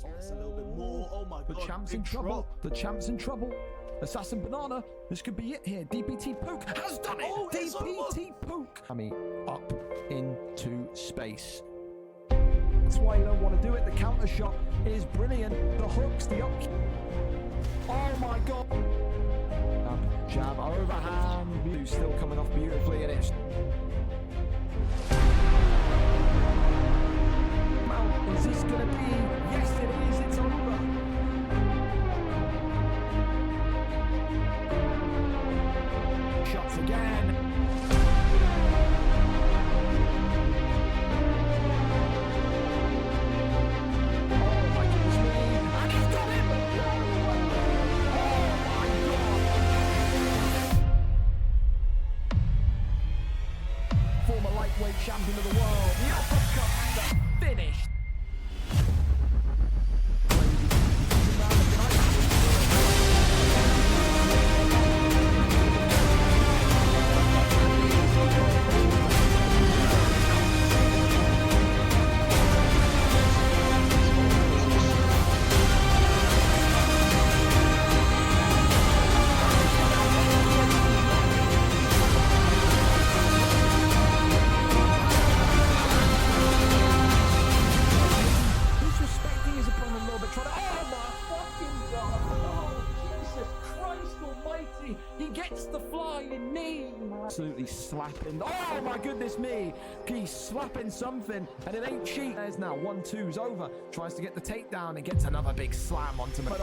That's a little bit more. Oh my god. The champ's in trouble. The champ's in trouble. Assassin Banana. This could be it here. DPT Pook has done it. Oh, DPT Pook. I mean, up into space. That's why you don't want to do it. The counter shot is brilliant. The hooks, the up. Oh my god. Jab overhand. View still coming off beautifully, and it's. Is this going to be? Yes, it is. It's over. Shots again. Oh my goodness me. And he's got him. Oh my god. Former lightweight champion of the world. The uppercut and the finish. He gets the flying knee. Absolutely slapping. Oh my goodness me. He's slapping something and it ain't cheap. There's now 1-2's over. Tries to get the takedown and gets another big slam onto him.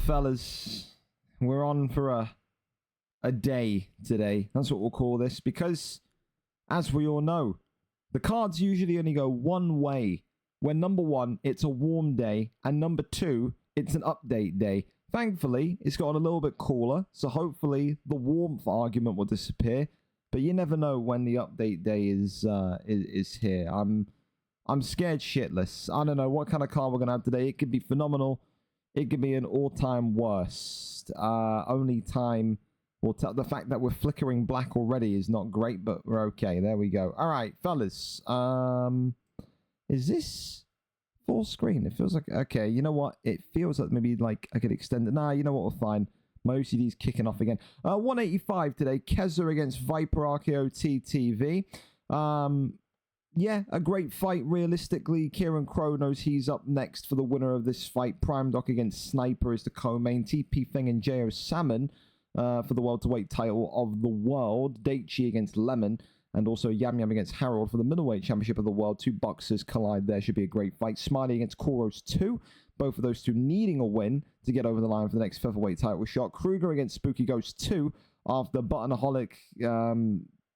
Fellas, we're on for a day today. That's what we'll call this, because as we all know, the cards usually only go one way. When number one, it's a warm day, and number two, it's an update day. Thankfully, it's gotten a little bit cooler, so hopefully the warmth argument will disappear. But you never know when the update day is here. I'm scared shitless. I don't know what kind of card we're gonna have today. It could be phenomenal. It could be an all-time worst. Only time will tell. The fact that we're flickering black already is not great, but we're okay. There we go. All right, fellas. Is this full screen? It feels like... Okay, you know what? It feels like maybe like I could extend it. Nah, you know what? We're fine. My OCD's kicking off again. 185 today. Kezza against ViperrkkoTTV. Yeah, a great fight, realistically. Kieran Crow knows he's up next for the winner of this fight. Prime Doc against Sniper is the co-main. TP Feng and Jo Salmon for the welterweight title of the world. Daichi against Lemon. And also Yam Yam against Harold for the middleweight championship of the world. Two boxers collide there. Should be a great fight. Smiley against Koros 2. Both of those two needing a win to get over the line for the next featherweight title shot. Kruger against Spooky Ghost 2 after Buttonaholic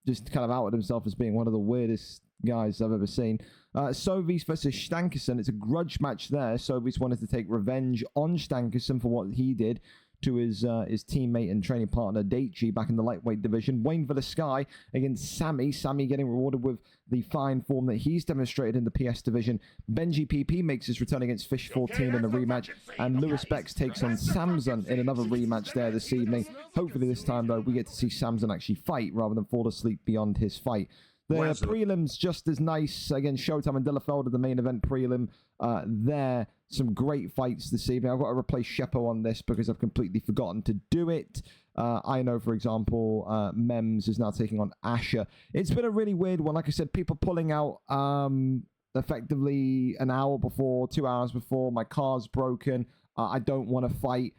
just kind of outed himself as being one of the weirdest guys I've ever seen. Sovis versus Stankerson. It's a grudge match there. Sovis wanted to take revenge on Stankerson for what he did to his teammate and training partner Daichi back in the lightweight division. Wayne Sky against Sammy. Sammy getting rewarded with the fine form that he's demonstrated in the PS division. Benji PP makes his return against Fish 14 in a rematch, and Lewis Bex takes on Samson in another rematch there this evening. Hopefully this time though we get to see Samson actually fight rather than fall asleep beyond his fight. The prelims just as nice against Showtime and Delafelder, the main event prelim there. Some great fights this evening. I've got to replace Sheppo on this because I've completely forgotten to do it. I know, for example, Mems is now taking on Asher. It's been a really weird one. Like I said, people pulling out effectively an hour before, 2 hours before. My car's broken. I don't want to fight.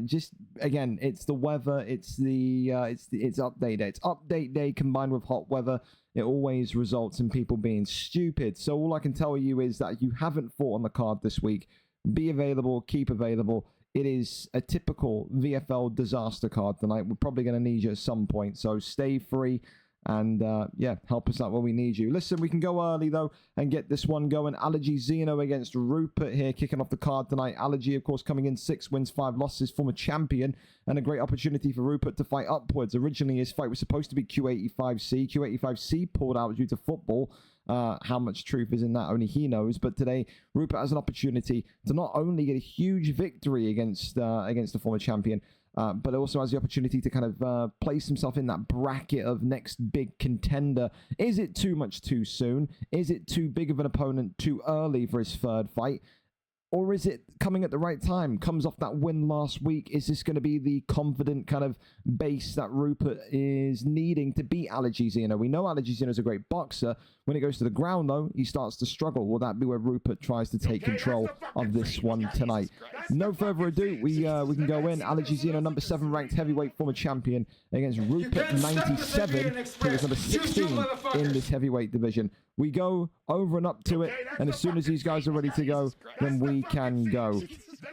Just again, it's the weather. It's update day. It's update day combined with hot weather. It always results in people being stupid. So all I can tell you is that you haven't fought on the card this week. Be available. Keep available. It is a typical VFL disaster card tonight. We're probably going to need you at some point. So stay free and, yeah, help us out when we need you. Listen, we can go early, though, and get this one going. Allergy Zeno against Rupert here, kicking off the card tonight. Allergy, of course, coming in 6 wins, 5 losses, former champion, and a great opportunity for Rupert to fight upwards. Originally, his fight was supposed to be Q85C. Q85C pulled out due to football. How much truth is in that, only he knows. But today, Rupert has an opportunity to not only get a huge victory against the former champion, but also has the opportunity to kind of place himself in that bracket of next big contender. Is it too much too soon? Is it too big of an opponent too early for his third fight? Or is it coming at the right time? Comes off that win last week. Is this going to be the confident kind of base that Rupert is needing to beat Allergy Zeno? We know Allergy Zeno is a great boxer. When it goes to the ground, though, he starts to struggle. Will that be where Rupert tries to take control of this one tonight? No further ado, we can go in. Allergy Zeno, number 7 ranked heavyweight former champion against Rupert 97, who is number 16 in this heavyweight division. We go over and up to it, and as soon as these guys are ready to go, then we can go.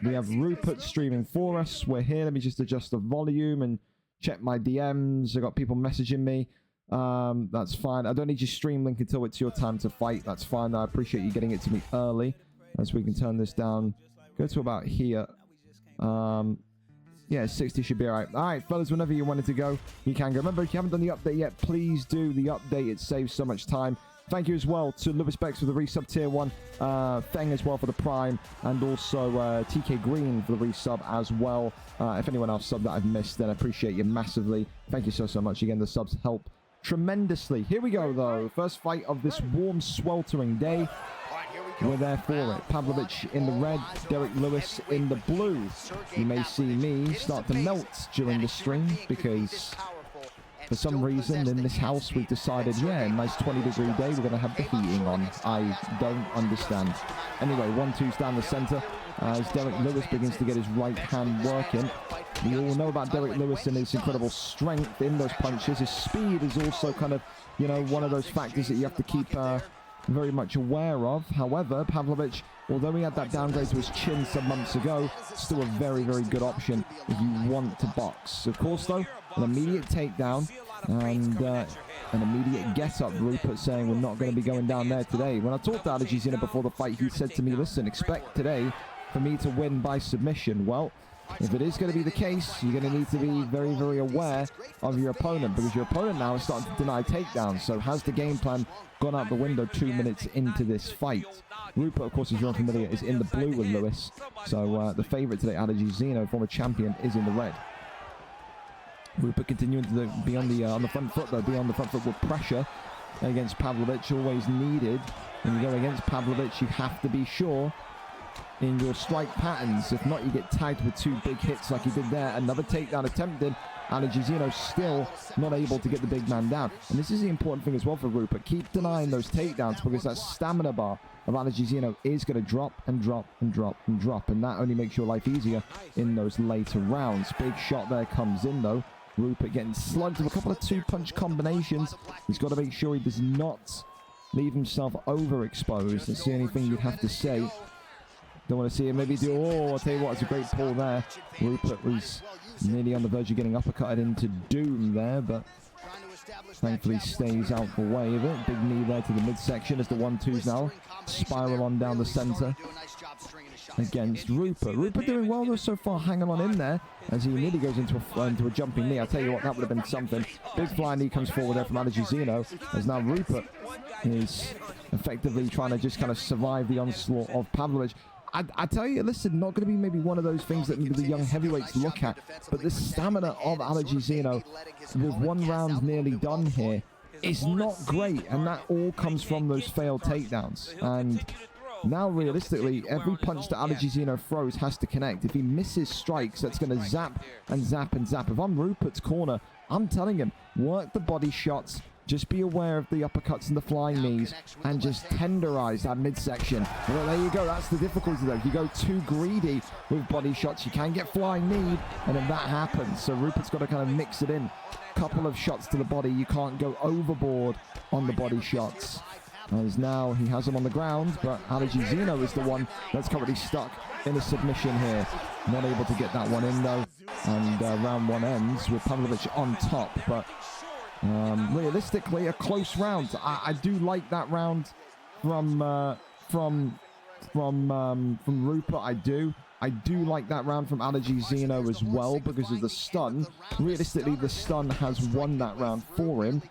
We have Rupert streaming for us. We're here. Let me just adjust the volume and check my DMs. I got people messaging me. That's fine. I don't need your stream link until it's your time to fight. That's fine. I appreciate you getting it to me early, as we can turn this down. Go to about here. Yeah, 60 should be all right. All right, fellas, whenever you wanted to go, you can go. Remember, if you haven't done the update yet, please do the update. It saves so much time. Thank you as well to Lewis Bex for the resub tier 1, Feng as well for the prime, and also TK Green for the resub as well. If anyone else subbed that I've missed, then I appreciate you massively. Thank you so much. Again, the subs help tremendously. Here we go, though. First fight of this warm, sweltering day. We're there for it. Pavlovich in the red, Derek Lewis in the blue. You may see me start to melt during the stream because for some reason in this house we've decided, yeah, nice 20-degree day, we're going to have the heating on. I don't understand. Anyway, 1-2's down the center as Derek Lewis begins to get his right hand working. We all know about Derek Lewis and his incredible strength in those punches. His speed is also kind of, you know, one of those factors that you have to keep very much aware of. However, Pavlovich, although he had that downgrade to his chin some months ago, still a very, very good option if you want to box. Of course, though, an immediate takedown and an immediate get-up. Rupert saying we're not going to be going down there today. When I talked to Allergy Zeno before the fight, he said to me, listen, expect today for me to win by submission. Well, if it is going to be the case, you're going to need to be very, very aware of your opponent, because your opponent now is starting to deny takedowns. So has the game plan gone out the window 2 minutes into this fight? Rupert, of course, as you're unfamiliar, is in the blue with Lewis. So the favorite today, Allergy Zeno, former champion, is in the red. Rupert continuing to be on the front foot, though, be on the front foot with pressure against Pavlovich, always needed. When you go against Pavlovich, you have to be sure in your strike patterns. If not, you get tagged with 2 big hits like he did there. Another takedown attempted. Allergy Zeno still not able to get the big man down. And this is the important thing as well for Rupert. Keep denying those takedowns, because that stamina bar of Allergy Zeno is going to drop and drop and drop and drop. And that only makes your life easier in those later rounds. Big shot there comes in, though. Rupert getting slugged with a couple of 2-punch combinations. He's got to make sure he does not leave himself overexposed. That's the only thing you'd have to say. Don't want to see him maybe do, oh, I'll tell you what, it's a great pull there. Rupert was nearly on the verge of getting uppercutted into doom there, but thankfully stays out the way of it. Big knee there to the midsection as the 1-2s now spiral on down the center against Rupert. Rupert doing well though so far, hanging on in there as he nearly goes into a jumping knee. I'll tell you what, that would have been something. Big flying knee comes forward there from Allergy Zeno, as now Rupert is effectively trying to just kind of survive the onslaught of Pavlovich. I tell you, listen, not going to be maybe one of those things that maybe the young heavyweights look at, but the stamina of Allergy Zeno with 1 round nearly done here is not great, and that all comes from those failed takedowns. And Now, realistically, every punch that Zeno throws has to connect. If he misses strikes, that's going to zap and zap and zap. If I'm Rupert's corner, I'm telling him, work the body shots. Just be aware of the uppercuts and the flying knees and just tenderize that midsection. Well, there you go. That's the difficulty, though. If you go too greedy with body shots, you can get flying knee, and then that happens. So Rupert's got to kind of mix it in. Couple of shots to the body. You can't go overboard on the body shots. As now he has him on the ground, but Zeno is the one that's currently stuck in a submission here. Not able to get that one in, though. And round one ends with Pavlovich on top, but realistically, a close round. I do like that round from Rupert. I do like that round from Zeno as well because of the stun. Realistically, the stun has won that round for him.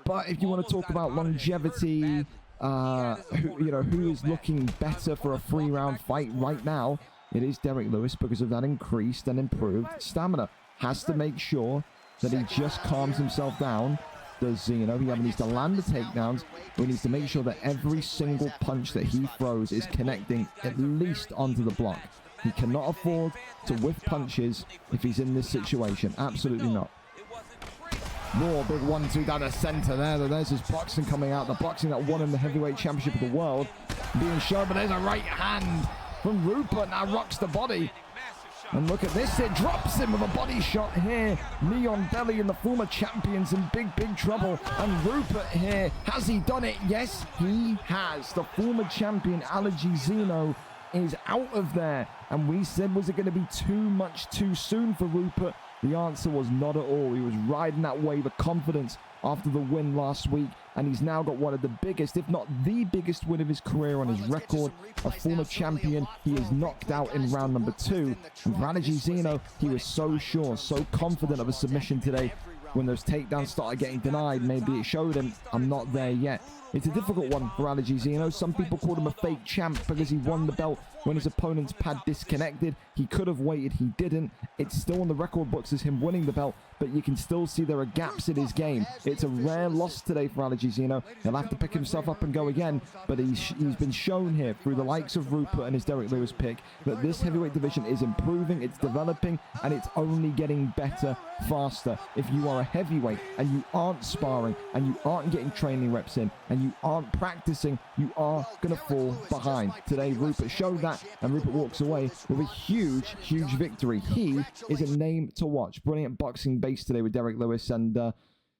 But if you want to talk about longevity, who is looking better for a 3-round fight right now, it is Derek Lewis because of that increased and improved stamina. Has to make sure that he just calms himself down. Does Zeno? He needs to land the takedowns. He needs to make sure that every single punch that he throws is connecting at least onto the block. He cannot afford to whiff punches if he's in this situation. Absolutely not. More big 1-2 down the center there. There's his boxing coming out. The boxing that won him the heavyweight championship of the world being shown. But there's a right hand from Rupert. Now rocks the body. And look at this, it drops him with a body shot here. Knee on belly, and the former champion's in big, big trouble. And Rupert here, has he done it? Yes, he has. The former champion, Zeno, is out of there. And we said, was it going to be too much too soon for Rupert? The answer was not at all. He was riding that wave of confidence after the win last week, and he's now got one of the biggest, if not the biggest win of his career on his record. A former champion, he is knocked out in round number 2. And for Zeno, he was so sure, so confident of a submission today. When those takedowns started getting denied, maybe it showed him, I'm not there yet. It's a difficult one for Zeno. Some people called him a fake champ because he won the belt when his opponent's pad disconnected. He could have waited, he didn't. It's still on the record books as him winning the belt, but you can still see there are gaps in his game. It's a rare loss today for Zeno. He'll have to pick himself up and go again, but he's been shown here through the likes of Rupert and his Derek Lewis pick that this heavyweight division is improving, it's developing, and it's only getting better faster. If you are a heavyweight and you aren't sparring and you aren't getting training reps in and you aren't practicing, you are going to fall behind. Today, Rupert showed that, and Rupert walks away with a huge, huge victory. He is a name to watch. Brilliant boxing base today with Derek Lewis, and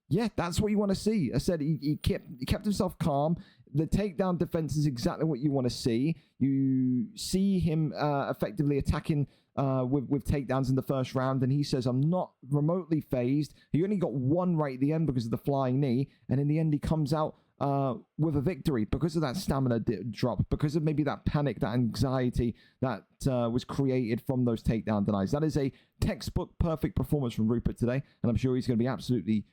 yeah, that's what you want to see. I said he kept himself calm. The takedown defense is exactly what you want to see. You see him effectively attacking with takedowns in the first round, and he says, I'm not remotely phased. He only got one right at the end because of the flying knee, and in the end he comes out with a victory because of that stamina drop, because of maybe that panic, that anxiety that was created from those takedown denies. That is a textbook perfect performance from Rupert today, and I'm sure he's going to be absolutely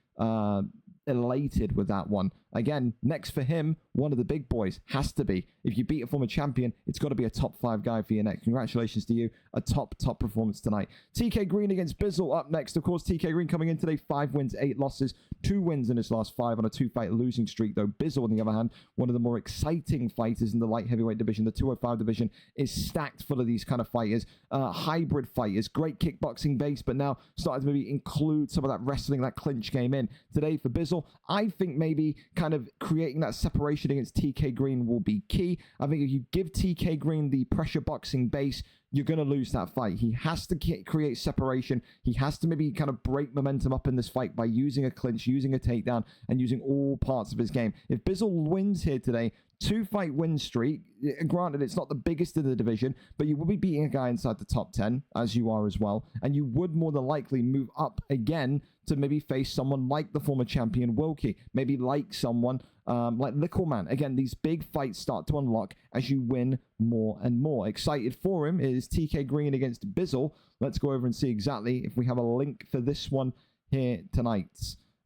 elated with that one. Again, next for him, one of the big boys has to be. If you beat a former champion, it's got to be a top 5 guy for your next. Congratulations to you. A top performance tonight. TK Green against Bizzle up next. Of course, TK Green coming in today, 5 wins, 8 losses, 2 wins in his last 5 on a 2-fight losing streak, though. Bizzle, on the other hand, one of the more exciting fighters in the light heavyweight division. The 205 division is stacked full of these kind of fighters, hybrid fighters, great kickboxing base, but now starting to maybe include some of that wrestling, that clinch game in. Today for Bizzle, I think maybe kind of creating that separation against TK Green will be key. I think if you give TK Green the pressure boxing base, you're going to lose that fight. He has to create separation. He has to maybe kind of break momentum up in this fight by using a clinch, using a takedown, and using all parts of his game. If Bizzle wins here today, 2-fight win streak, granted it's not the biggest in the division, but you will be beating a guy inside the top 10, as you are as well, and you would more than likely move up again to maybe face someone like the former champion Wilkie, maybe like someone like Lickleman. Again, these big fights start to unlock as you win more and more. Excited for him is TK Green against Bizzle. Let's go over and see exactly if we have a link for this one here tonight.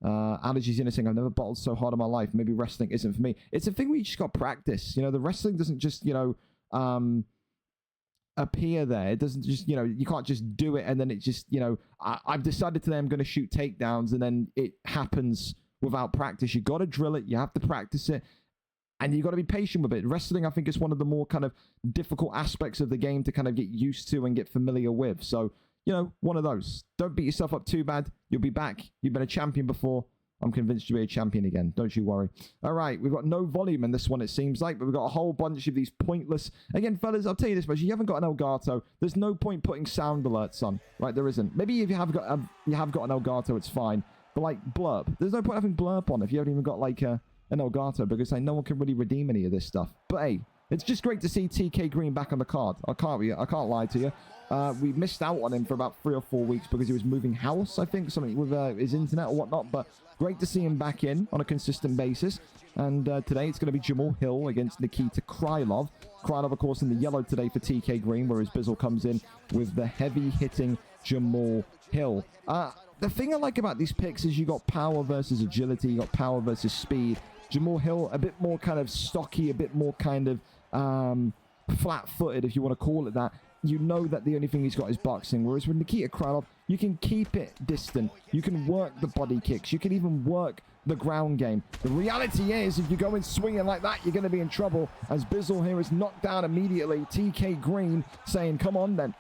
Zeno saying, I've never bottled so hard in my life. Maybe wrestling isn't for me. It's a thing where you just got practice. You know, the wrestling doesn't just, appear there. It doesn't just, you can't just do it and then it just, I've decided today I'm going to shoot takedowns and then it happens without practice. You got to drill it. You have to practice it. And you've got to be patient with it. Wrestling, I think, is one of the more kind of difficult aspects of the game to kind of get used to and get familiar with. So, you know, one of those. Don't beat yourself up too bad. You'll be back. You've been a champion before. I'm convinced you'll be a champion again. Don't you worry. All right, we've got no volume in this one, it seems like, but we've got a whole bunch of these pointless... Again, fellas, I'll tell you this much. You haven't got an Elgato. There's no point putting sound alerts on. Right, there isn't. Maybe if you have got an Elgato, it's fine. But, like, blurb. There's no point having blurb on if you haven't even got, like, an Elgato, because like, no one can really redeem any of this stuff. But, hey, it's just great to see TK Green back on the card. I can't lie to you. We missed out on him for about 3 or 4 weeks because he was moving house, I think, something with his internet or whatnot. But great to see him back in on a consistent basis. And today it's going to be Jamal Hill against Nikita Krylov. Krylov, of course, in the yellow today for TK Green, whereas Bizzle comes in with the heavy-hitting Jamal Hill. The thing I like about these picks is you got power versus agility, you got power versus speed. Jamal Hill, a bit more kind of stocky, a bit more kind of flat-footed, if you want to call it that. You know that the only thing he's got is boxing. Whereas with Nikita Krylov, you can keep it distant. You can work the body kicks. You can even work the ground game. The reality is, if you go in swinging like that, you're going to be in trouble. As Bizzle here is knocked down immediately. TK Green saying, come on then.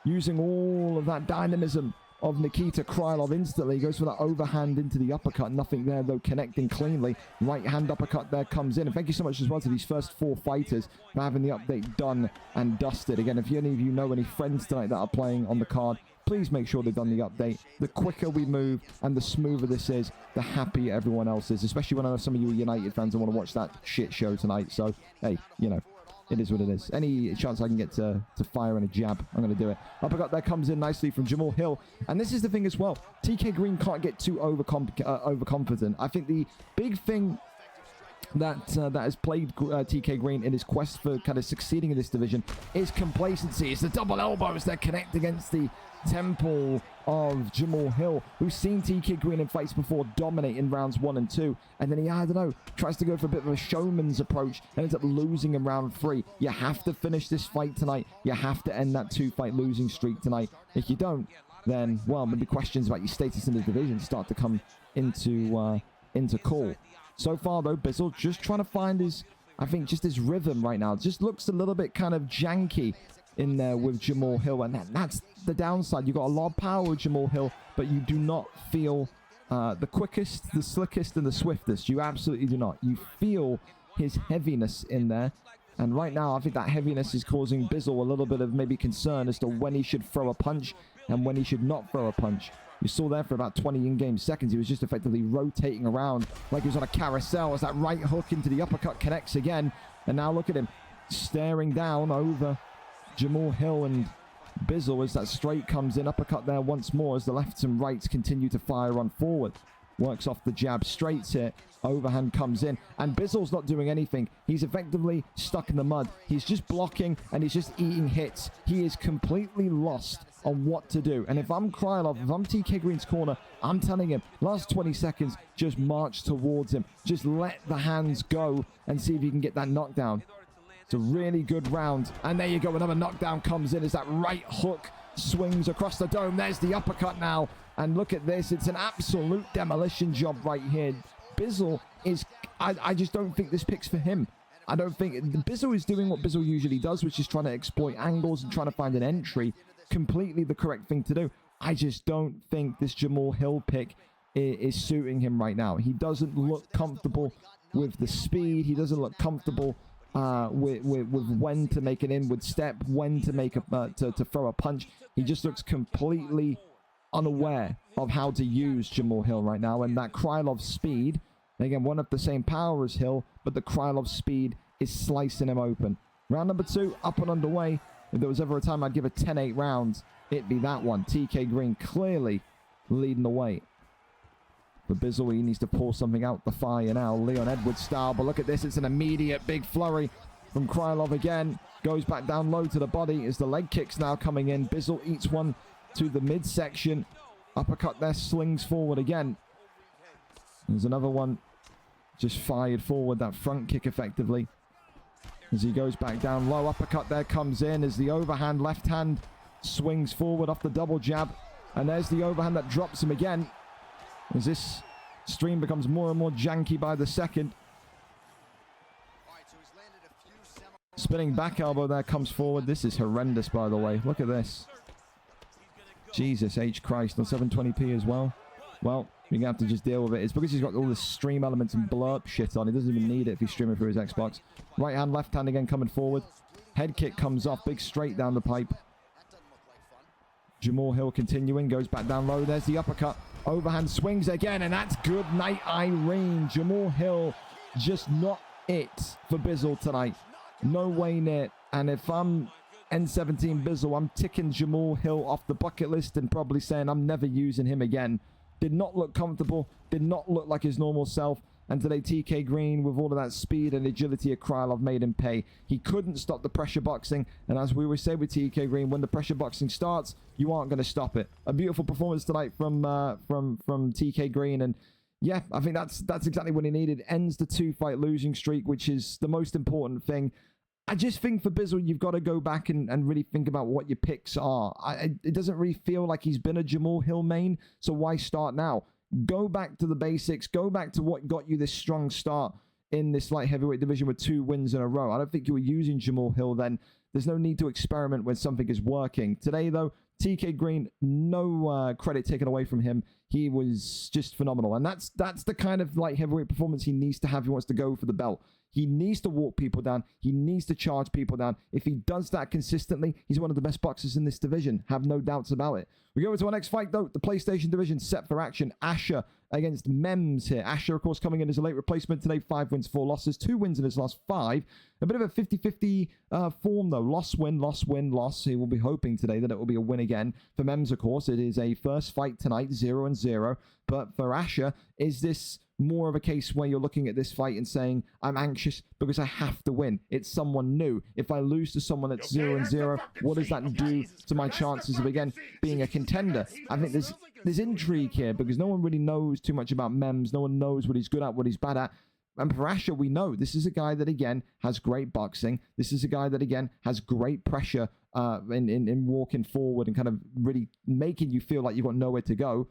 Using all of that dynamism of Nikita Krylov instantly. He goes for that overhand into the uppercut. Nothing there, though, connecting cleanly. Right hand uppercut there comes in. And thank you so much as well to these first 4 fighters for having the update done and dusted. Again, if any of you know any friends tonight that are playing on the card, please make sure they've done the update. The quicker we move and the smoother this is, the happier everyone else is. Especially when I know some of you are United fans and want to watch that shit show tonight. So, hey, you know, it is what it is. Any chance I can get to fire and a jab, I'm going to do it. Uppercut there comes in nicely from Jamal Hill. And this is the thing as well. TK Green can't get too overconfident. I think the big thing that has plagued TK Green in his quest for kind of succeeding in this division is complacency. It's the double elbows that connect against the temple of Jamal Hill, who's seen TK Green in fights before dominate in rounds 1 and 2, and then he, I don't know, tries to go for a bit of a showman's approach and ends up losing in round 3. You have to finish this fight tonight. You have to end that 2-fight losing streak tonight. If you don't, then, well, maybe questions about your status in the division start to come into call. So far, though, Bizzle just trying to find his, I think, just his rhythm right now. Just looks a little bit kind of janky in there with Jamal Hill, and that's the downside. You've got a lot of power with Jamal Hill, but you do not feel the quickest, the slickest, and the swiftest. You absolutely do not. You feel his heaviness in there, and right now I think that heaviness is causing Bizzle a little bit of maybe concern as to when he should throw a punch and when he should not throw a punch. You saw there for about 20 in-game seconds, he was just effectively rotating around like he was on a carousel as that right hook into the uppercut connects again, and now look at him staring down over Jamal Hill and Bizzle as that straight comes in. Uppercut there once more as the lefts and rights continue to fire on forward. Works off the jab, straights it, overhand comes in, and Bizzle's not doing anything. He's effectively stuck in the mud. He's just blocking and he's just eating hits. He is completely lost on what to do. And if I'm Krylov, if I'm TK Green's corner, I'm telling him, last 20 seconds, just march towards him. Just let the hands go and see if you can get that knockdown. It's a really good round. And there you go, another knockdown comes in as that right hook swings across the dome. There's the uppercut now. And look at this. It's an absolute demolition job right here. Bizzle is... I just don't think this pick's for him. I don't think... Bizzle is doing what Bizzle usually does, which is trying to exploit angles and trying to find an entry. Completely the correct thing to do. I just don't think this Jamal Hill pick is suiting him right now. He doesn't look comfortable with the speed. He doesn't look comfortable with when to make an inward step, when to make to throw a punch. He just looks completely unaware of how to use Jamal Hill right now. And that Krylov speed, again, one of the same power as Hill, but the Krylov speed is slicing him open. Round number 2 up and underway. If there was ever a time I'd give a 10-8 round, it'd be that one. TK Green clearly leading the way. But Bizzle, he needs to pull something out the fire now, Leon Edwards style. But look at this, it's an immediate big flurry from Krylov again. Goes back down low to the body as the leg kicks now coming in. Bizzle eats one to the midsection. Uppercut there, slings forward again. There's another one just fired forward, that front kick effectively. As he goes back down low, uppercut there comes in as the overhand left hand swings forward off the double jab. And there's the overhand that drops him again. As this stream becomes more and more janky by the second. Spinning back elbow there, comes forward. This is horrendous, by the way. Look at this. Jesus H. Christ, on 720p as well. Well, you're going to have to just deal with it. It's because he's got all this stream elements and blurb shit on. He doesn't even need it if he's streaming through his Xbox. Right hand, left hand again coming forward. Head kick comes off, big straight down the pipe. Jamal Hill continuing, goes back down low. There's the uppercut. Overhand swings again, and that's good night, Irene. Jamal Hill, just not it for Bizzle tonight. No way near. And if I'm N17 Bizzle, I'm ticking Jamal Hill off the bucket list and probably saying I'm never using him again. Did not look comfortable, did not look like his normal self. And today, TK Green, with all of that speed and agility of Krylov, made him pay. He couldn't stop the pressure boxing. And as we always say with TK Green, when the pressure boxing starts, you aren't going to stop it. A beautiful performance tonight from TK Green. And yeah, I think that's exactly what he needed. Ends the 2-fight losing streak, which is the most important thing. I just think for Bizzle, you've got to go back and really think about what your picks are. It doesn't really feel like he's been a Jamal Hill main, so why start now? Go back to the basics. Go back to what got you this strong start in this light heavyweight division with 2 wins in a row. I don't think you were using Jamal Hill then. There's no need to experiment when something is working. Today, though, TK Green, no credit taken away from him. He was just phenomenal. And that's the kind of light heavyweight performance he needs to have if he wants to go for the belt. He needs to walk people down. He needs to charge people down. If he does that consistently, he's one of the best boxers in this division. Have no doubts about it. We go into our next fight, though. The PlayStation division set for action. Asher against Mems here. Asher, of course, coming in as a late replacement today. 5 wins, 4 losses. 2 wins in his last 5. A bit of a 50-50 form, though. Loss, win, loss, win, loss. He will be hoping today that it will be a win again. For Mems, of course, it is a first fight tonight, 0-0. But for Asher, is this more of a case where you're looking at this fight and saying, I'm anxious because I have to win? It's someone new. If I lose to someone that's 0-0, what does that do to my chances of, again, being a contender? I think there's intrigue here because no one really knows too much about Mems. No one knows what he's good at, what he's bad at. And for Asher, we know this is a guy that, again, has great boxing. This is a guy that, again, has great pressure in walking forward and kind of really making you feel like you've got nowhere to go.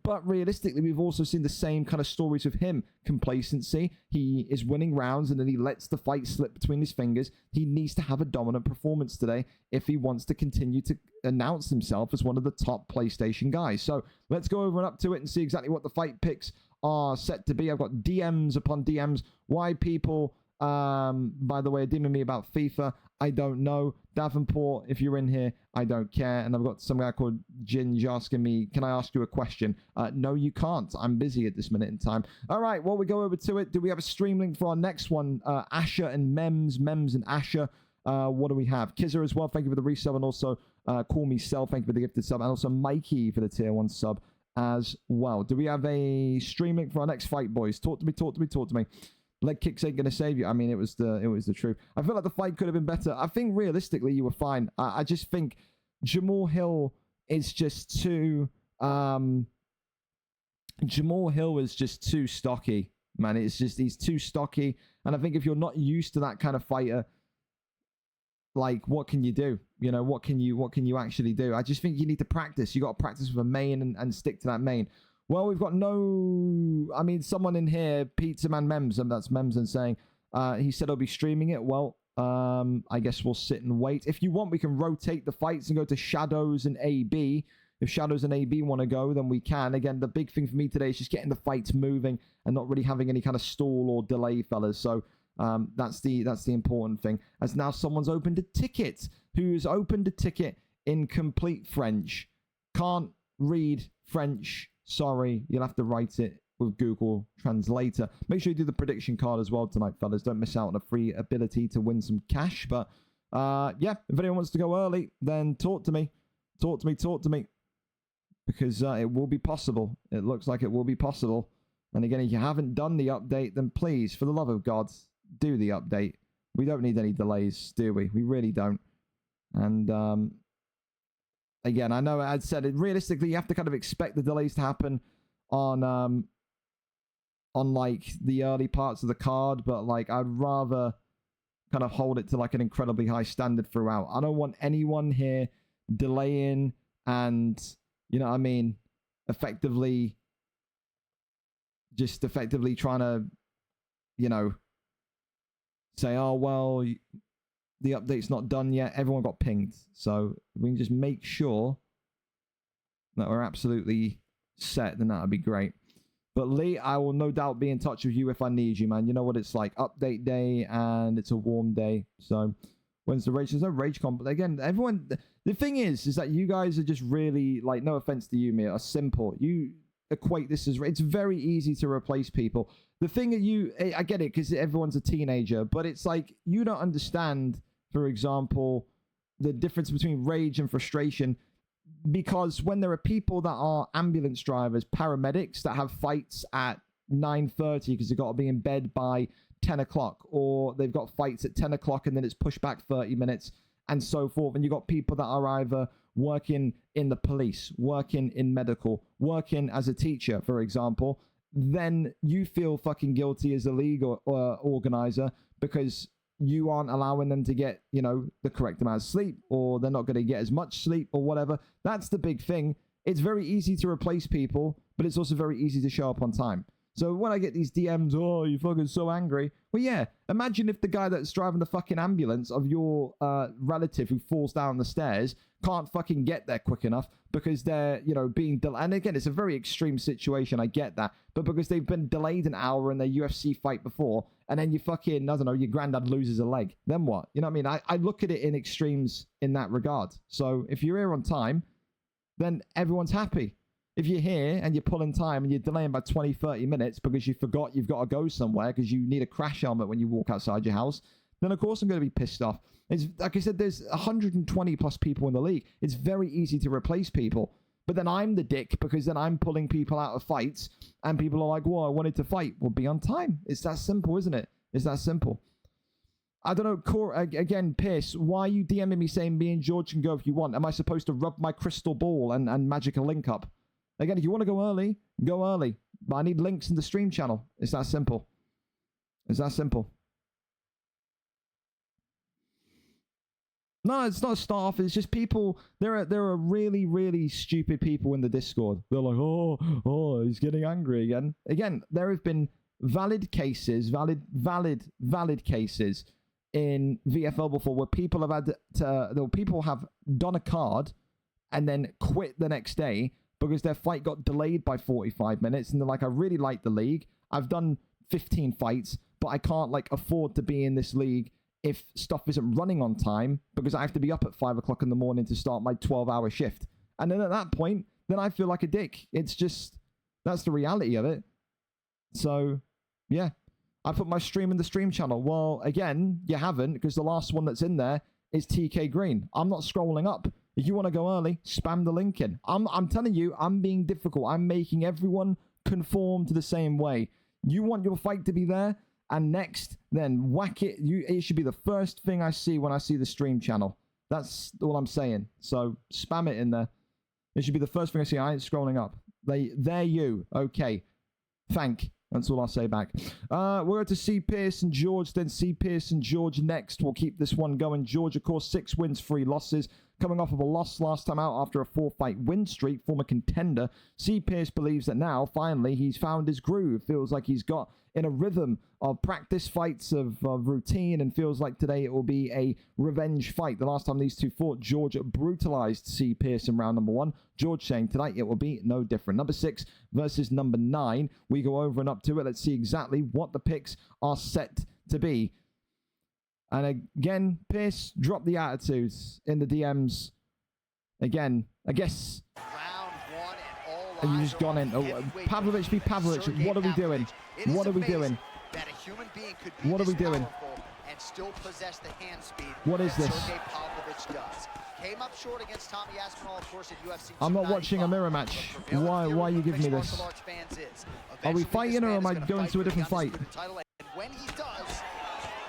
But realistically, we've also seen the same kind of stories of him. Complacency. He is winning rounds and then he lets the fight slip between his fingers. He needs to have a dominant performance today if he wants to continue to announce himself as one of the top PlayStation guys. So let's go over and up to it and see exactly what the fight picks are set to be. I've got DMs upon DMs. Why people, by the way, are DMing me about FIFA, I don't know. Davenport, if you're in here, I don't care. And I've got some guy called Ginge asking me, can I ask you a question? No, you can't. I'm busy at this minute in time. All right, well, we go over to it. Do we have a stream link for our next one? Asher and Mems and Asher. What do we have? Kezza as well. Thank you for the resub. And also, Call Me Cell. Thank you for the gifted sub. And also, Mikey for the tier 1 sub as well. Do we have a stream link for our next fight, boys? Talk to me. Leg kicks ain't going to save you. I mean, it was the truth. I feel like the fight could have been better. I think realistically you were fine. I just think Jamal Hill is just too... Jamal Hill is just too stocky, man. He's too stocky. And I think if you're not used to that kind of fighter, like, what can you do? You know, what can you actually do? I just think you need to practice. You got to practice with a main and stick to that main. Well, we've got someone in here, Pizza Man Mems, and that's Mems, and saying, he said he'll be streaming it. Well, I guess we'll sit and wait. If you want, we can rotate the fights and go to Shadows and AB. If Shadows and AB want to go, then we can. Again, the big thing for me today is just getting the fights moving and not really having any kind of stall or delay, fellas. So that's the important thing. As now someone's opened a ticket. Who's opened a ticket in complete French? Can't read French. Sorry, you'll have to write it with Google Translator. Make sure you do the prediction card as well tonight, fellas. Don't miss out on a free ability to win some cash. But yeah, if anyone wants to go early, then talk to me. Talk to me. Because it will be possible. It looks like it will be possible. And again, if you haven't done the update, then please, for the love of God, do the update. We don't need any delays, do we? We really don't. And again, I know I'd said it. Realistically, you have to kind of expect the delays to happen on like the early parts of the card, but like I'd rather kind of hold it to like an incredibly high standard throughout. I don't want anyone here delaying and, you know what I mean, effectively trying to, you know, say, oh, well, the update's not done yet. Everyone got pinged. So we can just make sure that we're absolutely set, then that would be great. But Lee, I will no doubt be in touch with you if I need you, man. You know what it's like. Update day, and it's a warm day. So when's the rage? There's no rage comp. But again, everyone... The thing is that you guys are just really, like, no offense to you, Mia, are simple. You equate this as... It's very easy to replace people. The thing that you... I get it, because everyone's a teenager. But it's like, you don't understand, for example, the difference between rage and frustration. Because when there are people that are ambulance drivers, paramedics that have fights at 9:30 because they've got to be in bed by 10 o'clock, or they've got fights at 10 o'clock and then it's pushed back 30 minutes and so forth. And you've got people that are either working in the police, working in medical, working as a teacher, for example, then you feel fucking guilty as a league or organizer because you aren't allowing them to get, you know, the correct amount of sleep, or they're not going to get as much sleep or whatever. That's the big thing. It's very easy to replace people, but it's also very easy to show up on time. So when I get these DMs, oh, you're fucking so angry. Well, yeah, imagine if the guy that's driving the fucking ambulance of your relative who falls down the stairs can't fucking get there quick enough because they're, you know, being delayed. And again, it's a very extreme situation. I get that. But because they've been delayed an hour in their UFC fight before, and then you fucking, I don't know, your granddad loses a leg. Then what? You know what I mean? I look at it in extremes in that regard. So if you're here on time, then everyone's happy. If you're here and you're pulling time and you're delaying by 20, 30 minutes because you forgot you've got to go somewhere because you need a crash helmet when you walk outside your house, then of course I'm going to be pissed off. It's, like I said, there's 120 plus people in the league. It's very easy to replace people. But then I'm the dick because then I'm pulling people out of fights and people are like, well, I wanted to fight. Well, be on time. It's that simple, isn't it? It's that simple. I don't know, again, Pierce, why are you DMing me saying me and George can go if you want? Am I supposed to rub my crystal ball and magic a link up? Again, if you want to go early, go early. But I need links in the stream channel. It's that simple. It's that simple. No, it's not staff. It's just people. There are really, really stupid people in the Discord. They're like, oh, he's getting angry again. Again, there have been valid cases, valid cases in VFL before where people have had to, people have done a card and then quit the next day because their fight got delayed by 45 minutes. And they're like, I really like the league. I've done 15 fights, but I can't like afford to be in this league if stuff isn't running on time because I have to be up at 5 o'clock in the morning to start my 12-hour shift. And then at that point, then I feel like a dick. It's just, that's the reality of it. So, yeah. I put my stream in the stream channel. Well, again, you haven't because the last one that's in there is TK Green. I'm not scrolling up. If you want to go early, spam the link in. I'm telling you, I'm being difficult. I'm making everyone conform to the same way. You want your fight to be there, and next, then whack it. It should be the first thing I see when I see the stream channel. That's all I'm saying. So spam it in there. It should be the first thing I see. I ain't scrolling up. There you. Okay. That's all I'll say back. We're going to see Pierce and George, then see Pierce and George next. We'll keep this one going. George, of course, 6 wins, 3 losses. Coming off of a loss last time out after a 4-fight win streak, former contender. C. Pierce believes that now, finally, he's found his groove. Feels like he's got in a rhythm of practice fights, of routine, and feels like today it will be a revenge fight. The last time these two fought, George brutalized C. Pierce in round number 1. George saying tonight it will be no different. Number 6 versus number 9. We go over and up to it. Let's see exactly what the picks are set to be. And again, Pierce dropped the attitudes in the DMs. Again, I guess. And you just gone in. Oh, Pavlovich v. Pavlovich. What are we doing? What are we doing? What are we doing? What is this? I'm not watching a mirror match. Why are you giving me this? Are we fighting or am I going to a different fight?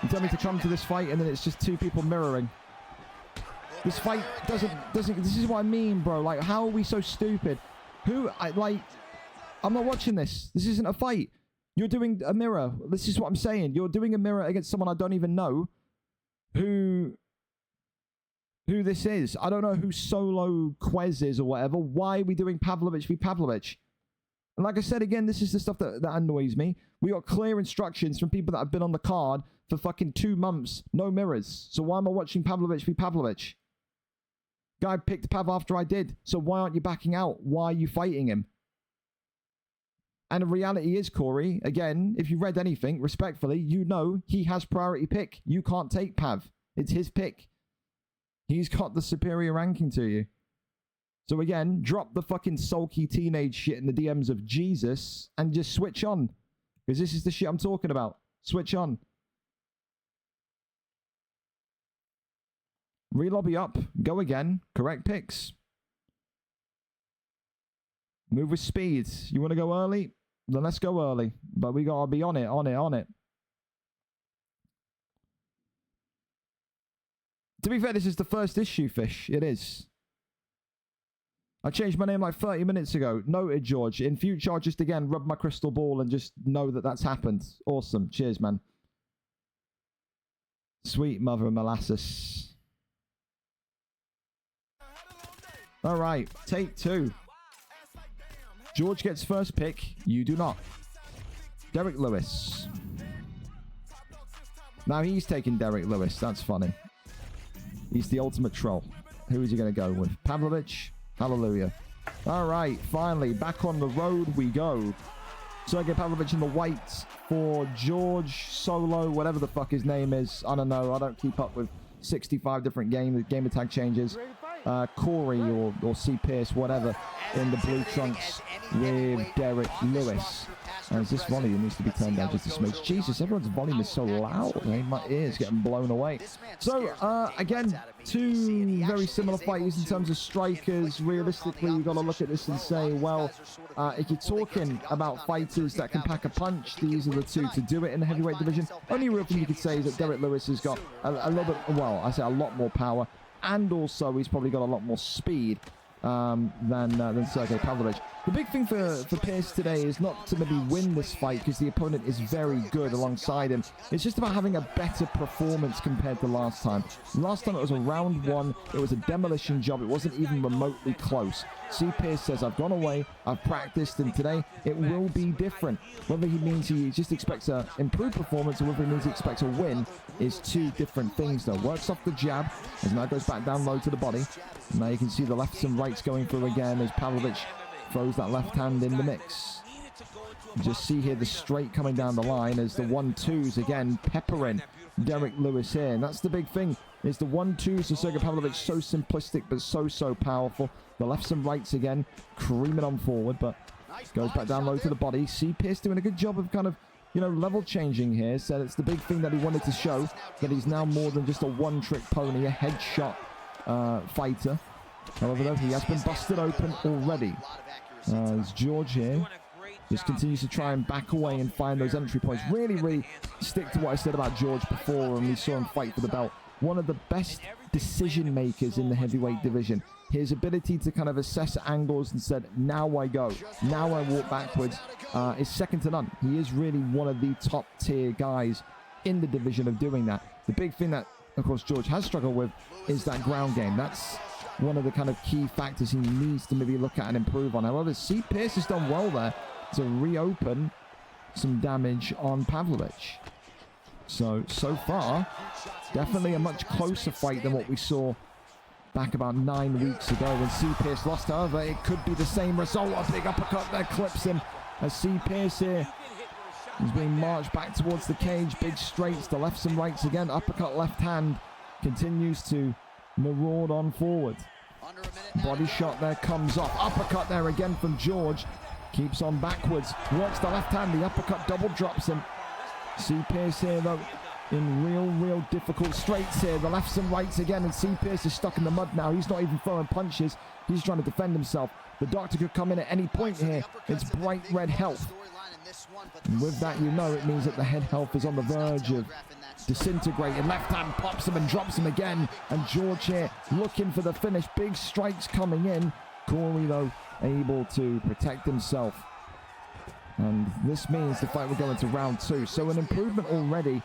You tell me to come to this fight and then it's just 2 people mirroring. This fight doesn't, this is what I mean, bro. Like, how are we so stupid? I'm not watching this. This isn't a fight. You're doing a mirror. This is what I'm saying. You're doing a mirror against someone I don't even know who this is. I don't know who Solo Quez is or whatever. Why are we doing Pavlovich v. Pavlovich? And like I said, again, this is the stuff that annoys me. We got clear instructions from people that have been on the card for fucking 2 months. No mirrors. So why am I watching Pavlovich v. Pavlovich? Guy picked Pav after I did. So why aren't you backing out? Why are you fighting him? And the reality is, Corey, again, if you read anything, respectfully, you know he has priority pick. You can't take Pav. It's his pick. He's got the superior ranking to you. So again, drop the fucking sulky teenage shit in the DMs of Jesus and just switch on. Because this is the shit I'm talking about. Switch on. Relobby up. Go again. Correct picks. Move with speed. You want to go early? Then let's go early. But we gotta be on it, on it, on it. To be fair, this is the first issue, Fish. It is. I changed my name like 30 minutes ago. Noted, George. In future, I'll just again rub my crystal ball and just know that that's happened. Awesome. Cheers, man. Sweet mother of molasses. All right. Take 2. George gets first pick. You do not. Derek Lewis. Now he's taking Derek Lewis. That's funny. He's the ultimate troll. Who is he going to go with? Pavlovich? Hallelujah. All right. Finally, back on the road we go. Sergey Pavlovich in the white for George Solo, whatever the fuck his name is. I don't know. I don't keep up with 65 different game tag changes. Corey or C. Pierce, whatever, in the blue trunks with Derek Lewis. Is this volume needs to be turned down just a smidge? Jesus, everyone's volume is so loud. I mean, my ears getting blown away. So, again, 2 very similar fighters in terms of strikers. Realistically, you've got to look at this and say, well, if you're talking about fighters that can pack a punch, these are the 2 to do it in the heavyweight division. Only real thing you could say is that Derek Lewis has got a little bit, well, I say a lot more power. And also, he's probably got a lot more speed than Sergey Pavlovich. The big thing for Pierce today is not to maybe win this fight because the opponent is very good alongside him. It's just about having a better performance compared to last time. Last time it was a round 1. It was a demolition job. It wasn't even remotely close. C. Pierce says, I've gone away, I've practiced, and today it will be different. Whether he means he just expects an improved performance or whether he means he expects a win is 2 different things, though. Works off the jab as now goes back down low to the body. Now you can see the lefts and rights going through again as Pavlovich throws that left hand in the mix. You just see here the straight coming down the line as the 1-2s again peppering Derek Lewis here. And that's the big thing, is the 1-2s to Sergey Pavlovich, so simplistic but so powerful. The lefts and rights again creaming on forward, but goes back down low to the body. C. Pierce doing a good job of kind of, you know, level changing here. So it's the big thing that he wanted to show, that he's now more than just a one-trick pony, a headshot fighter. However, though, he has been busted open already. As George here just continues to try and back away and find those entry points. Really stick to what I said about George before when we saw him fight for the belt. One of the best decision makers in the heavyweight division. His ability to kind of assess angles and said, now I go, now I walk backwards, is second to none. He is really one of the top tier guys in the division of doing that. The big thing that, of course, George has struggled with is that ground game. That's one of the kind of key factors he needs to maybe look at and improve on. However, C. Pierce has done well there to reopen some damage on Pavlovich. So far, definitely a much closer fight than what we saw back about 9 weeks ago when C. Pierce lost. However, it could be the same result. A big uppercut there clips him as C. Pierce here is being marched back towards the cage. Big straights, the lefts and rights again. Uppercut left hand continues to maraud on forward. Body shot there comes off. Uppercut there again from George. Keeps on backwards. Works the left hand. The uppercut double drops him. C. Pierce here though in real difficult straights here. The lefts and rights again, and C. Pierce is stuck in the mud now. He's not even throwing punches. He's trying to defend himself. The doctor could come in at any point here. It's bright red health. And with that, you know it means that the head health is on the verge of disintegrating. Left hand pops him and drops him again. And George here looking for the finish. Big strikes coming in. Corey, though, able to protect himself. And this means the fight will go into round 2. So an improvement already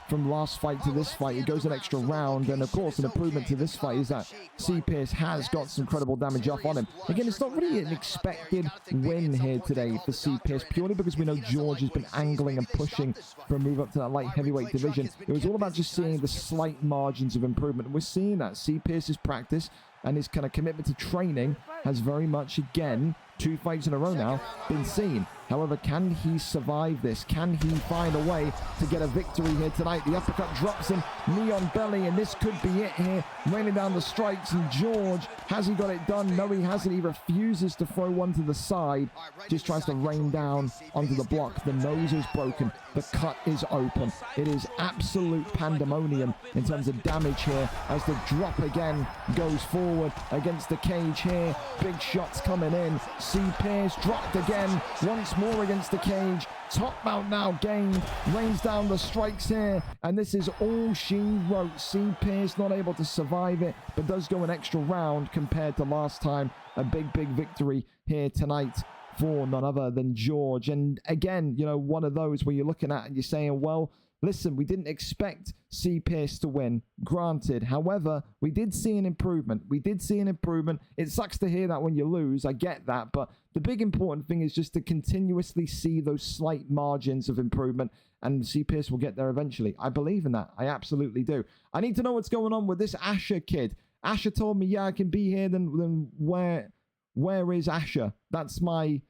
from last fight to this fight. It goes an extra round, and of course, an improvement to this fight is that C. Pierce has got some credible damage off on him. Again, it's not really an expected win here today for C. Pierce, purely because we know George has been angling and pushing for a move up to that light heavyweight division. It was all about just seeing the slight margins of improvement. We're seeing that. C. Pierce's practice and his kind of commitment to training has very much, again, 2 fights in a row now, been seen. However, can he survive this? Can he find a way to get a victory here tonight? The uppercut drops him, knee on belly, and this could be it here. Raining down the strikes, and George, has he got it done? No, he hasn't. He refuses to throw one to the side. Just tries to rain down onto the block. The nose is broken. The cut is open. It is absolute pandemonium in terms of damage here as the drop again goes forward against the cage here. Big shots coming in. C. Pierce dropped again. Once more against the cage. Top mount now gained. Rains down the strikes here. And this is all she wrote. C. Pierce not able to survive it, but does go an extra round compared to last time. A big, big victory here tonight for none other than George. And again, you know, one of those where you're looking at and you're saying, well, listen, we didn't expect C. Pierce to win, granted. However, we did see an improvement. We did see an improvement. It sucks to hear that when you lose. I get that. But the big important thing is just to continuously see those slight margins of improvement. And C. Pierce will get there eventually. I believe in that. I absolutely do. I need to know what's going on with this Asher kid. Asher told me, yeah, I can be here. Then where is Asher? That's my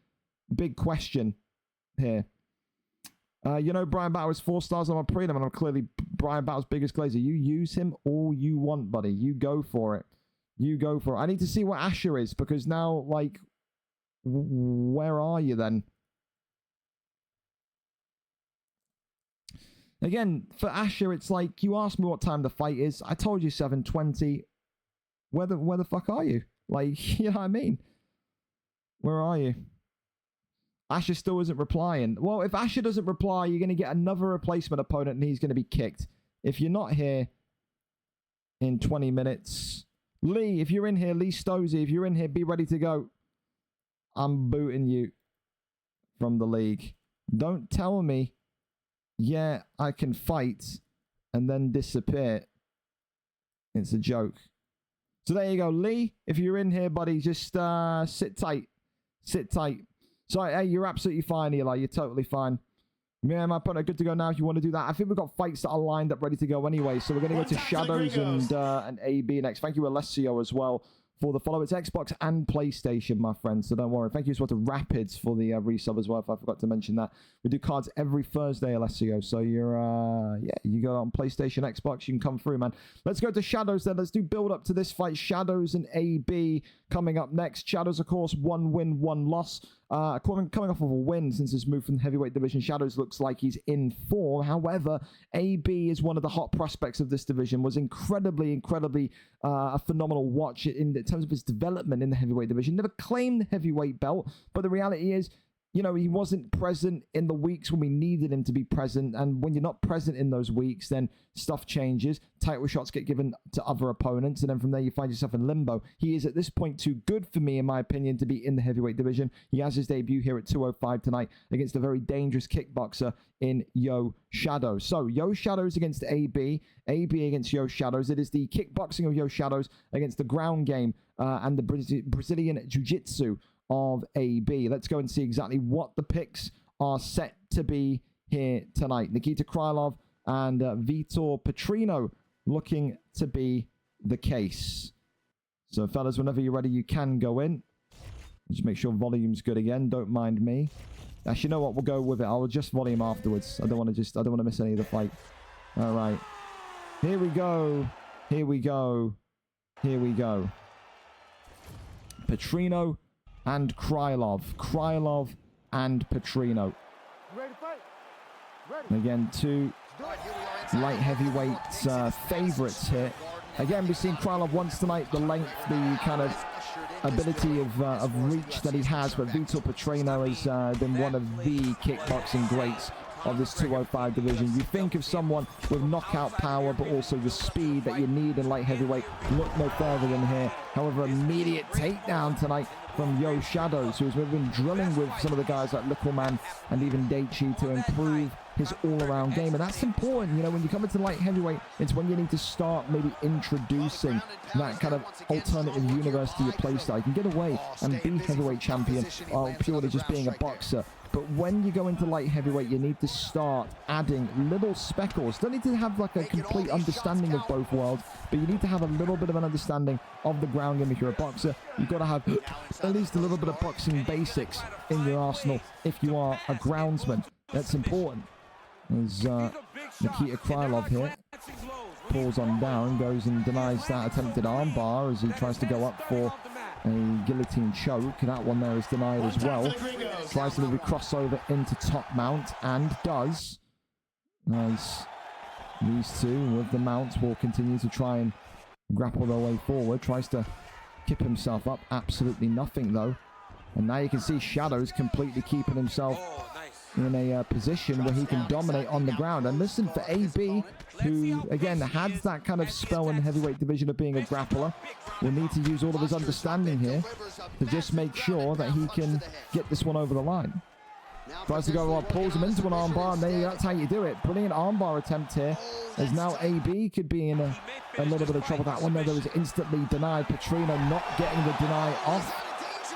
big question here. You know, Brian Battle is 4 stars on my prelim, and I'm clearly Brian Battle's biggest glazer. You use him all you want, buddy. You go for it. You go for it. I need to see what Asher is, because now, like, where are you then? Again, for Asher, it's like, you asked me what time the fight is. I told you 7:20. Where the fuck are you? Like, you know what I mean? Where are you? Asher still isn't replying. Well, if Asher doesn't reply, you're going to get another replacement opponent, and he's going to be kicked. If you're not here in 20 minutes... Lee, if you're in here, Lee Stosey, if you're in here, be ready to go. I'm booting you from the league. Don't tell me, yeah, I can fight and then disappear. It's a joke. So there you go. Lee, if you're in here, buddy, just sit tight. Sit tight. So, hey, you're absolutely fine, Eli. You're totally fine. Yeah, my opponent, good to go now if you want to do that. I think we've got fights that are lined up, ready to go anyway. So we're going to go to Shadows and AB next. Thank you, Alessio, as well, for the follow. It's Xbox and PlayStation, my friends, so don't worry. Thank you as well to Rapids for the resub as well, if I forgot to mention that. We do cards every Thursday, Alessio, so you're, yeah, you go on PlayStation, Xbox, you can come through, man. Let's go to Shadows then. Let's do build up to this fight. Shadows and AB coming up next. Shadows, of course, 1 win, 1 loss. Coming off of a win since his move from the heavyweight division. Shadows looks like he's in form. However, AB is one of the hot prospects of this division. Was incredibly a phenomenal watch in terms of his development in the heavyweight division. Never claimed the heavyweight belt, but the reality is, you know, he wasn't present in the weeks when we needed him to be present. And when you're not present in those weeks, then stuff changes. Title shots get given to other opponents. And then from there, you find yourself in limbo. He is at this point too good for me, in my opinion, to be in the heavyweight division. He has his debut here at 205 tonight against a very dangerous kickboxer in Yo Shadows. So Yo Shadows against AB. AB against Yo Shadows. It is the kickboxing of Yo Shadows against the ground game and the Brazilian Jiu-Jitsu of AB. Let's go and see exactly what the picks are set to be here tonight. Nikita Krylov and Vitor Petrino looking to be the case. So, fellas, whenever you're ready, you can go in. Just make sure volume's good again. Don't mind me. Actually, you know what? We'll go with it. I'll adjust volume afterwards. I don't want to miss any of the fight. All right. Here we go. Here we go. Here we go. Petrino and Krylov. Krylov and Petrino. Ready to fight? Ready. Again, 2 light heavyweight favorites here. Again, we've seen Krylov once tonight. The length, the kind of ability of reach that he has. But Vitor Petrino has been one of the kickboxing greats of this 205 division. You think of someone with knockout power, but also the speed that you need in light heavyweight. Look no further than here. However, immediate takedown tonight from Yo Shadows, who's been drilling with some of the guys like Littleman and even Daichi to improve his all-around game. And that's important, you know, when you come into light heavyweight, it's when you need to start maybe introducing that kind of alternative universe to your playstyle. You can get away and be heavyweight champion while purely just being a boxer. But when you go into light heavyweight, you need to start adding little speckles. Don't need to have like a complete understanding of both worlds, but you need to have a little bit of an understanding of the ground game if you're a boxer. You've got to have at least a little bit of boxing basics in your arsenal if you are a groundsman. That's important. There's Nikita Krylov here. Pulls on down, goes and denies that attempted armbar as he tries to go up for a guillotine choke. That one there is denied as well. Tries to maybe crossover into top mount and does. Nice. These two with the mount will continue to try and grapple their way forward. Tries to kip himself up. Absolutely nothing though. And now you can see Shadows completely keeping himself in a position where he can dominate on the ground. And listen, for AB, who again has that kind of spell in the heavyweight division of being a grappler, will need to use all of his understanding here to just make sure that he can get this one over the line. Tries to go up, pulls him into an armbar, and that's how you do it. Brilliant armbar attempt here, as now AB could be in a little bit of trouble. That one there was instantly denied. Petrino not getting the deny off.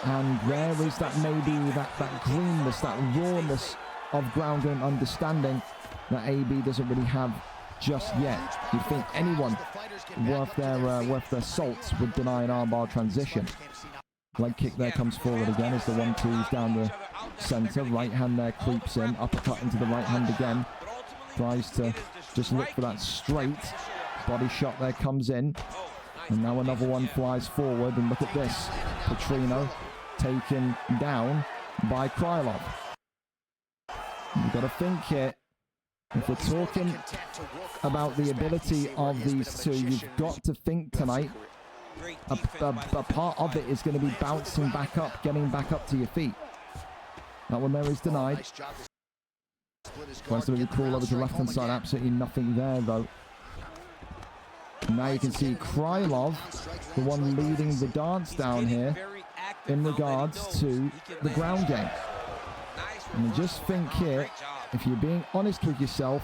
And there is that maybe that greenness, that rawness of ground game understanding that AB doesn't really have just yet. You'd think anyone worth their salt would deny an armbar transition. Leg kick there comes forward again as the 1-2's down the center. Right hand there creeps in. Uppercut into the right hand again. Tries to just look for that straight. Body shot there comes in. And now another one flies forward. And look at this. Petrino taken down by Krylov. You've got to think here, if we're talking about the ability of these two, you've got to think tonight, a part of it is going to be bouncing back up, getting back up to your feet. That one there is denied. Tries to really crawl over to the left-hand side, absolutely nothing there though. And now you can see Krylov, the one leading the dance down here, in regards to the ground game. And just think here, if you're being honest with yourself,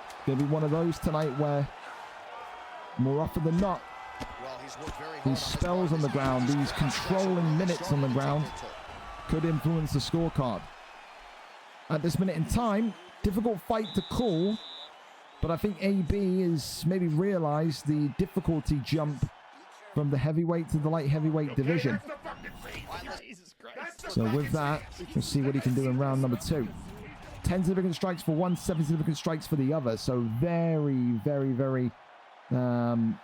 it's going to be one of those tonight where, more often than not, these spells on the ground, these controlling minutes on the ground, could influence the scorecard. At this minute in time, difficult fight to call, but I think AB has maybe realized the difficulty jump from the heavyweight to the light heavyweight division. So with that, we'll see what he can do in round number 2. 10 significant strikes for one, 7 significant strikes for the other. So very, very, very kind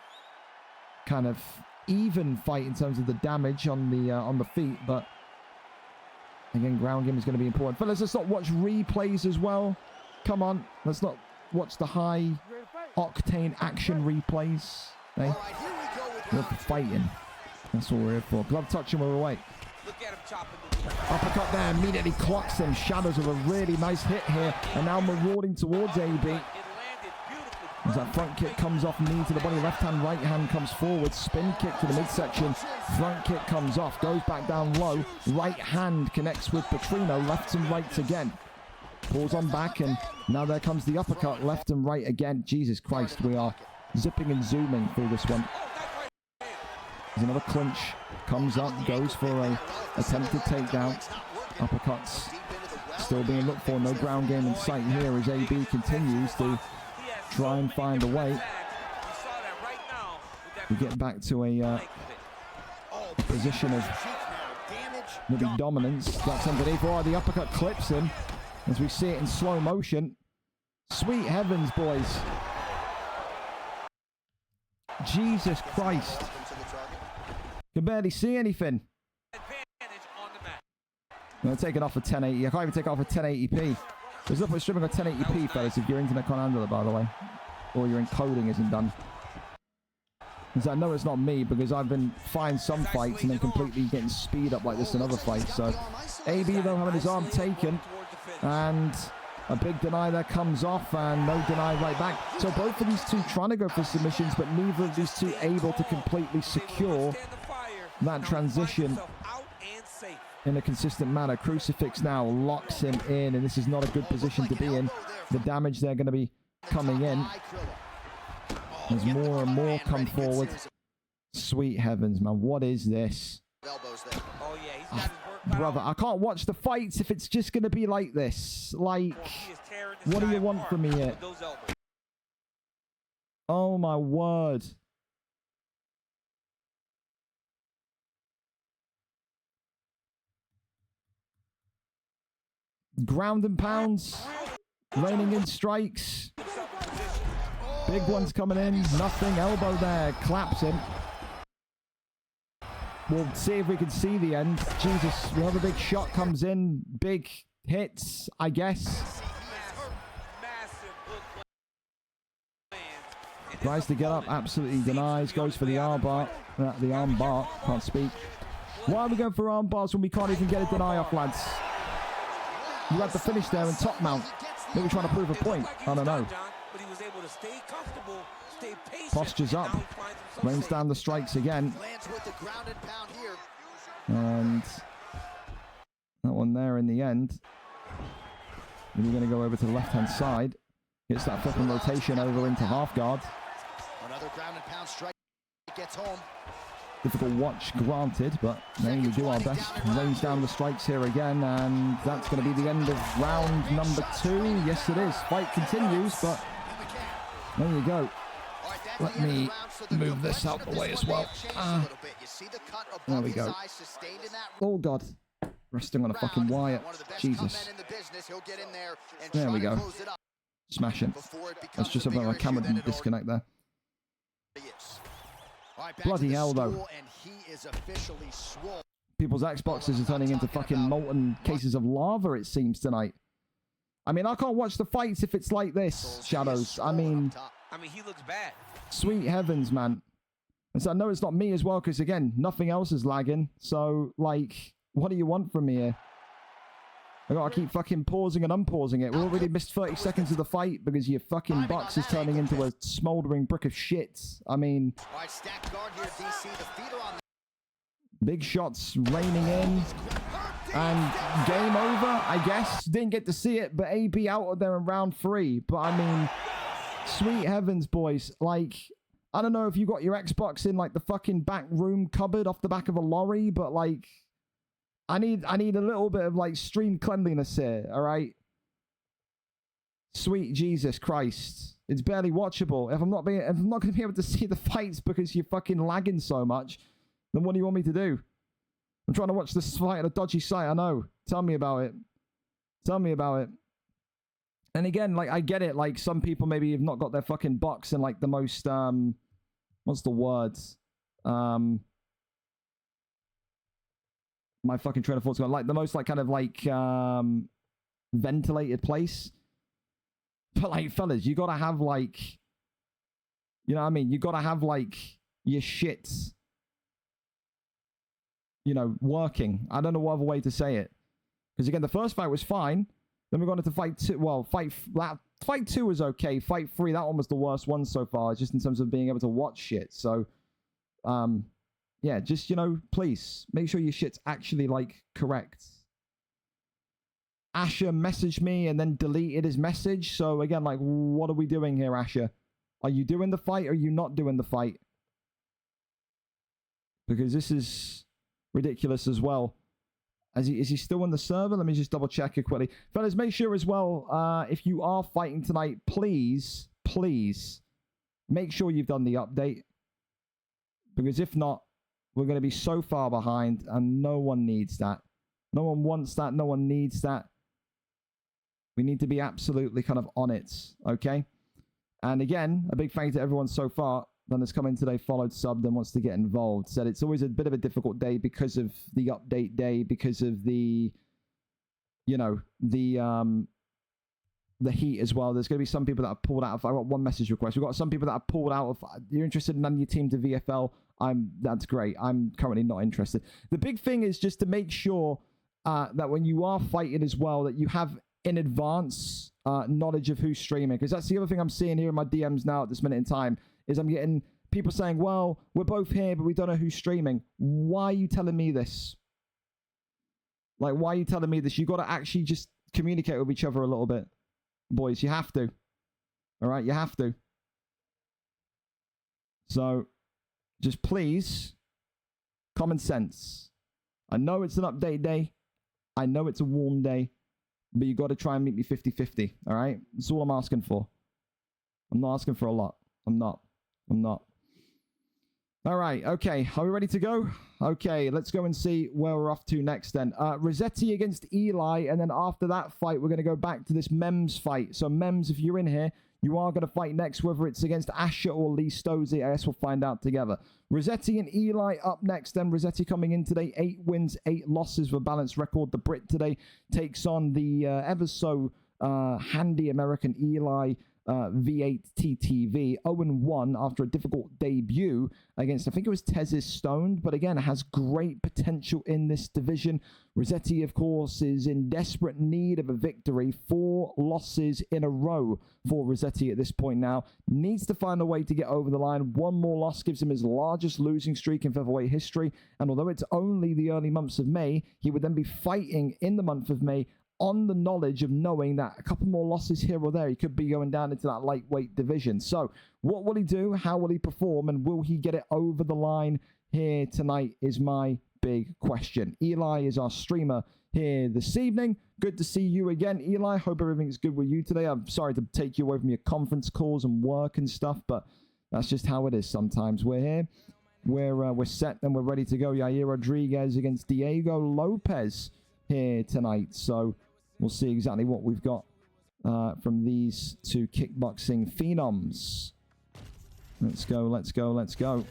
of even fight in terms of the damage on the feet. But again, ground game is going to be important. Fellas, let's not watch replays as well. Come on, let's not watch the high octane action replays. Eh? We're fighting. That's what we're here for. Glove touch and we're away. Uppercut there, immediately clocks him. Shadows with a really nice hit here. And now marauding towards AB. As that front kick comes off, knee to the body, left hand, right hand comes forward. Spin kick to the midsection. Front kick comes off, goes back down low. Right hand connects with Petrino, left and right again. Pulls on back, and now there comes the uppercut, left and right again. Jesus Christ, we are zipping and zooming through this one. There's another clinch, comes up, goes for a attempted takedown. Uppercuts still being looked for, no ground game in sight here as AB continues to try and find a way. We get back to a position of maybe dominance. That's underneath. Oh, the uppercut clips him as we see it in slow motion. Sweet heavens, boys. Jesus Christ. Can barely see anything. I'm going to take it off a 1080. I can't even take it off a 1080p. There's nothing streaming on 1080p, fellas, if your internet can't handle it, by the way. Or your encoding isn't done. Because I know it's not me, because I've been fine some fights and then completely getting speed up like this in other fights. So, AB, though, having his arm taken. And a big deny there comes off, and no deny right back. So both of these two trying to go for submissions, but neither of these two able to completely secure that transition in a consistent manner. Crucifix now locks him in, and this is not a good position to be in. The damage they're going to be coming in. As more and more come forward. Sweet heavens, man. What is this? Brother, I can't watch the fights if it's just going to be like this. Like, what do you want from me here? Oh, my word. Ground and pounds. Raining in strikes. Big ones coming in. Nothing. Elbow there. Claps him. We'll see if we can see the end. Jesus, another big shot comes in. Big hits, I guess. Tries to get up. Absolutely denies. Goes for the armbar. The armbar. Can't speak. Why are we going for arm bars when we can't even get a deny off, lads? You had the finish there and top mount. Maybe trying to prove a point. I don't know. Postures up. Rains down the strikes again. And that one there in the end. And we're going to go over to the left-hand side. Gets that flipping rotation over into half guard. Another ground and pound strike gets home. Difficult watch, granted, but we do our best. Rains down the strikes here again, and that's going to be the end of round number 2. Yes, it is. Fight continues, but there you go. Let me move this out the way as well. There we go. Oh, God. Resting on a fucking wire. Jesus. There we go. Smash him. That's just about my camera didn't disconnect there. Bloody hell, though. People's Xboxes are turning into fucking molten cases of lava, it seems, tonight. I mean, I can't watch the fights if it's like this, Shadows. I mean, he looks bad. Sweet heavens, man. And so I know it's not me as well, because, again, nothing else is lagging. So, like, what do you want from me here? I gotta keep fucking pausing and unpausing it. We already missed 30 seconds of the fight because your fucking box is turning into a smoldering brick of shit. I mean, big shots raining in. And game over, I guess. Didn't get to see it, but AB out of there in round 3. But I mean, sweet heavens, boys. Like, I don't know if you got your Xbox in like the fucking back room cupboard off the back of a lorry, but like, I need a little bit of like stream cleanliness here, all right? Sweet Jesus Christ. It's barely watchable. If I'm not going to be able to see the fights because you're fucking lagging so much, then what do you want me to do? I'm trying to watch this fight at a dodgy site, I know. Tell me about it. Tell me about it. And again, like, I get it. Like, some people maybe have not got their fucking box in like the most, what's the words? My fucking train of thought's gone. Like, the most, like, kind of, like, ventilated place. But, like, fellas, you gotta have, like, you know what I mean? You gotta have, like, your shit, you know, working. I don't know what other way to say it. Because, again, the first fight was fine. Then we got into fight 2. Well, fight 2 was okay. Fight 3, that one was the worst one so far, just in terms of being able to watch shit. So, yeah, just, you know, please, make sure your shit's actually, like, correct. Asher messaged me and then deleted his message. So, again, like, what are we doing here, Asher? Are you doing the fight or are you not doing the fight? Because this is ridiculous as well. Is he still on the server? Let me just double check it quickly. Fellas, make sure as well, if you are fighting tonight, please, make sure you've done the update. Because if not, we're going to be so far behind, and no one needs that. No one wants that. No one needs that. We need to be absolutely kind of on it, okay? And again, a big thank you to everyone so far that has come in today, followed, subbed, and wants to get involved. Said it's always a bit of a difficult day because of the update day, because of the, you know, the heat as well. There's going to be some people that have pulled out of... I got one message request. We've got some people that have pulled out of... You're interested in adding your team to VFL? That's great. I'm currently not interested. The big thing is just to make sure that when you are fighting as well, that you have in advance knowledge of who's streaming. Because that's the other thing I'm seeing here in my DMs now at this minute in time, is I'm getting people saying, well, we're both here, but we don't know who's streaming. Why are you telling me this? Like, why are you telling me this? You got to actually just communicate with each other a little bit. Boys, you have to. All right, you have to. So, just please, common sense. I know it's an update day. I know it's a warm day. But you got to try and meet me 50-50, all right? That's all I'm asking for. I'm not asking for a lot. I'm not. All right, okay. Are we ready to go? Okay, let's go and see where we're off to next then. Rossetti against Eli, and then after that fight, we're going to go back to this Mems fight. So, Mems, if you're in here, you are going to fight next, whether it's against Asher or Lee Stosey. I guess we'll find out together. Rossetti and Eli up next. Then Rossetti coming in today. 8 wins, 8 losses with a balanced record. The Brit today takes on the ever so handy American Eli. V8TTV 0-1 after a difficult debut against, I think it was Tez's Stoned, but again, has great potential in this division. Rossetti, of course, is in desperate need of a victory. 4 losses in a row for Rossetti at this point now. Needs to find a way to get over the line. 1 more loss gives him his largest losing streak in featherweight history, and although it's only the early months of May, he would then be fighting in the month of May on the knowledge of knowing that a couple more losses here or there, he could be going down into that lightweight division. So what will he do? How will he perform? And will he get it over the line here tonight is my big question. Eli is our streamer here this evening. Good to see you again, Eli. Hope everything's good with you today. I'm sorry to take you away from your conference calls and work and stuff, but that's just how it is sometimes. We're here. We're set and we're ready to go. Yair Rodriguez against Diego Lopez here tonight. So we'll see exactly what we've got from these 2 kickboxing phenoms. Let's go.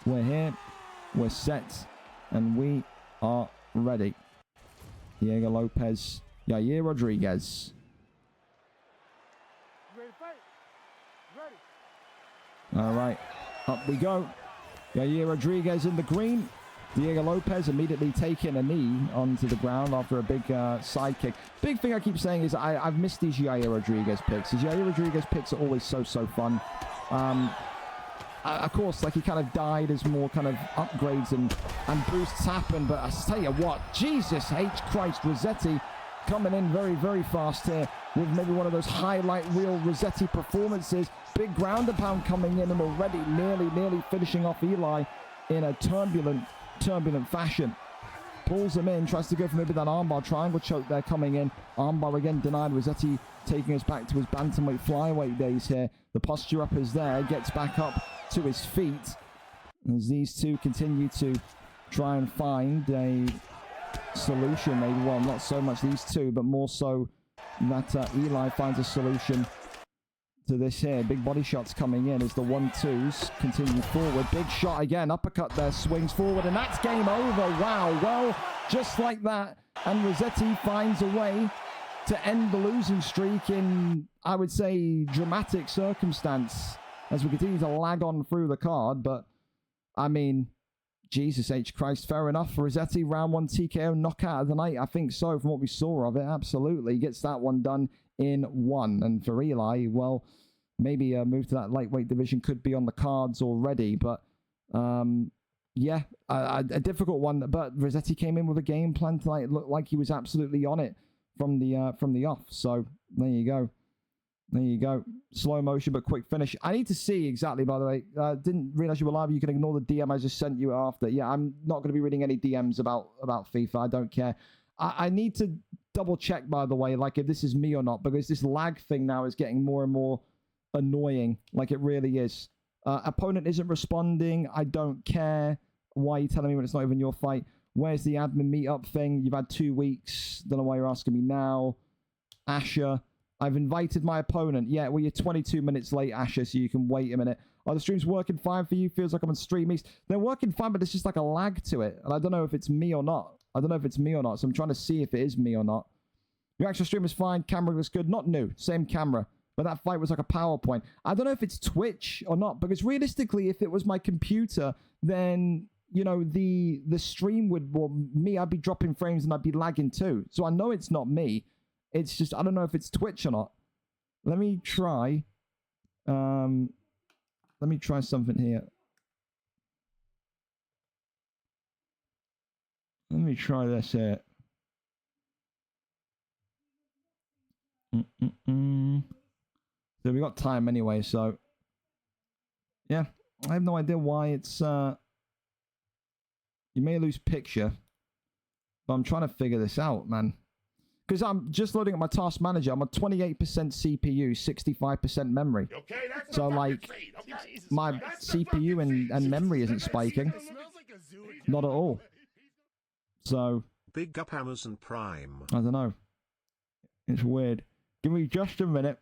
We're here, we're set, and we are ready. Diego Lopez, Yair Rodriguez. Ready to fight? Ready. All right, up we go. Yair Rodriguez in the green. Diego Lopez immediately taking a knee onto the ground after a big side kick. Big thing I keep saying is I've missed these Yair Rodriguez picks. These Yair Rodriguez picks are always so fun. Of course, like, he kind of died as more kind of upgrades and boosts happen. But I tell you what, Jesus H. Christ, Rossetti coming in very fast here with maybe one of those highlight reel Rossetti performances. Big ground and pound coming in and already nearly finishing off Eli in a turbulent fashion. Pulls him in, tries to go for maybe that armbar triangle choke there coming in. Armbar again denied. Rossetti taking us back to his bantamweight flyweight days here. The posture up is there, gets back up to his feet as these two continue to try and find a solution. Maybe, well, not so much these two, but more so that Eli finds a solution to this here. Big body shots coming in as the 1-2s continue forward. Big shot again, uppercut there, swings forward, and that's game over. Wow, well, just like that, and Rossetti finds a way to end the losing streak in, I would say, dramatic circumstance as we continue to lag on through the card. But I mean, Jesus H. Christ, fair enough. Rossetti, round 1 TKO knockout of the night. I think so, from what we saw of it. Absolutely. Gets that one done in 1. And for Eli, well, maybe a move to that lightweight division could be on the cards already. But yeah, a difficult one. But Rossetti came in with a game plan tonight. It looked like he was absolutely on it from the off. So there you go. There you go. Slow motion, but quick finish. I need to see exactly, by the way. Didn't realize you were live. You can ignore the DM I just sent you after. Yeah, I'm not going to be reading any DMs about FIFA. I don't care. I need to double check, by the way, like if this is me or not, because this lag thing now is getting more and more annoying. Like, it really is. Opponent isn't responding. I don't care. Why are you telling me when it's not even your fight? Where's the admin meetup thing? You've had 2 weeks. Don't know why you're asking me now. Asher. I've invited my opponent. Yeah, well, you're 22 minutes late, Asher, so you can wait a minute. Are the streams working fine for you? Feels like I'm on Stream Mix. They're working fine, but it's just like a lag to it. And I don't know if it's me or not. So I'm trying to see if it is me or not. Your actual stream is fine. Camera looks good. Not new. Same camera. But that fight was like a PowerPoint. I don't know if it's Twitch or not, because realistically, if it was my computer, then, you know, the stream would, well, I'd be dropping frames and I'd be lagging too. So I know it's not me. It's just, I don't know if it's Twitch or not. Let me try. Let me try something here. Let me try this here. So we got time anyway, so yeah. I have no idea why it's you may lose picture, but I'm trying to figure this out, man. Because I'm just loading up my task manager. I'm on 28% CPU, 65% memory. Okay, that's so like my CPU and memory isn't spiking. Not at all. So big up Amazon Prime. I don't know. It's weird. Give me just a minute.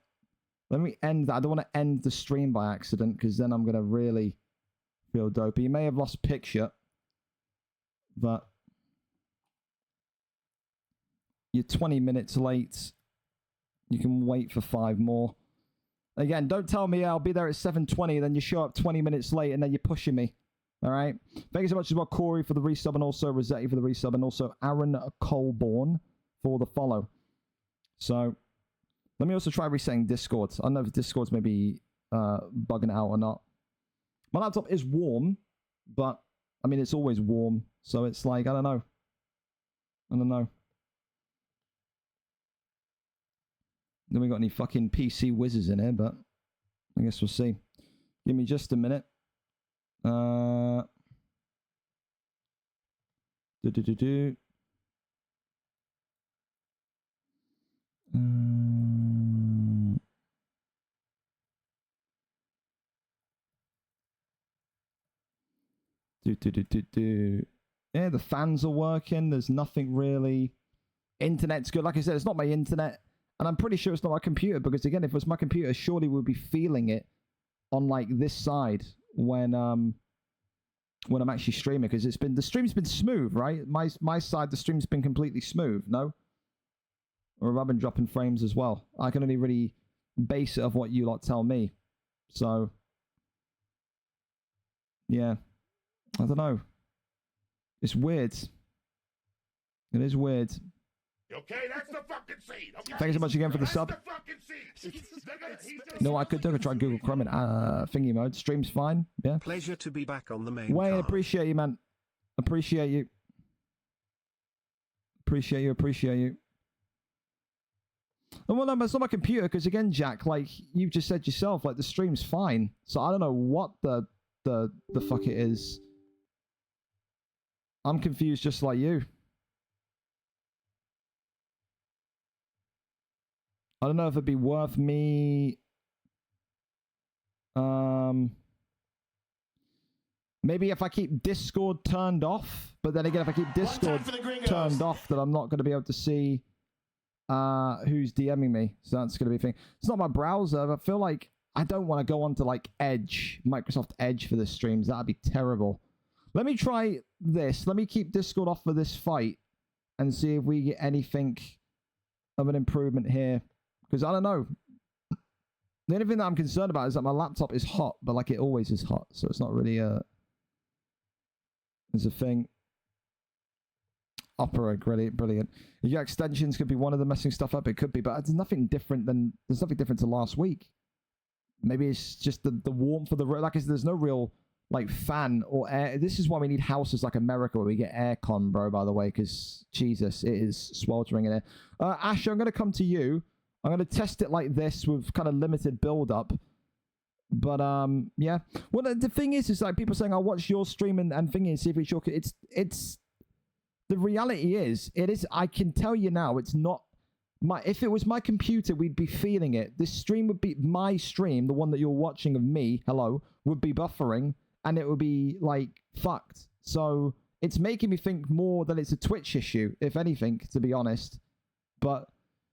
Let me end that. I don't want to end the stream by accident because then I'm going to really feel dopey. You may have lost picture, but you're 20 minutes late. You can wait for 5 more. Again, don't tell me I'll be there at 7:20, then you show up 20 minutes late and then you're pushing me. All right? Thank you so much as well, Corey, for the resub, and also Rossetti for the resub, and also Aaron Colborn for the follow. So let me also try resetting Discord. I don't know if Discord's maybe bugging out or not. My laptop is warm, but I mean, it's always warm. So it's like, I don't know. Then we got any fucking PC whizzes in here, but I guess we'll see. Give me just a minute. Yeah, the fans are working. There's nothing really. Internet's good. Like I said, it's not my internet. And I'm pretty sure it's not my computer, because again, if it was my computer, surely we'd be feeling it on like this side when I'm actually streaming, because the stream's been smooth, right? My side, the stream's been completely smooth, no? Or have I been dropping frames as well? I can only really base it off what you lot tell me. So yeah, I don't know. It's weird. It is weird. Okay, that's the fucking seed. Okay? Thank you so much again for the sub. No, I could try Google Chrome in thingy mode. Stream's fine. Yeah. Pleasure to be back on the main Wayne, card. appreciate you, man. Appreciate you. And well, no, it's not my computer, because again, Jack, like you just said yourself, like the stream's fine. So I don't know what the fuck it is. I'm confused just like you. I don't know if it'd be worth me maybe if I keep Discord turned off, but then again, if I keep Discord turned off, then I'm not going to be able to see who's DMing me. So that's going to be a thing. It's not my browser, but I feel like I don't want to go onto like Edge, Microsoft Edge for the streams. That'd be terrible. Let me try this. Let me keep Discord off for this fight and see if we get anything of an improvement here. Because I don't know. The only thing that I'm concerned about is that my laptop is hot, but like it always is hot. So it's not really there's a thing. Opera, brilliant. Your extensions could be one of the messing stuff up. It could be, but there's nothing different to last week. Maybe it's just the warmth of the room. Like I said, there's no real like fan or air. This is why we need houses like America where we get aircon, bro, by the way, because Jesus, it is sweltering in here. Asher, I'm going to come to you. I'm going to test it like this with kind of limited build up. But yeah. Well, the thing is like people saying, I'll watch your stream and thingy and see if it's your... It's the reality is, I can tell you now, it's not if it was my computer, we'd be feeling it. This stream would be my stream, the one that you're watching of me, hello, would be buffering, and it would be like fucked. So it's making me think more that it's a Twitch issue, if anything, to be honest. But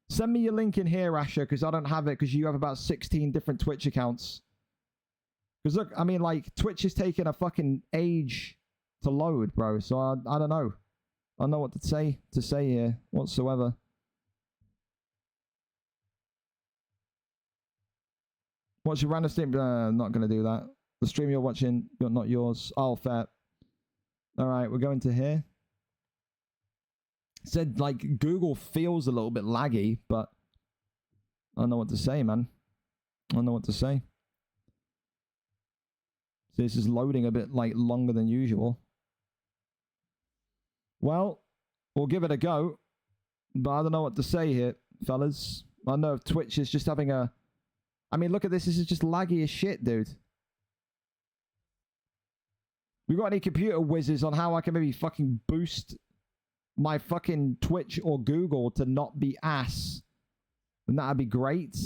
send me your link in here, Asher, because I don't have it, because you have about 16 different Twitch accounts. Because look, I mean, like, Twitch is taking a fucking age to load, bro. So I don't know. I don't know what to say here whatsoever. What's your random stream? I'm not going to do that. The stream you're watching, not yours. Oh, fair. All right, we're going to here. Said, like, Google feels a little bit laggy, but I don't know what to say, man. I don't know what to say. So this is loading a bit, like, longer than usual. Well, We'll give it a go. But I don't know what to say here, fellas. I know if Twitch is just having a... I mean, look at this. This is just laggy as shit, dude. We got any computer whizzes on how I can maybe fucking boost my fucking Twitch or Google to not be ass? And that'd be great.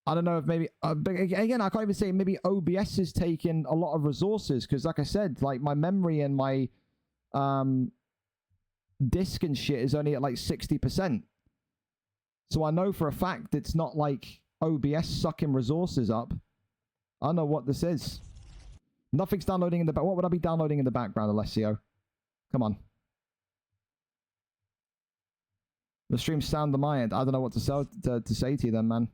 I don't know if maybe... but again, I can't even say maybe OBS is taking a lot of resources. Because like I said, like my memory and my disk and shit is only at like 60%. So I know for a fact it's not like OBS sucking resources up. I don't know what this is. Nothing's downloading in the back. What would I be downloading in the background, Alessio? Come on. The stream sound on my end. I don't know what to say to you then, man.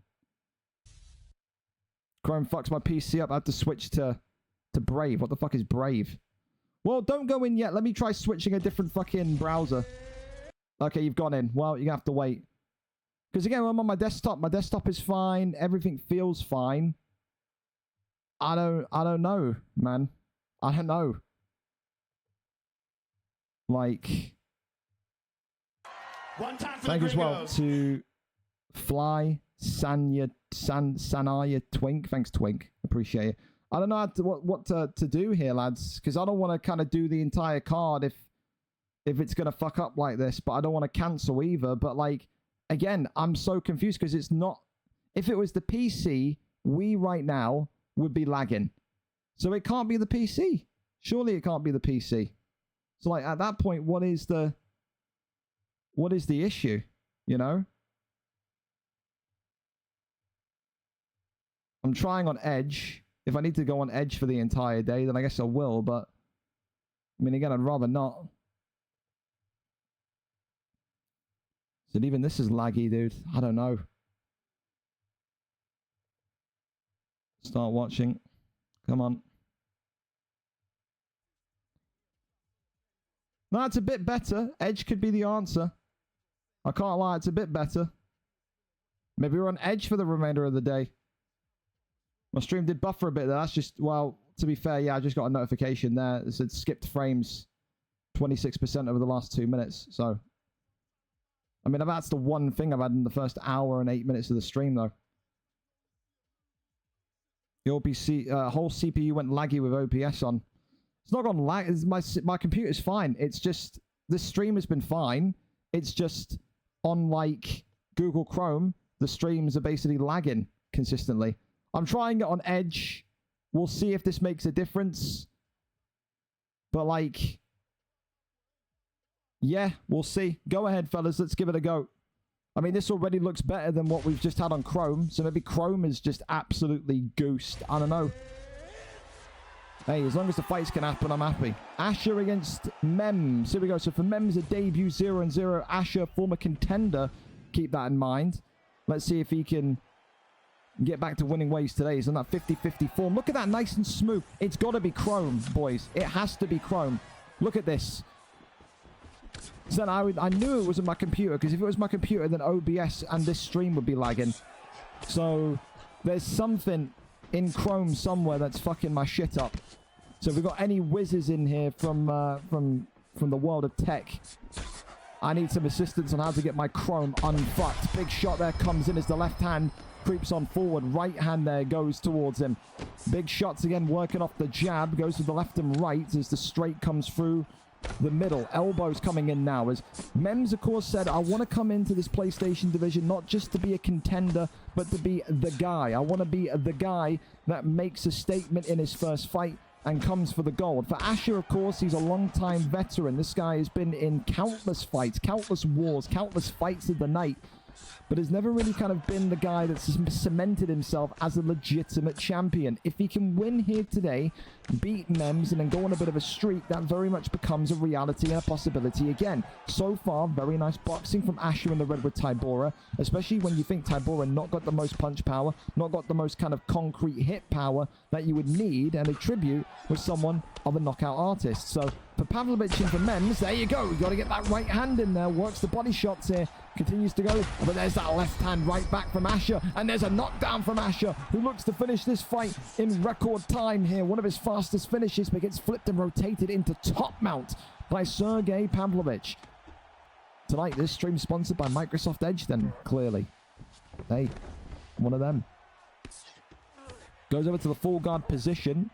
Chrome fucks my PC up. I have to switch to Brave. What the fuck is Brave? Well, don't go in yet. Let me try switching a different fucking browser. Okay, you've gone in. Well, you're gonna have to wait. Because again, I'm on my desktop. My desktop is fine. Everything feels fine. I don't know, man. I don't know. Like, thank you as well to Fly Sanaya Twink. Thanks, Twink. Appreciate it. I don't know what to do here, lads, because I don't want to kind of do the entire card if it's gonna fuck up like this, but I don't want to cancel either. But like, again, I'm so confused because it's not. If it was the PC, we right now would be lagging, so it can't be the PC. Surely it can't be the PC. So like at that point, what is the issue? You know. I'm trying on Edge. If I need to go on Edge for the entire day, then I guess I will, but... I mean, again, I'd rather not. So even this is laggy, dude. I don't know. Start watching. Come on. No, it's a bit better. Edge could be the answer. I can't lie, it's a bit better. Maybe we're on Edge for the remainder of the day. My stream did buffer a bit there. That's just, well, to be fair, yeah, I just got a notification there. It said skipped frames 26% over the last 2 minutes. So, I mean, that's the one thing I've had in the first hour and 8 minutes of the stream, though. The OPC, whole CPU went laggy with OPS on. It's not gone lag. My computer's fine. It's just, this stream has been fine. It's just, on, like, Google Chrome, the streams are basically lagging consistently. I'm trying it on Edge. We'll see if this makes a difference. But, like... yeah, we'll see. Go ahead, fellas. Let's give it a go. I mean, this already looks better than what we've just had on Chrome. So maybe Chrome is just absolutely goosed. I don't know. Hey, as long as the fights can happen, I'm happy. Asher against Mems. Here we go. So for Mems, a debut 0-0. Asher, former contender. Keep that in mind. Let's see if he can... get back to winning ways today. He's on that 50-50 form. Look at that, nice and smooth. It's got to be Chrome, boys. It has to be Chrome. Look at this. So I knew it wasn't my computer, because if it was my computer, then OBS and this stream would be lagging. So there's something in Chrome somewhere that's fucking my shit up. So if we've got any whizzes in here from the world of tech, I need some assistance on how to get my Chrome unfucked. Big shot there comes in as the left hand creeps on forward. Right hand there goes towards him. Big shots again, working off the jab. Goes to the left and right as the straight comes through the middle. Elbows coming in now as Mems, of course, said, I want to come into this PlayStation division not just to be a contender, but to be the guy. I want to be the guy that makes a statement in his first fight and comes for the gold. For Asher, of course, he's a long-time veteran. This guy has been in countless fights, countless wars, countless fights of the night, but has never really kind of been the guy that's cemented himself as a legitimate champion. If he can win here today, beat Mems, and then go on a bit of a streak, that very much becomes a reality and a possibility again. So far, very nice boxing from Asher and the Redwood Tybora, especially when you think Tybora not got the most punch power, not got the most kind of concrete hit power that you would need, and a tribute with someone of a knockout artist. So for Pavlovich and for Mems, there you go. You got to get that right hand in there. Works the body shots here. Continues to go, but there's that left hand right back from Asher, and there's a knockdown from Asher, who looks to finish this fight in record time here. One of his fastest finishes, but gets flipped and rotated into top mount by Sergey Pavlovich. tonight. This stream sponsored by Microsoft Edge then, clearly. Hey, one of them. Goes over to the full guard position.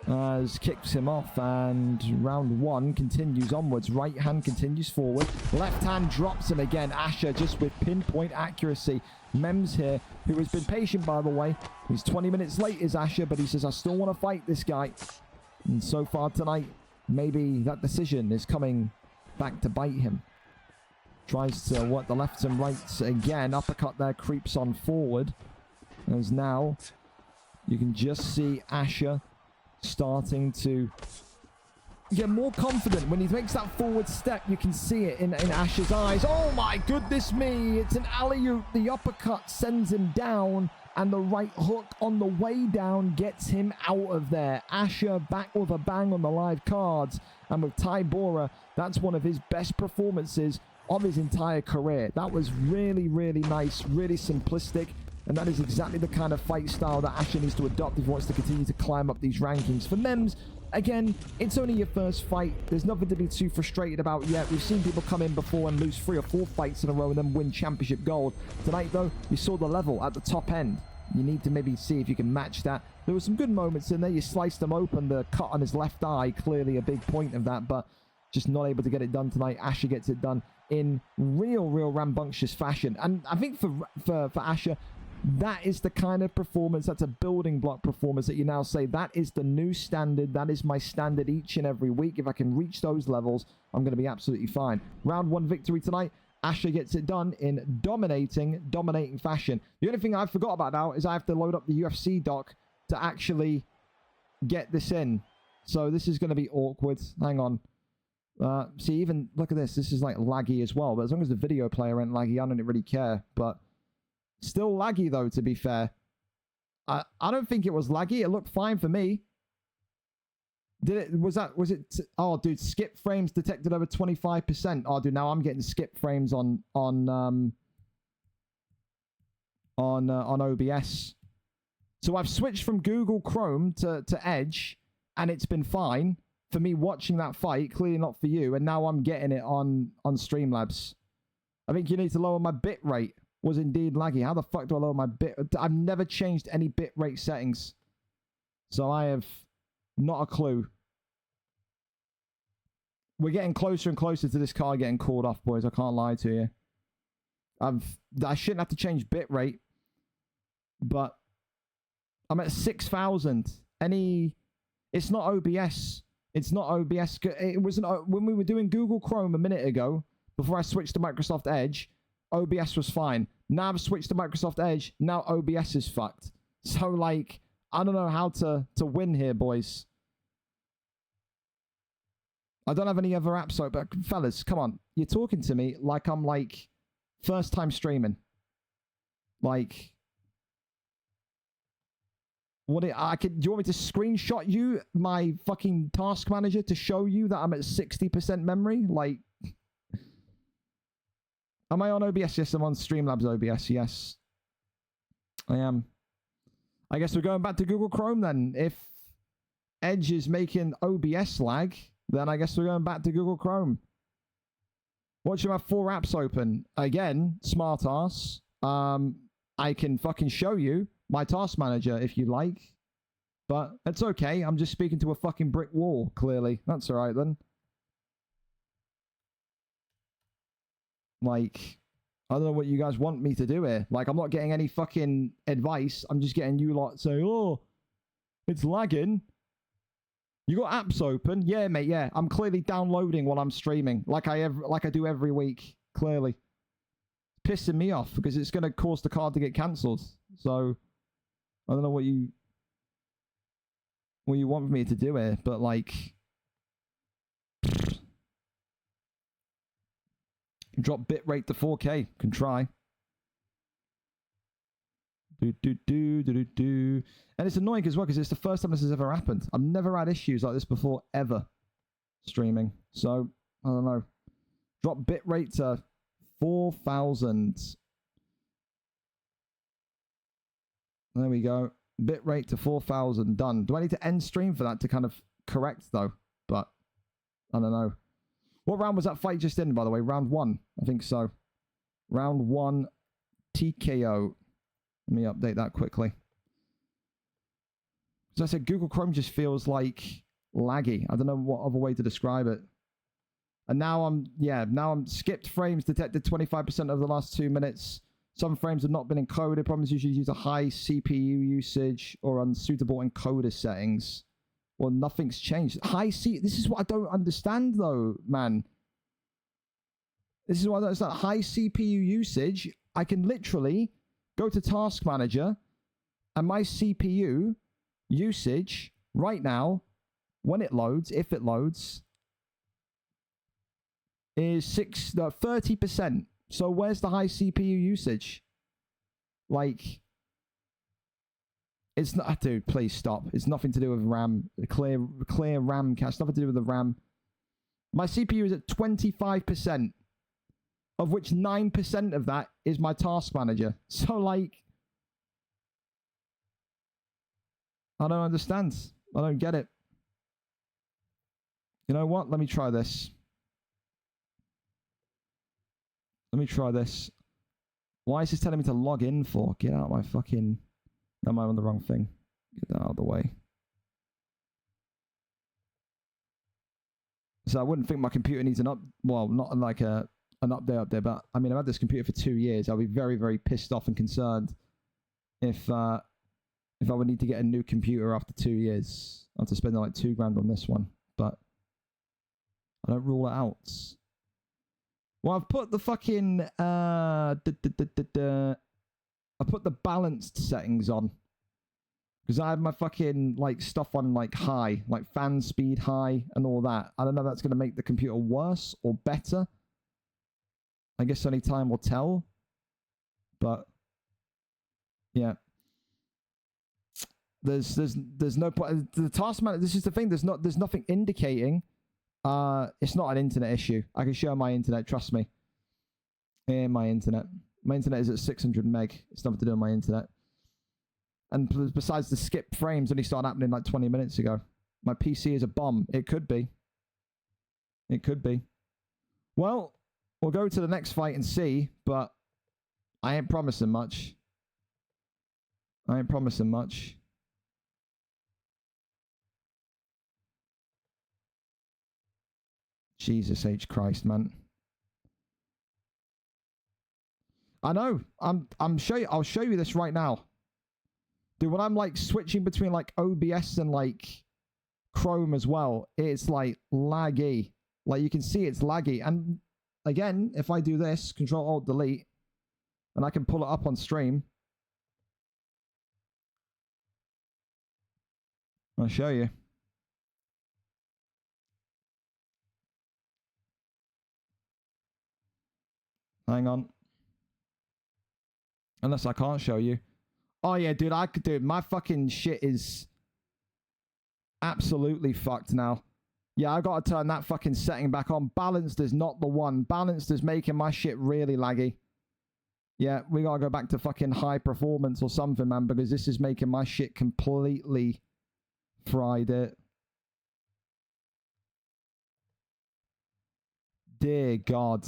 As kicks him off, and round one continues onwards. Right hand continues forward. Left hand drops him again. Asher just with pinpoint accuracy. Mems here, who has been patient, by the way. He's 20 minutes late, is Asher, but he says, I still want to fight this guy. And so far tonight, maybe that decision is coming back to bite him. Tries to work the lefts and rights again. Uppercut there, creeps on forward. As now, you can just see Asher starting to get more confident. When he makes that forward step, you can see it in Asher's eyes. Oh my goodness me, it's an alley-oop. The uppercut sends him down, and the right hook on the way down gets him out of there. Asher back with a bang on the live cards, and with Ty Bora, that's one of his best performances of his entire career. That was really, really nice, really simplistic. And that is exactly the kind of fight style that Asher needs to adopt if he wants to continue to climb up these rankings. For Mems, again, it's only your first fight. There's nothing to be too frustrated about yet. We've seen people come in before and lose 3 or 4 fights in a row and then win championship gold. Tonight, though, you saw the level at the top end. You need to maybe see if you can match that. There were some good moments in there. You sliced him open. The cut on his left eye, clearly a big point of that, but just not able to get it done tonight. Asher gets it done in real rambunctious fashion. And I think for Asher, that is the kind of performance, that's a building block performance that you now say, that is the new standard, that is my standard each and every week. If I can reach those levels, I'm going to be absolutely fine. Round 1 victory tonight. Asher gets it done in dominating fashion. The only thing I forgot about now is I have to load up the UFC doc to actually get this in. So this is going to be awkward. Hang on. See, even, look at this. This is like laggy as well. But as long as the video player ain't laggy, I don't really care. But still laggy, though, to be fair. I don't think it was laggy. It looked fine for me. Was it? Oh, dude, skip frames detected over 25%. Oh, dude, now I'm getting skip frames on OBS. So I've switched from Google Chrome to Edge, and it's been fine for me watching that fight. Clearly not for you. And now I'm getting it on Streamlabs. I think you need to lower my bit rate. Was indeed laggy. How the fuck do I lower my bit? I've never changed any bit rate settings, so I have not a clue. We're getting closer and closer to this car getting called off, boys. I can't lie to you. I shouldn't have to change bit rate, but I'm at 6,000. It's not OBS. It's not OBS. It wasn't when we were doing Google Chrome a minute ago. Before I switched to Microsoft Edge, OBS was fine. Now I've switched to Microsoft Edge. Now OBS is fucked. So, like, I don't know how to win here, boys. I don't have any other apps, so, but fellas, come on. You're talking to me like I'm, like, first time streaming. Like, do you want me to screenshot you my fucking task manager to show you that I'm at 60% memory? Like, am I on OBS? Yes, I'm on Streamlabs OBS. Yes, I am. I guess we're going back to Google Chrome then. If Edge is making OBS lag, then I guess we're going back to Google Chrome. Watching my 4 apps open. Again, smart ass. I can fucking show you my task manager if you like. But it's okay. I'm just speaking to a fucking brick wall, clearly. That's alright then. Like, I don't know what you guys want me to do here. Like, I'm not getting any fucking advice. I'm just getting you lot saying, oh, it's lagging. You got apps open? Yeah, mate, yeah. I'm clearly downloading while I'm streaming. Like I do every week, clearly. It's pissing me off because it's going to cause the card to get cancelled. So, I don't know what you want me to do here, but like, drop bitrate to 4K. Can try. And it's annoying as well because it's the first time this has ever happened. I've never had issues like this before, ever, streaming. So, I don't know. Drop bitrate to 4,000. There we go. Bitrate to 4,000. Done. Do I need to end stream for that to kind of correct, though? But, I don't know. What round was that fight just in, by the way? Round 1. I think so. Round 1 TKO. Let me update that quickly. As I said, Google Chrome just feels like laggy. I don't know what other way to describe it. And now I'm skipped frames detected 25% over the last 2 minutes. Some frames have not been encoded. Problems usually use a high CPU usage or unsuitable encoder settings. Well, nothing's changed. This is what I don't understand though, man. This is what I don't understand. High CPU usage, I can literally go to Task Manager and my CPU usage right now, when it loads, if it loads, is 30%. So where's the high CPU usage? Like, it's not, dude, please stop. It's nothing to do with RAM. Clear RAM cache. Nothing to do with the RAM. My CPU is at 25%, of which 9% of that is my Task Manager. So, like, I don't understand. I don't get it. You know what? Let me try this. Let me try this. Why is this telling me to log in for? Get out of my fucking... Am I on the wrong thing? Get that out of the way. So I wouldn't think my computer needs well, not like an update, but I mean, I've had this computer for 2 years. I'll be very, very pissed off and concerned if I would need to get a new computer after 2 years. I have to spend like $2 grand on this one, but I don't rule it out. Well, I've put the fucking I put the balanced settings on because I have my fucking like stuff on like high, like fan speed high and all that. I don't know if that's going to make the computer worse or better. I guess only time will tell. But yeah, there's no point. The task manager. This is the thing. There's nothing indicating. It's not an internet issue. I can show my internet. Trust me. My internet is at 600 meg. It's nothing to do with my internet. And besides, the skip frames only started happening like 20 minutes ago. My PC is a bomb. It could be. It could be. Well, we'll go to the next fight and see, but I ain't promising much. I ain't promising much. Jesus H. Christ, man. I know. I'll show you this right now. Dude, when I'm like switching between like OBS and like Chrome as well, it's like laggy. Like you can see it's laggy. And again, if I do this, Control Alt Delete, and I can pull it up on stream. I'll show you. Hang on. Unless I can't show you. Oh yeah, dude, I could do it. My fucking shit is absolutely fucked now. Yeah, I gotta turn that fucking setting back on. Balanced is not the one. Balanced is making my shit really laggy. Yeah, we gotta go back to fucking high performance or something, man, because this is making my shit completely fried it. Dear God.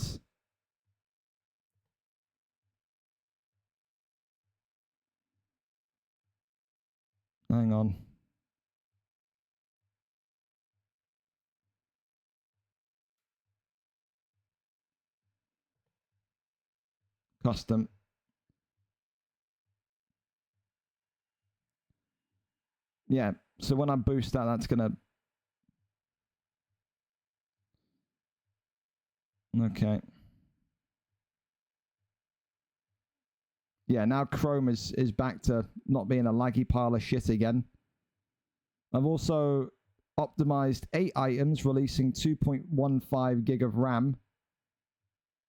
Hang on. Custom. Yeah, so when I boost that, that's gonna... Okay. Yeah, now Chrome is back to not being a laggy pile of shit again. I've also optimized 8 items, releasing 2.15 gig of RAM.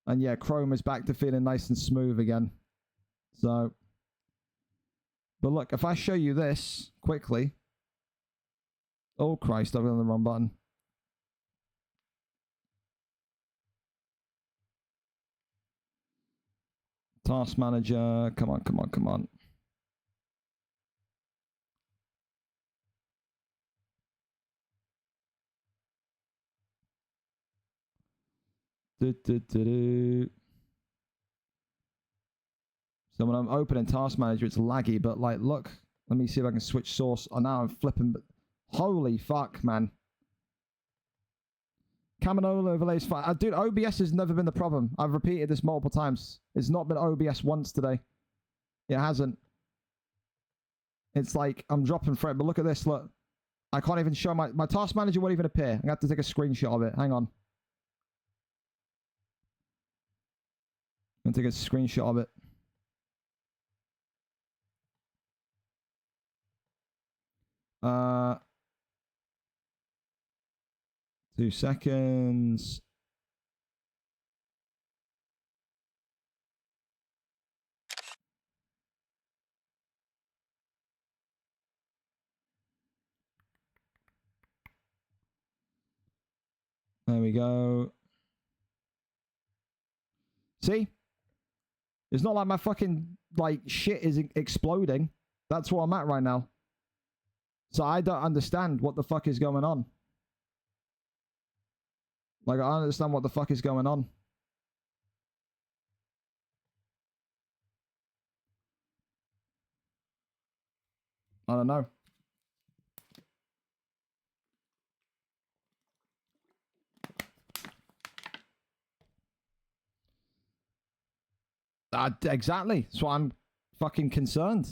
And yeah, Chrome is back to feeling nice and smooth again. So, but look, if I show you this quickly. Oh Christ, I've got on the wrong button. Task Manager, come on, come on, come on. So when I'm opening Task Manager, it's laggy, but like, look, let me see if I can switch source. Oh, now I'm flipping, but holy fuck, man. Caminola overlays fine. Dude, OBS has never been the problem. I've repeated this multiple times. It's not been OBS once today. It hasn't. It's like I'm dropping frame, but look at this. Look, I can't even show my Task Manager won't even appear. I'm gonna have to take a screenshot of it. Hang on. I'm gonna take a screenshot of it. Uh, 2 seconds. There we go. See? It's not like my fucking, like, shit is exploding. That's where I'm at right now. So I don't understand what the fuck is going on. Like, I don't understand what the fuck is going on. I don't know. Exactly. That's why I'm fucking concerned.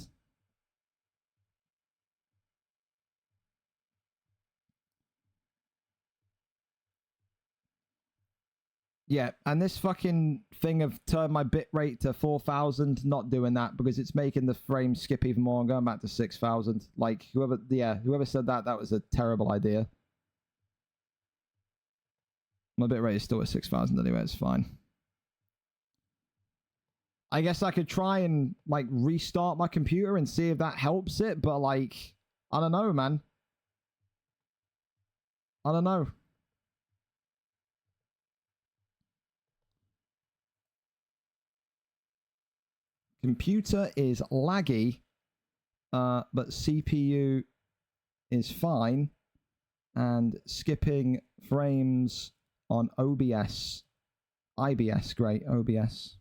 Yeah, and this fucking thing of turn my bit rate to 4,000, not doing that because it's making the frame skip even more. I'm going back to 6,000. Like, whoever said that, that was a terrible idea. My bit rate is still at 6,000 anyway, it's fine. I guess I could try and, like, restart my computer and see if that helps it, but, like, I don't know, man. I don't know. Computer is laggy, but CPU is fine. And skipping frames on OBS. IBS, great, OBS.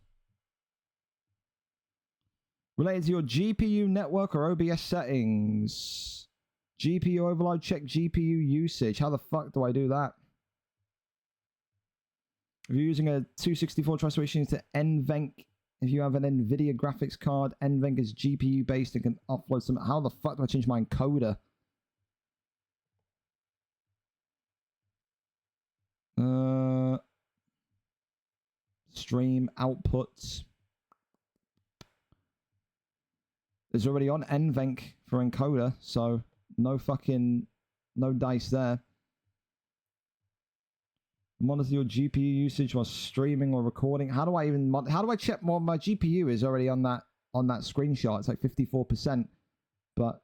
Related to your GPU network or OBS settings. GPU overload, check GPU usage. How the fuck do I do that? If you're using a 264, try switching to NVENC. If you have an NVIDIA graphics card, NVENC is GPU based and can upload some. How the fuck do I change my encoder? Stream outputs. It's already on NVENC for encoder, so no dice there. Monitor your GPU usage while streaming or recording. How do I check more? My GPU is already on that screenshot. It's like 54%. But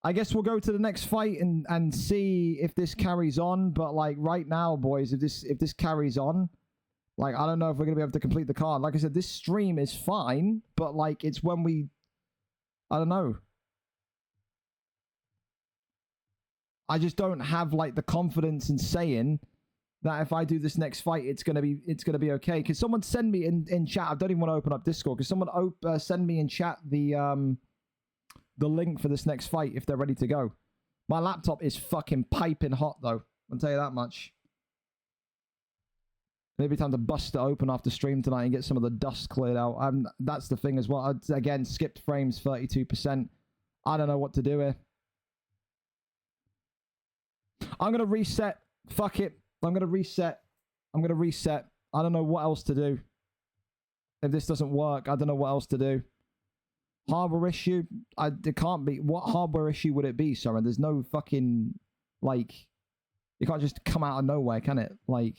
I guess we'll go to the next fight and see if this carries on. But like right now, boys, if this carries on, like I don't know if we're gonna be able to complete the card. Like I said, this stream is fine, but like it's when we, I don't know. I just don't have like the confidence in saying that if I do this next fight, it's gonna be okay. Because someone send me in chat. I don't even want to open up Discord. Because someone send me in chat the link for this next fight if they're ready to go. My laptop is fucking piping hot though. I'll tell you that much. Maybe time to bust it open after stream tonight and get some of the dust cleared out. That's the thing as well. Again, skipped frames 32%. I don't know what to do here. I'm gonna reset. Fuck it. I'm gonna reset. I don't know what else to do. If this doesn't work, I don't know what else to do. Hardware issue? It can't be. What hardware issue would it be, Soren? There's no fucking, like, you can't just come out of nowhere, can it? Like,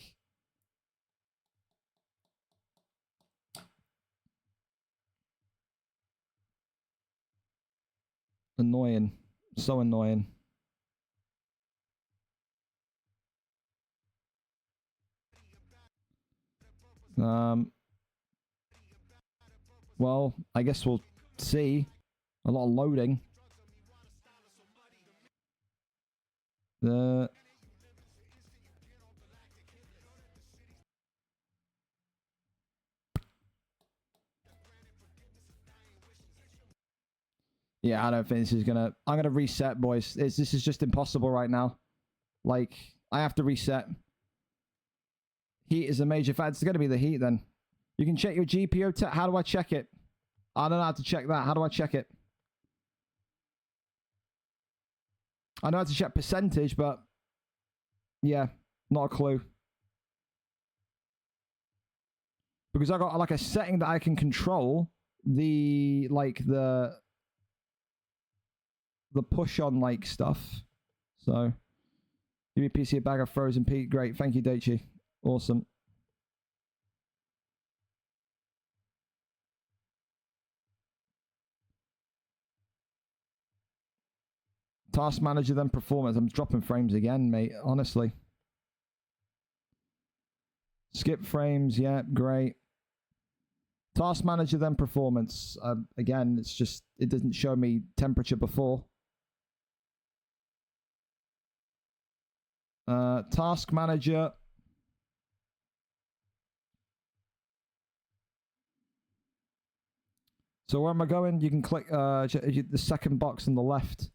annoying. So annoying. Well, I guess we'll see. A lot of loading. Yeah, I don't think this is gonna... I'm gonna reset, boys. This is just impossible right now. Like, I have to reset. Heat is a major factor. It's gonna be the heat then. You can check your GPO. How do I check it? I don't know how to check that. How do I check it? I know how to check percentage, but... Yeah, not a clue. Because I got like a setting that I can control the push on like stuff. So give me PC a bag of frozen Pete. Great, thank you, Daichi. Awesome. Task manager then performance. I'm dropping frames again, mate. Honestly. Skip frames, yeah, great. Task manager then performance. Again, it's just, it doesn't show me temperature before. Task manager. So where am I going? You can click the second box on the left.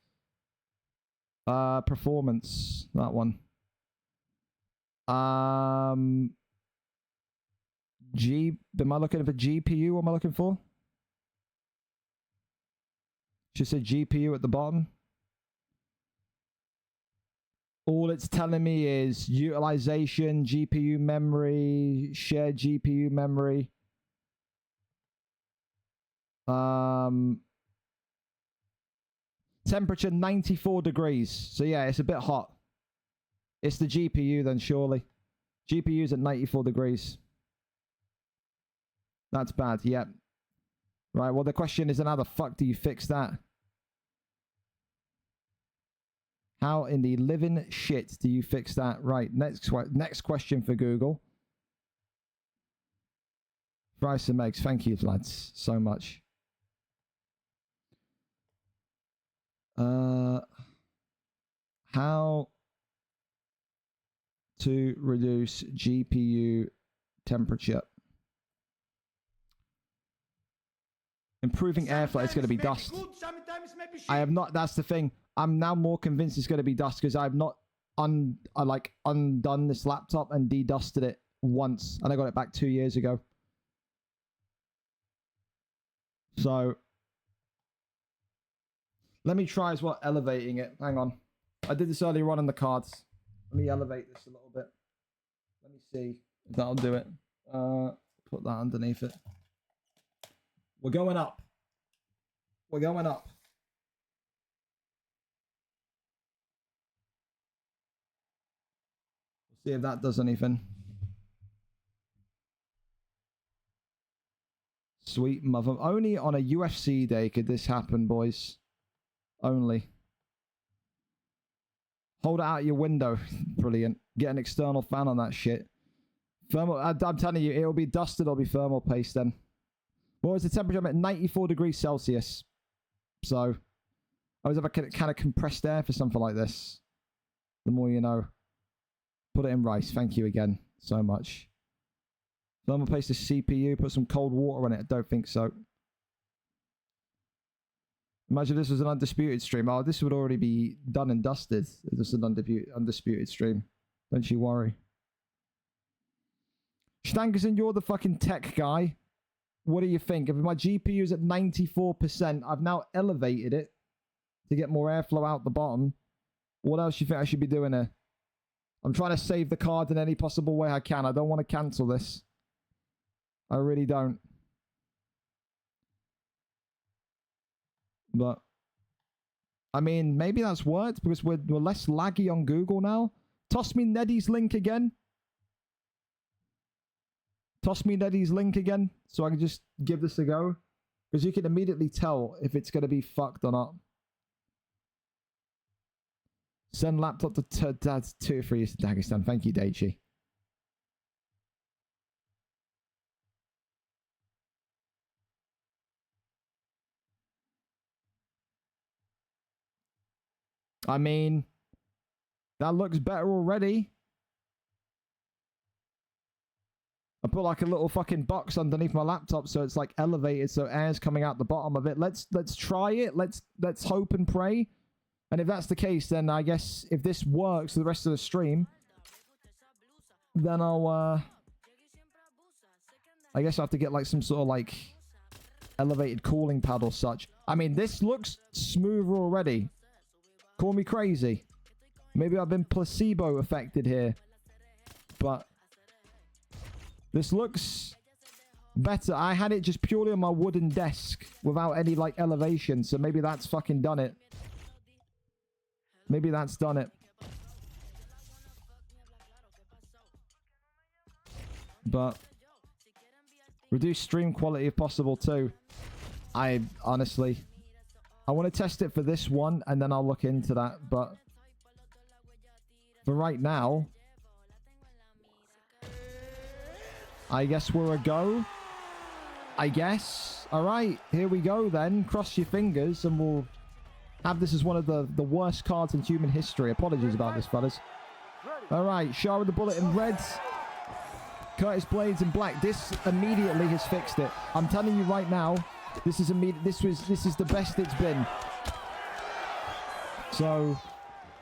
Performance, that one. Am I looking for GPU? What am I looking for? Should say GPU at the bottom. All it's telling me is utilization, GPU memory, shared GPU memory. Temperature 94 degrees. So yeah, it's a bit hot. It's the GPU then, surely. GPU's at 94 degrees. That's bad, yep. Right, well the question is then how the fuck do you fix that? How in the living shit do you fix that? Right, next question for Google. Rice and eggs, thank you lads so much. How to reduce GPU temperature. Improving airflow, it's going to be dust. I have not, that's the thing. I'm now more convinced it's going to be dust because I've not undone this laptop and de-dusted it once. And I got it back 2 years ago. So, let me try as well elevating it. Hang on. I did this earlier on in the cards. Let me elevate this a little bit. Let me see if that'll do it. Put that underneath it. We're going up. We're going up. We'll see if that does anything. Sweet mother. Only on a UFC day could this happen, boys. Only. Hold it out your window. Brilliant. Get an external fan on that shit. Thermal. I'm telling you, it'll be dusted. It'll be thermal paste then. What was the temperature? I'm at 94 degrees Celsius. So, I always have a kind of compressed air for something like this. The more you know. Put it in rice. Thank you again so much. Thermal paste is CPU. Put some cold water on it. I don't think so. Imagine this was an undisputed stream. Oh, this would already be done and dusted. If this is an undisputed stream. Don't you worry. Stankerson, you're the fucking tech guy. What do you think? If my GPU is at 94%, I've now elevated it to get more airflow out the bottom. What else do you think I should be doing here? I'm trying to save the card in any possible way I can. I don't want to cancel this. I really don't. But, I mean, maybe that's worked because we're less laggy on Google now. Toss me Neddy's link again. Toss me Neddy's link again so I can just give this a go. Because you can immediately tell if it's going to be fucked or not. Send laptop to Dad's 2 for years to Dagestan. Thank you, Daichi. I mean, that looks better already. I put like a little fucking box underneath my laptop so it's like elevated so air's coming out the bottom of it. Let's try it. Let's hope and pray. And if that's the case, then I guess if this works for the rest of the stream, then I'll I guess I have to get like some sort of like elevated cooling pad or such. I mean, this looks smoother already. Call me crazy. Maybe I've been placebo affected here. But this looks better. I had it just purely on my wooden desk without any like elevation. So maybe that's fucking done it. Maybe that's done it. But reduce stream quality if possible too. I honestly, I want to test it for this one and then I'll look into that. But for right now, I guess we're a go. I guess. All right, here we go then. Cross your fingers and we'll have this as one of the worst cards in human history. Apologies about this, fellas. All right, Shah with the bullet in red. Curtis Blades in black. This immediately has fixed it. I'm telling you right now, this is immediate. This is the best it's been. So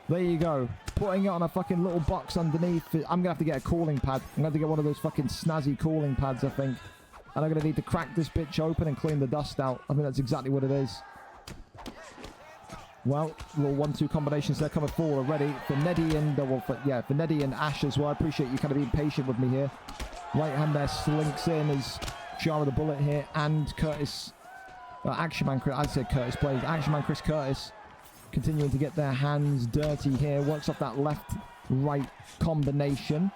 there you go. Putting it on a fucking little box underneath. I'm gonna have to get a cooling pad. I'm gonna have to get one of those fucking snazzy cooling pads, I think. And I'm gonna need to crack this bitch open and clean the dust out. I think that's exactly what it is. Well, little 1-2 combinations there coming forward already for Neddy and for Neddy and Ash as well. I appreciate you kind of being patient with me here. Right hand there slinks in as Shah with the bullet here and Curtis, Action Man Chris. I said Curtis Blades. Action Man Chris Curtis continuing to get their hands dirty here. Works off that left-right combination.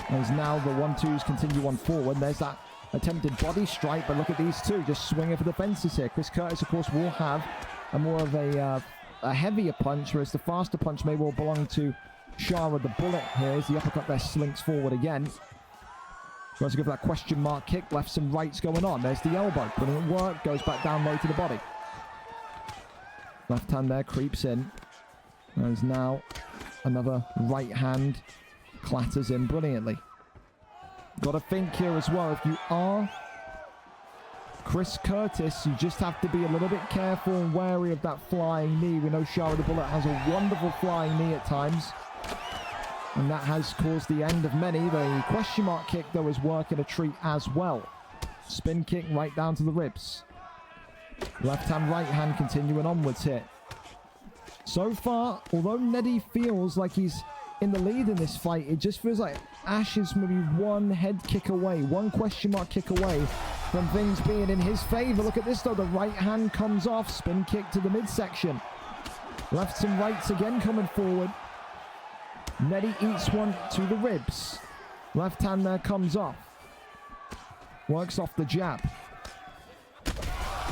As now the 1-2s continue on forward. There's that attempted body strike, but look at these two just swinging for the fences here. Chris Curtis, of course, will have a more of a heavier punch, whereas the faster punch may well belong to Shah with the bullet here as the uppercut there slinks forward again. Tries to go for that question mark kick, lefts and rights going on. There's the elbow, putting in work, goes back down low to the body. Left hand there creeps in. There's now another right hand clatters in brilliantly. Got to think here as well, if you are Chris Curtis, you just have to be a little bit careful and wary of that flying knee. We know Shah with the bullet has a wonderful flying knee at times. And that has caused the end of many. The question mark kick, though, is working a treat as well. Spin kick right down to the ribs. Left hand, right hand continuing onwards here. So far, although Neddy feels like he's in the lead in this fight, it just feels like Ash is maybe one head kick away, one question mark kick away from things being in his favor. Look at this, though. The right hand comes off. Spin kick to the midsection. Lefts and rights again coming forward. Neddy eats one to the ribs. Left hand there comes off. Works off the jab.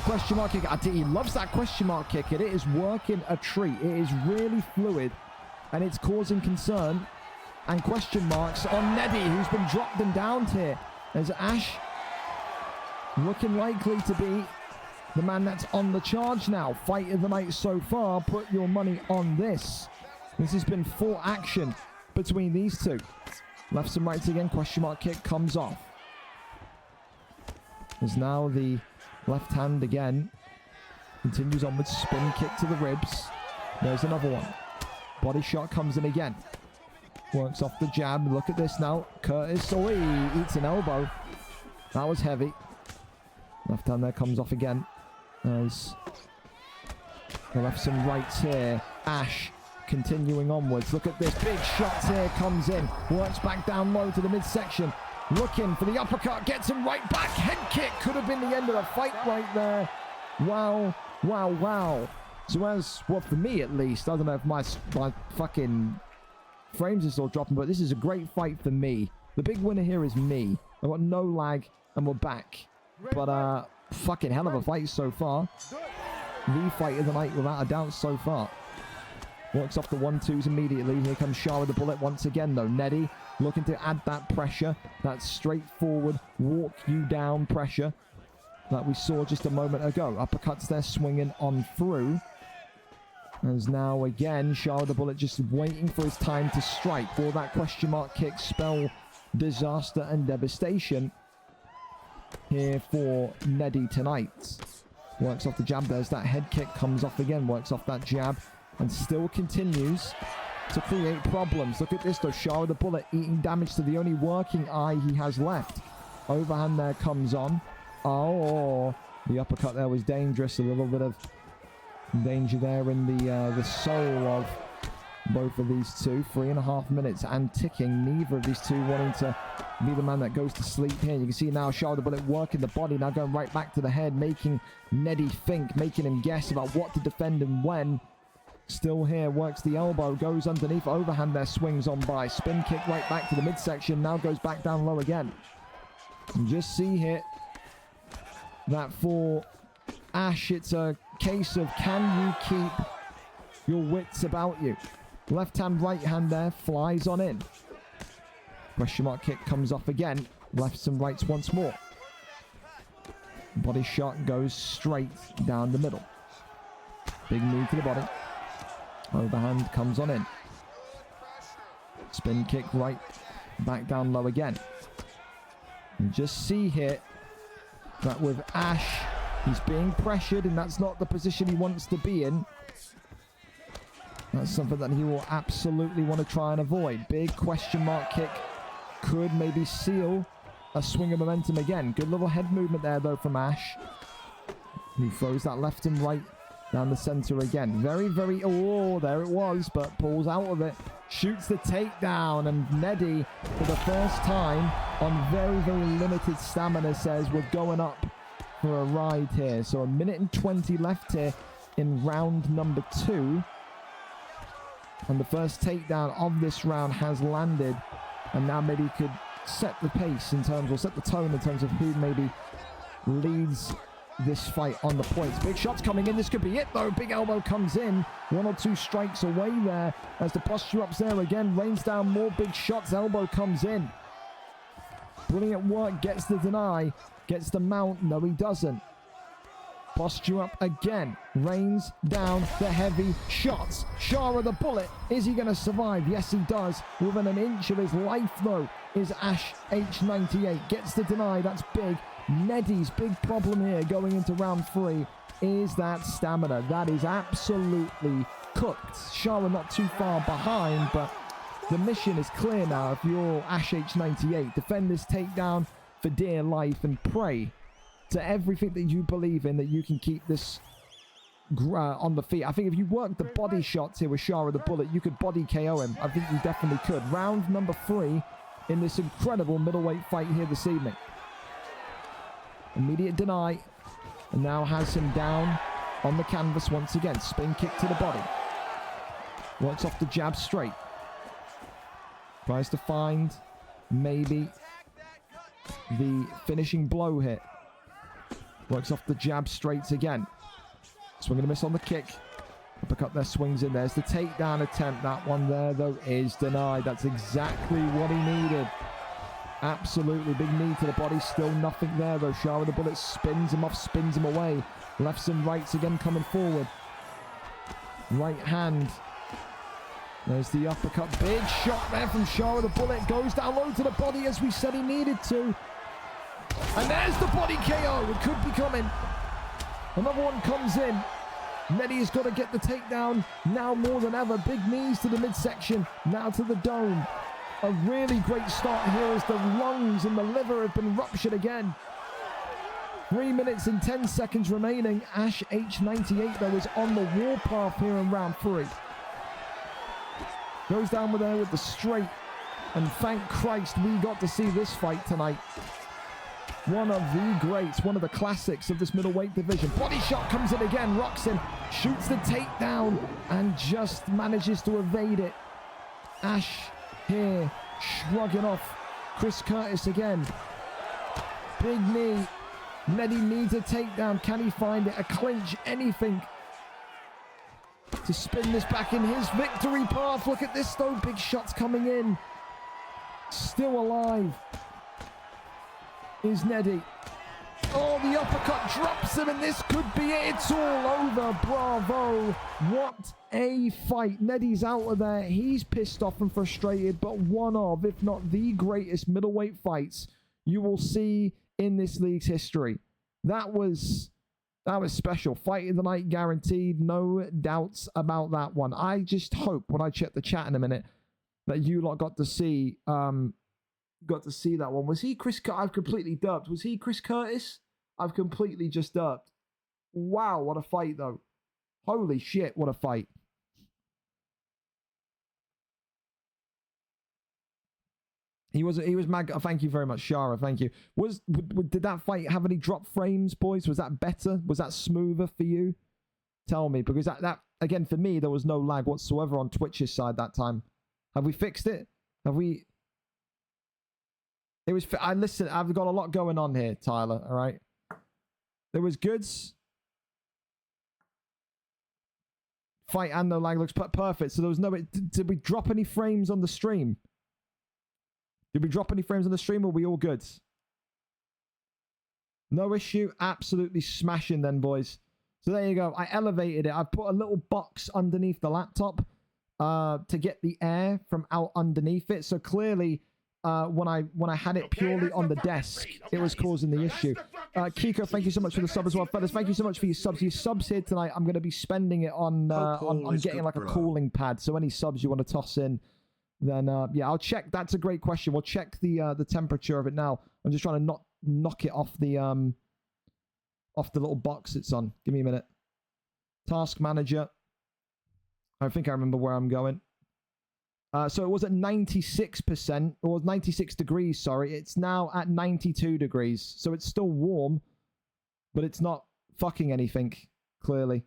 Question mark kick. He loves that question mark kick. It is working a treat. It is really fluid. And it's causing concern. And question marks on Neddy, who's been dropped and downed here. There's Ash looking likely to be the man that's on the charge now. Fight of the night so far. Put your money on this. This has been full action between these two. Lefts and rights again. Question mark kick comes off. There's now the left hand again. Continues on with spin kick to the ribs. There's another one. Body shot comes in again. Works off the jab. Look at this now. Curtis. Oh, he eats an elbow. That was heavy. Left hand there comes off again. As the lefts and rights here. Ash continuing onwards. Look at this. Big shots here. Comes in. Works back down low to the midsection. Looking for the uppercut. Gets him right back. Head kick. Could have been the end of the fight right there. Wow. Wow. Wow. So as, well, for me at least, I don't know if my fucking frames are still dropping, but this is a great fight for me. The big winner here is me. I've got no lag and we're back. But fucking hell of a fight so far. The fight of the night without a doubt so far. Works off the 1-2s immediately. Here comes Shah with the bullet once again though. Neddy looking to add that pressure. That straightforward walk you down pressure that we saw just a moment ago. Uppercuts there swinging on through. As now again Shah with the bullet just waiting for his time to strike. Will that question mark kick spell disaster and devastation here for Neddy tonight. Works off the jab. There's that head kick. Comes off again. Works off that jab. And still continues to create problems. Look at this though. Shah with the bullet eating damage to the only working eye he has left. Overhand there comes on. Oh, the uppercut there was dangerous. A little bit of danger there in the soul of both of these two. 3.5 minutes and ticking. Neither of these two wanting to be the man that goes to sleep here. You can see now Shah with the bullet working the body. Now going right back to the head. Making Neddy think. Making him guess about what to defend and when. Still here, works the elbow, goes underneath, overhand there, swings on by. Spin kick right back to the midsection, now goes back down low again. And just see here that for Ash, it's a case of can you keep your wits about you? Left hand, right hand there, flies on in. Question mark kick comes off again, lefts and rights once more. Body shot goes straight down the middle. Big knee to the body. Overhand comes on in. Spin kick right back down low again. And just see here that with Ash, he's being pressured and that's not the position he wants to be in. That's something that he will absolutely want to try and avoid. Big question mark kick could maybe seal a swing of momentum again. Good little head movement there though from Ash. He throws that left and right down the center again. Very, oh, there it was, but pulls out of it. Shoots the takedown, and Neddy, for the first time, on very, very limited stamina, says we're going up for a ride here. So 1 minute and 20 left here in round number 2. And the first takedown of this round has landed. And now maybe he could set the pace in terms, or set the tone in terms of who maybe leads this fight on the points. Big shots coming in. This could be it though. Big elbow comes in. 1 or 2 strikes away there as the posture up's there again. Rains down more big shots. Elbow comes in. Brilliant work. Gets the deny. Gets the mount. No, he doesn't. Posture up again. Rains down the heavy shots. Shah with the bullet. Is he going to survive? Yes, he does. Within an inch of his life though is Ash H98. Gets the deny. That's big. Neddy's big problem here going into round 3 is that stamina. That is absolutely cooked. Shah not too far behind, but the mission is clear now. If you're Ash H98, defend this takedown for dear life and pray to everything that you believe in that you can keep this on the feet. I think if you work the body shots here with Shah with the bullet, you could body KO him. I think you definitely could. Round number 3 in this incredible middleweight fight here this evening. Immediate deny, and now has him down on the canvas once again. Spin kick to the body. Works off the jab straight. Tries to find maybe the finishing blow here. Works off the jab straight again. Swing and a miss on the kick. Uppercut there, swings in. There's the takedown attempt. That one there, though, is denied. That's exactly what he needed. Absolutely. Big knee to the body. Still nothing there, though. Shah with the bullet spins him off, spins him away. Lefts and rights again coming forward. Right hand. There's the uppercut. Big shot there from Shah with the bullet. Goes down low to the body as we said he needed to. And there's the body KO. It could be coming. Another one comes in. Neddy's got to get the takedown now more than ever. Big knees to the midsection. Now to the dome. A really great start here as the lungs and the liver have been ruptured again. 3 minutes and 10 seconds remaining. Ash H98 though is on the warpath here in round 3. Goes down with there with the straight. And thank Christ we got to see this fight tonight. One of the greats, one of the classics of this middleweight division. Body shot comes in again, rocks him, shoots the takedown, and just manages to evade it. Ash here, shrugging off Chris Curtis again. Big knee. Neddy needs a takedown. Can he find it? A clinch, anything to spin this back in his victory path. Look at this though, big shots coming in. Still alive is Neddy. Oh, the uppercut drops him, and this could be it. It's all over. Bravo. What a fight. Neddy's out of there. He's pissed off and frustrated, but one of, if not the greatest middleweight fights you will see in this league's history. That was special. Fight of the night guaranteed. No doubts about that one. I just hope when I check the chat in a minute that you lot got to see that one. Was he Chris? I've completely derped. Was he Chris Curtis? I've completely just derped. Wow, what a fight though. Holy shit, what a fight. He was mad. Thank you very much, Shara. Thank you. Did that fight have any drop frames, boys? Was that better? Was that smoother for you? Tell me, because that again for me there was no lag whatsoever on Twitch's side that time. Have we fixed it? Have we? It was. Listen, I've got a lot going on here, Tyler. All right. There was goods. Fight and no lag looks perfect. So there was no. Did we drop any frames on the stream? Did we drop any frames on the stream, or were we all good? No issue. Absolutely smashing then, boys. So there you go. I elevated it. I put a little box underneath the laptop to get the air from out underneath it. So clearly, when I had it purely on the desk, it was causing the issue. Kiko, thank you so much for the sub as well. Fellas, thank you so much for your subs. Your subs here tonight, I'm going to be spending it on getting like a cooling pad. So any subs you want to toss in, then yeah, I'll check. That's a great question. We'll check the temperature of it now. I'm just trying to knock it off the little box it's on. Give me a minute. Task manager. I think I remember where I'm going. So it was at 96%, or 96 degrees, sorry. It's now at 92 degrees. So it's still warm, but it's not fucking anything, clearly.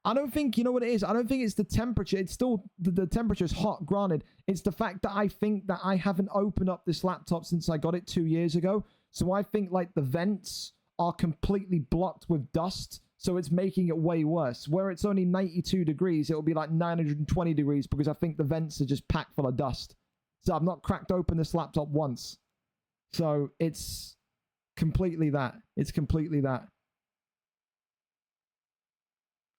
I don't think, you know what it is? I don't think it's the temperature. It's still, the temperature is hot, granted. It's the fact that I think that I haven't opened up this laptop since I got it 2 years ago. So I think like the vents are completely blocked with dust. So it's making it way worse. Where it's only 92 degrees, it'll be like 920 degrees because I think the vents are just packed full of dust. So I've not cracked open this laptop once. So it's completely that. It's completely that.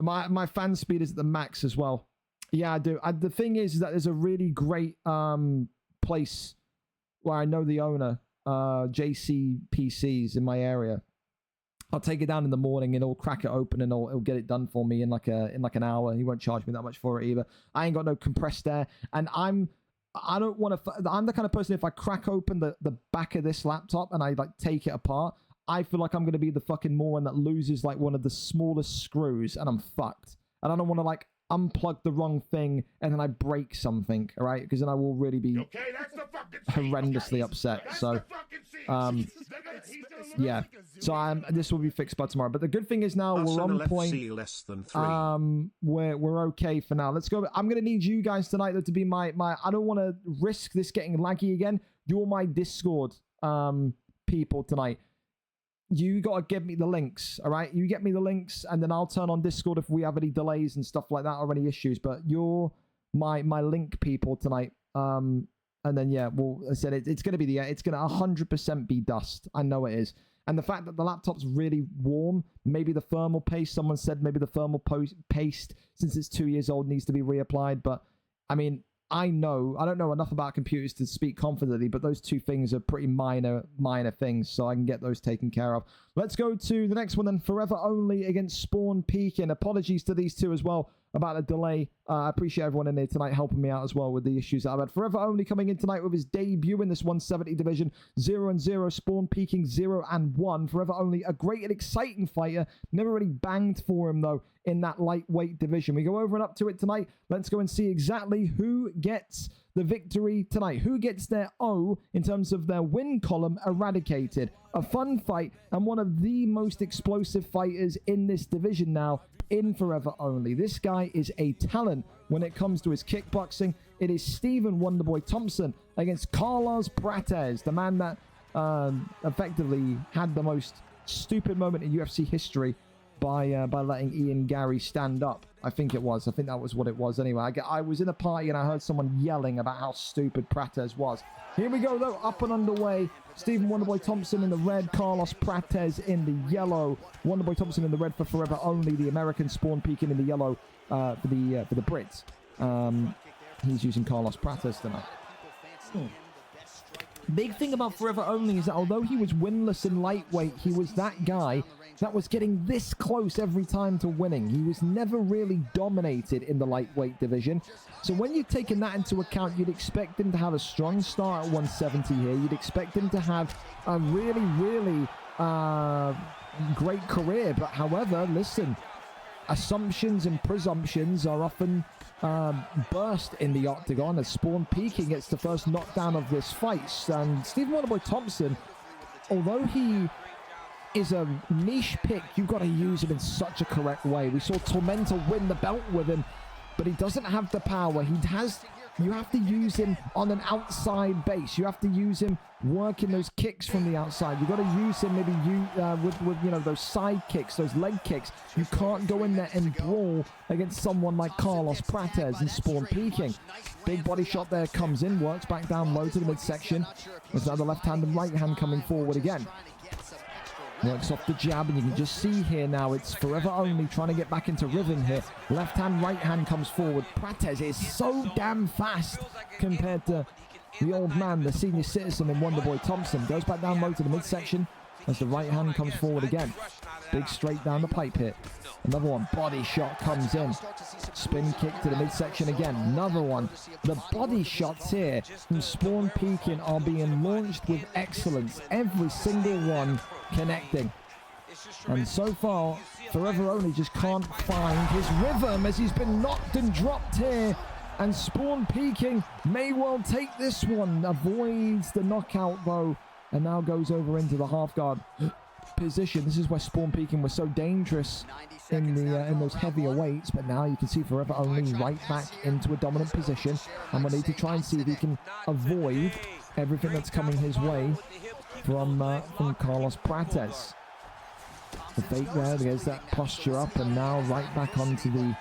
My fan speed is at the max as well. Yeah, I do. The thing is that there's a really great place where I know the owner, JC PCs in my area. I'll take it down in the morning and he'll crack it open and he'll get it done for me in like an hour. He won't charge me that much for it either. I ain't got no compressed air, and I'm the kind of person, if I crack open the back of this laptop and I like take it apart, I feel like I'm going to be the fucking moron that loses like one of the smallest screws and I'm fucked. And I don't want to like unplug the wrong thing and then I break something, all right? Because then I will really be horrendously upset. So, yeah. So this will be fixed by tomorrow. But the good thing is now we're on point. Less than 3. We're okay for now. Let's go. I'm going to need you guys tonight though to be my. I don't want to risk this getting laggy again. You're my Discord people tonight. You got to give me the links, all right? You get me the links, and then I'll turn on Discord if we have any delays and stuff like that or any issues. But you're my link people tonight. And then, yeah, well, I said it's going to be it's going to 100% be dust. I know it is. And the fact that the laptop's really warm, maybe the thermal paste, someone said maybe the thermal paste, since it's 2 years old, needs to be reapplied. But, I mean, I don't know enough about computers to speak confidently, but those two things are pretty minor things, so I can get those taken care of. Let's go to the next one then. Forever Only against Spawn Pekin. Apologies to these two as well about the delay. I appreciate everyone in there tonight helping me out as well with the issues that I've had. Forever Only coming in tonight with his debut in this 170 division. 0-0. Spawn Pekin 0-1. Forever Only, a great and exciting fighter. Never really banged for him though in that lightweight division. We go over and up to it tonight. Let's go and see exactly who gets the victory tonight. Who gets their O in terms of their win column eradicated. A fun fight and one of the most explosive fighters in this division now in Forever Only. This guy is a talent when it comes to his kickboxing. It is Stephen Wonderboy Thompson against Carlos Prates, the man that effectively had the most stupid moment in UFC history by letting Ian Gary stand up. I think it was. I think that was what it was anyway. I was in a party and I heard someone yelling about how stupid Prates was. Here we go, though. Up and underway. Stephen Wonderboy Thompson in the red. Carlos Prates in the yellow. Wonderboy Thompson in the red for Forever Only. The American Spawn Peaking in the yellow for the Brits. He's using Carlos Prates tonight. Big thing about Forever Only is that although he was winless in lightweight, he was that guy that was getting this close every time to winning. He was never really dominated in the lightweight division. So when you're taking that into account, you'd expect him to have a strong start at 170 here. You'd expect him to have a really, really great career. But however, listen, assumptions and presumptions are often burst in the octagon as Spawn Peaking gets the first knockdown of this fight. And Stephen Wonderboy Thompson, although he is a niche pick, you've got to use him in such a correct way. We saw Tormentor win the belt with him, but he doesn't have the power. You have to use him on an outside base. You have to use him working those kicks from the outside. You've got to use him maybe with you know, those side kicks, those leg kicks. You can't go in there and brawl against someone like Carlos Prates and Spawn Peaking. Big body shot there comes in, works back down low to the midsection. There's now the left hand and right hand coming forward again. Works off the jab, and you can just see here now it's Forever Only trying to get back into rhythm here. Left hand, right hand comes forward. Prates is so damn fast compared to the old man, the senior citizen in Wonderboy Thompson. Goes back down low to the midsection as the right hand comes forward again. Big straight down the pipe hit. Another one, body shot comes in. Spin kick to the midsection again. Another one. The body shots here from Spawn Peaking are being launched with excellence. Every single one connecting. And so far, Forever Only just can't find his rhythm as he's been knocked and dropped here. And Spawn Peaking may well take this one. Avoids the knockout though, and now goes over into the half guard position. This is where Spawn Peaking was so dangerous in those heavier weights, but now you can see Forever Only right back into a dominant position, and we'll need to try and see if he can avoid everything that's coming his way from Carlos Prates. The fake there's that posture up, and now right back onto the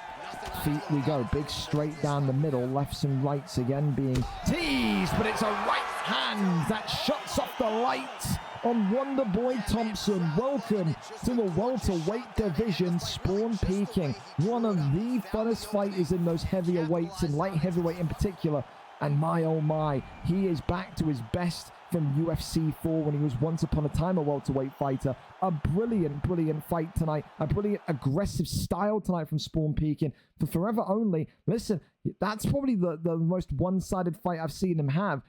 feet we go. Big straight down the middle, lefts and rights again being teased, but it's a right hand that shuts off the lights on Wonderboy Thompson. Welcome to the welterweight division. Spawn Peaking, one of the funnest fighters in those heavier weights, and light heavyweight in particular. And my oh my, he is back to his best from UFC 4 when he was once upon a time a welterweight fighter. A brilliant, brilliant fight tonight. A brilliant aggressive style tonight from Spawn Peaking. For Forever Only, listen, that's probably the most one-sided fight I've seen him have.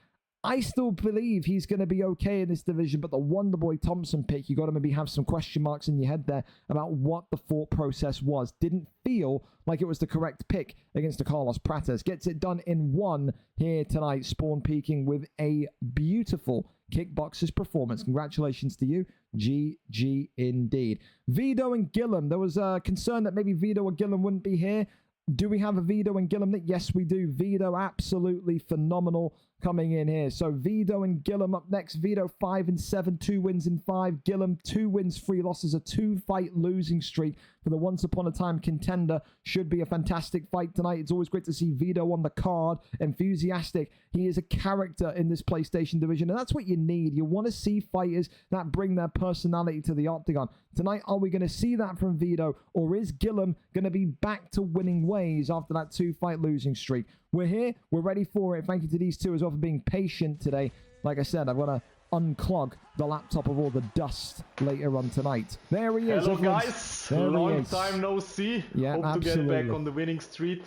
I still believe he's going to be okay in this division, but the Wonderboy Thompson pick, you got to maybe have some question marks in your head there about what the thought process was. Didn't feel like it was the correct pick against the Carlos Prates. Gets it done in one here tonight. Spawn Peaking with a beautiful kickboxer's performance. Congratulations to you. GG indeed. Vito and Gillum. There was a concern that maybe Vito or Gillum wouldn't be here. Do we have a Vito and Gillum? Yes, we do. Vito, absolutely phenomenal coming in here. So Vito and Gillum up next. Vito 5-7, 2 wins in 5. Gillum 2 wins, 3 losses, a 2-fight losing streak for the once upon a time contender. Should be a fantastic fight tonight. It's always great to see Vito on the card, enthusiastic. He is a character in this PlayStation division, and that's what you need. You want to see fighters that bring their personality to the octagon. Tonight, are we going to see that from Vito, or is Gillum going to be back to winning ways after that 2-fight losing streak? We're here. We're ready for it. Thank you to these two as well for being patient today. Like I said, I've got to unclog the laptop of all the dust later on tonight. There he is. Hello guys, long time no see. Yeah, hope absolutely. to get back on the winning street.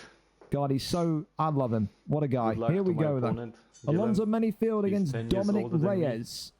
God, he's so, I love him. What a guy. Here we go though. Alonzo Manyfield against Dominic Reyes.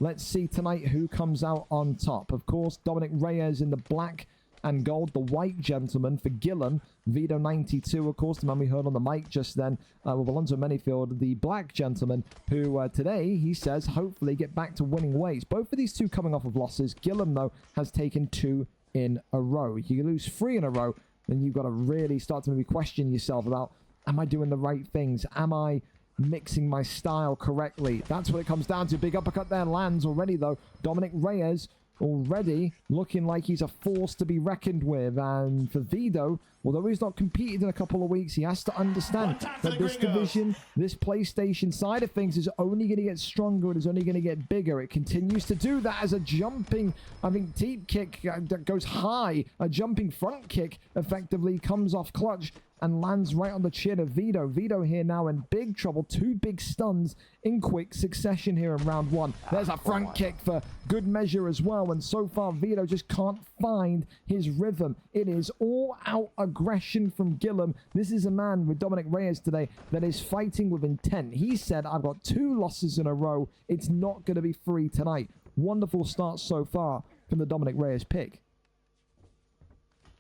Let's see tonight who comes out on top. Of course, Dominic Reyes in the black and gold, the white gentleman for Gillum. Vito 92, of course, the man we heard on the mic just then, with Alonzo Manyfield, the black gentleman, who today, he says, hopefully get back to winning ways. Both of these two coming off of losses. Gillum, though, has taken 2 in a row. You lose 3 in a row, then you've got to really start to maybe question yourself about, am I doing the right things? Am I mixing my style correctly? That's what it comes down to. Big uppercut there lands already, though. Dominic Reyes already looking like he's a force to be reckoned with. And for Vido, although he's not competed in a couple of weeks, he has to understand that this division, this PlayStation side of things is only going to get stronger and is only going to get bigger. It continues to do that as a jumping, I think, deep kick that goes high. A jumping front kick effectively comes off clutch and lands right on the chin of Vido. Vido here now in big trouble. 2 big stuns in quick succession here in round 1. There's a front kick for good measure as well. And so far, Vido just can't find his rhythm. It is all-out aggression from Gillum. This is a man with Dominic Reyes today that is fighting with intent. He said, I've got 2 losses in a row. It's not going to be free tonight. Wonderful start so far from the Dominic Reyes pick.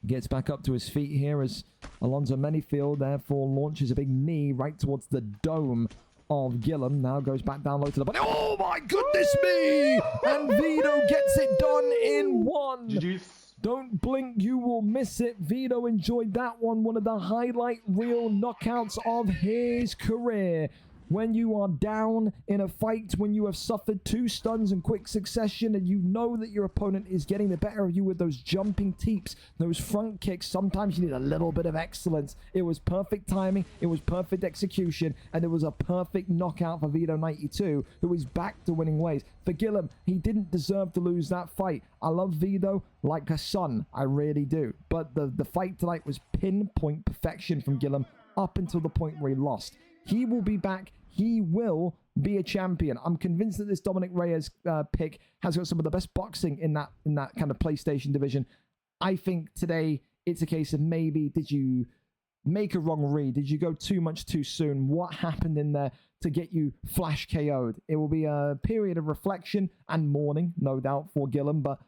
Gets back up to his feet here as Alonso Manyfield therefore launches a big knee right towards the dome of Gillum. Now goes back down low to the body. Oh my goodness me! And Vido gets it done in 1. GG's. Don't blink, you will miss it. Vido enjoyed that one. One of the highlight reel knockouts of his career. When you are down in a fight, when you have suffered 2 stuns in quick succession and you know that your opponent is getting the better of you with those jumping teeps, those front kicks, sometimes you need a little bit of excellence. It was perfect timing, it was perfect execution, and it was a perfect knockout for Vido92, who is back to winning ways. For Gillum, he didn't deserve to lose that fight. I love Vido like a son, I really do. But the fight tonight was pinpoint perfection from Gillum up until the point where he lost. He will be back. He will be a champion. I'm convinced that this Dominic Reyes pick has got some of the best boxing in that kind of PlayStation division. I think today it's a case of maybe did you make a wrong read? Did you go too much too soon? What happened in there to get you flash KO'd? It will be a period of reflection and mourning, no doubt, for Gillum, but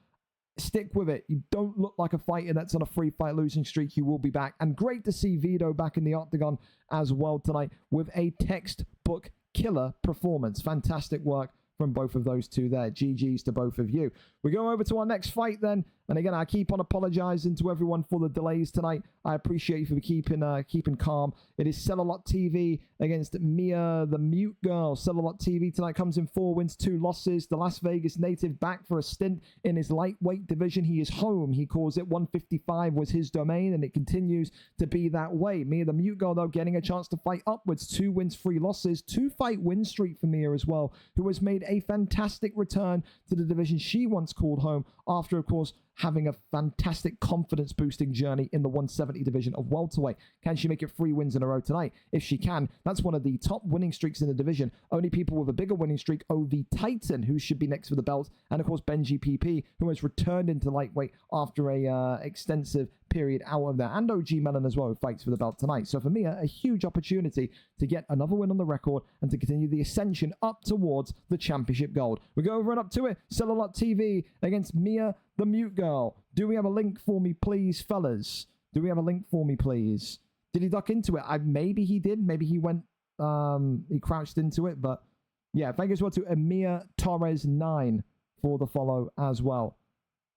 stick with it. You don't look like a fighter that's on a free fight losing streak. You will be back. And great to see Vido back in the octagon as well tonight with a textbook killer performance. Fantastic work from both of those two there. GG's to both of you. We go over to our next fight then. And again, I keep on apologizing to everyone for the delays tonight. I appreciate you for keeping calm. It is KezzaLaa against Mia, the Mute Girl. KezzaLaa tonight comes in 4 wins, 2 losses. The Las Vegas native back for a stint in his lightweight division. He is home. He calls it 155 was his domain, and it continues to be that way. Mia, the Mute Girl, though, getting a chance to fight upwards. 2 wins, 3 losses. 2-fight win streak for Mia as well, who has made a fantastic return to the division she once called home after, of course, having a fantastic confidence-boosting journey in the 170 division of welterweight. Can she make it 3 wins in a row tonight? If she can, that's one of the top winning streaks in the division. Only people with a bigger winning streak, OV Titan, who should be next for the belt, and of course Benji PP, who has returned into lightweight after a extensive period out of there, and OG Melon as well, who fights for the belt tonight. So for Mia, a huge opportunity to get another win on the record and to continue the ascension up towards the championship gold. We go over and up to it. KezzaLaa against Mia, the Mute Girl. Do we have a link for me, please, fellas? Do we have a link for me, please? Did he duck into it? Maybe he did. Maybe he went, he crouched into it. But yeah, thank you as well to Amir Torres 9 for the follow as well.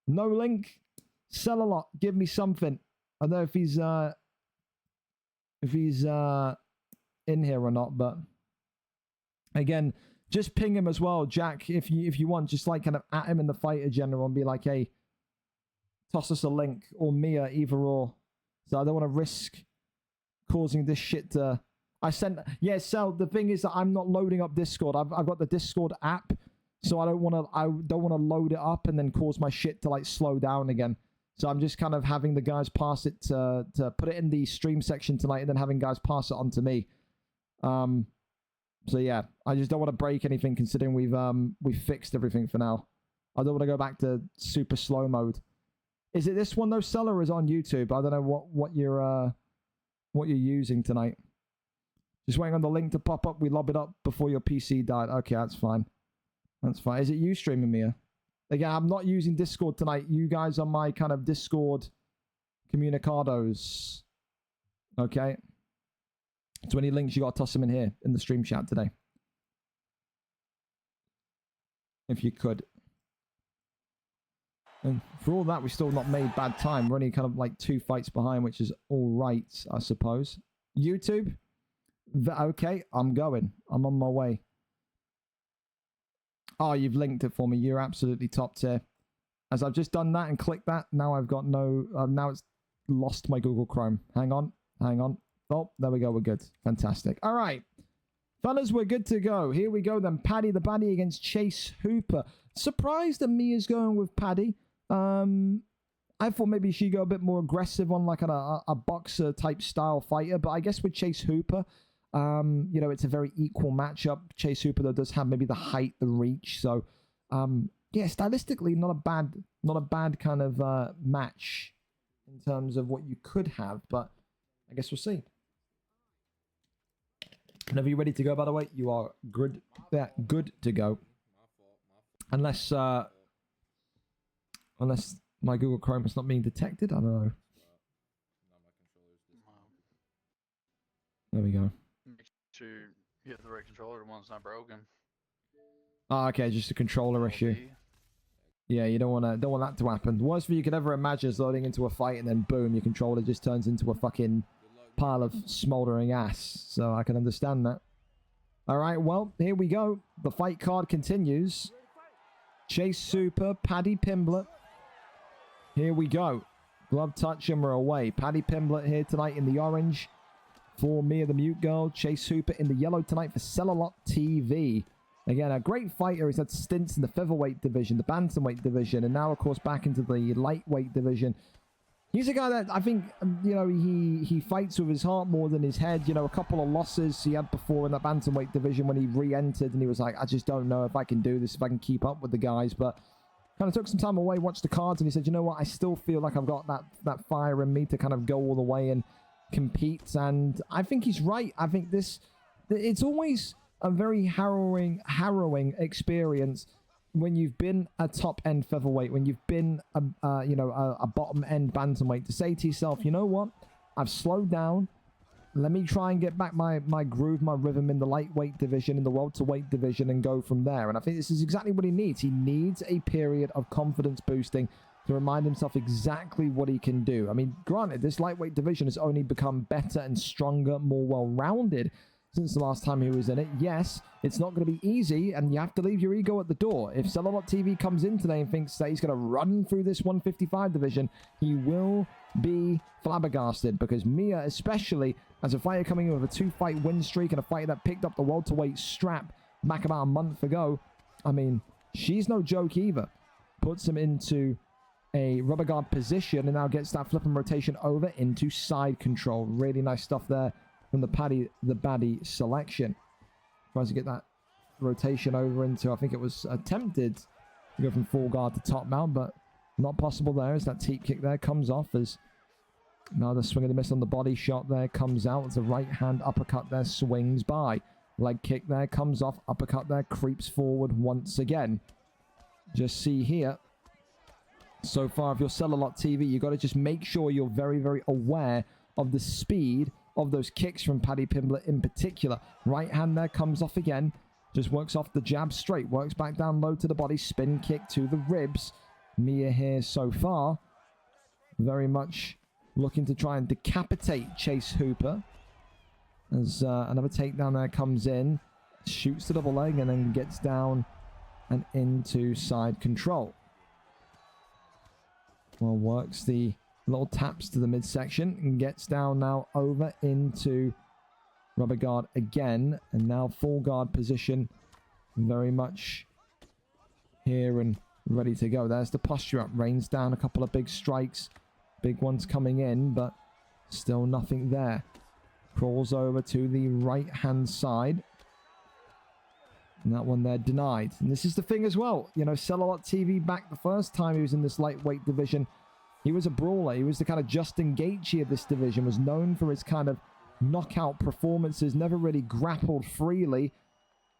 No link. KezzaLaa, give me something. I don't know if he's in here or not, but again, just ping him as well, Jack, if you want, just like kind of at him in the fighter general and be like, hey, toss us a link, or Mia, either or. So I don't want to risk causing this shit to... Yeah, so the thing is that I'm not loading up Discord. I've got the Discord app, so I don't want to load it up and then cause my shit to like slow down again. So I'm just kind of having the guys pass it to put it in the stream section tonight, and then having guys pass it on to me. So yeah, I just don't want to break anything considering we've fixed everything for now. I don't want to go back to super slow mode. Is it this one though, Seller, or is it on YouTube? I don't know what you're using tonight. Just waiting on the link to pop up. We lob it up before your PC died. Okay, that's fine. That's fine. Is it you streaming, Mia? Again, I'm not using Discord tonight. You guys are my kind of Discord communicados. Okay. So any links, you got to toss them in here in the stream chat today. If you could. And for all that, we still not made bad time. We're only kind of like 2 fights behind, which is all right, I suppose. YouTube? Okay, I'm going. I'm on my way. Oh, you've linked it for me. You're absolutely top tier. As I've just done that and clicked that, now I've got no... now it's lost my Google Chrome. Hang on. Oh, there we go. We're good. Fantastic. All right. Fellas, we're good to go. Here we go then. Paddy the Baddy against Chase Hooper. Surprised that Mia's going with Paddy. I thought maybe she'd go a bit more aggressive on like a boxer type style fighter, but I guess with Chase Hooper, you know, it's a very equal matchup. Chase Hooper though does have maybe the height, the reach, so yeah, stylistically not a bad kind of match in terms of what you could have, but I guess we'll see. Whenever you're ready to go, by the way, you are good. Yeah, good to go. Unless my Google Chrome is not being detected, I don't know. There we go. Make sure you have the right controller, the one's not broken. Oh, okay, just a controller issue. Yeah, you don't want that to happen. The worst thing you could ever imagine is loading into a fight and then boom, your controller just turns into a fucking pile of smoldering ass. So I can understand that. All right, well, here we go. The fight card continues. Chase Hooper, Paddy Pimblett. Here we go. Glove touch and we're away. Paddy Pimblett here tonight in the orange for Mia the Mute Girl. Chase Hooper in the yellow tonight for KezzaLaa. Again, a great fighter. He's had stints in the featherweight division, the bantamweight division, and now, of course, back into the lightweight division. He's a guy that I think, you know, he fights with his heart more than his head. You know, a couple of losses he had before in the bantamweight division when he re-entered, and he was like, I just don't know if I can do this, if I can keep up with the guys, but kind of took some time away, watched the cards, and he said, you know what, I still feel like I've got that fire in me to kind of go all the way and compete, and I think he's right. I think it's always a very harrowing experience when you've been a top-end featherweight, when you've been a bottom-end bantamweight, to say to yourself, you know what, I've slowed down, let me try and get back my groove, my rhythm in the lightweight division, in the welterweight division, and go from there. And I think this is exactly what he needs. He needs a period of confidence boosting to remind himself exactly what he can do. I mean, granted, this lightweight division has only become better and stronger, more well-rounded since the last time he was in it. Yes, it's not going to be easy, and you have to leave your ego at the door. If KezzaLaa comes in today and thinks that he's going to run through this 155 division, he will be flabbergasted, because Mia, especially as a fighter coming in with a 2-fight win streak and a fighter that picked up the welterweight strap back about a month ago, I mean, she's no joke either. Puts him into a rubber guard position and now gets that flip and rotation over into side control. Really nice stuff there from the Paddy the Baddy selection. Tries to get that rotation over into, I think it was attempted to go from full guard to top mount, but not possible there, as that teep kick there comes off, as now the swing of the miss on the body shot there comes out. It's a right hand uppercut there, swings by. Leg kick there comes off, uppercut there, creeps forward once again. Just see here, so far, if you're KezzaLaa, you've got to just make sure you're very, very aware of the speed of those kicks from Paddy Pimblett in particular. Right hand there comes off again. Just works off the jab straight. Works back down low to the body. Spin kick to the ribs. Mia here so far very much looking to try and decapitate Chase Hooper. As another takedown there comes in. Shoots the double leg and then gets down and into side control. Well, works the little taps to the midsection and gets down now over into rubber guard again, and now full guard position, very much here and ready to go. There's the posture up, rains down a couple of big strikes, big ones coming in, but still nothing there. Crawls over to the right hand side, and that one there denied. And this is the thing as well, you know, KezzaLaa back the first time he was in this lightweight division, he was a brawler. He was the kind of Justin Gaethje of this division, was known for his kind of knockout performances, never really grappled freely.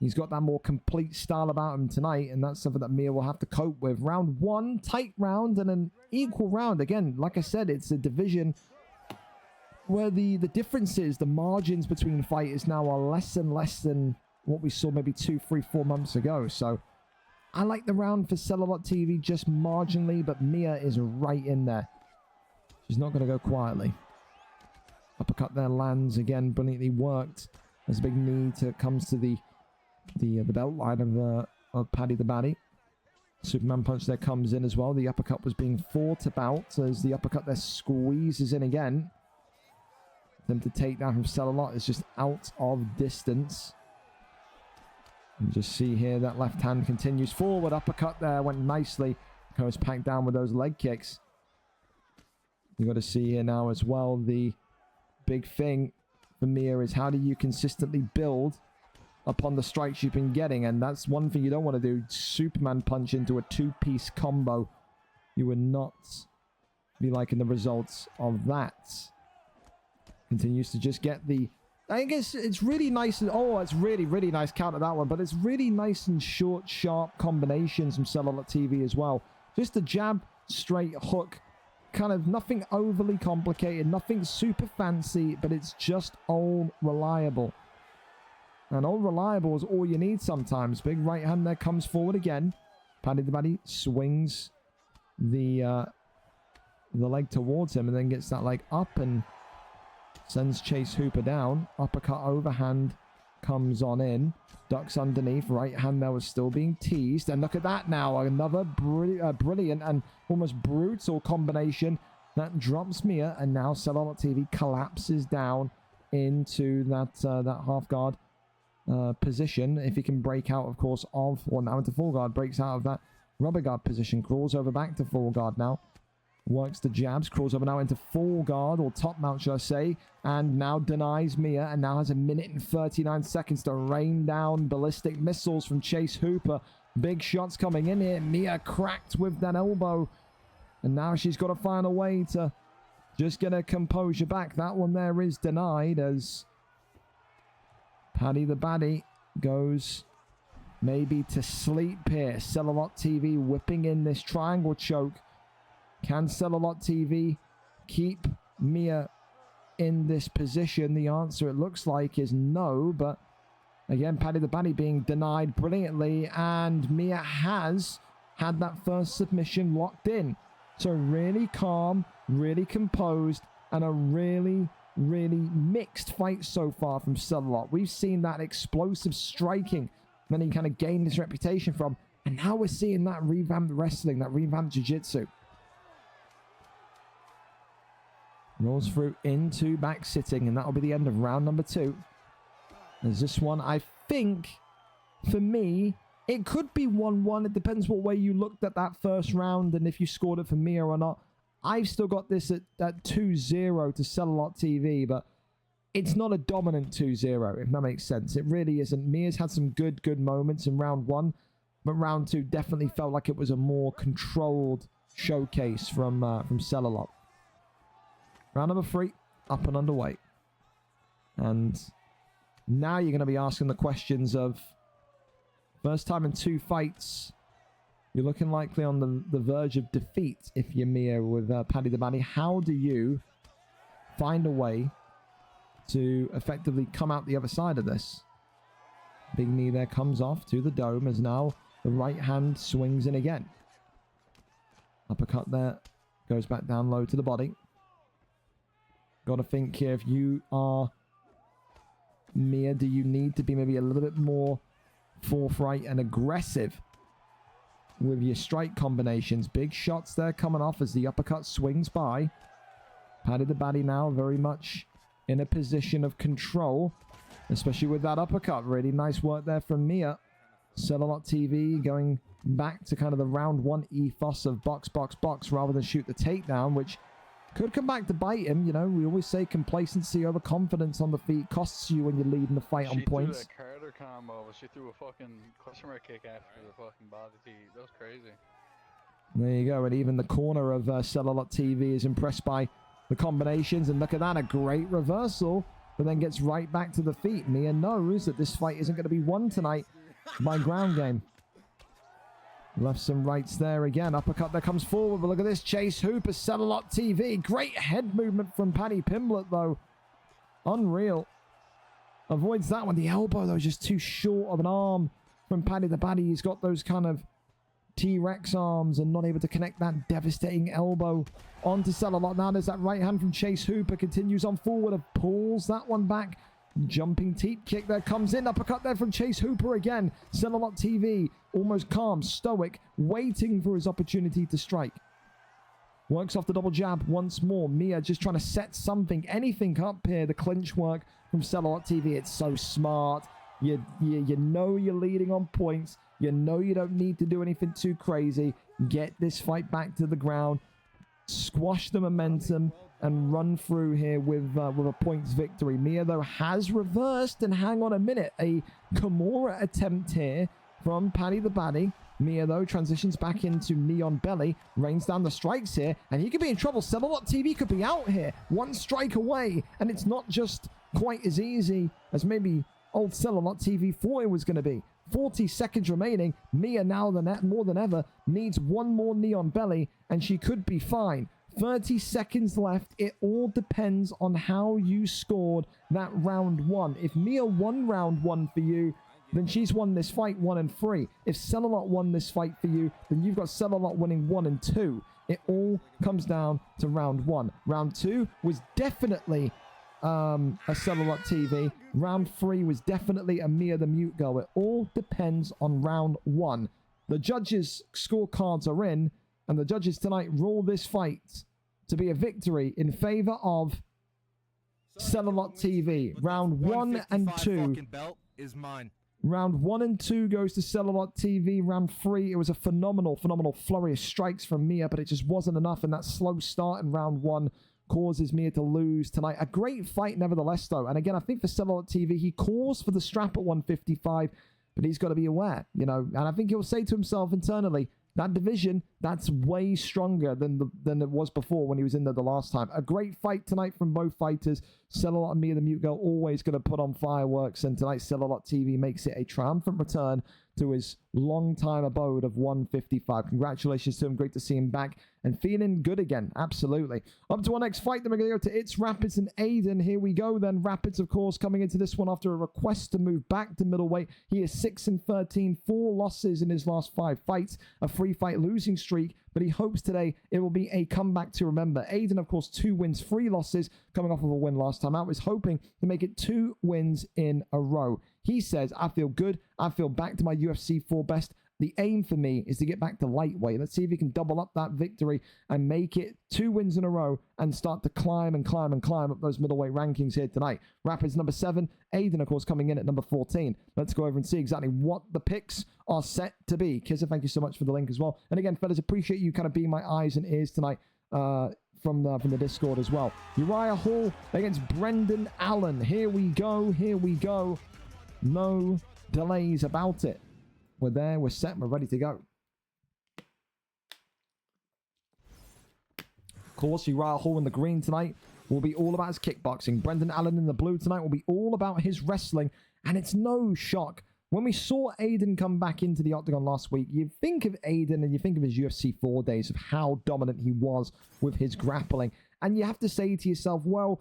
He's got that more complete style about him tonight, and that's something that Mia will have to cope with. Round one, tight round and an equal round. Again, like I said, it's a division where the differences, the margins between fighters now are less and less than what we saw maybe 2, 3, 4 months ago. So I like the round for KezzaLaa just marginally, but Mia is right in there. She's not going to go quietly. Uppercut there lands again, brilliantly worked. There's a big knee comes to the belt line of Paddy the Baddy. Superman punch there comes in as well. The uppercut was being fought about as the uppercut there squeezes in again. Them to take down from KezzaLaa is just out of distance. And just see here that left hand continues forward. Uppercut there went nicely. Goes packed down with those leg kicks. You got to see here now as well. The big thing for Mia is how do you consistently build upon the strikes you've been getting, and that's one thing you don't want to do. Superman punch into a two-piece combo. You would not be liking the results of that. Continues to just get the... I guess it's really nice. Oh, it's really, really nice counter that one, but it's really nice and short, sharp combinations from KezzaLaa as well. Just a jab, straight hook, kind of nothing overly complicated, nothing super fancy, but it's just old reliable. And old reliable is all you need sometimes. Big right hand there comes forward again. Paddy the Baddy swings the leg towards him and then gets that leg up and sends Chase Hooper down. Uppercut overhand comes on in. Ducks underneath. Right hand there was still being teased. And look at that now. Another brilliant and almost brutal combination that drops Mia. And now KezzaLaa collapses down into that half guard position. If he can break out, of course, of... Or now into full guard. Breaks out of that rubber guard position. Crawls over back to full guard now. Works the jabs, crawls over now into full guard, or top mount, should I say, and now denies Mia, and now has 1 minute and 39 seconds to rain down ballistic missiles from Chase Hooper. Big shots coming in here. Mia cracked with that elbow, and now she's got to find a way to just get her composure back. That one there is denied as Paddy the Baddy goes maybe to sleep here. KezzaLaa whipping in this triangle choke. Can KezzaLaa keep Mia in this position? The answer, it looks like, is no. But again, Paddy the Baddy being denied brilliantly. And Mia has had that first submission locked in. So really calm, really composed, and a really, really mixed fight so far from KezzaLaa. We've seen that explosive striking that he kind of gained his reputation from. And now we're seeing that revamped wrestling, that revamped jiu-jitsu. Rolls through into back sitting, and that'll be the end of round number 2. There's this one, I think, for me, it could be 1-1. It depends what way you looked at that first round and if you scored it for Mia or not. I've still got this at 2-0 to KezzaLaa, but it's not a dominant 2-0, if that makes sense. It really isn't. Mia's had some good moments in round 1, but round 2 definitely felt like it was a more controlled showcase from KezzaLaa. Round number 3, up and underway. And now you're going to be asking the questions of first time in 2 fights. You're looking likely on the verge of defeat if you're Mia with Paddy the Baddy. How do you find a way to effectively come out the other side of this? Big knee there comes off to the dome as now the right hand swings in again. Uppercut there goes back down low to the body. Got to think here, if you are Mia, do you need to be maybe a little bit more forthright and aggressive with your strike combinations? Big shots there coming off as the uppercut swings by. Paddy the Baddy now very much in a position of control, especially with that uppercut. Really nice work there from Mia. KezzaLaa going back to kind of the round 1 ethos of box rather than shoot the takedown, which could come back to bite him. You know, we always say complacency over confidence on the feet costs you when you're leading the fight on points. She threw a Carter combo, but she threw a fucking customer kick after the fucking body. That was crazy. There you go. And even the corner of KezzaLaa is impressed by the combinations. And look at that, a great reversal, but then gets right back to the feet. Mia knows that this fight isn't going to be won tonight by ground game. Lefts and rights there again. Uppercut that comes forward. But look at this. Chase Hooper, KezzaLaa. Great head movement from Paddy Pimblett, though. Unreal. Avoids that one. The elbow, though, is just too short of an arm from Paddy the Baddy. He's got those kind of T-Rex arms and not able to connect that devastating elbow onto KezzaLaa. Now there's that right hand from Chase Hooper. Continues on forward. Pulls that one back. Jumping teep kick there comes in. Uppercut there from Chase Hooper again. KezzaLaa almost calm, stoic, waiting for his opportunity to strike. Works off the double jab once more. Mia just trying to set something, anything up here. The clinch work from KezzaLaa. It's so smart. You know you're leading on points. You know you don't need to do anything too crazy. Get this fight back to the ground. Squash the momentum and run through here with a points victory. Mia, though, has reversed. And hang on a minute. A Kimura attempt here from Paddy the Baddy. Mia, though, transitions back into Neon Belly, rains down the strikes here, and he could be in trouble. KezzaLaa could be out here, one strike away, and it's not just quite as easy as maybe old KezzaLaa thought it was going to be. 40 seconds remaining. Mia, now more than ever, needs one more Neon Belly, and she could be fine. 30 seconds left. It all depends on how you scored that round one. If Mia won round one for you, then she's won this fight 1 and 3. If KezzaLaa won this fight for you, then you've got KezzaLaa winning 1 and 2. It all comes down to round 1. Round 2 was definitely a KezzaLaa. Round 3 was definitely a Mia the Mute Girl. It all depends on round 1. The judges' scorecards are in, and the judges tonight rule this fight to be a victory in favor of KezzaLaa. Round 1 and 2 belt is mine. Round 1 and 2 goes to KezzaLaa. Round 3, it was a phenomenal flurry of strikes from Mia, but it just wasn't enough, and that slow start in round 1 causes Mia to lose tonight. A great fight nevertheless, though. And again, I think for KezzaLaa, he calls for the strap at 155, but he's got to be aware, you know, and I think he'll say to himself internally, that division, that's way stronger than it was before when he was in there the last time. A great fight tonight from both fighters. KezzaLaa and Mia the Mute Girl always going to put on fireworks, and tonight KezzaLaa makes it a triumphant return to his long-time abode of 155. Congratulations to him. Great to see him back and feeling good again. Absolutely. Up to our next fight, then we're going to go to It's Rapids and Aiden. Here we go then. Rapids, of course, coming into this one after a request to move back to middleweight. He is 6 and 13, 4 losses in his last 5 fights, a 3-fight losing streak, but he hopes today it will be a comeback to remember. Aiden, of course, 2 wins, 3 losses, coming off of a win last time out, is hoping to make it 2 wins in a row. He says, I feel good. I feel back to my UFC 4 best. The aim for me is to get back to lightweight. Let's see if he can double up that victory and make it 2 wins in a row and start to climb up those middleweight rankings here tonight. Rapids number 7. Aiden, of course, coming in at number 14. Let's go over and see exactly what the picks are set to be. Kezza, thank you so much for the link as well. And again, fellas, appreciate you kind of being my eyes and ears tonight from the Discord as well. Uriah Hall against Brendan Allen. Here we go. Here we go. No delays about it. We're there, we're set, we're ready to go. Of course, Uriah Hall in the green tonight will be all about his kickboxing. Brendan Allen in the blue tonight will be all about his wrestling. And it's no shock. When we saw Aiden come back into the octagon last week, you think of Aiden and you think of his UFC 4 days, of how dominant he was with his grappling. And you have to say to yourself, well,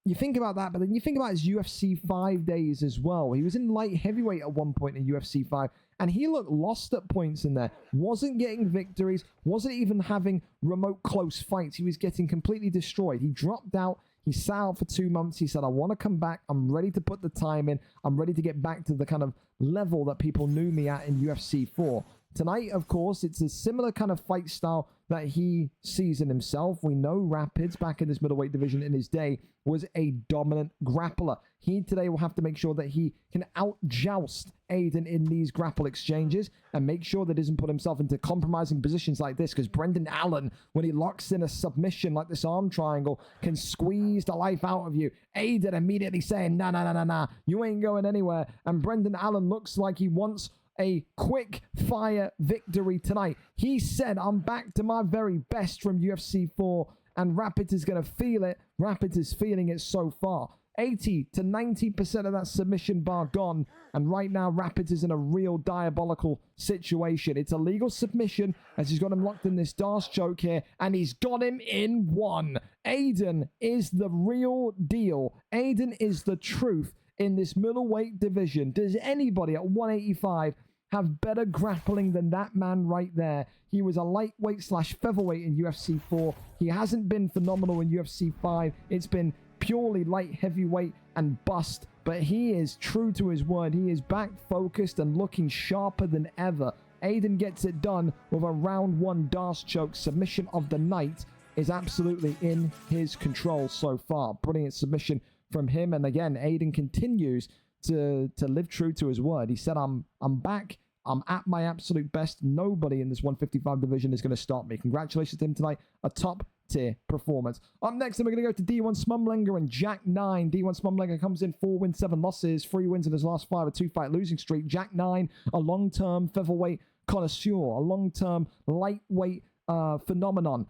you think about that, but then you think about his UFC 5 days as well. He was in light heavyweight at one point in UFC 5, and he looked lost at points in there. Wasn't getting victories, wasn't even having remote close fights. He was getting completely destroyed. He dropped out. He sat out for 2 months. He said, I want to come back. I'm ready to put the time in. I'm ready to get back to the kind of level that people knew me at in UFC 4. Tonight, of course, it's a similar kind of fight style that he sees in himself. We know Rapids, back in this middleweight division in his day, was a dominant grappler. He today will have to make sure that he can out-joust Aiden in these grapple exchanges and make sure that he doesn't put himself into compromising positions like this, because Brendan Allen, when he locks in a submission like this arm triangle, can squeeze the life out of you. Aiden immediately saying, nah, you ain't going anywhere. And Brendan Allen looks like he wants a quick fire victory tonight. He said, I'm back to my very best from UFC 4, and Rapids is going to feel it. Rapids is feeling it so far. 80 to 90% of that submission bar gone, and right now Rapids is in a real diabolical situation. It's a legal submission as he's got him locked in this Darce choke here, and he's got him in 1. Aiden is the real deal. Aiden is the truth in this middleweight division. Does anybody at 185 have better grappling than that man right there? He was a lightweight / featherweight in UFC 4. He hasn't been phenomenal in UFC 5. It's been purely light heavyweight and bust, but he is true to his word. He is back focused and looking sharper than ever. Aiden gets it done with a round 1 Darce choke. Submission of the night is absolutely in his control so far. Brilliant submission from him. And again, Aiden continues to live true to his word. He said, I'm back. I'm at my absolute best. Nobody in this 155 division is going to stop me. Congratulations to him tonight. A top tier performance. Up next, we're going to go to D1 Smumlenger and Jack 9. D1 Smumlenger comes in 4 wins, 7 losses, 3 wins in his last 5, a 2-fight losing streak. Jack 9, a long-term featherweight connoisseur, a long-term lightweight phenomenon.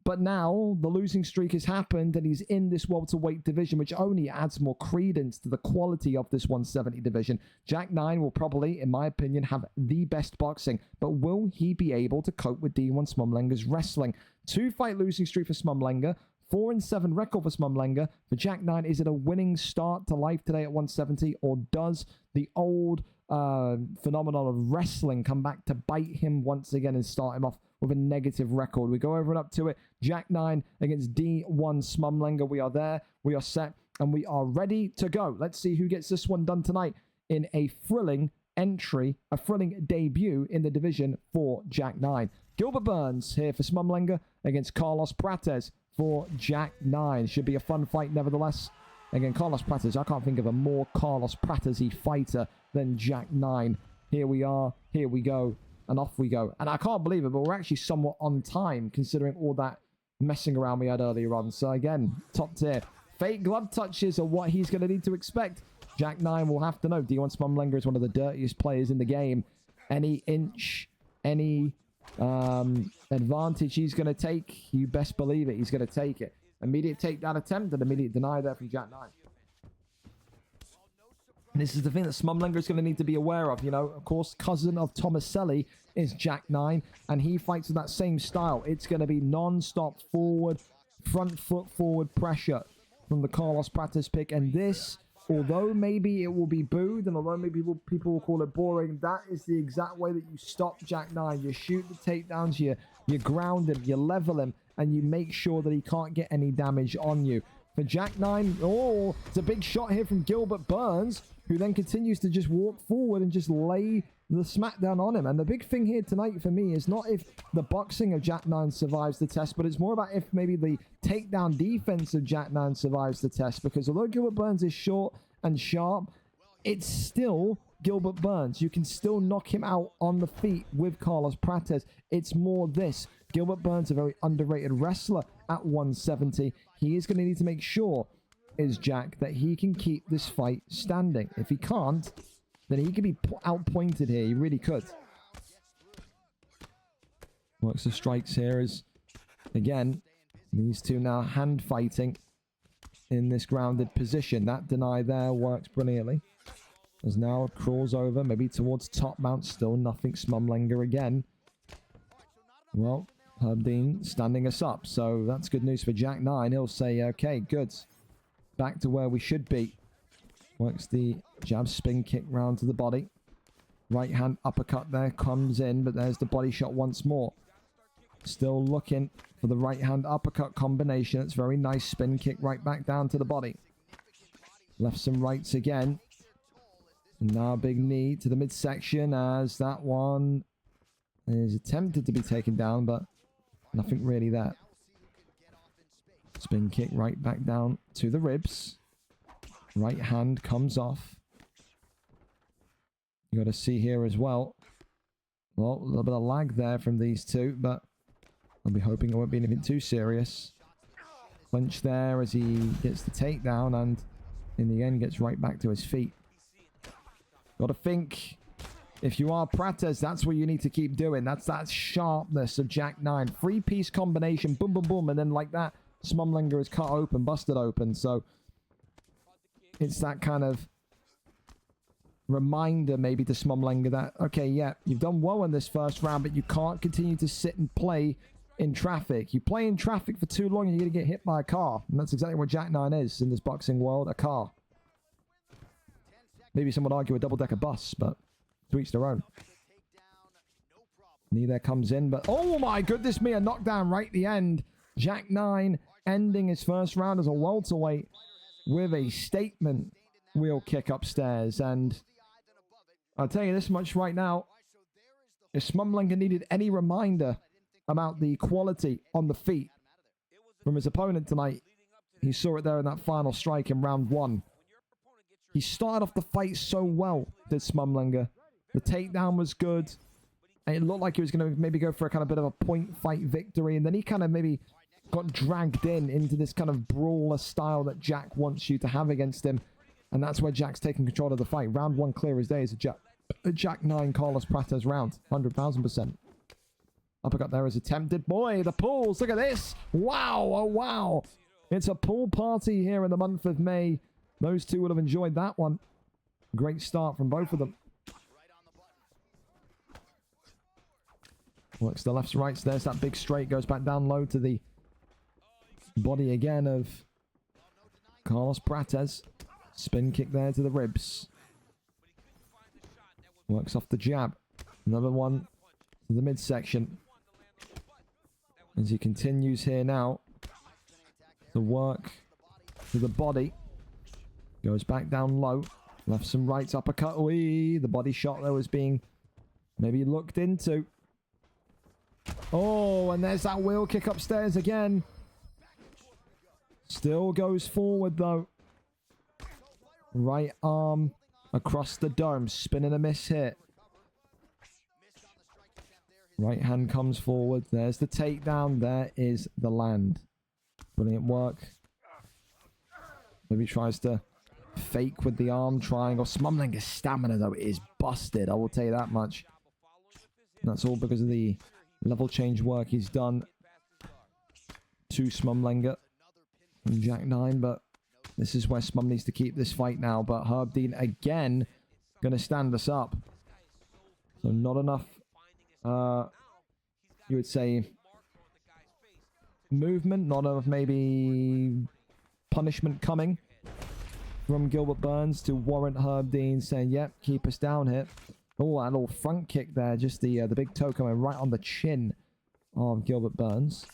But now the losing streak has happened and he's in this welterweight division, which only adds more credence to the quality of this 170 division. Jack 9 will probably, in my opinion, have the best boxing, but will he be able to cope with D1 Smumlenger's wrestling? 2-fight losing streak for Smumlenger, 4-7 record for Smumlenger. For Jack 9, is it a winning start to life today at 170, or does the old phenomenon of wrestling come back to bite him once again and start him off with a negative record? We go over and up to it. Jack 9 against D1 Smumlenger. We are there, we are set, and we are ready to go. Let's see who gets this one done tonight in a thrilling entry, a thrilling debut in the division for Jack 9. Gilbert Burns here for Smumlenger against Carlos Prates for Jack 9. Should be a fun fight nevertheless. Again, Carlos Prates, I can't think of a more Carlos Prates-y fighter than Jack 9. Here we are, here we go, and off we go. And I can't believe it, but we're actually somewhat on time considering all that messing around we had earlier on. So again, top tier. Fake glove touches are what he's going to need to expect. Jack 9 will have to know. D1 Smumlenger is one of the dirtiest players in the game. Any inch, any advantage he's going to take, you best believe it, he's going to take it. Immediate takedown attempt and immediate deny there from Jack 9. And this is the thing that Smumlenger is going to need to be aware of. You know, of course, cousin of Tomaselli is Jack 9, and he fights with that same style. It's going to be non-stop forward, front foot forward pressure from the Carlos Prates pick. And this, although maybe it will be booed, and although maybe people will call it boring, that is the exact way that you stop Jack 9. You shoot the takedowns, you ground him, you level him, and you make sure that he can't get any damage on you. For Jack 9, oh, it's a big shot here from Gilbert Burns, who then continues to just walk forward and just lay the smackdown on him. And the big thing here tonight for me is not if the boxing of Jack 9 survives the test, but it's more about if maybe the takedown defense of Jack 9 survives the test. Because although Gilbert Burns is short and sharp, it's still Gilbert Burns. You can still knock him out on the feet with Carlos Prates. It's more this. Gilbert Burns, a very underrated wrestler at 170. He is going to need to make sure, is Jack, that he can keep this fight standing. If he can't, then he could be outpointed here. He really could. Works the strikes here as, again, these two now hand fighting in this grounded position. That deny there works brilliantly. As now crawls over, maybe towards top mount. Still nothing. Smumlenger again. Well, Herb Dean standing us up. So that's good news for Jack 9. He'll say, okay, good. Back to where we should be. Works the jab spin kick round to the body. Right hand uppercut there comes in, but there's the body shot once more. Still looking for the right hand uppercut combination. It's very nice spin kick right back down to the body. Lefts and rights again. And now a big knee to the midsection as that one is attempted to be taken down, but nothing really there. Spin kick right back down to the ribs. Right hand comes off. You got to see here as well. Well, a little bit of lag there from these two, but I'll be hoping it won't be anything too serious. Clinch there as he gets the takedown and in the end gets right back to his feet. Got to think, if you are Prates, that's what you need to keep doing. That's that sharpness of Jack 9. 3-piece combination, boom, boom, boom, and then like that, Smumlenger is cut open, busted open. So it's that kind of reminder maybe to Smumlenger that, okay, yeah, you've done well in this first round, but you can't continue to sit and play in traffic. You play in traffic for too long, you're going to get hit by a car. And that's exactly what Jack 9 is in this boxing world, a car. Maybe some would argue a double-decker bus, but to each their own. Knee there comes in, but oh my goodness me, a knockdown right at the end. Jack 9 ending his first round as a welterweight with a statement wheel kick upstairs. And I'll tell you this much right now, If Smumlanger needed any reminder about the quality on the feet from his opponent tonight, he saw it there in that final strike in round 1. He started off the fight so well, did Smumlanger. The takedown was good. And it looked like he was going to maybe go for a kind of bit of a point fight victory. And then he kind of maybe got dragged into this kind of brawler style that Jack wants you to have against him. And that's where Jack's taking control of the fight. Round 1 clear as day is a Jack 9 Carlos Prates round. 100,000%. Uppercut there is attempted. Boy, the pulls. Look at this. Wow. Oh, wow. It's a pool party here in the month of May. Those two would have enjoyed that one. Great start from both of them. Works the lefts, rights. There's that big straight. Goes back down low to the body again of Carlos Prates. Spin kick there to the ribs. Works off the jab. Another one to the midsection. As he continues here now. The work to the body. Goes back down low. Lefts and rights uppercut. Wee! The body shot there was being maybe looked into. Oh, and there's that wheel kick upstairs again. Still goes forward though. Right arm across the dome. Spinning a miss hit. Right hand comes forward. There's the takedown. There is the land. Brilliant work. Maybe tries to fake with the arm triangle. Smumlanger's stamina though is busted. I will tell you that much. And that's all because of the level change work he's done to Smumlanger from Jack 9. But this is where Smum needs to keep this fight now. But Herb Dean again going to stand us up. So not enough, you would say, movement. Not enough maybe punishment coming from Gilbert Burns to warrant Herb Dean saying, yep, keep us down here. Oh, that little front kick there. Just the big toe coming right on the chin of Gilbert Burns.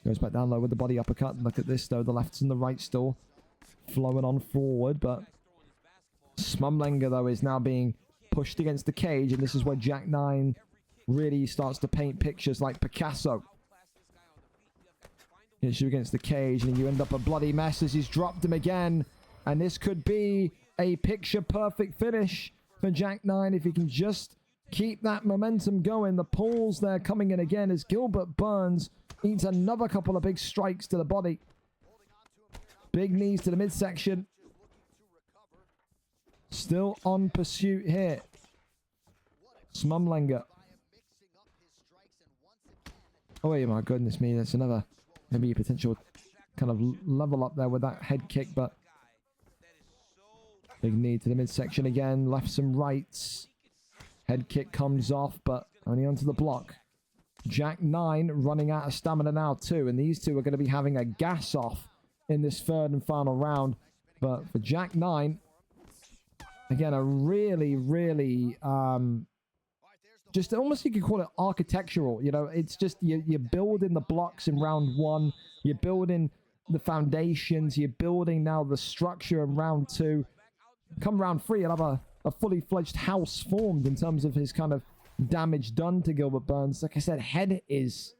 Goes back down low with the body uppercut. Look at this, though. The lefts and the right still flowing on forward. But Smumlanger, though, is now being pushed against the cage. And this is where Jack 9 really starts to paint pictures like Picasso. Hits you against the cage, and you end up a bloody mess as he's dropped him again. And this could be a picture-perfect finish for Jack 9 if he can just keep that momentum going. The pulls there coming in again as Gilbert Burns eats another couple of big strikes to the body. Big knees to the midsection. Still on pursuit here. Smumlanger. Oh, yeah, my goodness me. That's another maybe a potential kind of level up there with that head kick, but big knee to the midsection again. Lefts and rights. Head kick comes off, but only onto the block. Jack 9 running out of stamina now too, and these two are going to be having a gas off in this third and final round. But for Jack 9, again, a really, really just almost you could call it architectural. You know, it's just you're building the blocks in round 1, you're building the foundations, you're building now the structure in round 2. Come round 3, you'll have a fully fledged house formed in terms of his kind of damage done to Gilbert Burns. Like I said, head is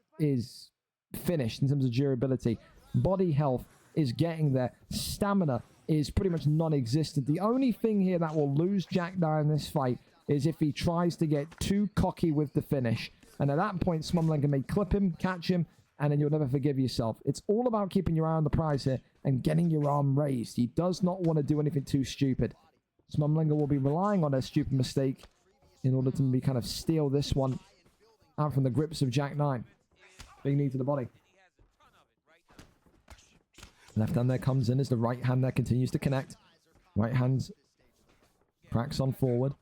finished in terms of durability. Body health is getting there. Stamina is pretty much non-existent. The only thing here that will lose Jack 9 in this fight is if he tries to get too cocky with the finish. And at that point, Smumlanger may clip him, catch him, and then you'll never forgive yourself. It's all about keeping your eye on the prize here and getting your arm raised. He does not want to do anything too stupid. Smumlanger will be relying on a stupid mistake in order to maybe kind of steal this one out from the grips of Jack 9. Big knee to the body. Left hand there comes in as the right hand there continues to connect. Right hand cracks on forward.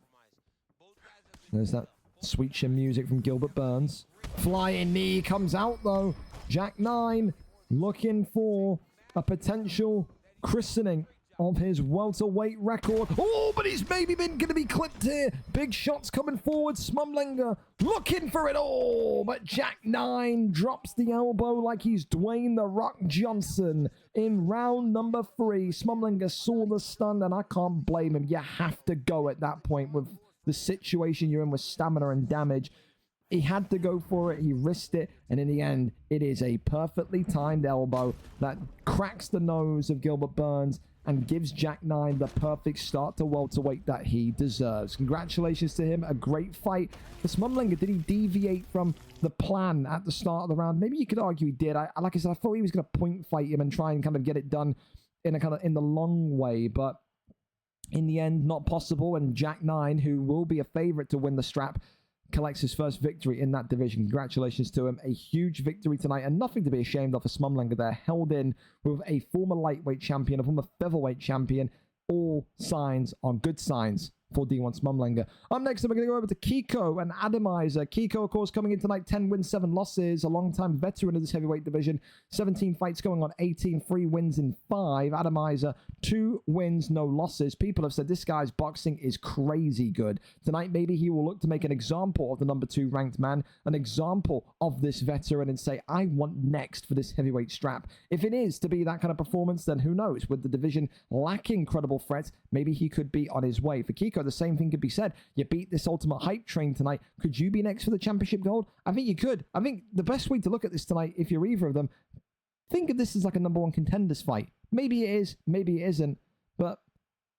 There's that sweet chin music from Gilbert Burns. Flying knee comes out though. Jack 9 looking for a potential christening of his welterweight record. Oh, but he's maybe been going to be clipped here. Big shots coming forward. Smumlanger looking for it all. But Jack 9 drops the elbow like he's Dwayne "The Rock" Johnson in round number 3. Smumlanger saw the stun, and I can't blame him. You have to go at that point with the situation you're in with stamina and damage. He had to go for it. He risked it. And in the end, it is a perfectly timed elbow that cracks the nose of Gilbert Burns and gives Jack 9 the perfect start to welterweight that he deserves. Congratulations to him. A great fight. For Smumlinger, did he deviate from the plan at the start of the round? Maybe you could argue he did. Like I said, I thought he was going to point fight him and try and kind of get it done in the long way. But in the end, not possible. And Jack 9, who will be a favorite to win the strap, collects his first victory in that division. Congratulations to him. A huge victory tonight and nothing to be ashamed of for Smumlinger there. Held in with a former lightweight champion, a former featherweight champion. All signs are good signs for D1 Smumlinger. Up next, we're going to go over to Kiko and Adamizer. Kiko, of course, coming in tonight, 10 wins, 7 losses. A long-time veteran of this heavyweight division. 17 fights going on, 18, 3 wins in 5. Adamizer, 2 wins, no losses. People have said this guy's boxing is crazy good. Tonight, maybe he will look to make an example of the number 2 ranked man, an example of this veteran, and say, I want next for this heavyweight strap. If it is to be that kind of performance, then who knows? With the division lacking credible threats, maybe he could be on his way. For Kiko, the same thing could be said. You beat this ultimate hype train tonight. Could you be next for the championship gold? I think you could. I think the best way to look at this tonight, if you're either of them, think of this as like a number 1 contenders fight. Maybe it is, maybe it isn't, but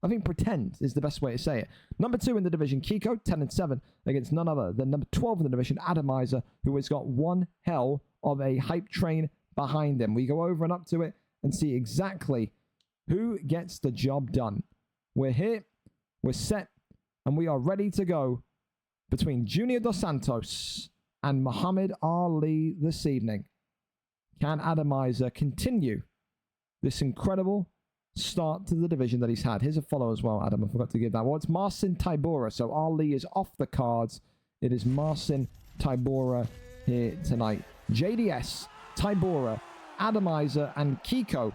I think pretend is the best way to say it. Number 2 in the division, Kiko, 10-7 against none other than number 12 in the division, Adamizer, who has got one hell of a hype train behind him. We go over and up to it and see exactly who gets the job done. We're here, we're set, and we are ready to go between Junior Dos Santos and Muhammad Ali this evening. Can Adamizer continue this incredible start to the division that he's had? Here's a follow as well, Adam. I forgot to give that. Well, it's Marcin Tybura. So Ali is off the cards. It is Marcin Tybura here tonight. JDS, Tybura, Adamizer, and Kiko.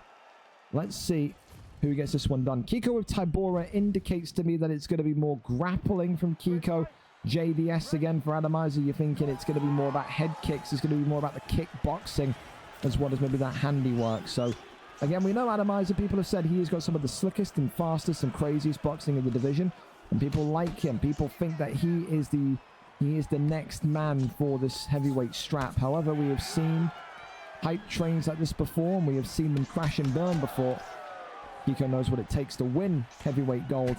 Let's see who gets this one done. Kiko with Tybura indicates to me that it's going to be more grappling from Kiko. JDS again for Adamizer. You're thinking it's going to be more about head kicks. It's going to be more about the kickboxing as well as maybe that handiwork. So again, we know Adamizer. People have said he has got some of the slickest and fastest and craziest boxing in the division, and people like him. People think that he is the next man for this heavyweight strap. However, we have seen hype trains like this before, and we have seen them crash and burn before. Kiko knows what it takes to win heavyweight gold.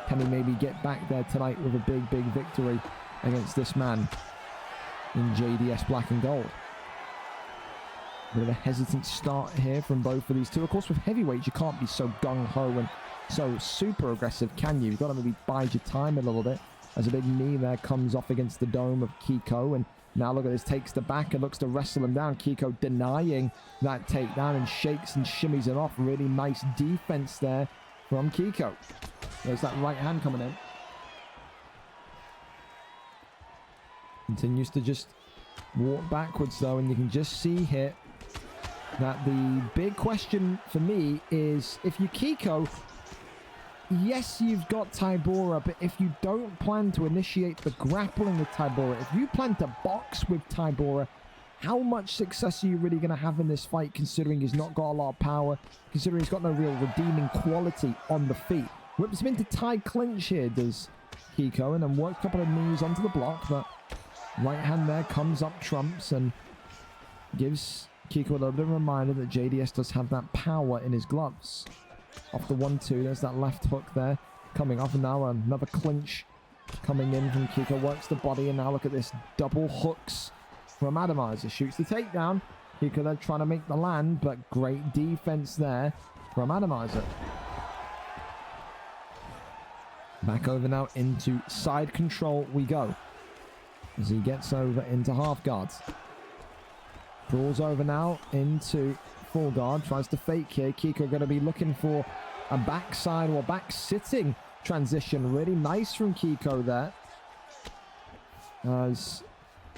Can he maybe get back there tonight with a big, big victory against this man in JDS black and gold? Bit of a hesitant start here from both of these two. Of course, with heavyweights, you can't be so gung-ho and so super aggressive, can you? You've got to maybe bide your time a little bit as a big knee there comes off against the dome of Kiko. And now look at this, takes the back and looks to wrestle him down. Kiko denying that takedown and shakes and shimmies him off. Really nice defense there from Kiko. There's that right hand coming in. Continues to just walk backwards though, and you can just see here that the big question for me is, if you Kiko, yes, you've got Tybura, but if you don't plan to initiate the grappling with Tybura, if you plan to box with Tybura, how much success are you really going to have in this fight, considering he's not got a lot of power, considering he's got no real redeeming quality on the feet? Whips him into tie clinch here, does Kiko, and then works a couple of knees onto the block, but right hand there comes up trumps and gives Kiko a little bit of a reminder that JDS does have that power in his gloves. Off the 1-2, there's that left hook there coming off, and now another clinch coming in from Kiko. Works the body, and now look at this, double hooks from Adamizer. Shoots the takedown. Kiko there trying to make the land, but great defense there from Adamizer. Back over now into side control we go, as he gets over into half guards. Crawls over now into full guard, tries to fake here. Kiko going to be looking for a backside or back sitting transition. Really nice from Kiko there. As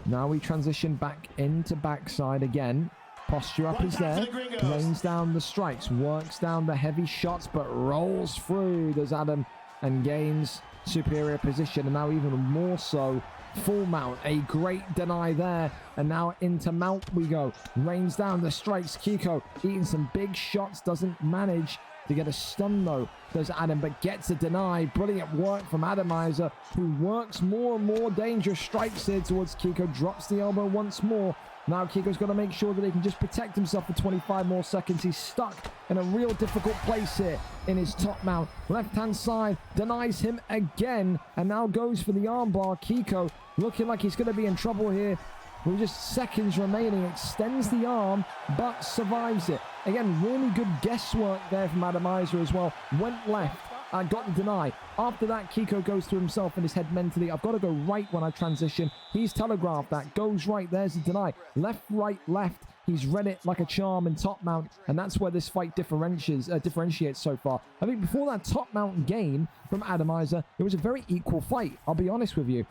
now we transition back into backside again. Posture up is there. Rains down the strikes, works down the heavy shots, but rolls through. Does Adam and gains superior position, and now even more so. Full mount, a great deny there, and now into mount we go. Rains down the strikes. Kiko eating some big shots, doesn't manage to get a stun though. Does Adam, but gets a deny. Brilliant work from Atomizer, who works more and more dangerous strikes here towards Kiko. Drops the elbow once more. Now Kiko's got to make sure that he can just protect himself for 25 more seconds. He's stuck in a real difficult place here in his top mount. Left-hand side denies him again and now goes for the armbar. Kiko looking like he's going to be in trouble here. With just seconds remaining, extends the arm, but survives it. Again, really good guesswork there from Atomizer as well. Went left, got the deny. After that, Kiko goes to himself in his head mentally. I've got to go right when I transition. He's telegraphed that. Goes right. There's the deny. Left, right, left. He's read it like a charm in top mount, and that's where this fight differentiates so far. I think before that top mount gain from Atomizer, it was a very equal fight. I'll be honest with you.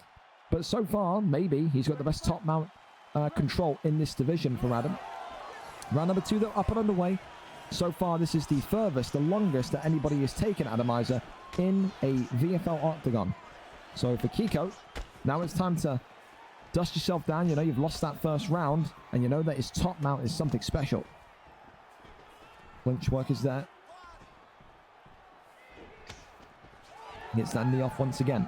But so far, maybe he's got the best top mount control in this division for Adam. Round number 2 though, up and underway. So far, this is the furthest, the longest that anybody has taken Atomizer in a VFL octagon. So for Kiko, now it's time to dust yourself down. You know you've lost that first round, and you know that his top mount is something special. Clinch work is there. Gets that knee off once again.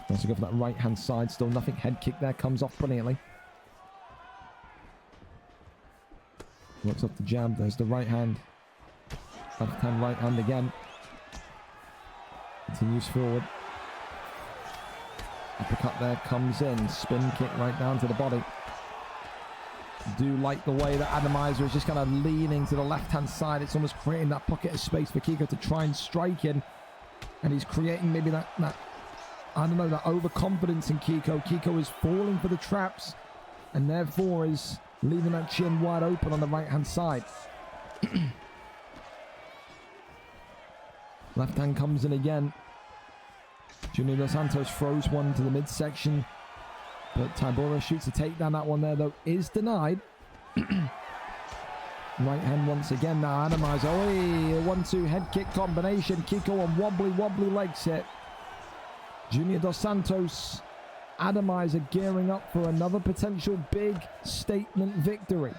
Wants to go for that right-hand side. Still nothing. Head kick there. Comes off brilliantly. Works off the jab. There's the right hand. Left hand, right hand again. Continues forward. Uppercut there. Comes in. Spin kick right down to the body. Do like the way that Atomizer is just kind of leaning to the left-hand side. It's almost creating that pocket of space for Kiko to try and strike in. And he's creating maybe that I don't know, that overconfidence in Kiko. Kiko is falling for the traps and therefore is leaving that chin wide open on the right-hand side. Left hand comes in again. Junior Dos Santos throws one to the midsection, but Tybora shoots a takedown. That one there, though, is denied. Right hand once again now. Atomizer. Oh, 1-2 head kick combination. Kiko on wobbly legs hit. Junior Dos Santos, Atomizer gearing up for another potential big statement victory.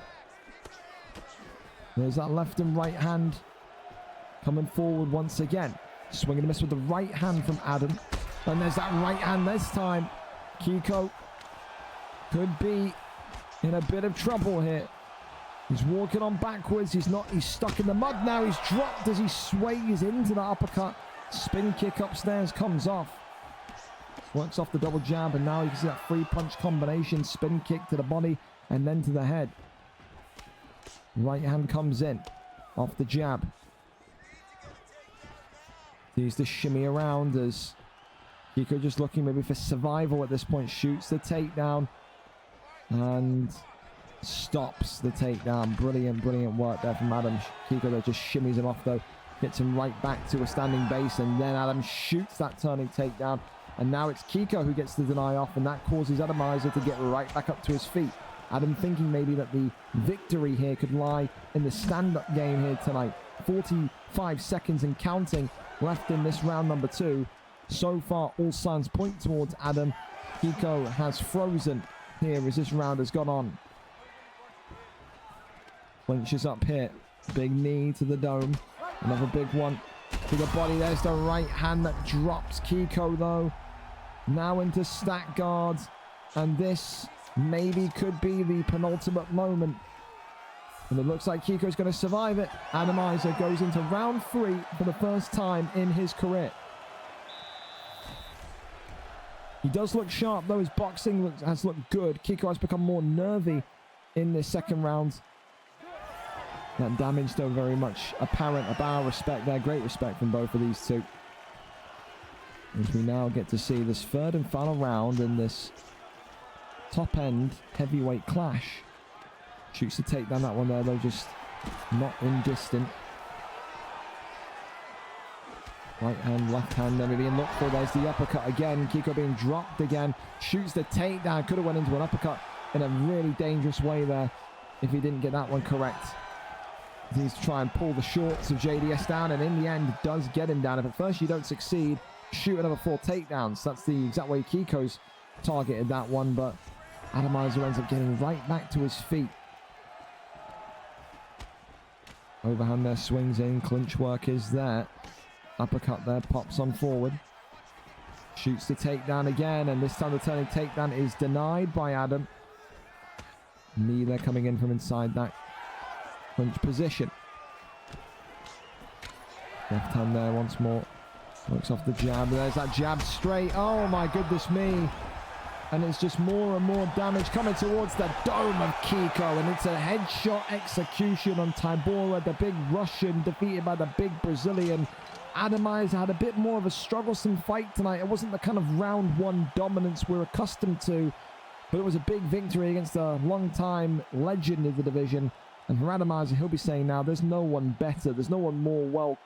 There's that left and right hand coming forward once again. Swinging a miss with the right hand from Adam. And there's that right hand this time. Kiko could be in a bit of trouble here. He's walking on backwards. He's stuck in the mud now. He's dropped as he sways into the uppercut. Spin kick upstairs comes off. Works off the double jab, and now you can see that 3-punch combination. Spin kick to the body and then to the head. Right hand comes in off the jab. He's the shimmy around as Kiko just looking maybe for survival at this point. Shoots the takedown and stops the takedown. Brilliant work there from Adam. Kiko there just shimmies him off though. Gets him right back to a standing base, and then Adam shoots that turning takedown. And now it's Kiko who gets the deny off, and that causes Atomizer to get right back up to his feet. Adam thinking maybe that the victory here could lie in the stand-up game here tonight. 45 seconds and counting left in this round number 2. So far, all signs point towards Adam. Kiko has frozen here as this round has gone on. Clinches up here. Big knee to the dome. Another big one to the body. There's the right hand that drops Kiko though. Now into stack guards, and this maybe could be the penultimate moment. And it looks like Kiko's going to survive it. Atomizer goes into round 3 for the first time in his career. He does look sharp though. His boxing has looked good. Kiko has become more nervy in this second round. That damage though very much apparent. A bow of respect there. Great respect from both of these two. As we now get to see this third and final round in this top end heavyweight clash. Shoots the takedown, that one there though, just not in distant. Right hand, left hand, then being looked for. There's the uppercut again. Kiko being dropped again. Shoots the takedown. Could have went into an uppercut in a really dangerous way there if he didn't get that one correct. He needs to try and pull the shorts of JDS down, and in the end does get him down. If at first you don't succeed, shoot another 4 takedowns. That's the exact way Kiko's targeted that one, but Atomizer ends up getting right back to his feet. Overhand there, swings in, clinch work is there. Uppercut there, pops on forward. Shoots the takedown again, and this time the turning takedown is denied by Adam. Knee there coming in from inside that clinch position. Left hand there once more. Works off the jab. There's that jab straight. Oh my goodness me. And it's just more and more damage coming towards the dome of Kiko. And it's a headshot execution on Tybura, the big Russian, defeated by the big Brazilian. Adamizer had a bit more of a strugglesome fight tonight. It wasn't the kind of round one dominance we're accustomed to, but it was a big victory against a long-time legend of the division. And for Adamizer, he'll be saying now, there's no one better, there's no one more well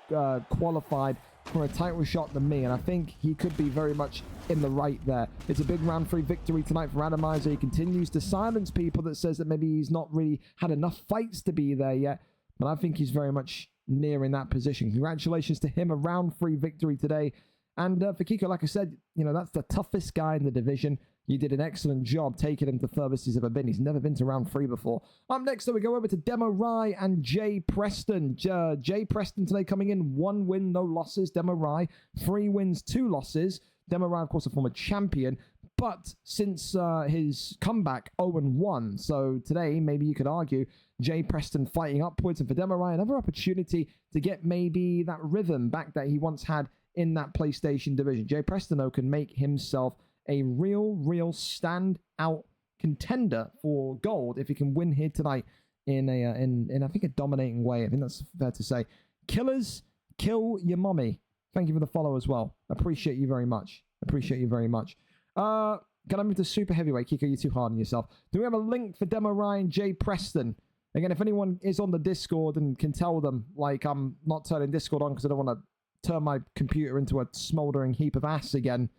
qualified for a title shot than me, and I think he could be very much in the right there. It's a big round 3 victory tonight for Adamizer. He continues to silence people that says that maybe he's not really had enough fights to be there yet, but I think he's very much near in that position. Congratulations to him, a round 3 victory today. And for Kiko, like I said, you know, that's the toughest guy in the division. You did an excellent job taking him to furthest he's ever been. He's never been to round 3 before. Up next, though, we go over to Demo Rai and Jay Preston. Jay Preston today coming in 1 win, no losses. Demo Rai 3 wins, 2 losses. Demo Rai, of course, a former champion. But since his comeback, 0-1. So today, maybe you could argue, Jay Preston fighting upwards. And for Demo Rai, another opportunity to get maybe that rhythm back that he once had in that PlayStation division. Jay Preston, though, can make himself a real stand-out contender for gold if he can win here tonight in I think a dominating way. I think that's fair to say. Killers, kill your mommy. Thank you for the follow as well. Appreciate you very much. Appreciate you very much. Can I move to super heavyweight? Kiko, you're too hard on yourself. Do we have a link for Demo Rai and Jay Preston? Again, if anyone is on the Discord and can tell them, like, I'm not turning Discord on because I don't want to turn my computer into a smoldering heap of ass again,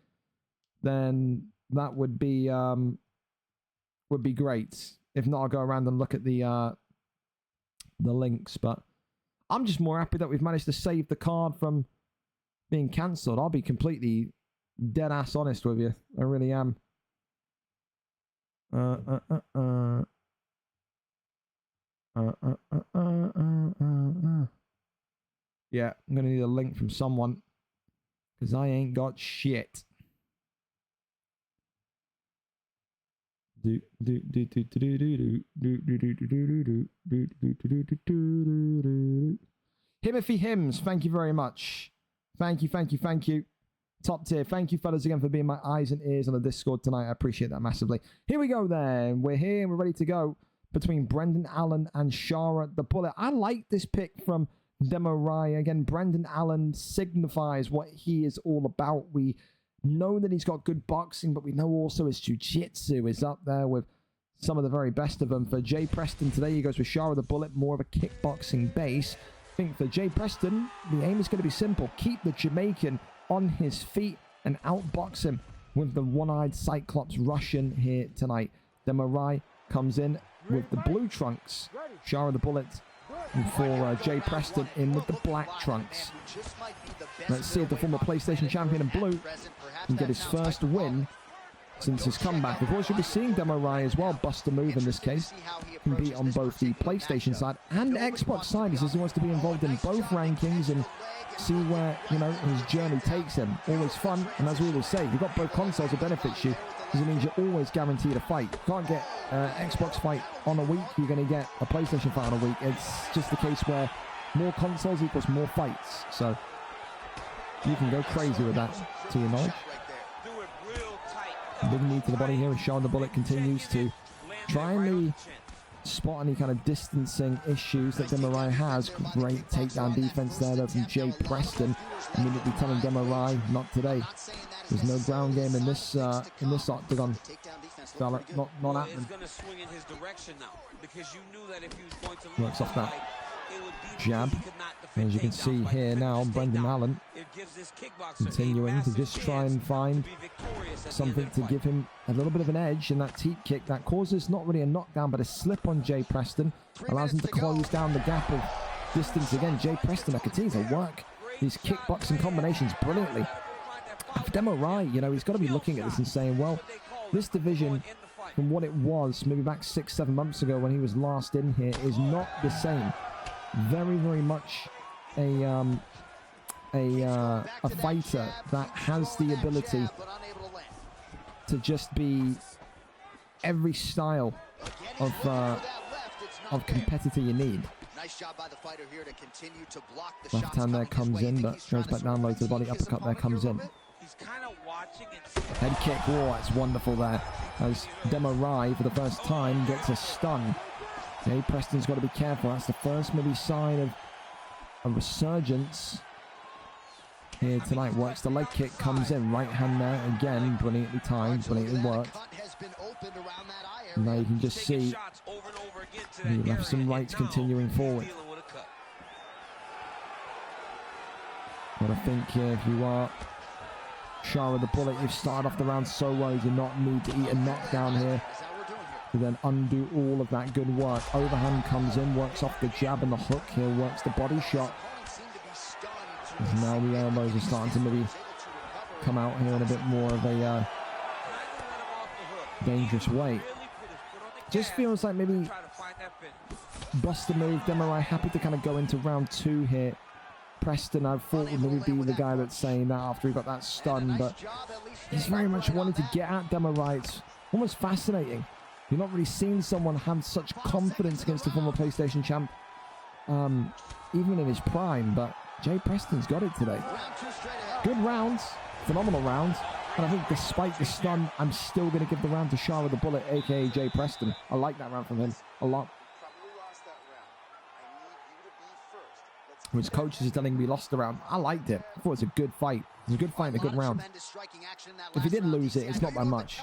then that would be great. If not, I'll go around and look at the links. But I'm just more happy that we've managed to save the card from being cancelled. I'll be completely dead ass honest with you. I really am. Yeah, I'm gonna need a link from someone because I ain't got shit. Himothy Hims, thank you very much. Thank you. Top tier. Thank you, fellas, again for being my eyes and ears on the Discord tonight. I appreciate that massively. Here we go then. We're here and we're ready to go between Brendan Allen and Shara the Bullet. I like this pick from Demo Rai. Again, Brendan Allen signifies what he is all about. We know that he's got good boxing, but we know also his jiu-jitsu is up there with some of the very best of them. For Jay Preston today, he goes with Shara the Bullet, more of a kickboxing base. I think for Jay Preston, the aim is going to be simple. Keep the Jamaican on his feet and outbox him with the one-eyed Cyclops Russian here tonight. Demo Rai comes in with the blue trunks. Shara the Bullet, and for Jay Preston in with the black trunks. Let's see if the former PlayStation champion in blue can get his first win since his comeback. Of course, you'll be seeing Demo Rai as well bust a move in this case. Compete on both the PlayStation side and Xbox side. He says he wants to be involved in both rankings and see where, you know, his journey takes him. Always fun, and as we always say, you've got both consoles, it benefits you because it means you're always guaranteed a fight. You can't get Xbox fight on a week, you're going to get a PlayStation fight on a week. It's just the case where more consoles equals more fights. So you can go crazy with that, to your knowledge. Big knee to the body here, and Shara the Bullet continues to try and spot any kind of distancing issues that Demo Rai has. Great takedown defense there though from Jay Preston. Immediately telling Demo Rai, not today. There's no ground game in this octagon. Fella, not happening. Works off that jab. As you can see here now, Brendan Allen continuing to just try and find something to give him a little bit of an edge in that teep kick that causes not really a knockdown but a slip on Jay Preston. Allows him to close down the gap of distance again. Jay Preston continues to work these kickboxing combinations brilliantly. For Demo Rai, you know, he's got to be looking at this and saying, well, this division from what it was maybe back 6-7 months ago when he was last in here is not the same. very, very much a fighter that has the ability to just be every style of competitor you need. Nice job by the fighter here to continue to block the Left hand there comes in, but goes back down low to the body. Uppercut there comes in. He's kind of watching and Head kick. Oh, that's wonderful there. As Demarai, for the first time, gets a stun. Jay Preston's got to be careful. That's the first maybe sign of a resurgence here tonight. Works the leg kick, comes in. Right hand there again. Brilliantly timed, brilliantly worked. And now you can just see he left some rights continuing forward. But I think if you are shy with the bullet, you've started off the round so well, you do not need to eat a knockdown here to then undo all of that good work. Overhand comes in, works off the jab and the hook here, works the body shot. And now the elbows are starting to maybe come out here in a bit more of a dangerous way. Just feels like maybe bust the move. Demarai happy to kind of go into round 2 here. Preston, I thought would maybe be the guy that's saying that after he got that stun, but he's very much wanted to get at Demarai. It's almost fascinating. You've not really seen someone have such confidence against the former PlayStation champ, even in his prime, but Jay Preston's got it today. Good rounds, phenomenal rounds, and I think despite the stun, I'm still going to give the round to Shah with the bullet, aka Jay Preston. I like that round from him a lot. His coaches are telling him he lost the round. I liked it. I thought it was a good fight. It was a good fight and a good round. If he did lose it, it's not by much.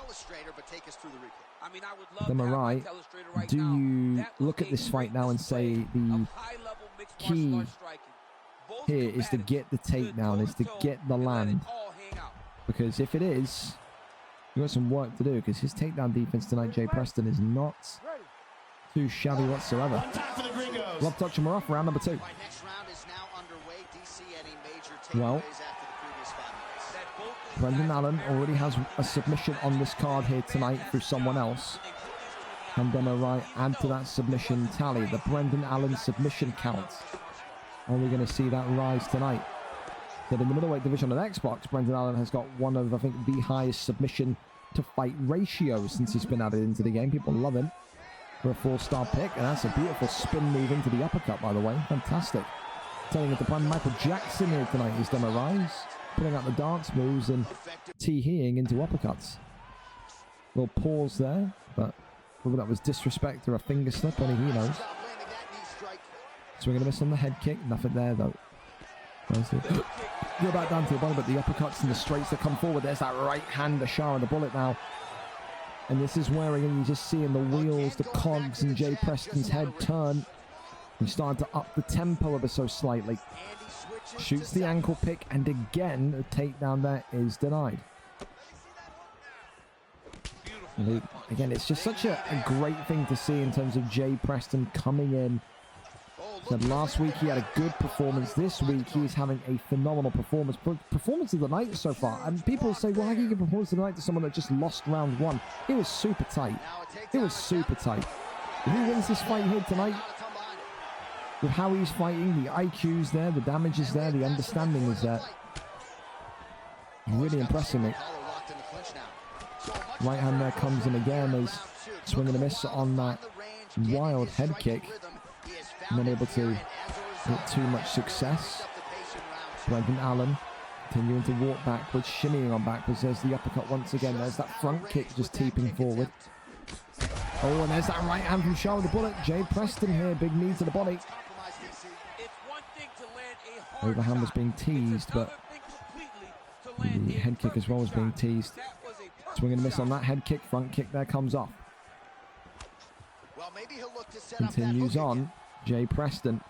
Demarai, do you look at this fight now and say the key here is to get the takedown, is to get the land? Because if it is, you've got some work to do, because his takedown defense tonight, Jay Preston, is not too shabby whatsoever. Love touch and we're off round number 2. Well, Brendan Allen already has a submission on this card here tonight through someone else. And Demarai add to that submission tally, the Brendan Allen submission count. Are we going to see that rise tonight? So in the middleweight division on Xbox, Brendan Allen has got one of, I think, the highest submission to fight ratios since he's been added into the game. People love him for a 4-star pick, and that's a beautiful spin move into the uppercut, by the way. Fantastic. Telling it to prime Michael Jackson here tonight is Demarai, putting out the dance moves and tee-heeing into uppercuts. Little pause there, but whether that was disrespect or a finger slip, only he knows. Swing and a miss on the head kick, nothing there though. Go back down to the bottom, but the uppercuts and the straights that come forward. There's that right hand, the Shah on the bullet now. And this is where again you just seeing the wheels, the cogs in Jay Preston's head turn. He's starting to up the tempo ever so slightly. Shoots the ankle pick, and again, the takedown there is denied. And again, it's just such a great thing to see in terms of Jay Preston coming in. Said last week he had a good performance. This week he's having a phenomenal performance. Performance of the night so far. And people say, well, how can you give performance of the night to someone that just lost round 1? It was super tight. It was super tight. If he wins this fight here tonight, with how he's fighting, the IQ's there, the damage is there, the understanding is there. Really impressing me. Right hand there comes in again as swinging a miss on that wild head kick. Not able to get too much success. Brendan Allen continuing to walk backwards, shimmying on backwards. There's the uppercut once again. There's that front kick just teeping forward. Oh, and there's that right hand from Shah with the bullet. Jay Preston here, big knee to the body. Overhand was being teased, but the head kick as well was being teased. Swing and a miss on that head kick. Front kick there comes off. Continues on. Jay Preston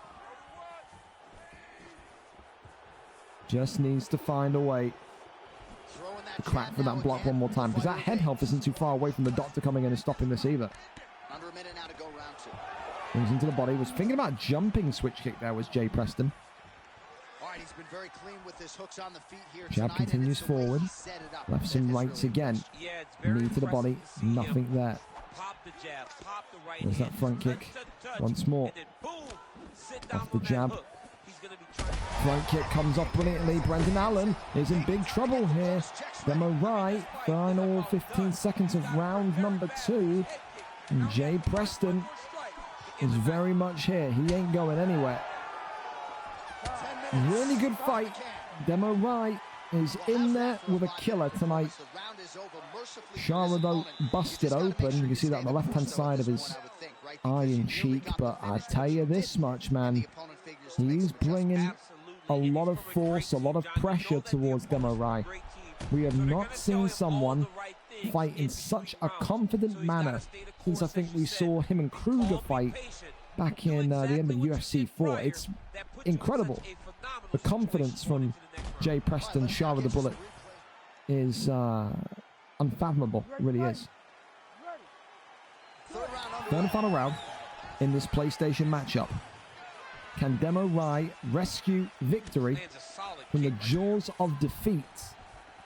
just needs to find a way to crack for that block one more time, because that head health isn't too far away from the doctor coming in and stopping this either. Under a minute now to go round 2. Brings into the body. Was thinking about jumping switch kick there was Jay Preston. He's been very clean with his hooks on the feet here Jab tonight, continues forward. Left some rights again. Knee to the body. Nothing there. There's that front kick once more. Off the jab. Front kick comes off brilliantly. Brendan Allen is in big trouble here. Demo right. Final 15 seconds of round number 2. And Jay Preston is very much here. He ain't going anywhere. Really good fight. Demo right is in there with a killer tonight. Shara, though, busted open. You can see that on the left-hand side of his eye and cheek. But I tell you this much, man. He's bringing a lot of force, a lot of pressure towards Demo Rai. We have not seen someone fight in such a confident manner since I think we saw him and Kruger fight back in the end of UFC 4. It's incredible. The confidence from Jay Preston, Shara the Bullet, is unfathomable. It really is. Third and final round in this PlayStation matchup. Can Demo Rai rescue victory from the jaws of defeat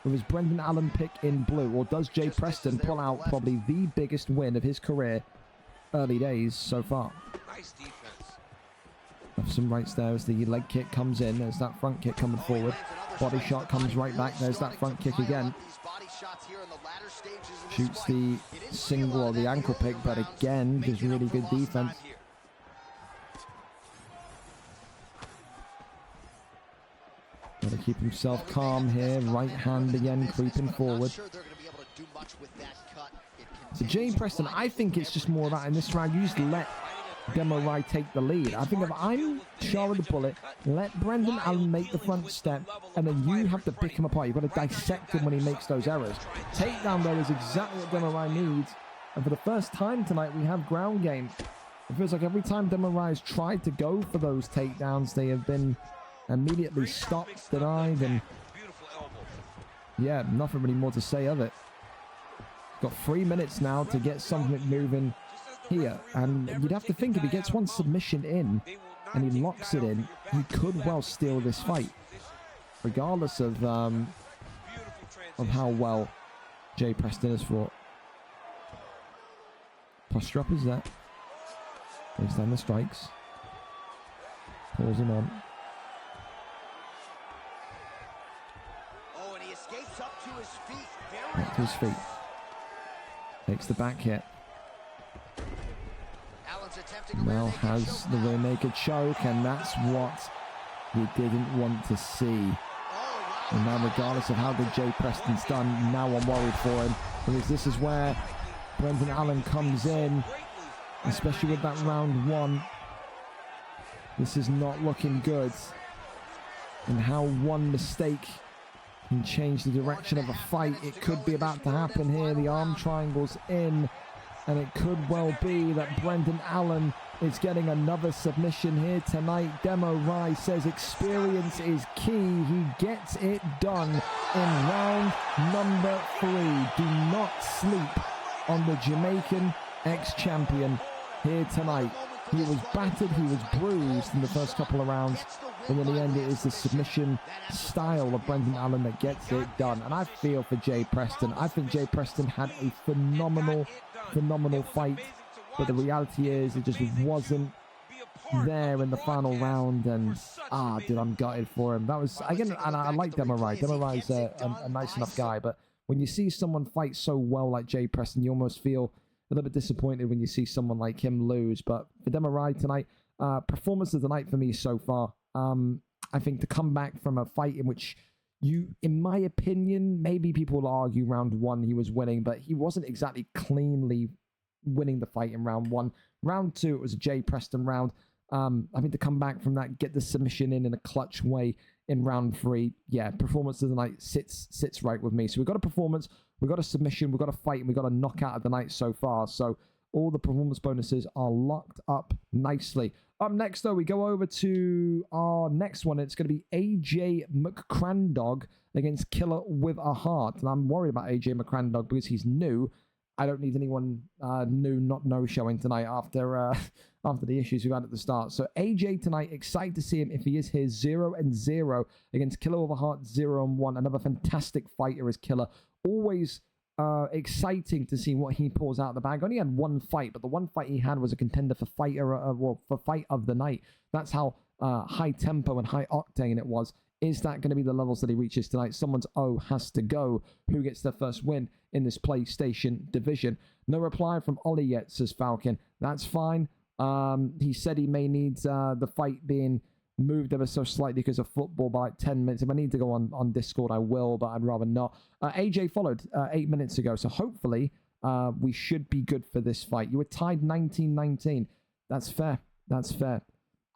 with his Brendan Allen pick in blue? Or does Jay Preston pull out probably the biggest win of his career early days so far? Nice defense. Have some rights there as the leg kick comes in. There's that front kick coming forward. Body shot comes right back. There's that front kick again. Shoots the single or the ankle pick, but again, just really good defense. Got to keep himself calm here. Right hand again creeping forward. So Jay Preston, I think it's just more of that in this round. You just let Demo Rai take the lead. I think if I'm Shara the Bullet, let Brendan Allen make the front step, and then you have to pick him apart. You've got to dissect him when he makes those errors. Takedown, though, is exactly what Demo Rai needs. And for the first time tonight, we have ground game. It feels like every time Demo Rai has tried to go for those takedowns, they have been immediately stopped, denied, and yeah, nothing really more to say of it. Got 3 minutes now to get something moving here, and you'd have to think if he gets one submission in and he locks it in, he could well steal this fight, regardless of how well Jay Preston has fought. Posture up is there. Lays down the strikes. Pulls him on. Back to his feet. Takes the back hit. Now has the rear naked choke, and that's what we didn't want to see. And now, regardless of how good Jay Preston's done, now I'm worried for him, because this is where Brendan Allen comes in, especially with that round 1. This is not looking good. And how one mistake can change the direction of a fight. It could be about to happen here. The arm triangle's in, and it could well be that Brendan Allen is getting another submission here tonight. Demo Rai says experience is key. He gets it done in round number 3. Do not sleep on the Jamaican ex-champion here tonight. He was battered, he was bruised in the first couple of rounds, and in the end it is the submission style of Brendan Allen that gets it done. And I feel for Jay Preston. I think Jay Preston had a phenomenal fight, but the reality is it just wasn't there in the final round, and dude, I'm gutted for him. That was, again, and I like Demo Rai. Demo Rai's a nice enough guy, but when you see someone fight so well like Jay Preston, you almost feel a little bit disappointed when you see someone like him lose. But for Demo Rai tonight, performance of the night for me so far. I think to come back from a fight in which you, in my opinion, maybe people will argue round 1 he was winning, but he wasn't exactly cleanly winning the fight in round 1. Round 2, it was a Jay Preston round. I think to come back from that, get the submission in a clutch way in round 3, yeah, performance of the night sits right with me. So we've got a performance, we've got a submission, we've got a fight, and we've got a knockout of the night so far. So all the performance bonuses are locked up nicely. Up next, though, we go over to our next one. It's going to be AJ McCrandog against Killer with a Heart. And I'm worried about AJ McCrandog because he's new. I don't need anyone new not no-showing tonight after the issues we've had at the start. So AJ tonight, excited to see him if he is here 0-0 against Killer with a Heart 0-1. Another fantastic fighter is Killer. Always exciting to see what he pulls out of the bag. Only had one fight, but the one fight he had was a contender for for fight of the night. That's how high tempo and high octane it was. Is that going to be the levels that he reaches tonight? Someone's O has to go. Who gets their first win in this PlayStation division? No reply from Ollie yet, says Falcon. That's fine. He said he may need the fight being moved ever so slightly because of football by like 10 minutes. If I need to go on Discord, I will, but I'd rather not. AJ followed 8 minutes ago, so hopefully we should be good for this fight. You were tied 19-19. That's fair. That's fair.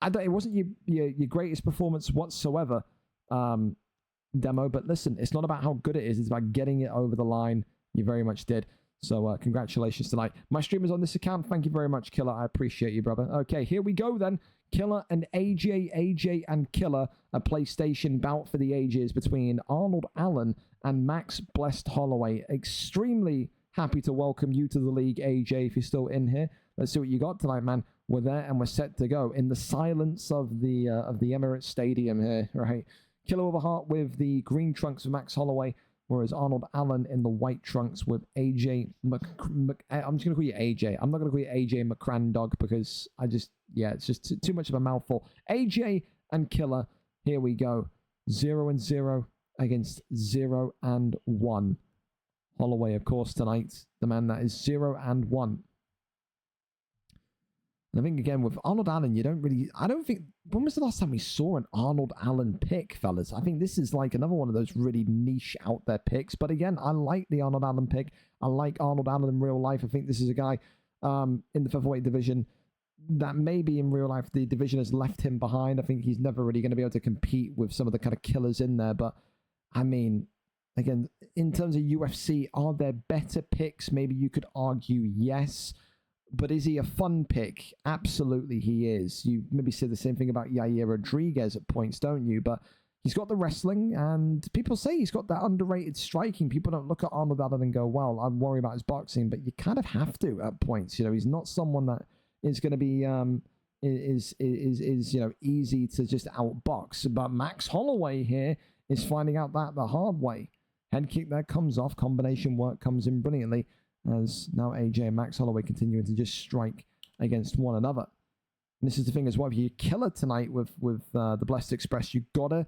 It wasn't your greatest performance whatsoever, Demo, but listen, it's not about how good it is. It's about getting it over the line. You very much did. So congratulations tonight. My stream is on this account. Thank you very much, Killer. I appreciate you, brother. Okay, here we go then. Killer and AJ and Killer. A PlayStation bout for the ages between Arnold Allen and Max Blessed Holloway. Extremely happy to welcome you to the league, AJ, if you're still in here. Let's see what you got tonight, man. We're there and we're set to go in the silence of the Emirates Stadium here, right? Killer with a heart with the green trunks of Max Holloway, whereas Arnold Allen in the white trunks with AJ I'm just going to call you AJ. I'm not going to call you AJ McCrandog because it's just too much of a mouthful. AJ and Killer, here we go. 0-0 against 0-1. Holloway, of course, tonight, the man that is 0-1. And I think, again, with Arnold Allen, when was the last time we saw an Arnold Allen pick, fellas? I think this is like another one of those really niche out there picks. But again, I like the Arnold Allen pick. I like Arnold Allen in real life. I think this is a guy in the featherweight division that maybe in real life the division has left him behind. I think he's never really going to be able to compete with some of the kind of killers in there. But, I mean, again, in terms of UFC, are there better picks? Maybe you could argue yes. But is he a fun pick? Absolutely he is. You maybe say the same thing about Yair Rodriguez at points, don't you? But he's got the wrestling, and people say he's got that underrated striking. People don't look at Arnold Allen and go, well, I'm worried about his boxing, but you kind of have to at points. You know, he's not someone that is going to be easy to just outbox. But Max Holloway here is finding out that the hard way. Head kick that comes off, combination work comes in brilliantly. As now AJ and Max Holloway continuing to just strike against one another. And this is the thing as well. If you Killer tonight with the Blessed Express, you gotta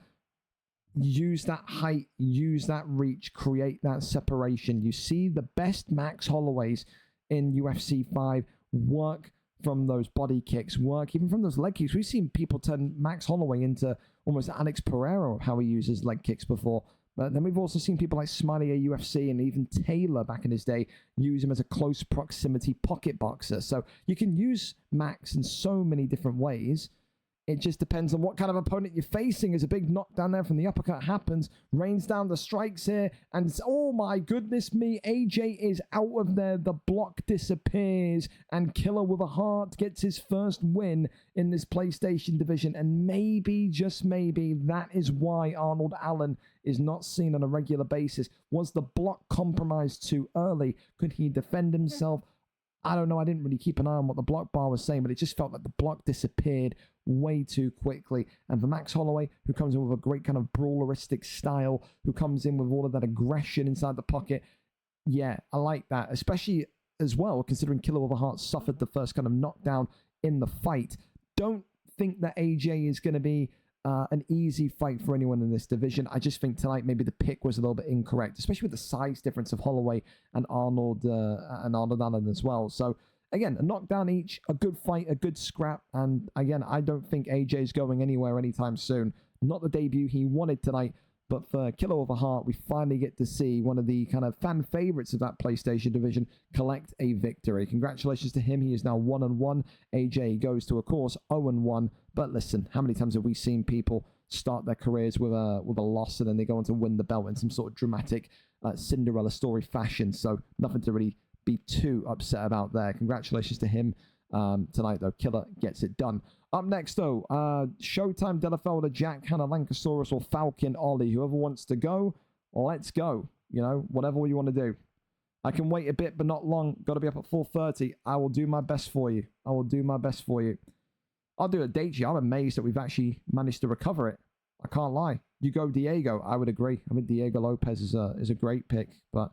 use that height, use that reach, create that separation. You see the best Max Holloways in UFC 5 work from those body kicks, work even from those leg kicks. We've seen people turn Max Holloway into almost Alex Pereira of how he uses leg kicks before. But then we've also seen people like Smiley at UFC and even Taylor back in his day use him as a close proximity pocket boxer. So you can use Max in so many different ways. It just depends on what kind of opponent you're facing. As a big knockdown there from the uppercut happens, rains down the strikes here, and it's, oh my goodness me, AJ is out of there. The block disappears, and Killer with a heart gets his first win in this PlayStation division. And maybe, just maybe, that is why Arnold Allen is not seen on a regular basis. Was the block compromised too early? Could he defend himself? I don't know. I didn't really keep an eye on what the block bar was saying, but it just felt like the block disappeared way too quickly. And for Max Holloway, who comes in with a great kind of brawleristic style, who comes in with all of that aggression inside the pocket, yeah, I like that. Especially as well, considering Killer with a Heart suffered the first kind of knockdown in the fight. Don't think that AJ is going to be an easy fight for anyone in this division. I just think tonight maybe the pick was a little bit incorrect, especially with the size difference of Holloway and Arnold Allen as well. So again, a knockdown each, a good fight, a good scrap, and again, I don't think AJ is going anywhere anytime soon. Not the debut he wanted tonight, but for Killer with a Heart, we finally get to see one of the kind of fan favorites of that PlayStation division collect a victory. Congratulations to him. He is now 1-1. AJ goes to, of course, 0-1. But listen, how many times have we seen people start their careers with a loss and then they go on to win the belt in some sort of dramatic Cinderella story fashion? So nothing to really be too upset about there. Congratulations to him tonight, though. Killer gets it done. Up next, though, Showtime, Delafelder, Jack, Hannah, Lankasaurus, or Falcon, Ollie. Whoever wants to go, let's go. You know, whatever you want to do. I can wait a bit, but not long. Got to be up at 4:30. I will do my best for you. I will do my best for you. I'll do a date. I'm amazed that we've actually managed to recover it. I can't lie. You go Diego. I would agree. I mean, Diego Lopez is a great pick, but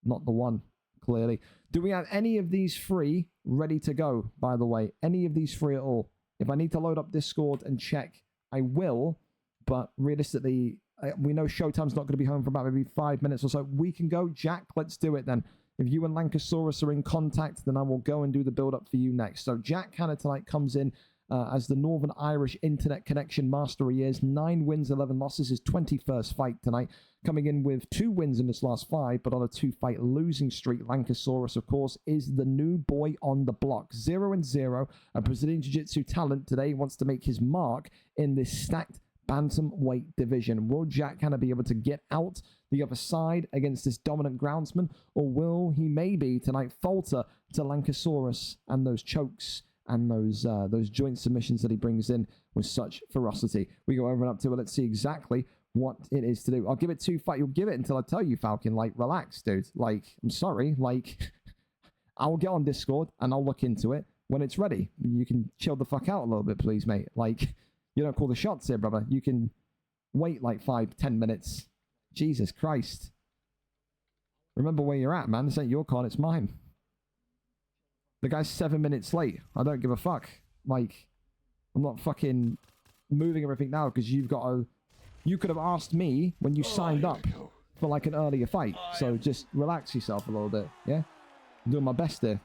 not the one, clearly. Do we have any of these three ready to go, by the way? Any of these three at all? If I need to load up Discord and check, I will. But realistically, we know Showtime's not going to be home for about maybe 5 minutes or so. We can go. Jack, let's do it then. If you and Lankasaurus are in contact, then I will go and do the build-up for you next. So Jack Hanna tonight comes in as the Northern Irish Internet Connection Master he is. 9 wins, 11 losses. His 21st fight tonight. Coming in with 2 wins in his last 5, but on a 2-fight losing streak. Lankasaurus, of course, is the new boy on the block. 0-0. A Brazilian Jiu-Jitsu talent today wants to make his mark in this stacked bantamweight division. Will Jack Hanna be able to get out the other side against this dominant groundsman, or will he maybe tonight falter to Lankasaurus and those chokes and those joint submissions that he brings in with such ferocity? We go over and up to it. Let's see exactly what it is to do. I'll give it 2 fights. You'll give it until I tell you, Falcon. Like, relax, dude. Like, I'm sorry. Like, I'll get on Discord and I'll look into it when it's ready. You can chill the fuck out a little bit, please, mate. Like, you don't call the shots here, brother. You can wait like 5-10 minutes. Jesus Christ. Remember where you're at, man. This ain't your call, it's mine. The guy's 7 minutes late. I don't give a fuck. Like, I'm not fucking moving everything now because you've got to... You could have asked me when you signed up for like an earlier fight. So just relax yourself a little bit, yeah? I'm doing my best here.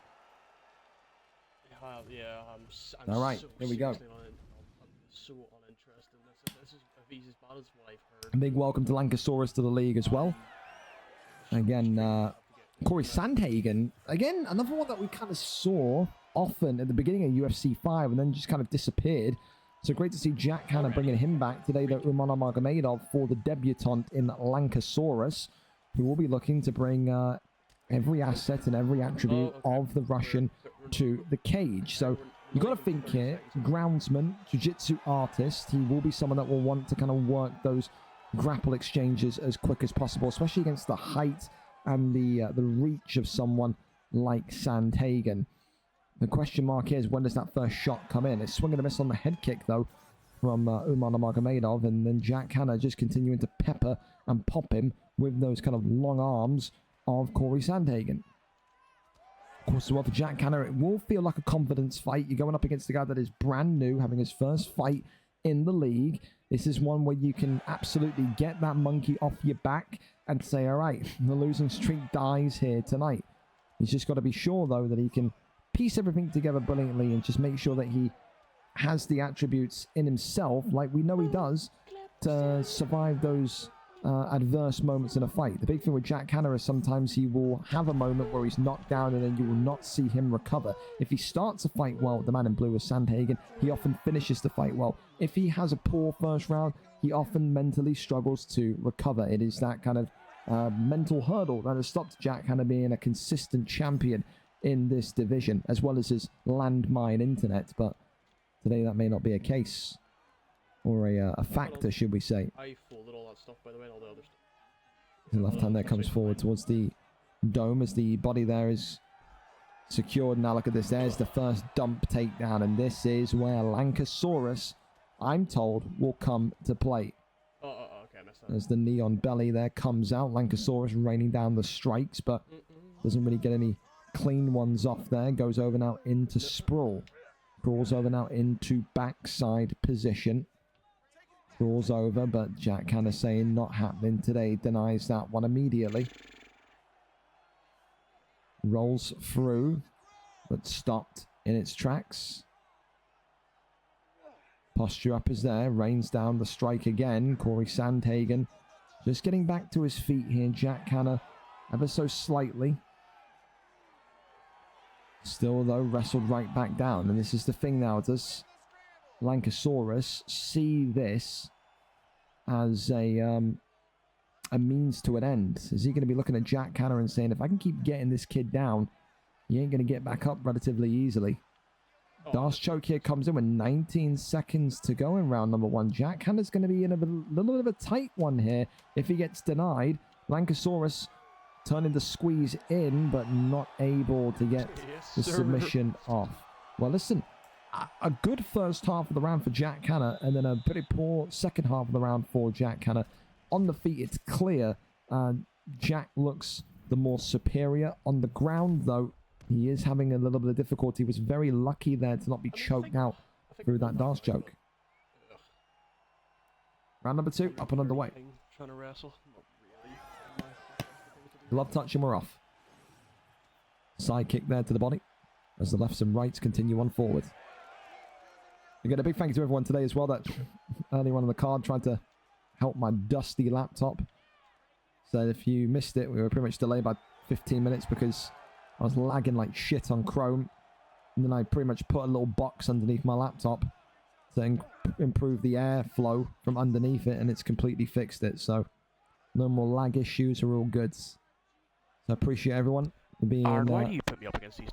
Yeah, I'm all right, so here we go. I'm so uninterested in this. This is Aviz as bad as what I've heard. A big welcome to Lankasaurus to the league as well. Again, Corey Sandhagen. Again, another one that we kind of saw often at the beginning of UFC 5 and then just kind of disappeared. So great to see Jack Hanna bringing him back today, the Umar Nurmagomedov for the debutant in Lankasaurus, who will be looking to bring every asset and every attribute of the Russian to the cage. So you got to think here, groundsman, jiu-jitsu artist, he will be someone that will want to kind of work those grapple exchanges as quick as possible, especially against the height and the reach of someone like Sandhagen. The question mark is, when does that first shot come in? It's swinging a miss on the head kick, though, from Umar Nurmagomedov, and then Jack Hanna just continuing to pepper and pop him with those kind of long arms of Corey Sandhagen. Of course, for Jack Hanna, it will feel like a confidence fight. You're going up against a guy that is brand new, having his first fight in the league. This is one where you can absolutely get that monkey off your back and say, all right, the losing streak dies here tonight. He's just got to be sure, though, that he can piece everything together brilliantly and just make sure that he has the attributes in himself, like we know he does, to survive those adverse moments in a fight. The big thing with Jack Hanna is sometimes he will have a moment where he's knocked down and then you will not see him recover. If he starts a fight well, the man in blue is Sandhagen, he often finishes the fight well. If he has a poor first round, he often mentally struggles to recover. It is that kind of mental hurdle that has stopped Jack Hanna being a consistent champion in this division, as well as his landmine internet, but today that may not be a case, or a factor, should we say. I folded all that stuff, by the way, and all the other stuff. The left hand there comes forward towards the dome as the body there is secured. Now look at this, there's the first dump takedown, and this is where Lankasaurus, I'm told, will come to play. Okay, I missed that. As the knee on belly there comes out, Lankasaurus raining down the strikes, but doesn't really get any clean ones off there. Goes over now into sprawl. Crawls over now into backside position. Crawls over, but Jack Hanna saying not happening today. Denies that one immediately. Rolls through, but stopped in its tracks. Posture up is there. Rains down the strike again. Corey Sandhagen just getting back to his feet here. Jack Hanna ever so slightly. Still, though, wrestled right back down. And this is the thing now. Does Lankasaurus see this as a means to an end? Is he going to be looking at Jack Hanna and saying, if I can keep getting this kid down, he ain't going to get back up relatively easily? Darce choke here comes in with 19 seconds to go in round number 1. Jack Hanna's going to be in a little bit of a tight one here if he gets denied. Lankasaurus turning the squeeze in, but not able to get the submission off. Well, listen, a good first half of the round for Jack Hanna, and then a pretty poor second half of the round for Jack Hanna. On the feet, it's clear Jack looks the more superior. On the ground, though, he is having a little bit of difficulty. He was very lucky there to not be choked out through that Darce choke. Round number 2, up and underway. Trying to wrestle. Not really. Glove touch and we're off. Side kick there to the body as the lefts and rights continue on forward. Again, a big thank you to everyone today as well that earlier on in the card tried to help my dusty laptop. So if you missed it, we were pretty much delayed by 15 minutes because I was lagging like shit on Chrome. And then I pretty much put a little box underneath my laptop to improve the airflow from underneath it, and it's completely fixed it. So no more lag issues, are all good. So I appreciate everyone for being... Aaron, why do you put me up against these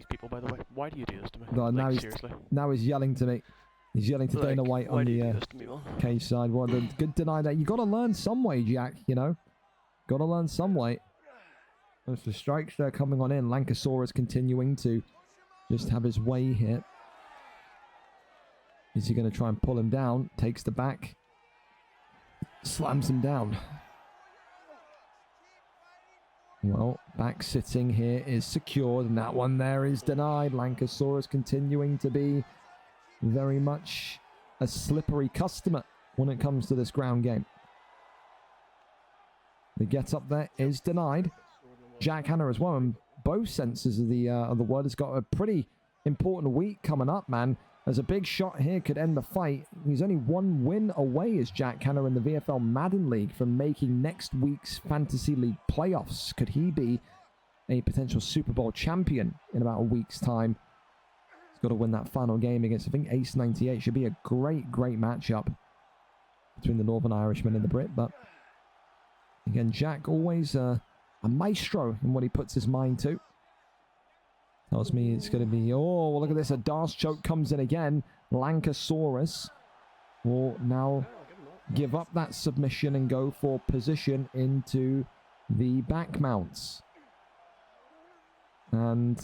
people, by the way? Why do you do this to me? God, like, seriously. Now he's yelling to me. He's yelling to Dana White on the cage side. Well, good deny that. You got to learn some way, Jack, you know. Got to learn some way. There's the strikes there coming on in. Lankasaurus continuing to just have his way here. Is he going to try and pull him down? Takes the back. Slams him down. Well, back sitting here is secured, and that one there is denied. Lankasaurus continuing to be very much a slippery customer when it comes to this ground game. The get up there is denied. Jack Hanna as well, in both senses of the word, has got a pretty important week coming up, man. As a big shot here could end the fight. He's only one win away as Jack Hanna in the VFL Madden League from making next week's Fantasy League playoffs. Could he be a potential Super Bowl champion in about a week's time? He's got to win that final game against, I think, Ace 98. Should be a great matchup between the Northern Irishman and the Brit. But again, Jack always a maestro in what he puts his mind to. Tells me it's going to be... Oh, well, look at this. A Darce choke comes in again. Lankasaurus will now give up that submission and go for position into the back mounts. And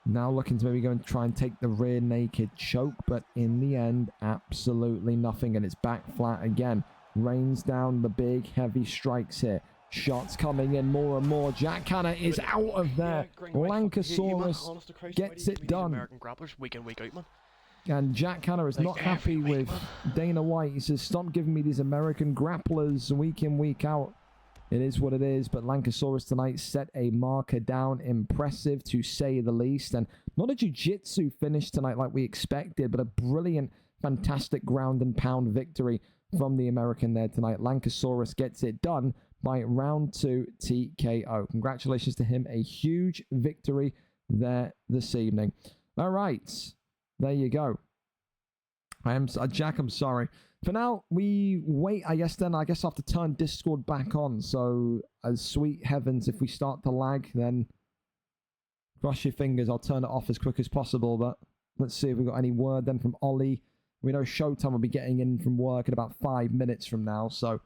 now looking to maybe go and try and take the rear naked choke. But in the end, absolutely nothing. And it's back flat again. Rains down the big, heavy strikes here. Shots coming in more and more. Jack Hanna is out of there. Lankasaurus gets it done. And Jack Hanna is not happy with Dana White. He says, stop giving me these American grapplers week in, week out. It is what it is. But Lankasaurus tonight set a marker down. Impressive, to say the least. And not a jiu-jitsu finish tonight like we expected, but a brilliant, fantastic ground and pound victory from the American there tonight. Lankasaurus gets it done by round 2 TKO. Congratulations to him. A huge victory there this evening. All right. There you go. Jack, I'm sorry. For now, we wait, I guess I have to turn Discord back on. So, as sweet heavens, if we start to lag, then cross your fingers. I'll turn it off as quick as possible. But let's see if we've got any word then from Ollie. We know Showtime will be getting in from work in about 5 minutes from now. So,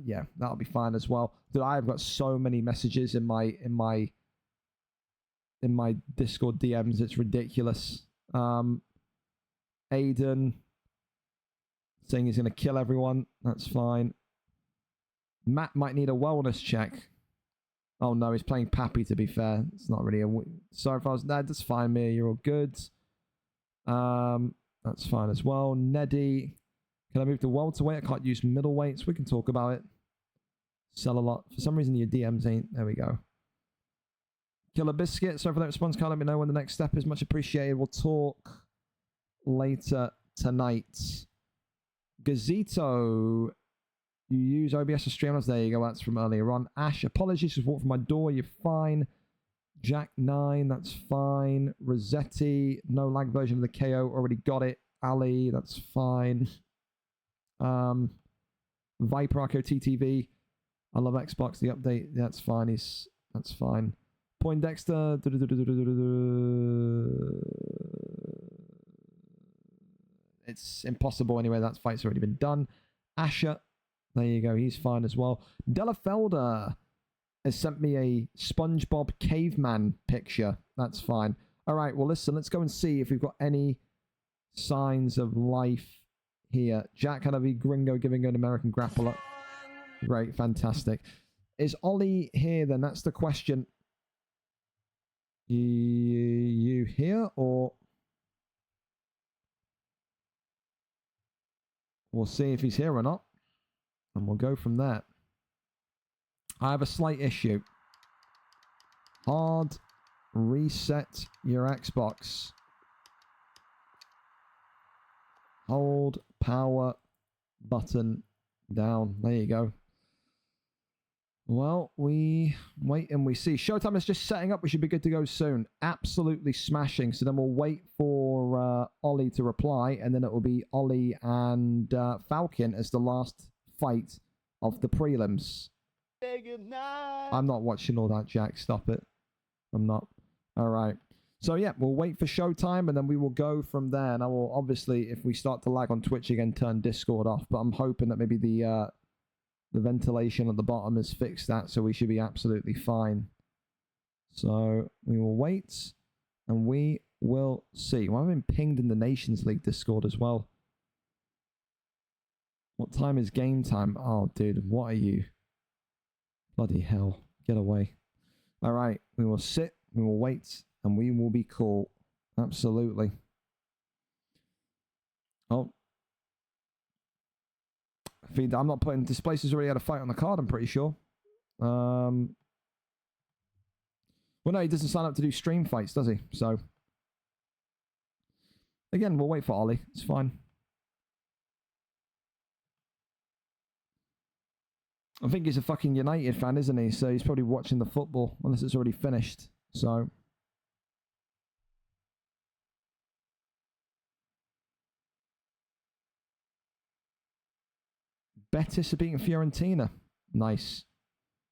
yeah, that'll be fine as well. Dude, I've got so many messages in my Discord DMs. It's ridiculous. Aiden saying he's going to kill everyone. That's fine. Matt might need a wellness check. Oh no, he's playing Pappy, to be fair. It's not really a... Sorry if I was... No, that's fine, Mia. You're all good. That's fine as well. Neddy. Can I move to welterweight? I can't use middleweights. We can talk about it. Sell a lot. For some reason, your DMs ain't... There we go. Killer Biscuit. Sorry for that response. Can't let me know when the next step is. Much appreciated. We'll talk later tonight. Gazito. You use OBS for streamers. There you go. That's from earlier on. Ash, apologies for walking from my door. You're fine. Jack 9. That's fine. Rossetti. No lag version of the KO. Already got it. Ali. That's fine. ViperrkoTTV. I love Xbox. The update. That's fine. That's fine. Poindexter. It's impossible anyway. That fight's already been done. Asher. There you go. He's fine as well. Delafelder has sent me a SpongeBob caveman picture. That's fine. All right. Well, listen. Let's go and see if we've got any signs of life here. Jack Hanna v Gringo giving an American grappler. Great. Fantastic. is Ollie here then? That's the question. You here or... We'll see if he's here or not. And we'll go from there. I have a slight issue. Hard reset your Xbox. Hold power button down. There you go. Well, we wait and we see. Showtime is just setting up. We should be good to go soon. Absolutely smashing. So then we'll wait for Ollie to reply, and then it will be Ollie and Falcon as the last fight of the prelims. Say goodnight. I'm not watching all that, Jack. Stop it. I'm not. All right. So yeah, we'll wait for showtime, and then we will go from there. And I will obviously, if we start to lag on Twitch again, turn Discord off. But I'm hoping that maybe the ventilation at the bottom has fixed that, so we should be absolutely fine. So we will wait, and we will see. Well, I've been pinged in the Nations League Discord as well. What time is game time? Oh, dude, what are you? Bloody hell. Get away. All right, we will sit, we will wait, and we will be cool. Absolutely. Oh. I'm not putting... Displacer's already had a fight on the card, I'm pretty sure. Well, no, he doesn't sign up to do stream fights, does he? So, again, we'll wait for Ollie. It's fine. I think he's a fucking United fan, isn't he? So he's probably watching the football, unless it's already finished. So... Betis are beating Fiorentina. Nice.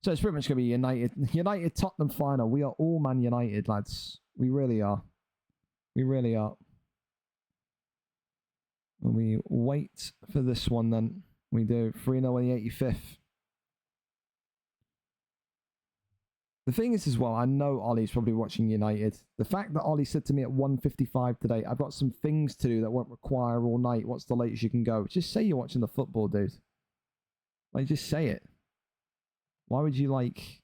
So it's pretty much going to be United Tottenham final. We are all Man United, lads. We really are. We really are. When we wait for this one, then we do 3-0 in the 85th. The thing is as well, I know Ollie's probably watching United. The fact that Ollie said to me at 1:55 today, I've got some things to do that won't require all night. What's the latest you can go? Just say you're watching the football, dude. Like, just say it. Why would you, like...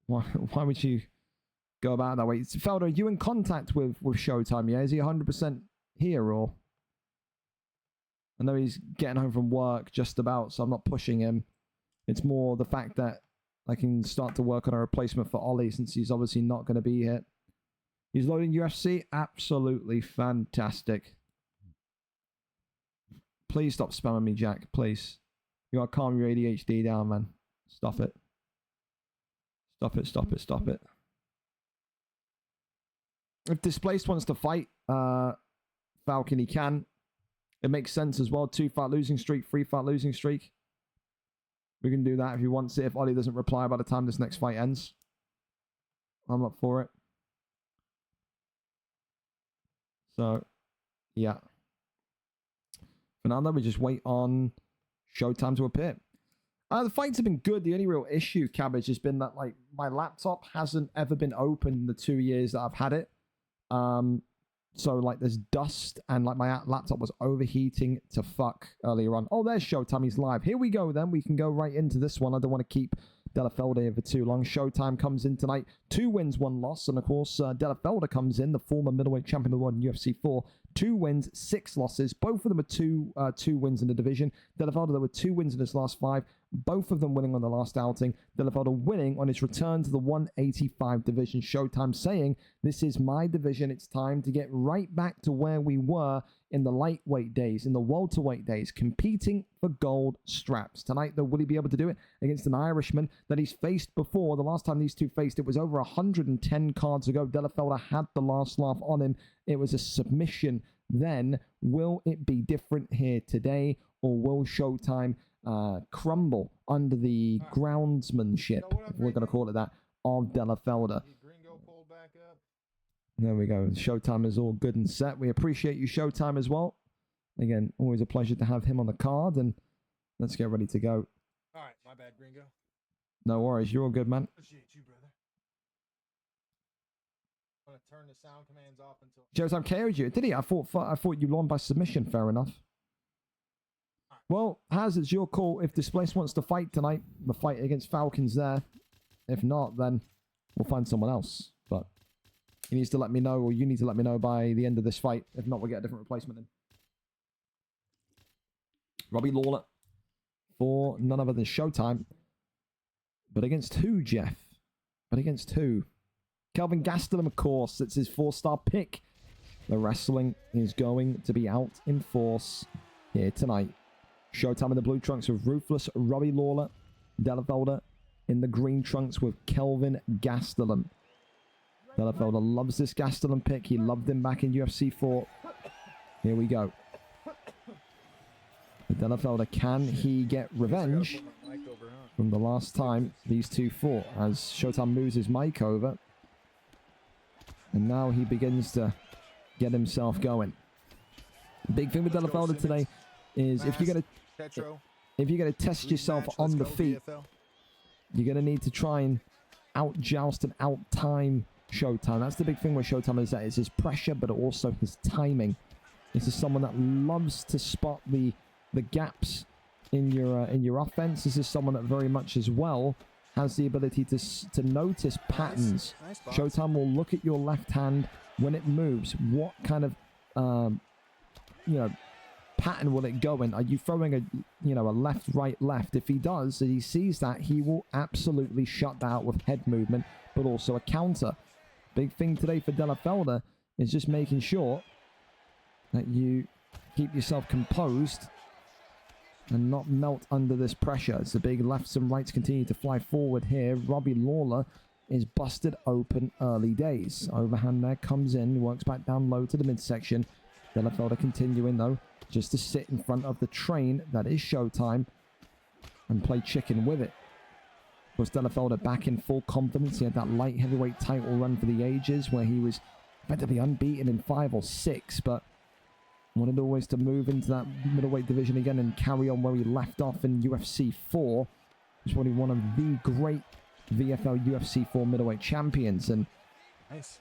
Why would you go about that way? Felder, are you in contact with Showtime, yeah? Is he 100% here, or... I know he's getting home from work just about, so I'm not pushing him. It's more the fact that I can start to work on a replacement for Ollie, since he's obviously not going to be here. He's loading UFC? Absolutely fantastic. Please stop spamming me, Jack. Please. You gotta calm your ADHD down, man. Stop it. Stop it, stop it, stop it. If Displaced wants to fight Falcon, he can. It makes sense as well. 2-fight losing streak, 3-fight losing streak. We can do that if he wants it. If Ollie doesn't reply by the time this next fight ends. I'm up for it. So, yeah. For now, though, we just wait on Showtime to appear. The fights have been good. The only real issue, Cabbage, has been that, like, my laptop hasn't ever been open in the 2 years that I've had it. So, like, there's dust, and, like, my laptop was overheating to fuck earlier on. Oh, there's Showtime. He's live. Here we go, then. We can go right into this one. I don't want to keep Della Felder here for too long. Showtime comes in tonight. 2 wins, 1 loss. And, of course, Della Felder comes in, the former middleweight champion of the world in UFC 4. 2 wins, 6 losses. Both of them are two wins in the division. Della Felder, there were 2 wins in his last 5. Both of them winning on the last outing. Della Felder winning on his return to the 185 division. Showtime saying, this is my division. It's time to get right back to where we were in the lightweight days, in the welterweight days, competing for gold straps. Tonight, though, will he be able to do it against an Irishman that he's faced before? The last time these two faced, it was over 110 cards ago. Della Felder had the last laugh on him. It was a submission then. Will it be different here today, or will Showtime crumble under the groundsmanship, if we're going to call it that, of Della Felder? There we go. Showtime is all good and set. We appreciate you, Showtime, as well. Again, always a pleasure to have him on the card, and let's get ready to go. All right, my bad, Gringo. No worries. You're all good, man. Appreciate you, brother. I'm gonna turn the sound commands off until Showtime KO'd you, did he? I thought you won by submission. Fair enough. Well, Haz, it's your call. If Displaced wants to fight tonight, the fight against Falcons there. If not, then we'll find someone else. But he needs to let me know, or you need to let me know by the end of this fight. If not, we'll get a different replacement in. Robbie Lawler for none other than Showtime. But against who, Jeff? But against who? Kelvin Gastelum, of course. It's his 4-star pick. The wrestling is going to be out in force here tonight. Showtime in the blue trunks with Ruthless Robbie Lawler. Delafelder in the green trunks with Kelvin Gastelum. Delafelder loves this Gastelum pick. He loved him back in UFC 4. Here we go. Delafelder, can he get revenge from the last time these two fought? As Showtime moves his mic over. And now he begins to get himself going. Big thing with Delafelder today is if you're gonna test yourself on the feet, you're gonna need to try and out-joust and out-time Showtime. That's the big thing with Showtime, is that it's his pressure, but also his timing. This is someone that loves to spot the gaps in your offense. This is someone that very much as well has the ability to notice patterns. Showtime will look at your left hand when it moves. What kind of pattern will it go in? Are you throwing a left, right, left? If he does, and he sees that, he will absolutely shut that out with head movement, but also a counter. Big thing today for Delafelder is just making sure that you keep yourself composed and not melt under this pressure. As the big lefts and rights continue to fly forward here, Robbie Lawler is busted open early days. Overhand there, comes in, works back down low to the midsection. Delafelder continuing though, just to sit in front of the train that is Showtime and play chicken with it. Of course, Delafelder back in full confidence. He had that light heavyweight title run for the ages where he was effectively unbeaten in 5 or 6, but wanted always to move into that middleweight division again and carry on where he left off in UFC 4. He's probably one of the great VFL UFC 4 middleweight champions, and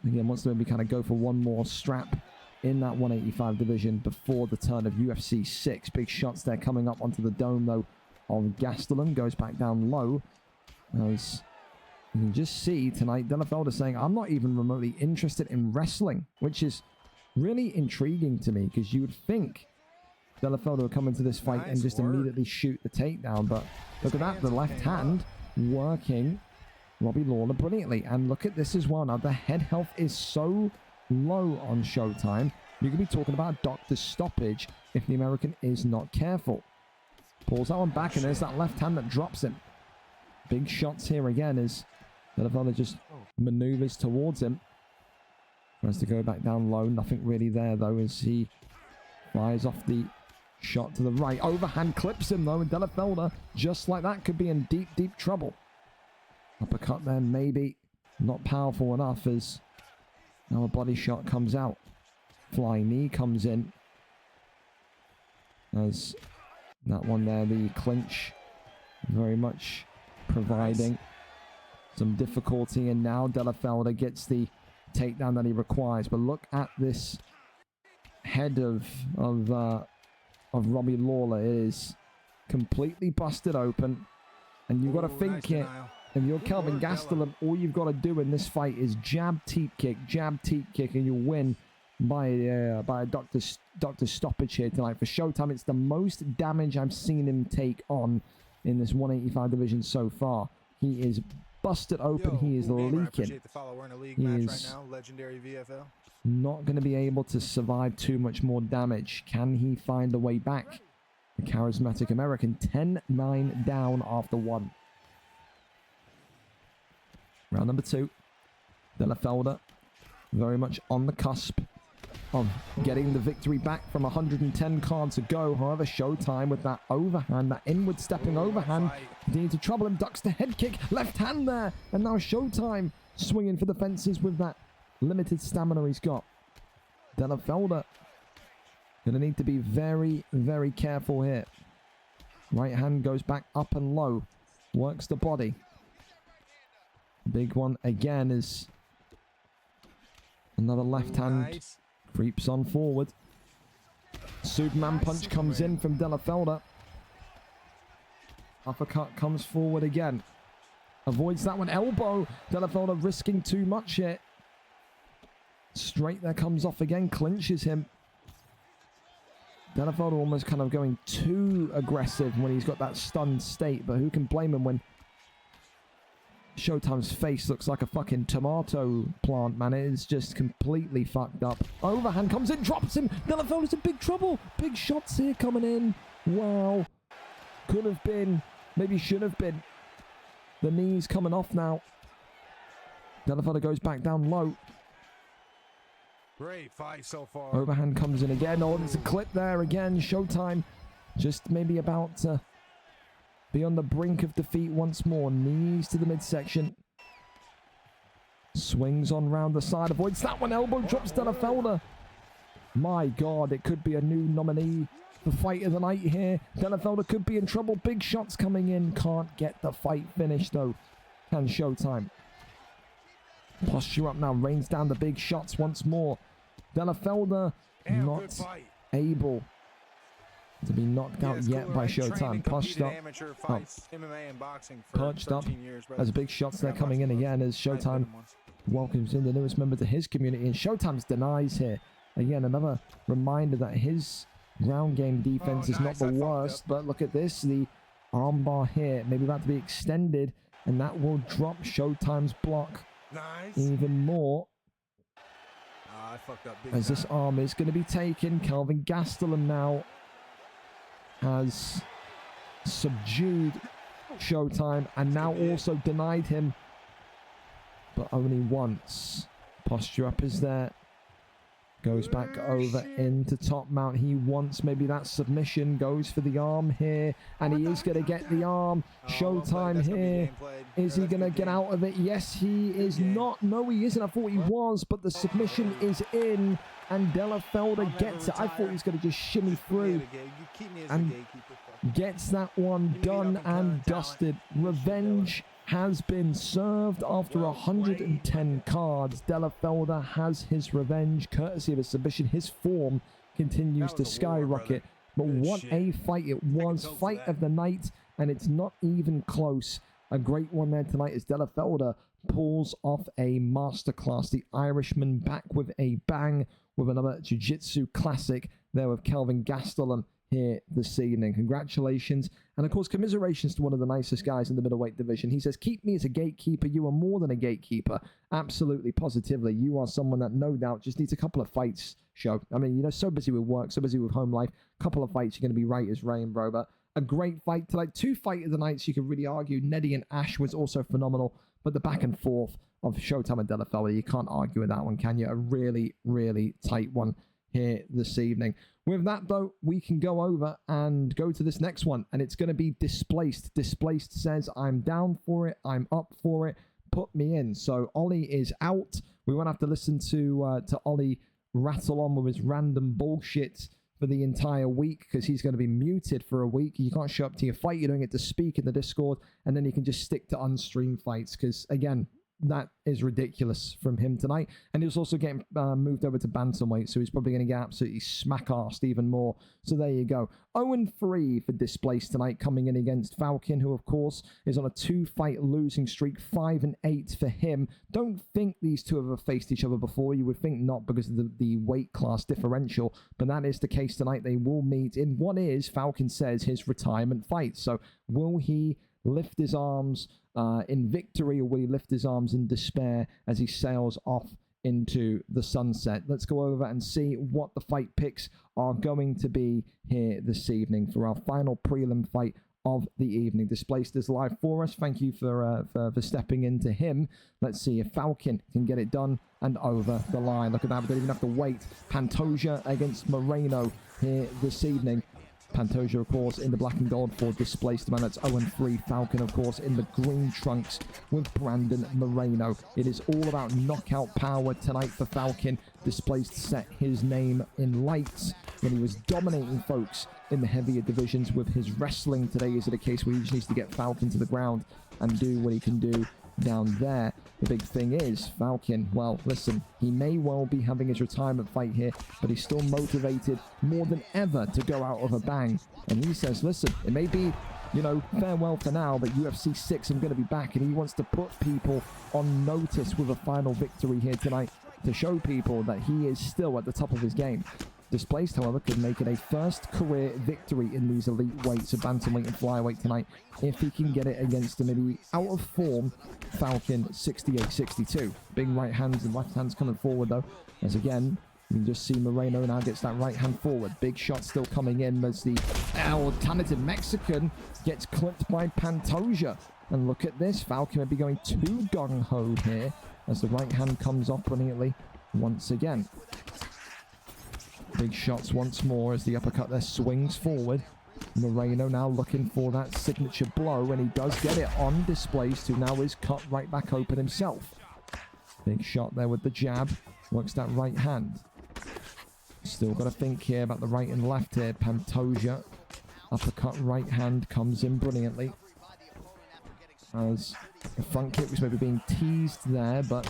again wants to maybe kind of go for one more strap in that 185 division before the turn of UFC 6. Big shots there coming up onto the dome though of Gastelum. Goes back down low. As you can just see tonight, Delafelder saying, I'm not even remotely interested in wrestling, which is really intriguing to me, because you would think Delafelder would come into this fight and just immediately shoot the takedown. But look at that, the left hand working Robbie Lawler brilliantly. And look at this as well. Now the head health is so low on Showtime. You could be talking about doctor's stoppage if the American is not careful. Pulls that one back, and there's that left hand that drops him. Big shots here again as Delafelder just maneuvers towards him. Tries to go back down low. Nothing really there though as he fires off the shot to the right. Overhand clips him though, and Delafelder, just like that, could be in deep, deep trouble. Uppercut there, maybe not powerful enough as now a body shot comes out. Flying knee comes in. As that one there, the clinch, very much providing some difficulty. And now Delafelder gets the takedown that he requires. But look at this head of Robbie Lawler. It is completely busted open. And you've got to think here, if you're Kelvin Gastelum, all you've got to do in this fight is jab, teep kick, and you'll win by a doctor stoppage here tonight. For Showtime, it's the most damage I've seen him take on in this 185 division so far. He is busted open. He is leaking. He is legendary VFL. not going to be able to survive too much more damage. Can he find a way back? The charismatic American, 10-9 down after 1. Round number 2. Delafelder very much on the cusp of getting the victory back from 110 cards ago. However, Showtime with that overhand, that inward stepping overhand, continuing to trouble him. Ducks the head kick, left hand there, and now Showtime swinging for the fences with that limited stamina he's got. Delafelder gonna need to be very, very careful here. Right hand goes back up and low, works the body. Big one again is another left hand. Creeps on forward. Superman punch comes in from Delafelder. Uppercut comes forward again. Avoids that one. Elbow. Delafelder risking too much here. Straight there comes off again. Clinches him. Delafelder almost kind of going too aggressive when he's got that stunned state. But who can blame him when Showtime's face looks like a fucking tomato plant, man. It is just completely fucked up. Overhand comes in, drops him. Delafelder's in big trouble. Big shots here coming in. Wow. Could have been. Maybe should have been. The knees coming off now. Delafelder goes back down low. Great fight so far. Overhand comes in again. Oh, there's a clip there again. Showtime just maybe about to be on the brink of defeat once more. Knees to the midsection. Swings on round the side. Avoids that one. Elbow drops Delafelder. My God, it could be a new nominee for fight of the night here. Delafelder could be in trouble. Big shots coming in. Can't get the fight finished though. Can Showtime. Posture up now. Rains down the big shots once more. Delafelder not able to be knocked out yet by Showtime. Pushed up. Perched up. As big shots there coming in again as Showtime welcomes in the newest member to his community. And Showtime's denies here. Again, another reminder that his ground game defense is not the worst. But look at this. The armbar here maybe about to be extended. And that will drop Showtime's block even more. As this arm is going to be taken. Kelvin Gastelum now has subdued Showtime and now also denied him, but only once. Posture up is there. Goes back over into top mount. He wants maybe that submission. Goes for the arm here. And he is going to get the arm. Showtime here. Is he going to get out of it? Yes, he is not. No, he isn't. I thought he was. But the submission is in. And Delafelder gets it. I thought he was going to just shimmy through. And gets that one done and dusted. Revenge has been served after 110 cards. Delafelder has his revenge courtesy of a submission. His form continues to skyrocket. But what a fight it was. Fight of the night, and it's not even close. A great one there tonight as Delafelder pulls off a masterclass. The Irishman back with a bang with another jiu-jitsu classic there with Kelvin Gastelum here this evening. Congratulations. And of course, commiserations to one of the nicest guys in the middleweight division. He says, keep me as a gatekeeper. You are more than a gatekeeper. Absolutely, positively. You are someone that no doubt just needs a couple of fights, Show. I mean, you know, so busy with work, so busy with home life. Couple of fights, you're going to be right as rain, bro. But a great fight tonight. Two fight of the nights, you could really argue. Neddy and Ash was also phenomenal. But the back and forth of Showtime and Delafelder, you can't argue with that one, can you? A really, really tight one here this evening. With that, though, we can go over and go to this next one, and it's going to be Displaced. Displaced says, I'm down for it, I'm up for it, put me in. So Ollie is out. We won't have to listen to Ollie rattle on with his random bullshit for the entire week, because he's going to be muted for a week. You can't show up to your fight, you're doing it to speak in the Discord, and then you can just stick to unstreamed fights, because, again, that is ridiculous from him tonight. And he was also getting moved over to bantamweight, so he's probably going to get absolutely smack-arsed even more. So there you go. 0-3 for Displaced tonight, coming in against Falcon, who, of course, is on a 2-fight losing streak, 5-8 for him. Don't think these two have ever faced each other before. You would think not, because of the weight class differential, but that is the case tonight. They will meet in what is, Falcon says, his retirement fight. So will he lift his arms in victory, or will he lift his arms in despair as he sails off into the sunset? Let's go over and see what the fight picks are going to be here this evening for our final prelim fight of the evening. Displaced is live for us. Thank you for stepping into him. Let's see if Falcon can get it done and over the line. Look at that, we don't even have to wait. Pantoja against Moreno here this evening. Pantoja, of course, in the black and gold for Displaced man. That's 0-3. Falcon, of course, in the green trunks with Brandon Moreno. It is all about knockout power tonight for Falcon. Displaced set his name in lights when he was dominating folks in the heavier divisions with his wrestling. Today is it a case where he just needs to get Falcon to the ground and do what he can do down there. The big thing is, Falcon, well, listen, he may well be having his retirement fight here, but he's still motivated more than ever to go out of a bang. And he says, listen, it may be you know, farewell for now, but UFC 6, I'm going to be back. And he wants to put people on notice with a final victory here tonight to show people that he is still at the top of his game. Displaced, however, could make it a first career victory in these elite weights of bantamweight and flyweight tonight if he can get it against a maybe out of form Falcon 68-62. Big right hands and left hands coming forward though, as again you can just see Moreno now gets that right hand forward. Big shot still coming in as the talented Mexican gets clipped by Pantoja. And look at this, Falcon may be going too gung-ho here as the right hand comes off brilliantly once again. Big shots once more as the uppercut there swings forward. Moreno now looking for that signature blow, and he does get it on Displaced, who now is cut right back open himself. Big shot there with the jab. Works that right hand. Still got to think here about the right and left here. Pantoja. Uppercut right hand comes in brilliantly. As the front kick was maybe being teased there, but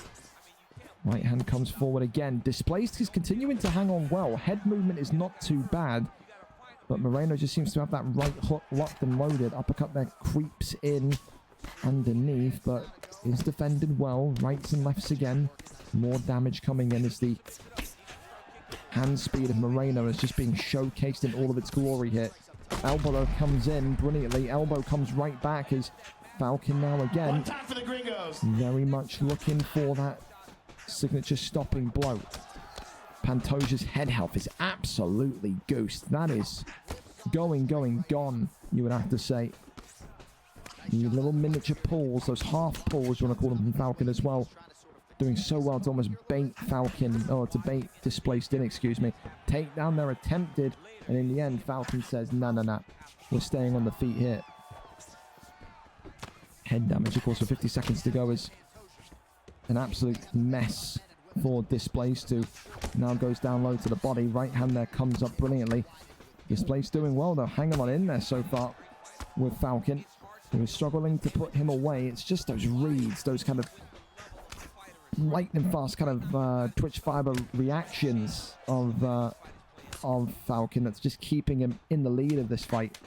right hand comes forward again. Displaced is continuing to hang on well. Head movement is not too bad, but Moreno just seems to have that right hook locked and loaded. Uppercut there creeps in underneath, but is defended well. Rights and lefts again. More damage coming in as the hand speed of Moreno is just being showcased in all of its glory here. Elbow comes in brilliantly. Elbow comes right back as Falcon now again very much looking for that signature stopping blow. Pantoja's head health is absolutely goosed. That is gone, you would have to say. The little miniature pulls, those half pulls, you want to call them, from Falcon as well. Doing so well to almost bait Falcon, or to bait Displaced in, excuse me. Takedown there attempted, and in the end, Falcon says, nah, we're staying on the feet here. Head damage, of course, for 50 seconds to go is an absolute mess for Displaced, who now goes down low to the body. Right hand there comes up brilliantly. Displaced doing well though, hanging on in there so far with Falcon, who is struggling to put him away. It's just those reads, those kind of lightning fast kind of twitch fiber reactions of Falcon that's just keeping him in the lead of this fight.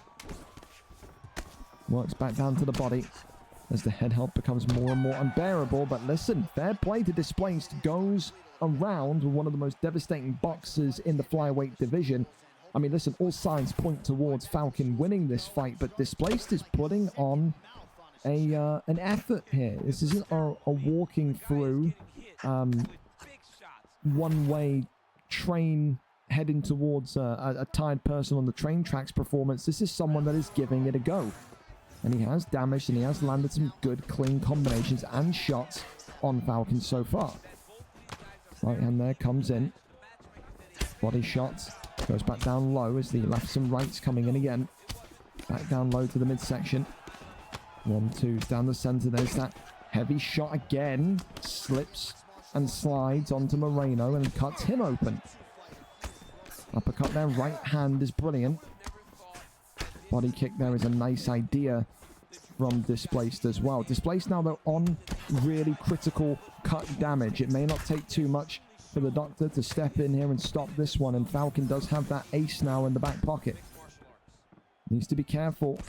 Works back down to the body as the head help becomes more and more unbearable. But listen, fair play to Displaced. Goes around with one of the most devastating boxers in the flyweight division. I mean, listen, all signs point towards Falcon winning this fight, but Displaced is putting on an effort here. This isn't a walking through one-way train heading towards a tired person on the train tracks performance. This is someone that is giving it a go. And he has damaged and he has landed some good, clean combinations and shots on Falcon so far. Right hand there comes in. Body shots. Goes back down low as the lefts and rights coming in again. Back down low to the midsection. 1-2 down the center. There's that heavy shot again. Slips and slides onto Moreno and cuts him open. Uppercut there. Right hand is brilliant. Body kick there is a nice idea from Displaced as well. Displaced now though on really critical cut damage. It may not take too much for the doctor to step in here and stop this one, and Falcon does have that ace now in the back pocket. Needs to be careful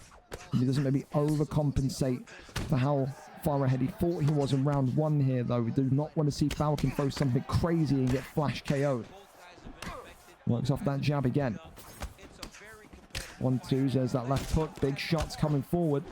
he doesn't maybe overcompensate for how far ahead he thought he was in round one here though. We do not want to see Falcon throw something crazy and get flash KO'd. Works off that jab again. 1-2, there's that left hook. Big shots coming forward.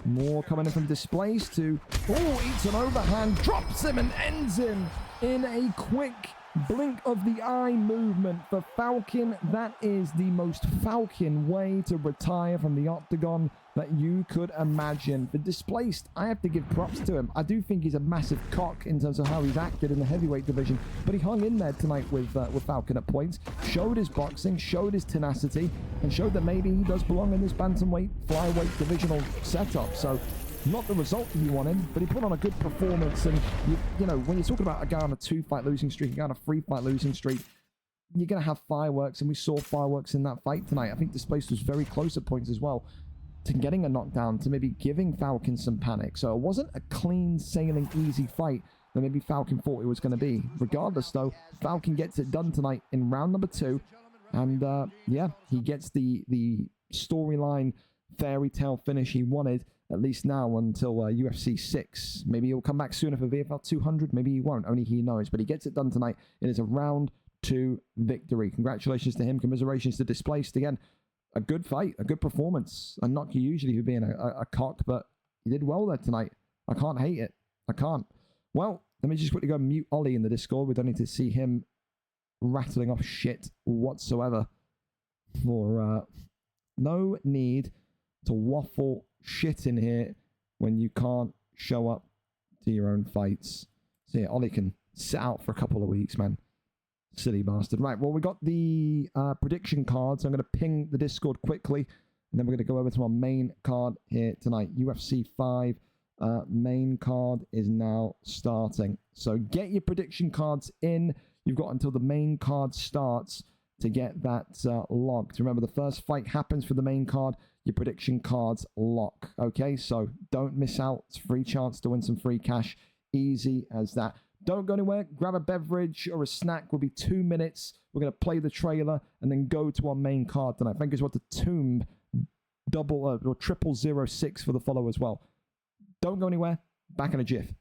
More coming in from Displaced to... Oh, eats an overhand, drops him and ends him in a quick blink of the eye movement for Falcon. That is the most Falcon way to retire from the octagon that you could imagine. For Displaced, I have to give props to him. I do think he's a massive cock in terms of how he's acted in the heavyweight division, but he hung in there tonight with Falcon at points, showed his boxing, showed his tenacity, and showed that maybe he does belong in this bantamweight, flyweight divisional setup. So not the result he wanted, but he put on a good performance. And you know, when you're talking about a guy on a 2-fight losing streak, a guy on a 3-fight losing streak, you're going to have fireworks, and we saw fireworks in that fight tonight. I think Displaced was very close at points as well to getting a knockdown, to maybe giving Falcon some panic. So it wasn't a clean sailing easy fight that maybe Falcon thought it was going to be. Regardless though, Falcon gets it done tonight in round number 2, and yeah, he gets the storyline fairy tale finish he wanted, at least now until UFC 6. Maybe he'll come back sooner for VFL 200. Maybe he won't. Only he knows. But he gets it done tonight. It is a round 2 victory. Congratulations to him. Commiserations to Displaced. Again, a good fight, a good performance. I knock you usually for being a cock, but he did well there tonight. I can't hate it. I can't. Well, let me just quickly go mute Ollie in the Discord. We don't need to see him rattling off shit whatsoever. For no need to waffle shit in here when you can't show up to your own fights. So yeah, Ollie can sit out for a couple of weeks, man. Silly bastard. Right, well, we got the prediction cards. I'm going to ping the Discord quickly, and then we're going to go over to our main card here tonight. UFC 5 main card is now starting. So get your prediction cards in. You've got until the main card starts to get that logged. Remember, the first fight happens for the main card. Your prediction cards lock. Okay, so don't miss out. It's a free chance to win some free cash. Easy as that. Don't go anywhere. Grab a beverage or a snack. Will be 2 minutes. We're going to play the trailer and then go to our main card tonight. Thank you for the Tomb double or 0006 for the follow as well. Don't go anywhere. Back in a jiff.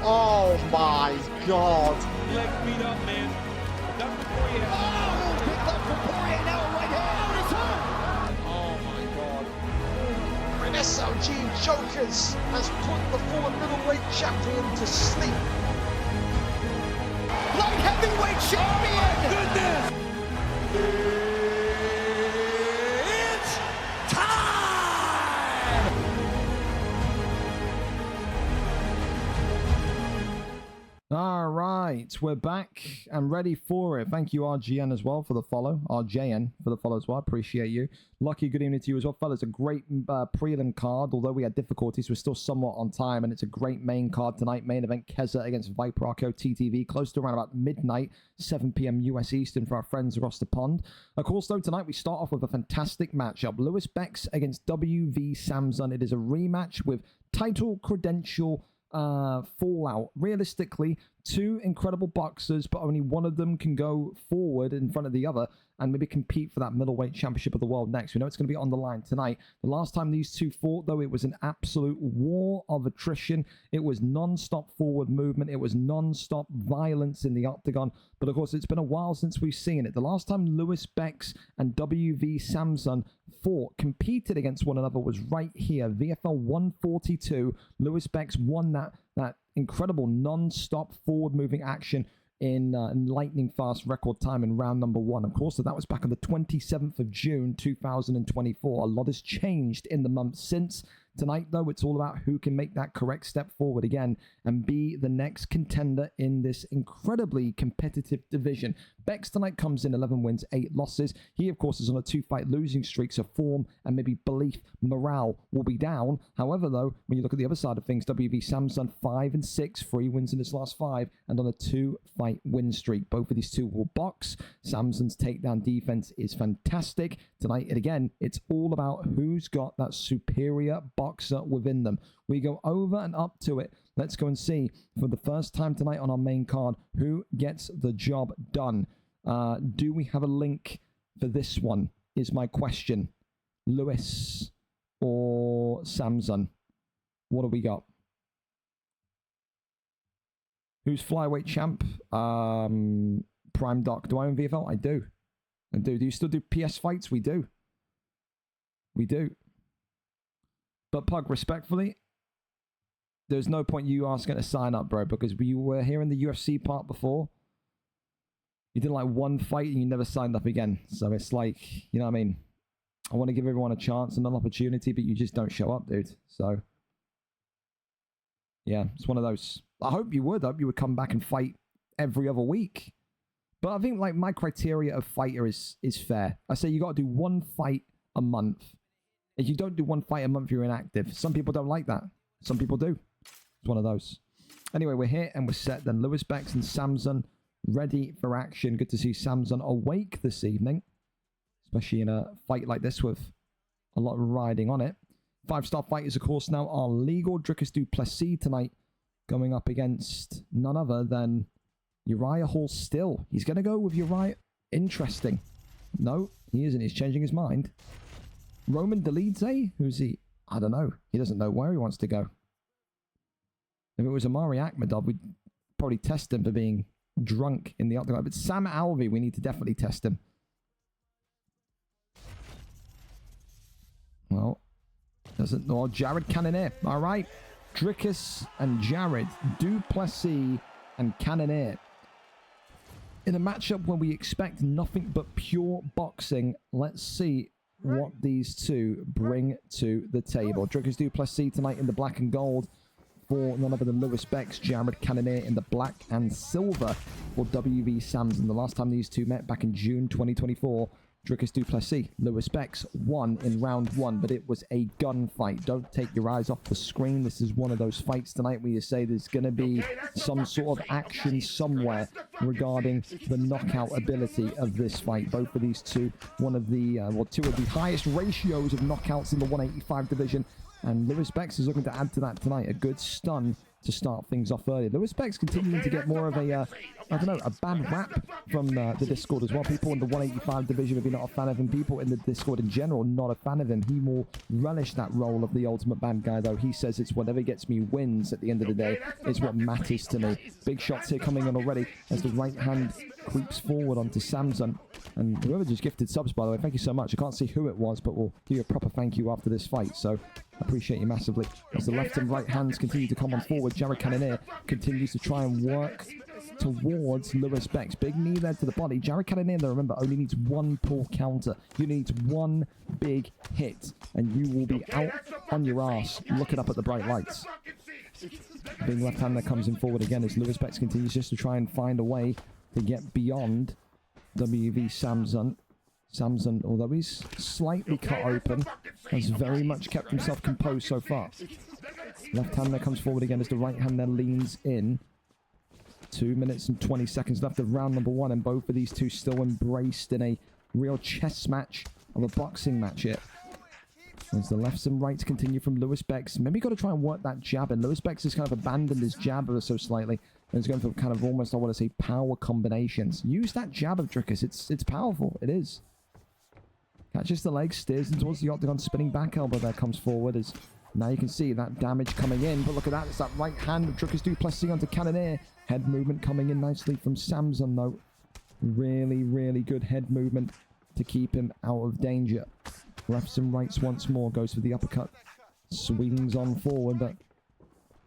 Oh my god. Leg beat up, man. That's before you have. Oh, picked up from Poirier now, right hand. Oh my god. An SLG Jokers has put the former middleweight champion to sleep. Light heavyweight champion! Oh goodness! It's time! All right, we're back and ready for it. Thank you, RGN, as well, for the follow. RJN for the follow as well. Appreciate you. Lucky, good evening to you as well, fellas. A great prelim card. Although we had difficulties, we're still somewhat on time, and it's a great main card tonight. Main event, Kezza against ViperrkoTTV, close to around about midnight, 7 p.m. US Eastern for our friends across the pond. Of course, though, tonight we start off with a fantastic matchup. Lewis Bex against WV Samson. It is a rematch with title credential fallout. Realistically, two incredible boxers, but only one of them can go forward in front of the other and maybe compete for that middleweight championship of the world next. We know it's going to be on the line tonight. The last time these two fought, though, it was an absolute war of attrition. It was non-stop forward movement. It was non-stop violence in the octagon. But of course, it's been a while since we've seen it. The last time Lewis Bex and WV Samson competed against one another was right here. VFL 142. Lewis Bex won that incredible non-stop forward-moving action in lightning fast record time in round number 1. Of course, so that was back on the 27th of June, 2024. A lot has changed in the month since. Tonight, though, it's all about who can make that correct step forward again and be the next contender in this incredibly competitive division. Bex tonight comes in 11 wins, 8 losses. He, of course, is on a 2-fight losing streak, so form and maybe belief, morale will be down. However, though, when you look at the other side of things, WV Samson 5 and 6, 3 wins in his last 5, and on a 2-fight win streak. Both of these two will box. Samson's takedown defense is fantastic. tonight. And again, it's all about who's got that superior boxer within them. We go over and up to it. Let's go and see for the first time tonight on our main card who gets the job done. Do we have a link for this one is my question. Lewis or Samson? What do we got? Who's flyweight champ? Prime Doc. Do I own VFL? I do. I do. Do you still do PS fights? We do. We do. But Pug, respectfully, there's no point you asking to sign up, bro, because we were here in the UFC part before. You did like one fight and you never signed up again. So it's like, you know what I mean? I want to give everyone a chance and an opportunity, but you just don't show up, dude. So, yeah, it's one of those. I hope you would. I hope you would come back and fight every other week. But I think like my criteria of fighter is fair. I say you got to do one fight a month. If you don't do one fight a month, you're inactive. Some people don't like that. Some people do. It's one of those. Anyway, we're here and we're set then. Lewis Bex and Samson ready for action. Good to see Samson awake this evening. Especially in a fight like this with a lot of riding on it. 5-star fighters, of course, now are legal. Dricus du Plessis tonight going up against none other than Uriah Hall still. He's going to go with Uriah. Interesting. No, he isn't. He's changing his mind. Roman Dolidze? Who's he? I don't know. He doesn't know where he wants to go. If it was Amari Akhmedov, we'd probably test him for being drunk in the octagon. But Sam Alvey, we need to definitely test him. Well, doesn't know. Jared Cannonier. All right. Dricus and Jared. Du Plessis and Cannonier. In a matchup where we expect nothing but pure boxing, let's see what these two bring to the table. Dricus du Plessis tonight in the black and gold for none other than Lewis Bex. Jared Cannonier in the black and silver for WV Samson. The last time these two met back in June 2024, Dricus du Plessis, Lewis Bex won in round 1, but it was a gunfight. Don't take your eyes off the screen. This is one of those fights tonight where you say there's going to be some sort of action somewhere regarding the knockout ability of this fight. Both of these two, one of the, two of the highest ratios of knockouts in the 185 division. And Lewis Bex is looking to add to that tonight. A good stun to start things off early. Lewis Bex continuing to get more of a, I don't know, a bad rap from the Discord as well. People in the 185 division will be not a fan of him. People in the Discord in general, not a fan of him. He will relish that role of the ultimate bad guy, though. He says it's whatever gets me wins at the end of the day is what matters to me. Big shots here coming on already as the right hand creeps forward onto Samson. And whoever just gifted subs, by the way, thank you so much. I can't see who it was, but we'll give you a proper thank you after this fight. So I appreciate you massively. As the left and right hands continue to come on forward, Jared Cannonier continues to try and work towards Lewis Bex. Big knee there to the body. Jared Cannonier, though, remember, only needs one pull counter. You need one big hit, and you will be out on your ass looking up at the bright lights. Big left hand that comes in forward again as Lewis Bex continues just to try and find a way to get beyond WV Samson. Samson, although he's slightly cut open, has very much kept himself composed so far. Left hand there comes forward again as the right hand then leans in. 2 minutes and 20 seconds left of round number 1, and both of these two still embraced in a real chess match of a boxing match here. As the lefts and rights continue from Lewis Bex. Maybe got to try and work that jab in. Lewis Bex has kind of abandoned his jab ever so slightly. And is going for kind of almost, I want to say, power combinations. Use that jab of Dricus. It's powerful. It is. Catches the leg, steers in towards the octagon, spinning back elbow there comes forward. As now you can see that damage coming in. But look at that. It's that right hand of Dricus du Plessis onto Cannonier. Head movement coming in nicely from Samson, though. Really, really good head movement to keep him out of danger. Lefts and rights once more. Goes for the uppercut. Swings on forward, but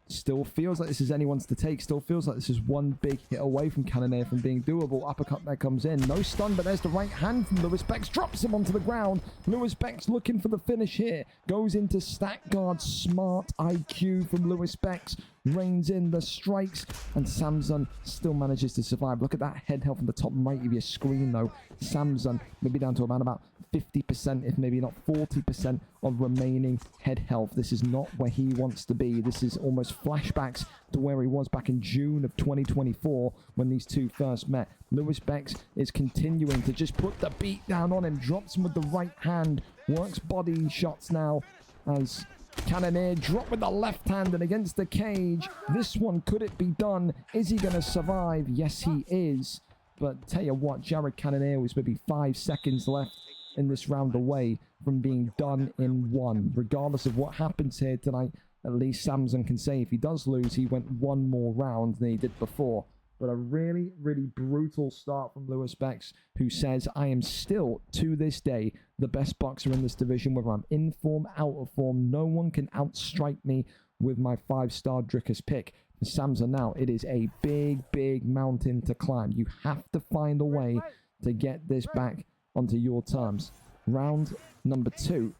still feels like this is anyone's to take. Still feels like this is one big hit away from Cannonier from being doable. Uppercut there comes in. No stun, but there's the right hand from Lewis Bex. Drops him onto the ground. Lewis Bex looking for the finish here. Goes into stack guard. Smart IQ from Lewis Bex. rains in the strikes, and Samson still manages to survive. Look at that head health on the top right of your screen, though. Samson maybe down to around about 50%, if maybe not 40% of remaining head health. This is not where he wants to be. This is almost flashbacks to where he was back in June of 2024 when these two first met. Lewis Bex is continuing to just put the beat down on him, drops him with the right hand, works body shots now as Cannoneer drop with the left hand and against the cage. This one, could it be done? Is he going to survive? Yes, he is. But tell you what, Jared Cannoneer was maybe 5 seconds left in this round away from being done in one. Regardless of what happens here tonight, at least Samson can say if he does lose, he went one more round than he did before. But a really, really brutal start from Lewis Bex, who says, I am still, to this day, the best boxer in this division, whether I'm in form, out of form. No one can outstrike me with my 5-star Drickus pick. For Samson now, it is a big, big mountain to climb. You have to find a way to get this back onto your terms. Round number 2,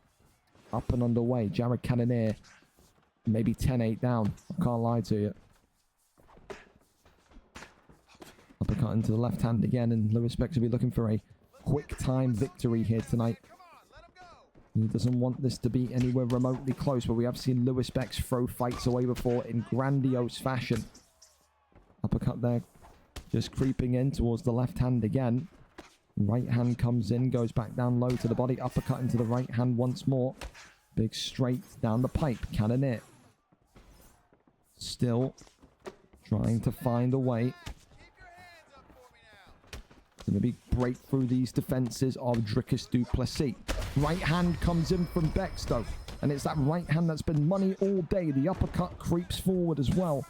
up and underway. Jared Cannoneer, maybe 10-8 down. I can't lie to you. Uppercut into the left hand again, and Lewis Bex will be looking for a quick time victory here tonight. He doesn't want this to be anywhere remotely close, but we have seen Lewis Bex throw fights away before in grandiose fashion. Uppercut there, just creeping in towards the left hand again. Right hand comes in, goes back down low to the body. Uppercut into the right hand once more. Big straight down the pipe. Cannoneer still trying to find a way to maybe break through these defenses of Drickus du Plessis. Right hand comes in from Bex, though. And it's that right hand that's been money all day. The uppercut creeps forward as well.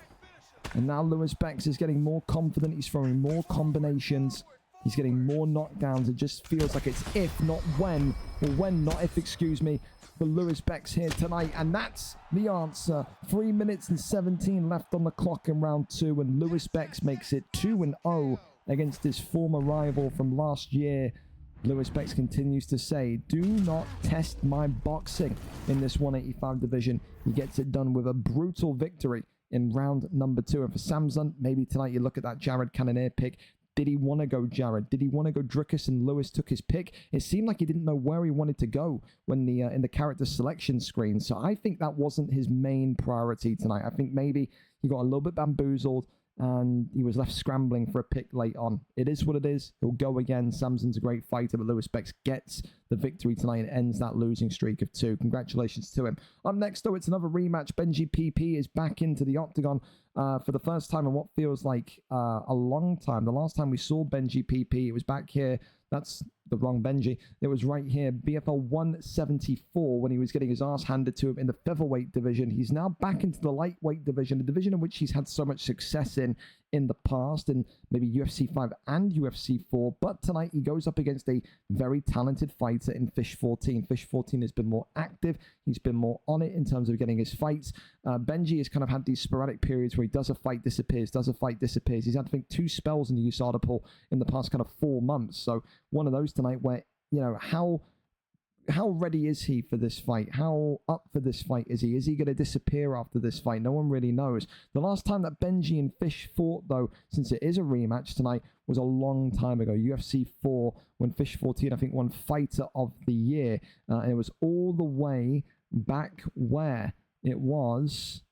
And now Lewis Bex is getting more confident. He's throwing more combinations. He's getting more knockdowns. It just feels like it's if, not when. Or when, not if, excuse me, for Lewis Bex here tonight. And that's the answer. 3 minutes and 17 left on the clock in round 2. And Lewis Bex makes it 2-0 against his former rival from last year. Lewis Bex continues to say, do not test my boxing in this 185 division. He gets it done with a brutal victory in round number 2. And for Samson, maybe tonight you look at that Jared Cannoneer pick. Did he want to go Jared? Did he want to go Drickus and Lewis took his pick? It seemed like he didn't know where he wanted to go when the in the character selection screen. So I think that wasn't his main priority tonight. I think maybe he got a little bit bamboozled and he was left scrambling for a pick late on. It is what it is. He'll go again. Samson's a great fighter, but Lewis Bex gets the victory tonight and ends that losing streak of 2. Congratulations to him. Up next, though, it's another rematch. Benji PP is back into the octagon for the first time in what feels like a long time. The last time we saw Benji PP, it was back here. That's the wrong Benji. It was right here, VFL 174, when he was getting his ass handed to him in the featherweight division. He's now back into the lightweight division, a division in which he's had so much success in the past, in maybe UFC 5 and UFC 4. But tonight he goes up against a very talented fighter in Fish 14. Fish 14 has been more active. He's been more on it in terms of getting his fights. Benji has kind of had these sporadic periods where he does a fight, disappears, does a fight, disappears. He's had, I think, 2 spells in the USADA pool in the past kind of 4 months. So one of those tonight where, you know, how ready is he for this fight? How up for this fight is he? Is he going to disappear after this fight? No one really knows. The last time that Benji and Fish fought, though, since it is a rematch tonight, was a long time ago. UFC 4, when Fish 14, I think, won Fighter of the Year. And it was all the way back where it was...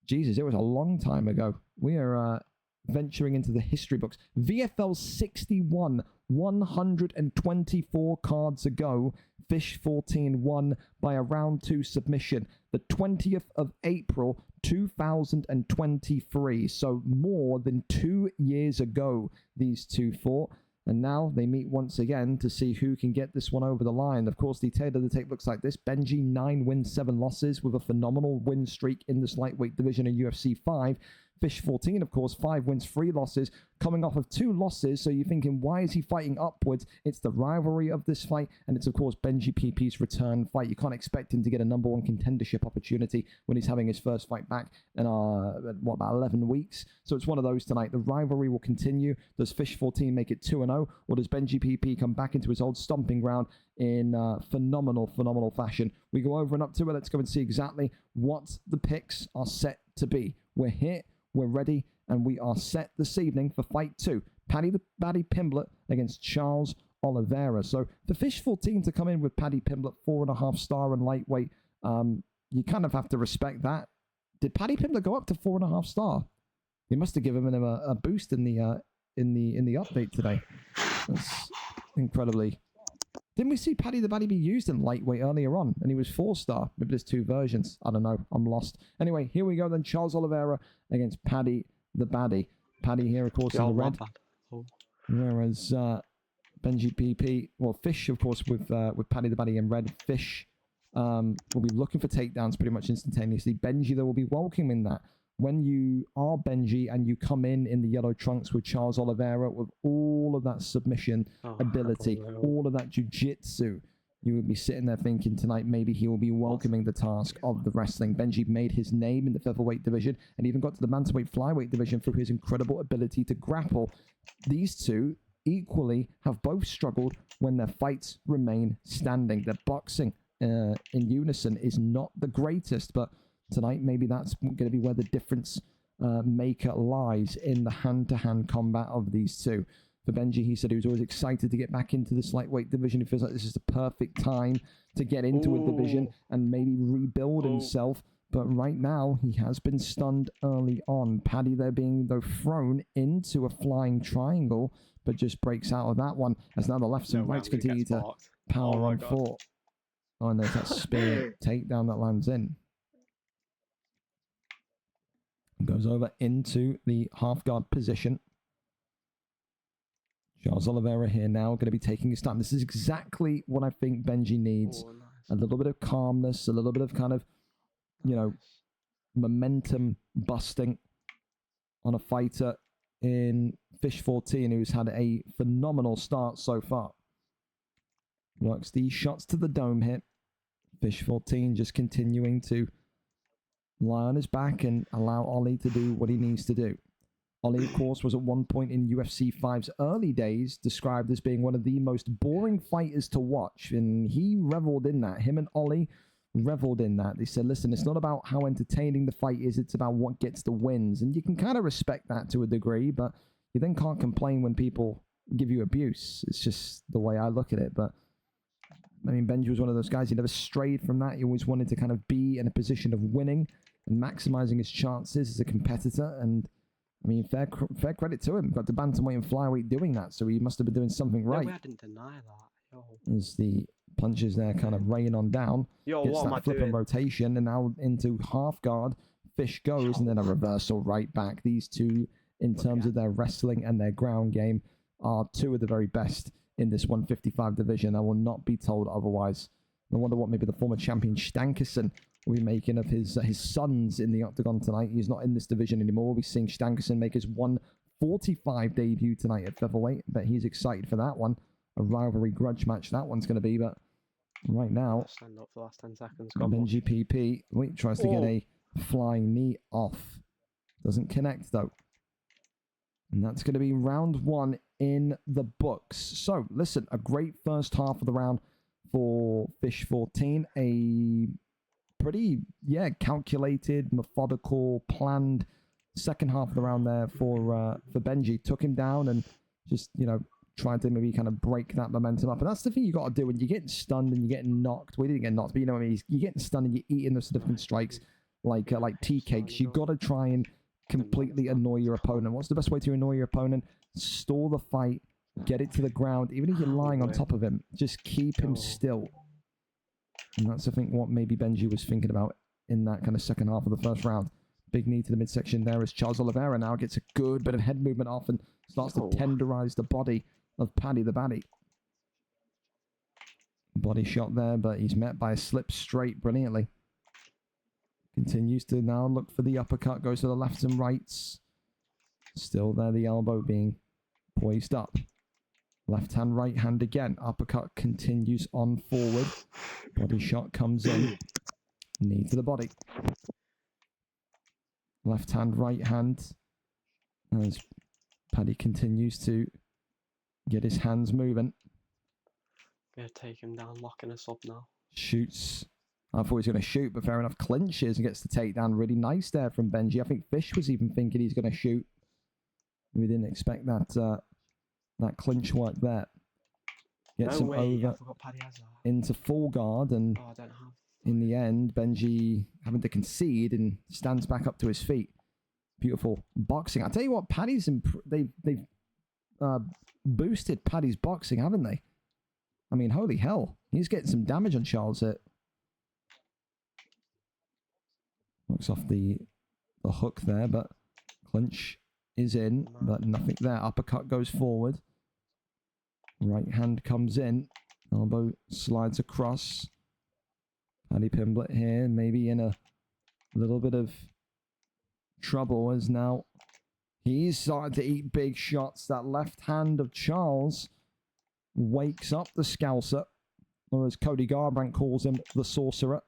Jesus, it was a long time ago. We are venturing into the history books. VFL 61, 124 cards ago. Fish 14 won by a round 2 submission, the 20th of April 2023. So more than 2 years ago, these two fought. And now they meet once again to see who can get this one over the line. Of course, the tail of the tape looks like this. Benji, 9 wins, 7 losses, with a phenomenal win streak in this lightweight division in UFC 5. Fish 14, of course, 5 wins, 3 losses, coming off of 2 losses. So you're thinking, why is he fighting upwards? It's the rivalry of this fight, and it's, of course, Benji PP's return fight. You can't expect him to get a #1 contendership opportunity when he's having his first fight back in, what, about 11 weeks? So it's one of those tonight. The rivalry will continue. Does Fish 14 make it 2-0, or does Benji PP come back into his old stomping ground in phenomenal fashion? We go over and up to it. Let's go and see exactly what the picks are set to be. We're here, we're ready, and we are set this evening for Fight 2. Paddy the Baddy Pimblett against Charles Oliveira. So for Fish 14 to come in with Paddy Pimblett, 4.5 star and lightweight, you kind of have to respect that. Did Paddy Pimblett go up to 4.5 star? They must have given him a boost in the update today. That's incredibly. Didn't we see Paddy the Baddy be used in lightweight earlier on? And he was 4-star. Maybe there's 2 versions. I don't know. I'm lost. Anyway, here we go then. Charles Oliveira against Paddy the Baddy. Paddy here, of course, in the red. Whereas Benji PP, well, Fish, of course, with Paddy the Baddy in red. Fish will be looking for takedowns pretty much instantaneously. Benji, though, will be welcoming that. When you are Benji and you come in the yellow trunks with Charles Oliveira, with all of that submission ability, all of that jiu-jitsu, you would be sitting there thinking tonight maybe he will be welcoming the task of the wrestling. Benji made his name in the featherweight division and even got to the bantamweight flyweight division through his incredible ability to grapple. These two equally have both struggled when their fights remain standing. Their boxing in unison is not the greatest, but tonight maybe that's going to be where the difference maker lies in the hand-to-hand combat of these two. For Benji, he said he was always excited to get back into this lightweight division. He feels like this is the perfect time to get into a division and maybe rebuild himself. But right now, he has been stunned early on. Paddy there being, though, thrown into a flying triangle, but just breaks out of that one. As now the lefts and rights continue to power on four. Oh, and there's that spear takedown that lands in. Goes over into the half guard position. Charles Oliveira here now, going to be taking his time. This is exactly what I think Benji needs. A little bit of calmness, a little bit of kind of, you know, momentum busting on a fighter in Fish 14 who's had a phenomenal start so far. Works these shots to the dome hit. Fish 14 just continuing to lie on his back and allow Ollie to do what he needs to do. Ollie, of course, was at one point in UFC 5's early days described as being one of the most boring fighters to watch, and he reveled in that. Him and Ollie reveled in that. They said, listen, it's not about how entertaining the fight is, it's about what gets the wins. And you can kind of respect that to a degree, but you then can't complain when people give you abuse. It's just the way I look at it. But I mean, Benji was one of those guys, he never strayed from that. He always wanted to kind of be in a position of winning and maximizing his chances as a competitor. And I mean, fair credit to him. Got to bantamweight and flyweight doing that, so he must have been doing something right. No, I didn't deny that. Yo. As the punches there kind of rain on down. Gets that flip and rotation, and now into half guard. Fish goes, and then a reversal right back. These two, in terms of their wrestling and their ground game, are two of the very best in this 155 division. I will not be told otherwise. I wonder what maybe the former champion Stankerson will be making of his sons in the octagon tonight. He's not in this division anymore. We'll be seeing Stankerson make his 145 debut tonight at featherweight. But he's excited for that one. A rivalry grudge match that one's going to be. But right now, Stand up for the last 10 seconds. Benji PP tries to get a flying knee off. Doesn't connect though. And that's going to be round 1 in the books. So listen, a great first half of the round for Fish 14. A pretty, calculated, methodical, planned second half of the round there for Benji. Took him down and just, tried to maybe kind of break that momentum up. And that's the thing you got to do when you're getting stunned and you're getting knocked. Well, he didn't get knocked, but you know what I mean? You're getting stunned and you're eating those significant strikes like tea cakes. You got to try and completely annoy your opponent. What's the best way to annoy your opponent? Stall the fight, get it to the ground. Even if you're lying on top of him, just keep him still. And that's, I think, what maybe Benji was thinking about in that kind of second half of the first round. Big knee to the midsection there as Charles Oliveira now gets a good bit of head movement off and starts to tenderize the body of Paddy the Baddy. Body shot there, but he's met by a slip straight brilliantly. Continues to now look for the uppercut, goes to the lefts and rights. Still there, the elbow being poised up. Left hand, right hand again. Uppercut continues on forward. Body shot comes in. Knee to the body. Left hand, right hand. As Paddy continues to get his hands moving. Gonna take him down, locking us up now. Shoots I thought he was going to shoot, but fair enough. Clinches and gets the takedown. Really nice there from Benji. I think Fish was even thinking he's going to shoot. We didn't expect that that clinch work there. Gets him over into full guard, and in the end, Benji having to concede and stands back up to his feet. Beautiful boxing. I tell you what, Paddy's they've boosted Paddy's boxing, haven't they? I mean, holy hell, he's getting some damage on Charles here. Looks off the hook there, but clinch is in, but nothing there. Uppercut goes forward. Right hand comes in. Elbow slides across. Paddy Pimblett here, maybe in a little bit of trouble, as now he's starting to eat big shots. That left hand of Charles wakes up the Scouser, or as Cody Garbrandt calls him, the Sorcerer.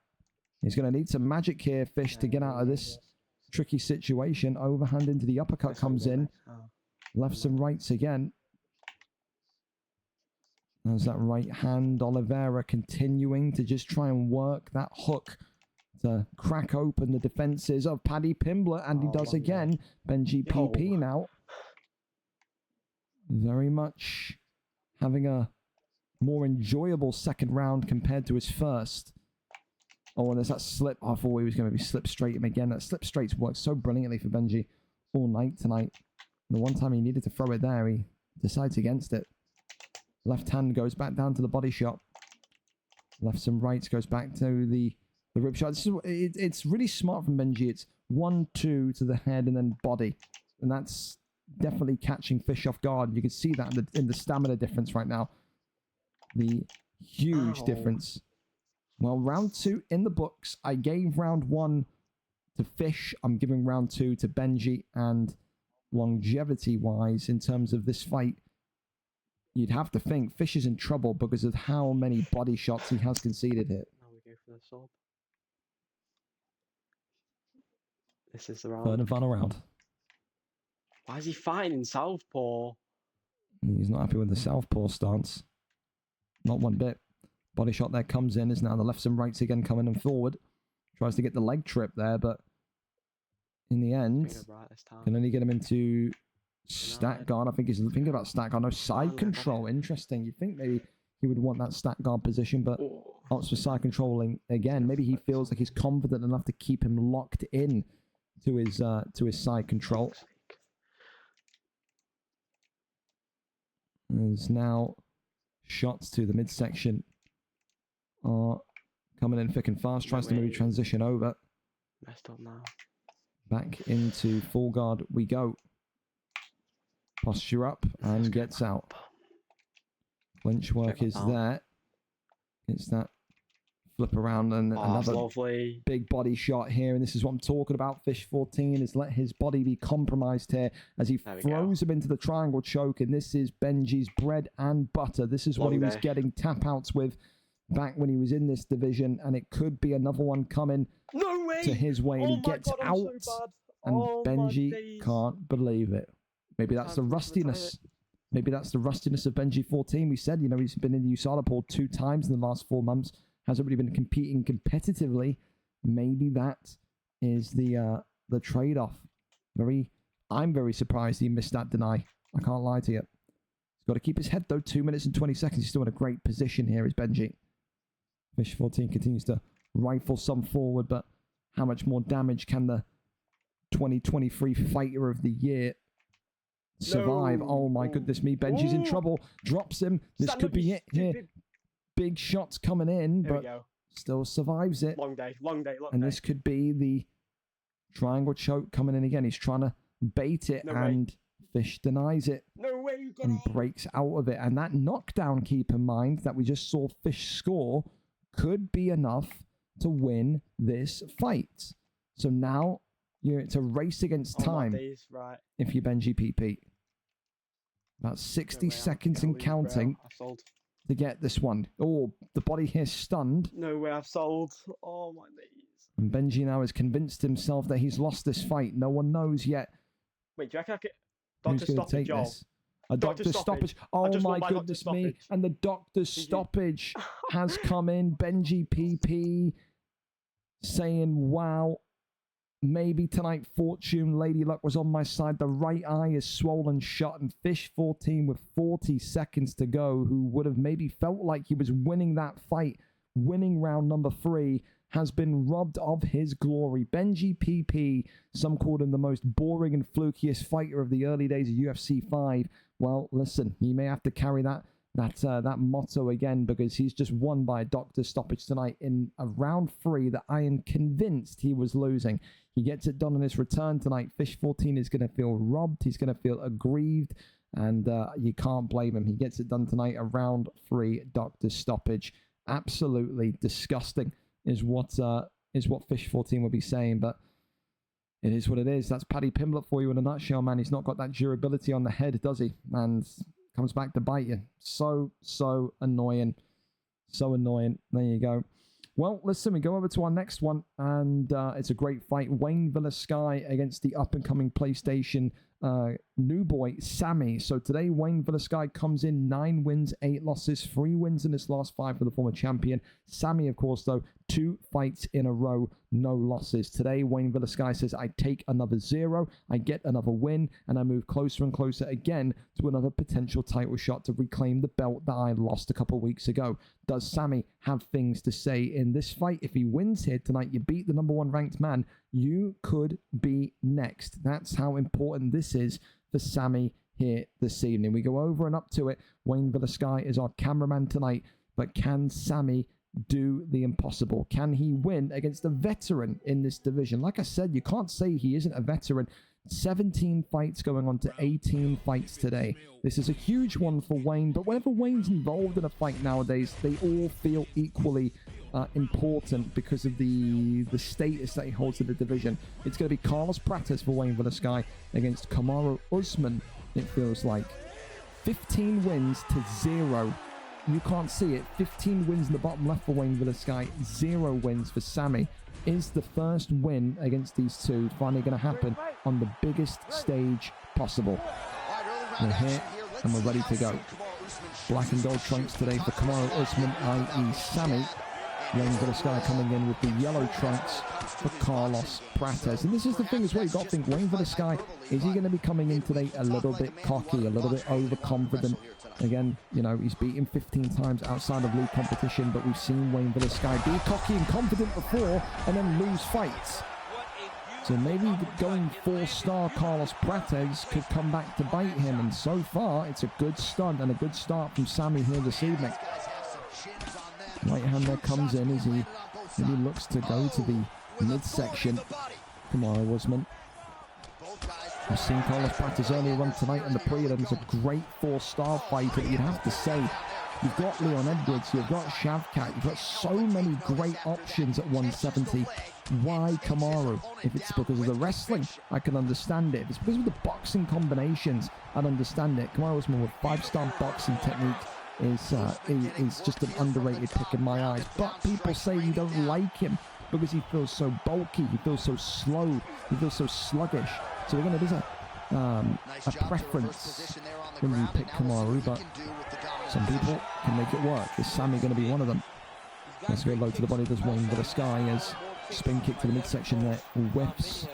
He's going to need some magic here, Fish, to get out of this tricky situation. Overhand into the uppercut comes in. Lefts and rights again. There's that right hand. Oliveira continuing to just try and work that hook to crack open the defenses of Paddy Pimblett. And he does again. Benji PP now. Very much having a more enjoyable second round compared to his first. Oh, and there's that slip. I thought he was going to be slip straight him again. That slip straight's worked so brilliantly for Benji all night tonight. The one time he needed to throw it there, he decides against it. Left hand goes back down to the body shot. Lefts and rights goes back to the rib shot. It's really smart from Benji. It's 1-2 to the head and then body. And that's definitely catching Fish off guard. You can see that in the stamina difference right now. The huge difference. Well, round 2 in the books. I gave round 1 to Fish. I'm giving round 2 to Benji. And longevity-wise, in terms of this fight, you'd have to think Fish is in trouble because of how many body shots he has conceded here. Now we go for the sub. This is the round. Third and final round. Why is he fighting in southpaw? He's not happy with the southpaw stance. Not one bit. Body shot there comes in. Is now the lefts and rights again coming and forward. Tries to get the leg trip there, but in the end, can only get him into stack guard. I think he's thinking about stack guard. No, side control. Interesting. You'd think maybe he would want that stack guard position, but opts for side controlling again. Maybe he feels like he's confident enough to keep him locked in to his side control. There's now shots to the midsection are coming in thick and fast. Tries to maybe transition over. Messed up now. Back into full guard we go. Posture up and gets out. Clinch work is there. It's that flip around and another big body shot here. And this is what I'm talking about. Fish 14 has let his body be compromised here as he throws him into the triangle choke. And this is Benji's bread and butter. This is what he was getting tap outs with back when he was in this division. And it could be another one coming to his way. And he gets out. And Benji can't believe it. Maybe that's the rustiness. Maybe that's the rustiness of Benji 14. We said, you know, he's been in the USADA pool 2 times in the last 4 months. Hasn't really been competing competitively. Maybe that is the trade-off. I'm very surprised he missed that deny. I can't lie to you. He's got to keep his head though. 2 minutes and 20 seconds. He's still in a great position here, is Benji. Fish 14 continues to rifle some forward, but how much more damage can the 2023 Fighter of the Year survive? Oh my goodness me. Benji's in trouble. Drops him. This could be it here. Big shots coming in, but still survives it. Long day. And this could be the triangle choke coming in again. He's trying to bait it, and Fish denies it and breaks out of it. And that knockdown, keep in mind, that we just saw Fish score could be enough to win this fight. So now it's a race against time if you're Benji PP. About 60 seconds and counting to get this one. Oh, the body here stunned. No way, I've sold. Oh, my knees. And Benji now has convinced himself that he's lost this fight. No one knows yet. Wait, do you reckon I could... Who's going to take this? A doctor's stoppage. Oh my goodness me. And the doctor's stoppage has come in. Benji PP saying, wow, maybe tonight fortune, lady luck was on my side. The right eye is swollen shut, and Fish 14 with 40 seconds to go, who would have maybe felt like he was winning that fight, winning round number 3, has been robbed of his glory. Benji PP, some called him the most boring and flukiest fighter of the early days of UFC 5. Well, listen, he may have to carry that motto again, because he's just won by a doctor's stoppage tonight in a round 3 that I am convinced he was losing. He gets it done on his return tonight. Fish 14 is going to feel robbed. He's going to feel aggrieved, and you can't blame him. He gets it done tonight, a round 3 doctor's stoppage. Absolutely disgusting is what Fish 14 will be saying, but it is what it is. That's Paddy Pimblett for you in a nutshell, man. He's not got that durability on the head, does he? And comes back to bite you. So annoying. So annoying. There you go. Well, listen, we go over to our next one, and it's a great fight. Wayne Villasky against the up-and-coming PlayStation new boy, Sammy. So today, Wayne Villasky comes in 9 wins, 8 losses, 3 wins in his last 5 for the former champion. Sammy, of course, though, 2 fights in a row, no losses. Today, Wayne Villasky says, I take another 0, I get another win, and I move closer and closer again to another potential title shot to reclaim the belt that I lost a couple of weeks ago. Does Sammy have things to say in this fight? If he wins here tonight, you beat the number 1 ranked man, you could be next. That's how important this is for Sammy here this evening. We go over and up to it. Wayne Villasky is our cameraman tonight, but can Sammy do the impossible? Can he win against a veteran in this division? Like I said, you can't say he isn't a veteran. 17 fights going on to 18 fights today. This is a huge one for Wayne, but whenever Wayne's involved in a fight nowadays, they all feel equally important because of the status that he holds in the division. It's going to be Carlos Prates for Wayne Villasky against Kamaru Usman, it feels like. 15 wins to 0. You can't see it. 15 wins in the bottom left for Wayne Villasky, 0 wins for Sammy. Is the first win against these two finally going to happen on the biggest stage possible? We're here and we're ready to go. Black and gold trunks today for Kamaru Usman, i.e. Sammy. Wayne Villasky coming in with the yellow trunks for Carlos Prates. And this is the thing as well, you've got to think, Wayne Villasky, is he going to be coming in today a little bit cocky, a little bit overconfident? Again, you know, he's beaten 15 times outside of league competition, but we've seen Wayne Villasky be cocky and confident before and then lose fights. So maybe going 4-star Carlos Prates could come back to bite him, and so far it's a good stunt and a good start from Sammy here this evening. Right hand there comes in as he maybe looks to go to the midsection. Kamaru Usman. We've seen Carlos Prates earlier on tonight in the prelims, a great 4-star fighter. You'd have to say, you've got Leon Edwards, you've got Shavkat, you've got so many great options at 170. Why Kamaru? If it's because of the wrestling, I can understand it. If it's because of the boxing combinations, I'd understand it. Kamaru Usman with 5-star boxing technique is just an underrated pick in my eyes. But people say you don't like him because he feels so bulky, he feels so slow, he feels so sluggish. So again, it is a preference when you pick Kamaru, but some people can make it work. Is Sammy going to be one of them? Let's go low to the body, does Wayne Villasky as spin kick to the midsection there, whiffs.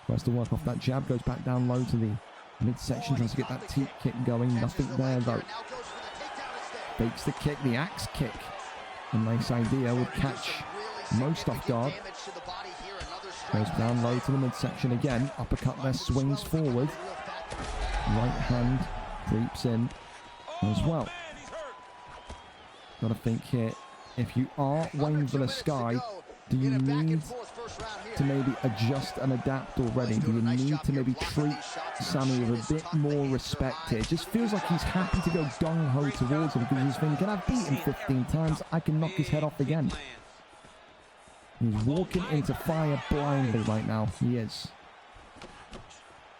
Tries to work off that jab, goes back down low to the midsection, tries to get that teep kick going. Nothing there though. Fakes the kick, the axe kick. A nice idea, would catch most off guard. Goes down low to the midsection again. Uppercut there, swings forward. Right hand creeps in as well. Got to think here, if you are Wayne Villasky, do you need to maybe adjust and adapt already? Do you need to maybe treat Sammy with a bit more respect here? It just feels like he's happy to go gung-ho towards him because he's thinking, I've beat him 15 times, I can knock his head off again. He's walking into fire blindly right now. He is.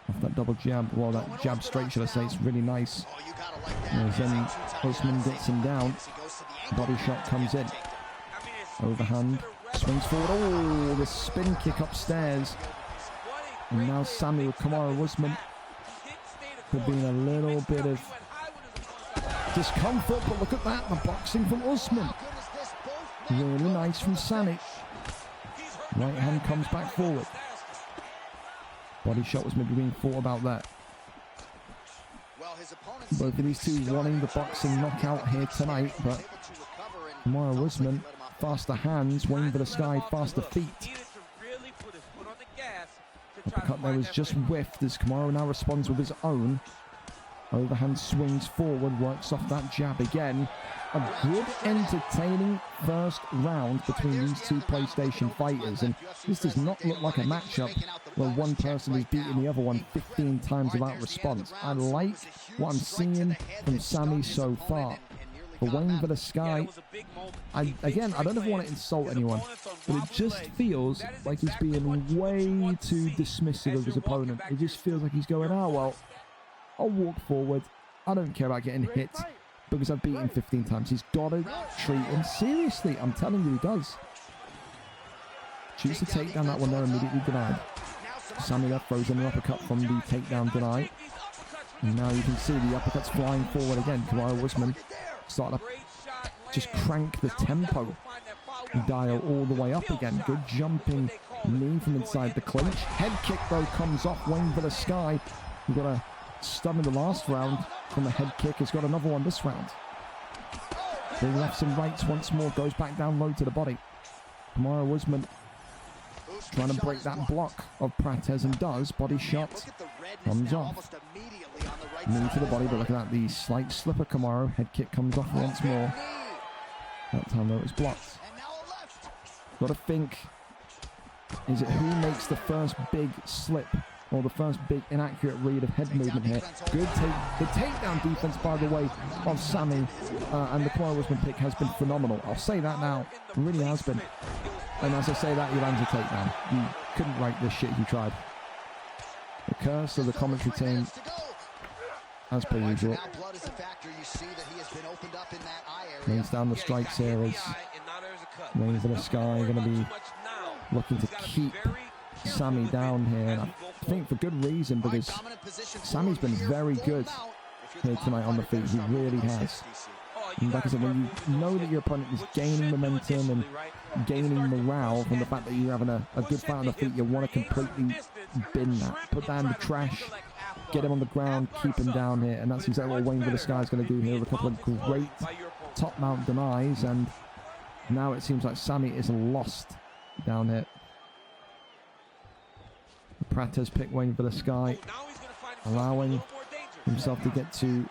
Off that double jab, well, that jab straight, should I say. It's really nice. As then Usman gets him down. Body shot comes in. Overhand. Swings forward. Oh, the spin kick upstairs. And now Sammy with Kamaru Usman. Could be in a little bit of discomfort, but look at that. The boxing from Usman. Really nice from Sammy. Right hand comes back forward. Body shot was maybe being thought about that. Both of these two wanting the boxing knockout here tonight, but Kamaru Usman, faster hands, Wayne for the sky, faster feet. Uppercut there was just whiffed as Kamaru now responds with his own. Overhand swings forward, works off that jab again. A good, entertaining first round between these two PlayStation fighters, and this does not look like a matchup where one person is beating the other one 15 times without response. I like what I'm seeing from Sammy so far. For Wayne for the sky, I don't ever want to insult anyone, but it just feels like he's being way too dismissive of his opponent. It just feels like he's going, oh well, I'll walk forward. I don't care about getting hit because I've beaten him 15 times. He's got to treat him seriously. I'm telling you, he does. Shoots the takedown, that one there immediately denied. Sammy there throws in an uppercut from the takedown denied. And now you can see the uppercuts flying forward again. Kamaru Usman starting to just crank the tempo dial all the way up again. Good jumping knee from inside the clinch. Head kick though comes off Wayne for the sky. We've got a stun in the last round from a head kick. He's got another one this round. Doing lefts and rights once more. Goes back down low to the body. Kamaru Usman trying to break that block of Prates and does. Body shot comes off. Knee to the body, but look at that. The slight slipper Kamaru. Head kick comes off once more. That time though it's blocked. Got to think, is it who makes the first big slip or the first big inaccurate read of head movement here? Good the takedown defense, by the way, of Sammy and the Kamaru Usman pick has been phenomenal. I'll say that now. It really has been. And as I say that, he lands a takedown. You couldn't write this shit if you tried. The curse of the commentary team, as per usual. Lays down the strikes here as Wayne for the sky going to be looking to keep Sammy down here. And I think for good reason, because Sammy's been very good here tonight on the feet. He really has. And like I said, when you know that your opponent is gaining momentum and gaining morale from the fact that you're having a good fight on the feet, you want to completely bin that. Put that in the trash, get him on the ground, keep him down here. And that's exactly what Wayne for the sky is going to do here with a couple of great top mount denies. And now it seems like Sammy is lost down here. Prates pick Wayne for the sky, allowing himself to get to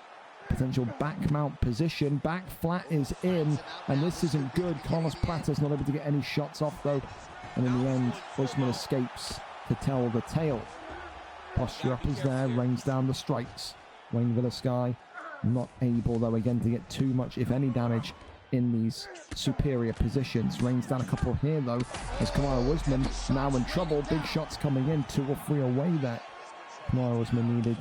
potential back mount position. Back flat is in, and this isn't good. Carlos Prates not able to get any shots off though, and in the end Usman escapes to tell the tale. Posture up is there, rains down the strikes. Wayne for the sky not able though again to get too much, if any, damage in these superior positions. Rains down a couple here though, as Kamaru Usman now in trouble. Big shots coming in, 2 or 3 away there. Kamaru Usman needed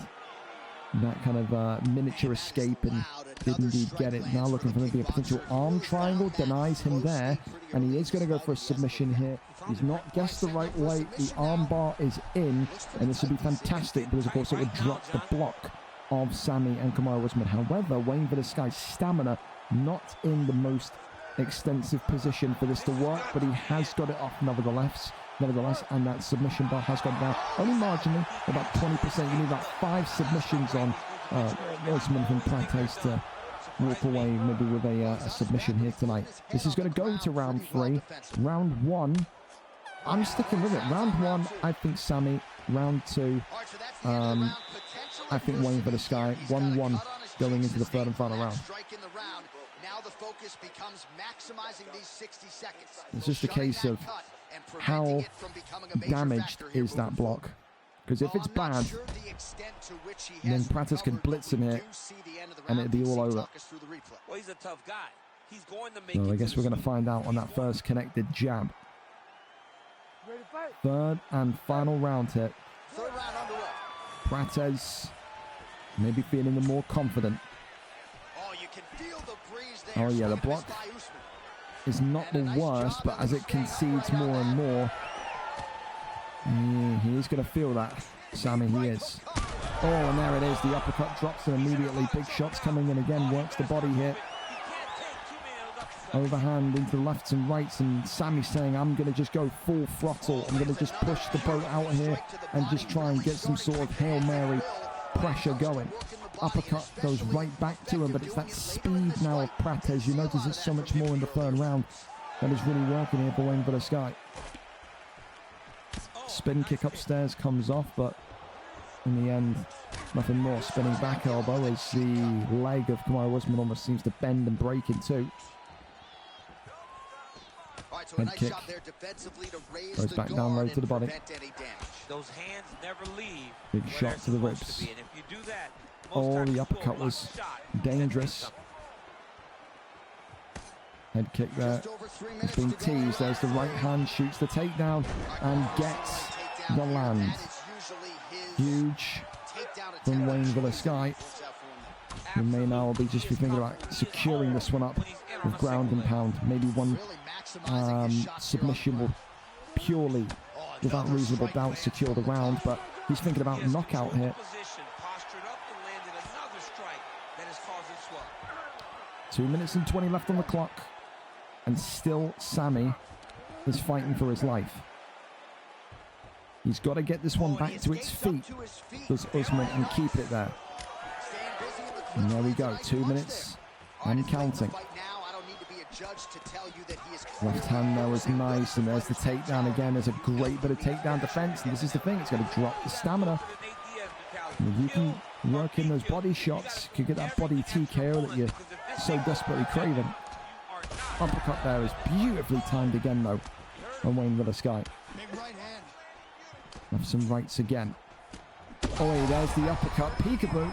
that kind of miniature escape and did indeed get it. Now looking for maybe a potential arm triangle, denies him there, and he is going to go for a submission here. He's not guessed the right way. The arm bar is in, and this would be fantastic because of course it would drop the block of Sammy and Kamaru Usman. However, Wayne for the sky's stamina not in the most extensive position for this to work, but he has got it off nevertheless, and that submission bar has gone down only marginally, about 20%. You need about 5 submissions on Usman from Prates to walk away maybe with a submission here tonight. This is going to go to round 3. Round 1, I'm sticking with it. Round 1, I think Sammy. Round 2, I think Wayne for the sky. 1-1 going into the third and final round. It's just a case of how damaged is that block, because if it's bad, then Prates can blitz him here and it'd be all over. So I guess we're going to find out on that first connected jab. Third and final round here. Prates maybe feeling the more confident. Oh yeah, the block is not the worst, but as it concedes more and more, he is going to feel that. Sammy, he is. Oh, and there it is. The uppercut drops and immediately big shots coming in again. Works the body here. overhand into the lefts and rights, and Sammy saying, I'm going to just go full throttle. I'm going to just push the boat out here and just try and get some sort of Hail Mary pressure going. Uppercut goes right back to him, but it's that speed now of Prates. You notice it's so much more in the third round that is really working here for Wayne Sky. Spin kick upstairs comes off, but in the end, nothing more. Spinning back elbow as the leg of Kamaru Usman almost seems to bend and break in two. Head kick goes back down low to the body. Those hands never leave. Big shot to the ribs. Oh, the uppercut was dangerous. Head kick there. It's been teased. There's the right hand, shoots the takedown and gets the land. Huge from Wayne Sky. He may now be just be thinking about securing this one up with ground and pound. Maybe one submission will purely, without reasonable doubt, secure the round, but he's thinking about knockout here. 2 minutes and 20 left on the clock, and still Sammy is fighting for his life. He's got to get this one back to its feet, does Usman, and keep it there. And there we go, 2 minutes and counting. Left hand there was nice, and there's the takedown again. There's a great bit of takedown defense, and this is the thing, it's going to drop the stamina. And if you can work in those body shots, you can get that body TKO that you're so desperately craving. Uppercut there is beautifully timed again though on Wayne Sky. Have some rights again. Oh, there's the uppercut, peekaboo.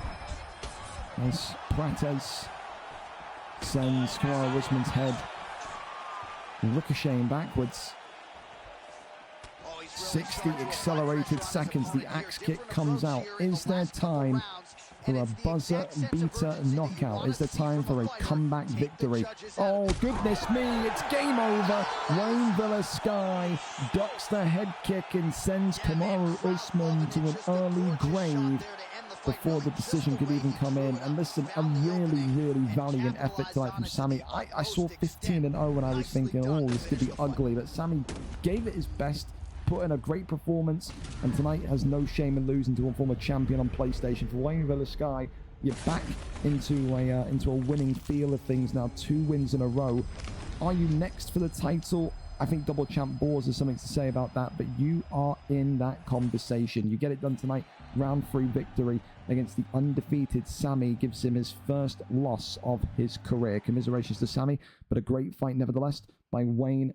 As Prates sends Kamaru Usman's head ricocheting backwards. 60 accelerated seconds. The axe kick comes out. Is there time for a buzzer beater knockout? Is there time for a comeback victory? Oh, goodness me, it's game over. Wayne Sky ducks the head kick and sends Kamaru Usman to an early grave before the decision could even come in. And listen, a really, really valiant effort tonight from Sammy. I saw 15-0 and I was thinking, oh, this could be ugly, but Sammy gave it his best, put in a great performance, and tonight has no shame in losing to a former champion on PlayStation. For Wayne Sky, you're back into a winning feel of things now. 2 wins in a row. Are you next for the title? I think Double Champ Boars has something to say about that, but you are in that conversation. You get it done tonight. Round 3 victory against the undefeated Sammy gives him his first loss of his career. Commiserations to Sammy, but a great fight nevertheless by Wayne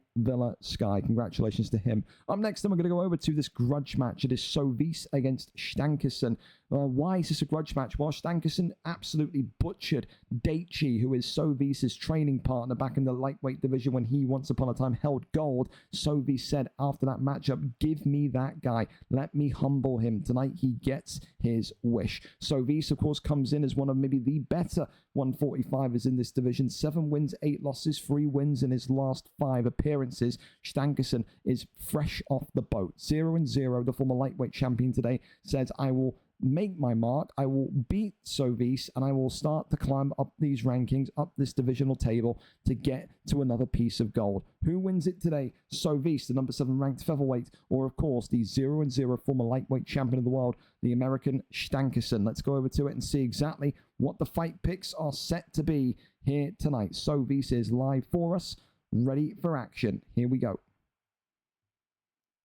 Sky. Congratulations to him. Up next, then we're going to go over to this grudge match. It is Sovis against Stankerson. Why is this a grudge match? Well, Stankerson absolutely butchered Daichi, who is Sovis's training partner back in the lightweight division when he once upon a time held gold. Sovis said after that matchup, give me that guy. Let me humble him. Tonight, he gets his wish. Sovis, of course, comes in as one of maybe the better 145ers in this division. 7 wins, 8 losses, 3 wins in his last 5 appearances. Stankerson is fresh off the boat. 0-0. The former lightweight champion today says, I will make my mark, I will beat Sovis, and I will start to climb up these rankings, up this divisional table to get to another piece of gold. Who wins it today? Sovis, the number 7 ranked featherweight, or of course the 0-0 former lightweight champion of the world, the American Stankerson. Let's go over to it and see exactly what the fight picks are set to be here tonight. Sovis is live for us, ready for action. Here we go.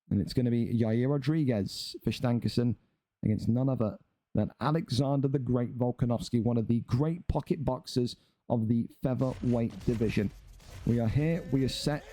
And it's going to be Yair Rodriguez for Stankerson against none other than Alexander the Great Volkanovski, one of the great pocket boxers of the featherweight division. We are here, we are set,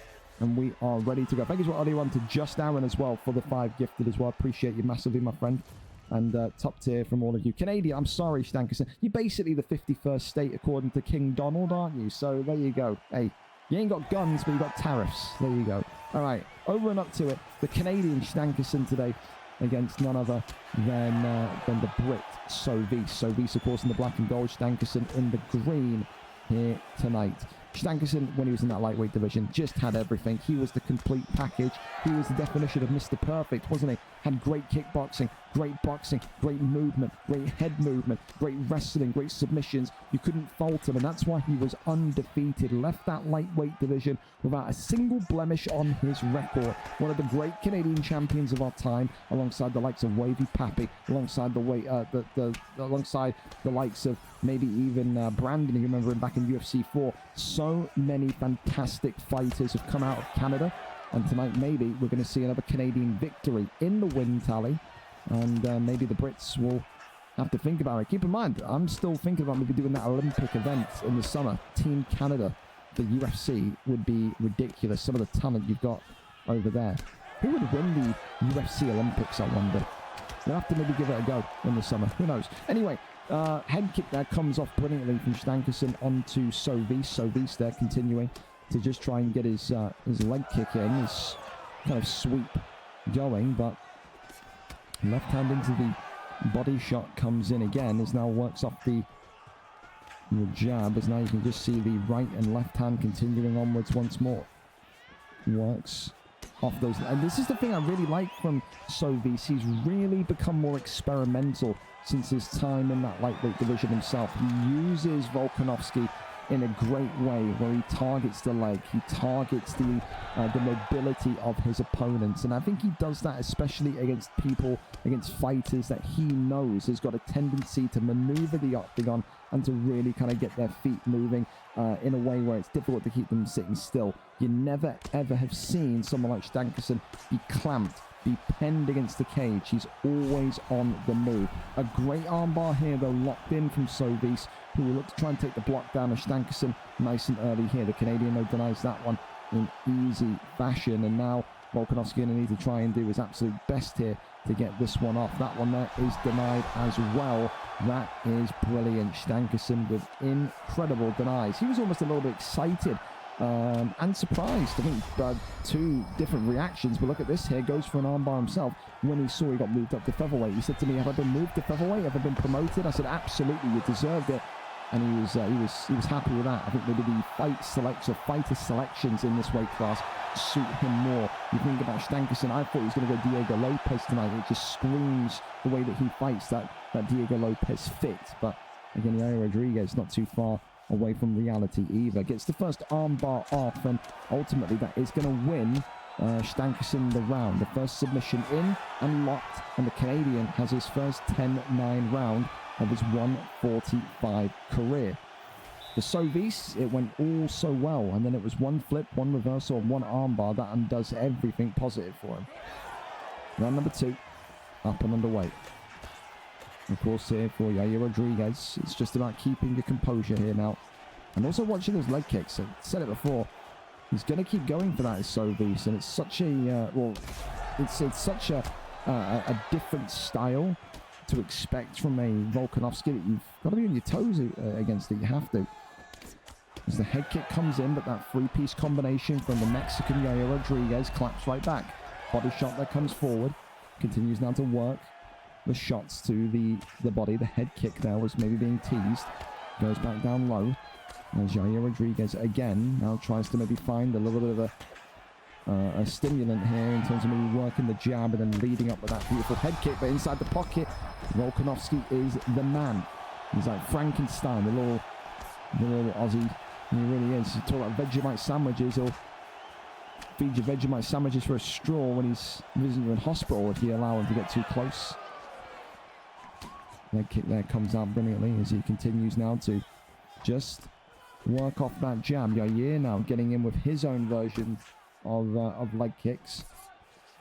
and we are ready to go. Thank you to earlier on to Just Aaron as well for the 5 gifted as well. Appreciate you massively, my friend. And top tier from all of you. Canadian, I'm sorry, Stankerson. You're basically the 51st state according to King Donald, aren't you? So there you go. Hey, you ain't got guns, but you got tariffs. There you go. All right, over and up to it. The Canadian Stankerson today against none other than the Brit Sovis. Sovis, of course, in the black and gold. Stankerson in the green here tonight. Stankerson, when he was in that lightweight division, just had everything. He was the complete package. He was the definition of Mr. Perfect, wasn't he? Had great kickboxing, great boxing, great movement, great head movement, great wrestling, great submissions. You couldn't fault him, and that's why he was undefeated. Left that lightweight division without a single blemish on his record. One of the great Canadian champions of our time, alongside the likes of Wavy Pappy, alongside alongside the likes of maybe even Brandon, you remember him back in UFC 4. So many fantastic fighters have come out of Canada, and tonight maybe we're going to see another Canadian victory in the win tally, and maybe the Brits will have to think about it. Keep in mind, I'm still thinking about maybe doing that Olympic event in the summer. Team Canada, the UFC, would be ridiculous. Some of the talent you've got over there. Who would win the UFC Olympics, I wonder? We'll have to maybe give it a go in the summer. Who knows? Anyway, head kick there comes off brilliantly from Stankerson onto Sovis. Sovis there continuing to just try and get his leg kick in, his kind of sweep going, but left hand into the body shot comes in again, as now works off the jab, as now you can just see the right and left hand continuing onwards once more. Works off those, and this is the thing I really like from Sovis. He's really become more experimental since his time in that lightweight division himself. He uses Volkanovski in a great way, where he targets the leg, he targets the mobility of his opponents, and I think he does that especially against fighters that he knows has got a tendency to maneuver the octagon and to really kind of get their feet moving in a way where it's difficult to keep them sitting still. You never ever have seen someone like Stankerson be clamped, be penned against the cage. He's always on the move. A great armbar here though, locked in from Sovis, who will look to try and take the block down of Stankerson nice and early here. The Canadian though denies that one in easy fashion, and now Volkanovski going to need to try and do his absolute best here to get this one off. That one there is denied as well. That is brilliant. Stankerson with incredible denies. He was almost a little bit excited and surprised. I think two different reactions, but look at this here. Goes for an armbar himself when he saw he got moved up to featherweight. He said to me, "Have I been moved to featherweight? Have I been promoted?" I said, "Absolutely, you deserved it." And he was happy with that. I think maybe the fighter selections in this weight class suit him more. You think about Stankerson, I thought he was going to go Diego Lopez tonight. It just screams the way that he fights that Diego Lopez fit. But again, Yair Rodriguez not too far away from reality either. Gets the first armbar off, and ultimately that is going to win Stankerson the round. The first submission in and locked, and the Canadian has his first 10-9 round of his 145 career. The Sovis, it went all so well, and then it was one flip, one reversal, and one armbar that undoes everything positive for him. Round number 2, up and underway. Of course, here for Yair Rodriguez, it's just about keeping your composure here now, and also watching those leg kicks. I said it before, he's going to keep going for that as Sovis, and it's such a it's such a different style to expect from a Volkanovski that you've got to be on your toes against it. You have to. As the head kick comes in, but that three-piece combination from the Mexican Yair Rodriguez claps right back. Body shot that comes forward. Continues now to work the shots to the body. The head kick there was maybe being teased. Goes back down low. As Yair Rodriguez again now tries to maybe find a little bit of a stimulant here in terms of maybe working the jab and then leading up with that beautiful head kick. But inside the pocket, Volkanovski is the man. He's like Frankenstein, the little Aussie. He really is. You talk about Vegemite sandwiches, he'll feed you Vegemite sandwiches for a straw when he's visiting you in hospital if you allow him to get too close. Leg kick there comes out brilliantly as he continues now to just work off that jab. Yair now getting in with his own version of leg kicks,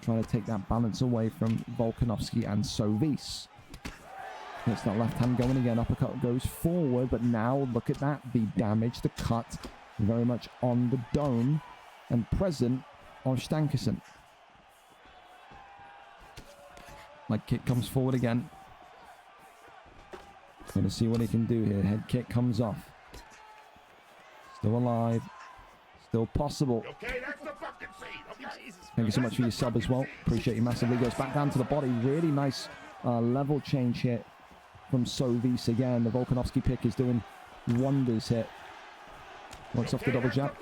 trying to take that balance away from Volkanovski and Sovis. It's that left hand going again. Uppercut goes forward, but now look at that. The damage, the cut, very much on the dome and present on Stankerson. Leg kick comes forward again. Going to see what he can do here. Head kick comes off. Still alive. Still possible. Okay, that's the fucking scene. Okay. Thank you so much for your sub as well. Appreciate you massively. Goes back down to the body. Really nice level change here from Sovis again. The Volkanovski pick is doing wonders here. Works off the double jab.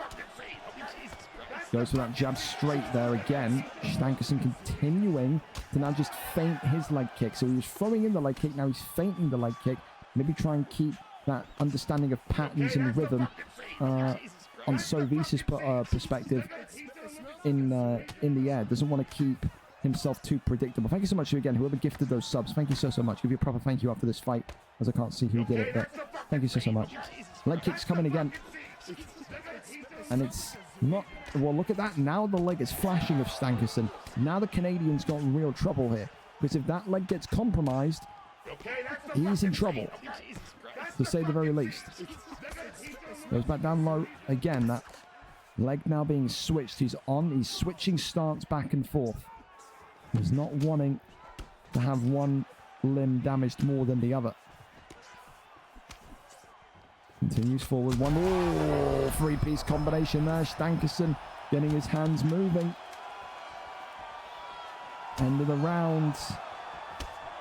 Goes for that jab straight there again. Stankerson continuing to now just feint his leg kick. So he was throwing in the leg kick, now he's feinting the leg kick. Maybe try and keep that understanding of patterns and rhythm on Sovis's perspective in the air. Doesn't want to keep himself too predictable. Thank you so much to again, whoever gifted those subs. Thank you so much. Give you a proper thank you after this fight, as I can't see who did it, but thank you so much. Leg kick's coming again. And it's not... Well, look at that. Now the leg is flashing of Stankerson. Now the Canadian's got real trouble here. Because if that leg gets compromised, he's in trouble, to say the very least. Goes back down low. Again, that leg now being switched. He's switching stance back and forth. He's not wanting to have one limb damaged more than the other. Continues forward. One three-piece combination there. Stankerson getting his hands moving. End of the round.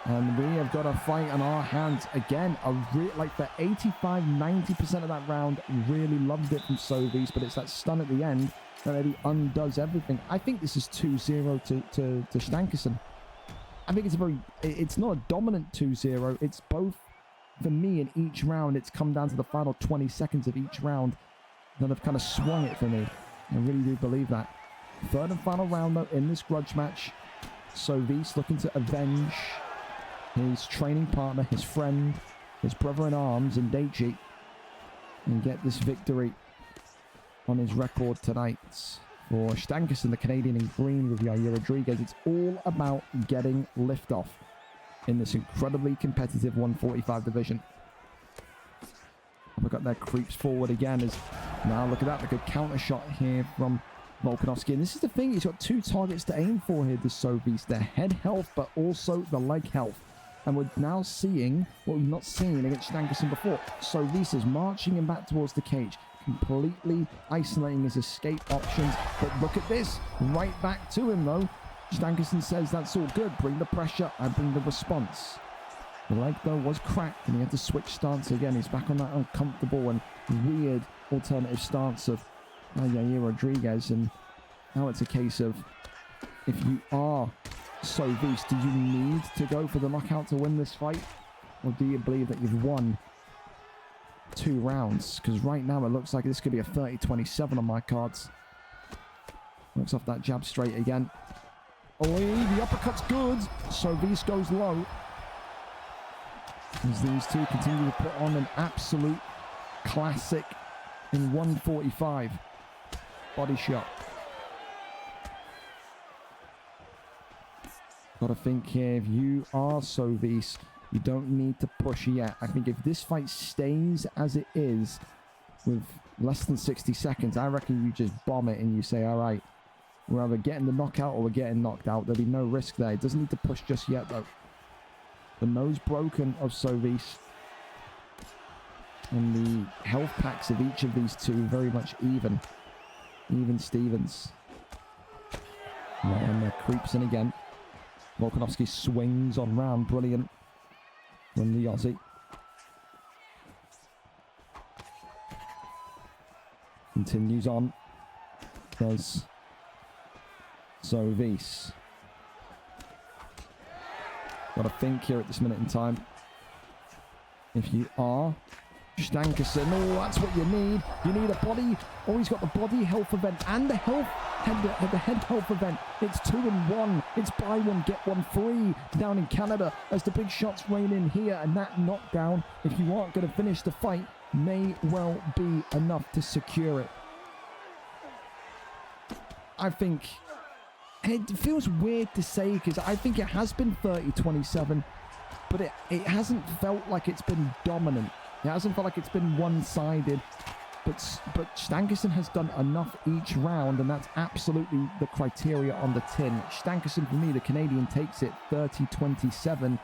And we have got a fight on our hands again. Like for 85-90% of that round, really loved it from Sovis, but it's that stun at the end that really undoes everything. I think this is 2-0 to Stankerson. I think it's not a dominant 2-0. It's both, for me, in each round. It's come down to the final 20 seconds of each round that have kind of swung it for me. I really do believe that. Third and final round, though, in this grudge match. Sovis looking to avenge his training partner, his friend, his brother-in-arms, and Daichi, and get this victory on his record tonight. For Stankerson, the Canadian in green with Yair Rodriguez, it's all about getting liftoff in this incredibly competitive 145 division. We've got that creeps forward again. As now look at that, a good counter shot here from Volkanovski. And this is the thing, he's got two targets to aim for here, this Sovis. The head health, but also the leg health. And we're now seeing what we've not seen against Stankerson before. Sovis is marching him back towards the cage, completely isolating his escape options. But look at this, right back to him though. Stankerson says that's all good, bring the pressure and bring the response. The leg though was cracked and he had to switch stance again. He's back on that uncomfortable and weird alternative stance of Yair Rodriguez. And now it's a case of, if you are Sovis, do you need to go for the knockout to win this fight? Or do you believe that you've won 2 rounds? Because right now it looks like this could be a 30-27 on my cards. Looks off that jab straight again. Oh, the uppercut's good. Sovis goes low. As these two continue to put on an absolute classic in 145. Body shot. Got to think here, if you are Sovis, you don't need to push yet. I think if this fight stays as it is with less than 60 seconds, I reckon you just bomb it and you say, all right, we're either getting the knockout or we're getting knocked out. There'll be no risk there. It doesn't need to push just yet, though. The nose broken of Sovis and the health packs of each of these two very much even. Even Stevens. And there creeps in again. Volkanovski swings on round. Brilliant from the Aussie. Continues on. Does Sovis. Got to think here at this minute in time. If you are Stankerson, oh, that's what you need. You need a body. Oh, he's got the body health event and the head health event. It's 2 in 1. It's buy one, get one free down in Canada as the big shots rain in here. And that knockdown, if you aren't going to finish the fight, may well be enough to secure it. I think, and it feels weird to say because I think it has been 30-27, but it hasn't felt like it's been dominant. It hasn't felt like it's been one-sided. But Stankerson has done enough each round, and that's absolutely the criteria on the tin. Stankerson, for me, the Canadian, takes it 30-27,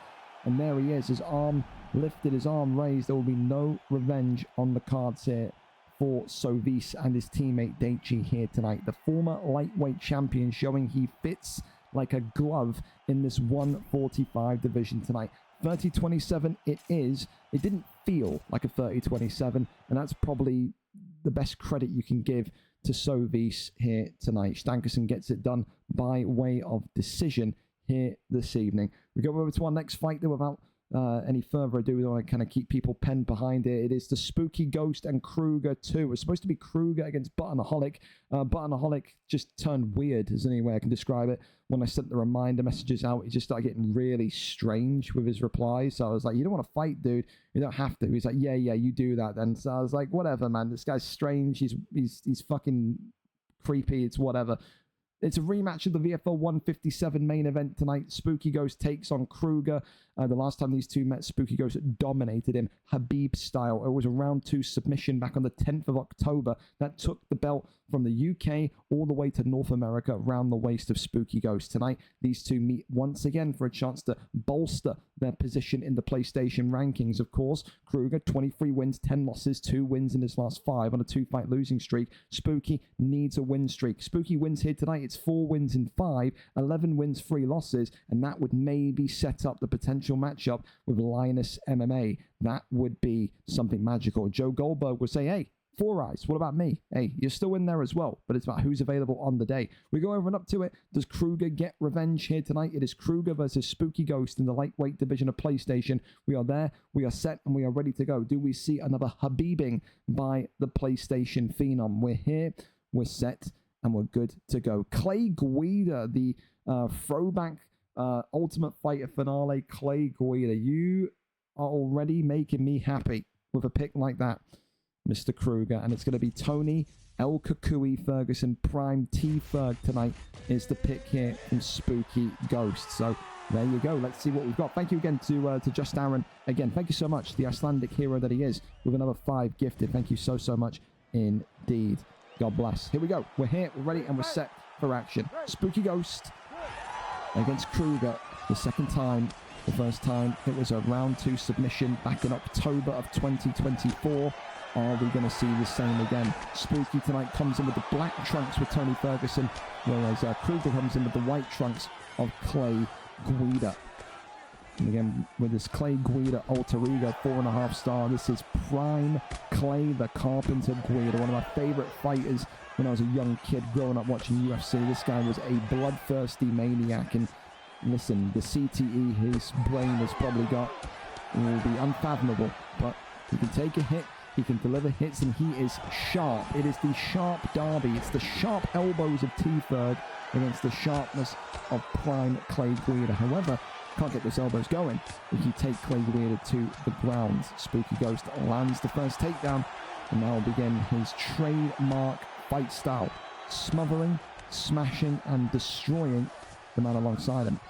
and there he is, his arm lifted, his arm raised. There will be no revenge on the cards here for Sovis and his teammate Daichi here tonight. The former lightweight champion showing he fits like a glove in this 145 division tonight. 30-27 it is. It didn't feel like a 30-27, and that's probably the best credit you can give to Sovis here tonight. Stankerson gets it done by way of decision here this evening. We go over to our next fight, though, without any further ado. We want to kind of keep people penned behind it. It is the Spooky Ghost and Kruger 2. It's supposed to be Kruger against Buttonaholic. Buttonaholic just turned weird, is the only way I can describe it. When I sent the reminder messages out, he just started getting really strange with his replies. So I was like, you don't want to fight, dude. You don't have to. He's like, yeah, you do that then. So I was like, whatever, man. This guy's strange. He's fucking creepy. It's whatever. It's a rematch of the VFL 157 main event tonight. Spooky Ghost takes on Kruger. The last time these two met, Spooky Ghost dominated him Habib style. It was a round 2 submission back on the 10th of October. That took the belt from the UK all the way to North America, round the waist of Spooky Ghost. Tonight, these two meet once again for a chance to bolster their position in the PlayStation rankings, of course. Kruger, 23 wins, 10 losses, 2 wins in his last 5 on a 2-fight losing streak. Spooky needs a win streak. Spooky wins here tonight. It's 4 wins in 5, 11 wins, 3 losses, and that would maybe set up the potential matchup with Linus MMA. That would be something magical. Joe Goldberg would say, hey, 4 Eyes, what about me? Hey, you're still in there as well, but it's about who's available on the day. We go over and up to it. Does Kruger get revenge here tonight? It is Kruger versus Spooky Ghost in the lightweight division of PlayStation. We are there, we are set, and we are ready to go. Do we see another Habibing by the PlayStation Phenom? We're here, we're set, and we're good to go. Clay Guida, the throwback Ultimate Fighter finale. Clay Guida, you are already making me happy with a pick like that, Mr. Kruger. And it's going to be Tony El Kukui Ferguson Prime T Ferg tonight is the pick here from Spooky Ghost. So there you go. Let's see what we've got. Thank you again to Just Aaron. Again, thank you so much, the Icelandic hero that he is, with another 5 gifted. Thank you so much indeed. God bless. Here we go. We're here, we're ready, and we're set for action. Spooky Ghost against Kruger. The second time. The first time it was a round 2 submission back in October of 2024. Are we going to see the same again? Spooky tonight comes in with the black trunks with Tony Ferguson, whereas Kruger comes in with the white trunks of Clay Guida. And again, with this Clay Guida alter ego, 4.5 star, this is prime Clay the Carpenter Guida, one of my favorite fighters when I was a young kid growing up watching UFC. This guy was a bloodthirsty maniac, and listen, the CTE his brain has probably got will be unfathomable, but he can take a hit, he can deliver hits, and he is sharp. It is the sharp derby. It's the sharp elbows of T-Ferg against the sharpness of prime Clay Guida. However, can't get those elbows going if you take Clay Guida to the ground. Spooky Ghost lands the first takedown, and now will begin his trademark fight style, smothering, smashing, and destroying the man alongside him.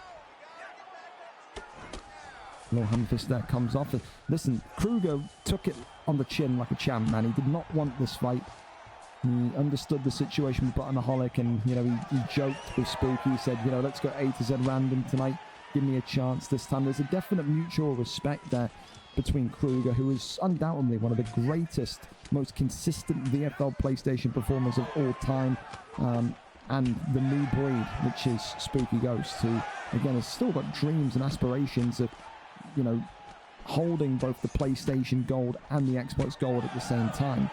Little hand fist there comes off. Listen, Kruger took it on the chin like a champ, man. He did not want this fight. He understood the situation with Buttonaholic, and, you know, he joked with Spooky. He said, you know, let's go A to Z random tonight. Give me a chance this time. There's a definite mutual respect there between Kruger, who is undoubtedly one of the greatest, most consistent VFL PlayStation performers of all time, and the new breed, which is Spooky Ghost, who, again, has still got dreams and aspirations of, you know, holding both the PlayStation Gold and the Xbox Gold at the same time.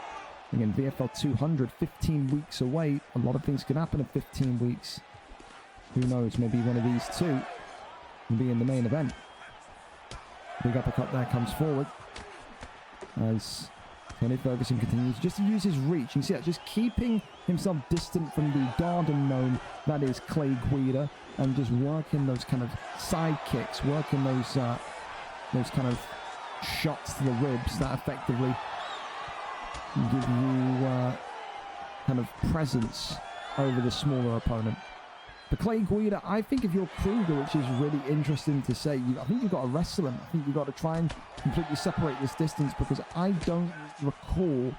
Again, VFL 200, 15 weeks away. A lot of things can happen in 15 weeks. Who knows, maybe one of these two will be in the main event. Big uppercut there comes forward as Tony Ferguson continues just to use his reach. You can see that, just keeping himself distant from the Garden Gnome that is Clay Guida, and just working those kind of side kicks, working those kind of shots to the ribs that effectively give you kind of presence over the smaller opponent. For Clay Guida, I think if you're Kruger, which is really interesting to say, I think you've got to wrestle him. I think you've got to try and completely separate this distance, because I don't recall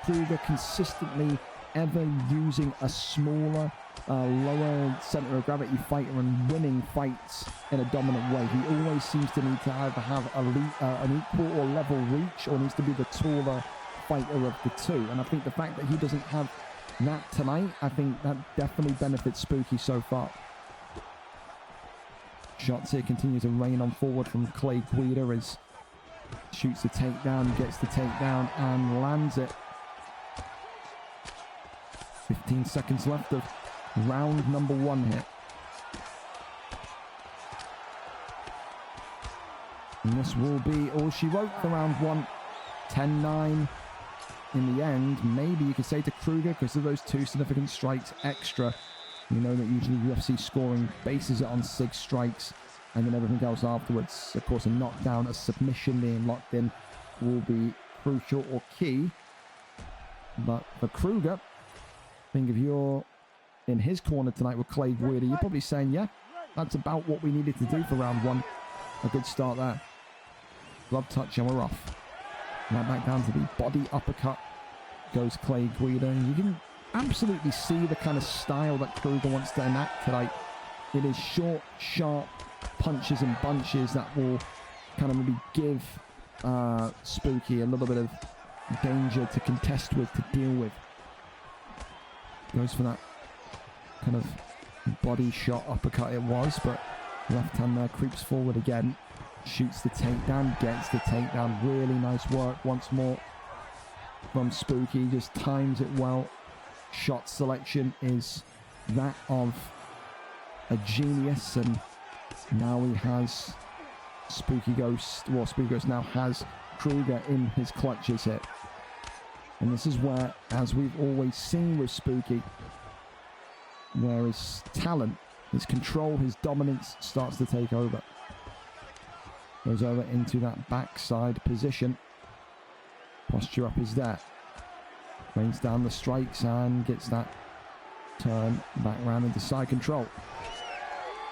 Kruger consistently ever using a smaller, lower center of gravity fighter and winning fights in a dominant way. He always seems to need to either have an equal or level reach, or needs to be the taller fighter of the two. And I think the fact that he doesn't have that tonight, I think that definitely benefits Spooky so far. Shots here continue to rain on forward from Clay Guida as shoots the takedown, gets the takedown, and lands it. 15 seconds left of round number 1 here. And this will be all she wrote for round 1. 10-9 in the end. Maybe you could say to Kruger, because of those 2 significant strikes extra. You know that usually UFC scoring bases it on 6 strikes and then everything else afterwards. Of course, a knockdown, a submission being locked in will be crucial or key. But for Kruger, I think if you're in his corner tonight with Clay Guida, you're probably saying, yeah, that's about what we needed to do for round 1. A good start there. Glove touch and we're off. Right back down to the body uppercut goes Clay Guida. And you can absolutely see the kind of style that Kruger wants to enact tonight. It is short, sharp punches and bunches that will kind of maybe give Spooky a little bit of danger to contest with, to deal with. Goes for that kind of body shot uppercut it was, but left hand there creeps forward again. Shoots the takedown, gets the takedown. Really nice work once more from Spooky. Just times it well. Shot selection is that of a genius, and now he has Spooky Ghost. Well, Spooky Ghost now has Kruger in his clutches here. And this is where, as we've always seen with Spooky, where his talent, his control, his dominance starts to take over. Goes over into that backside position. Posture up is there. Rains down the strikes and gets that turn back round into side control.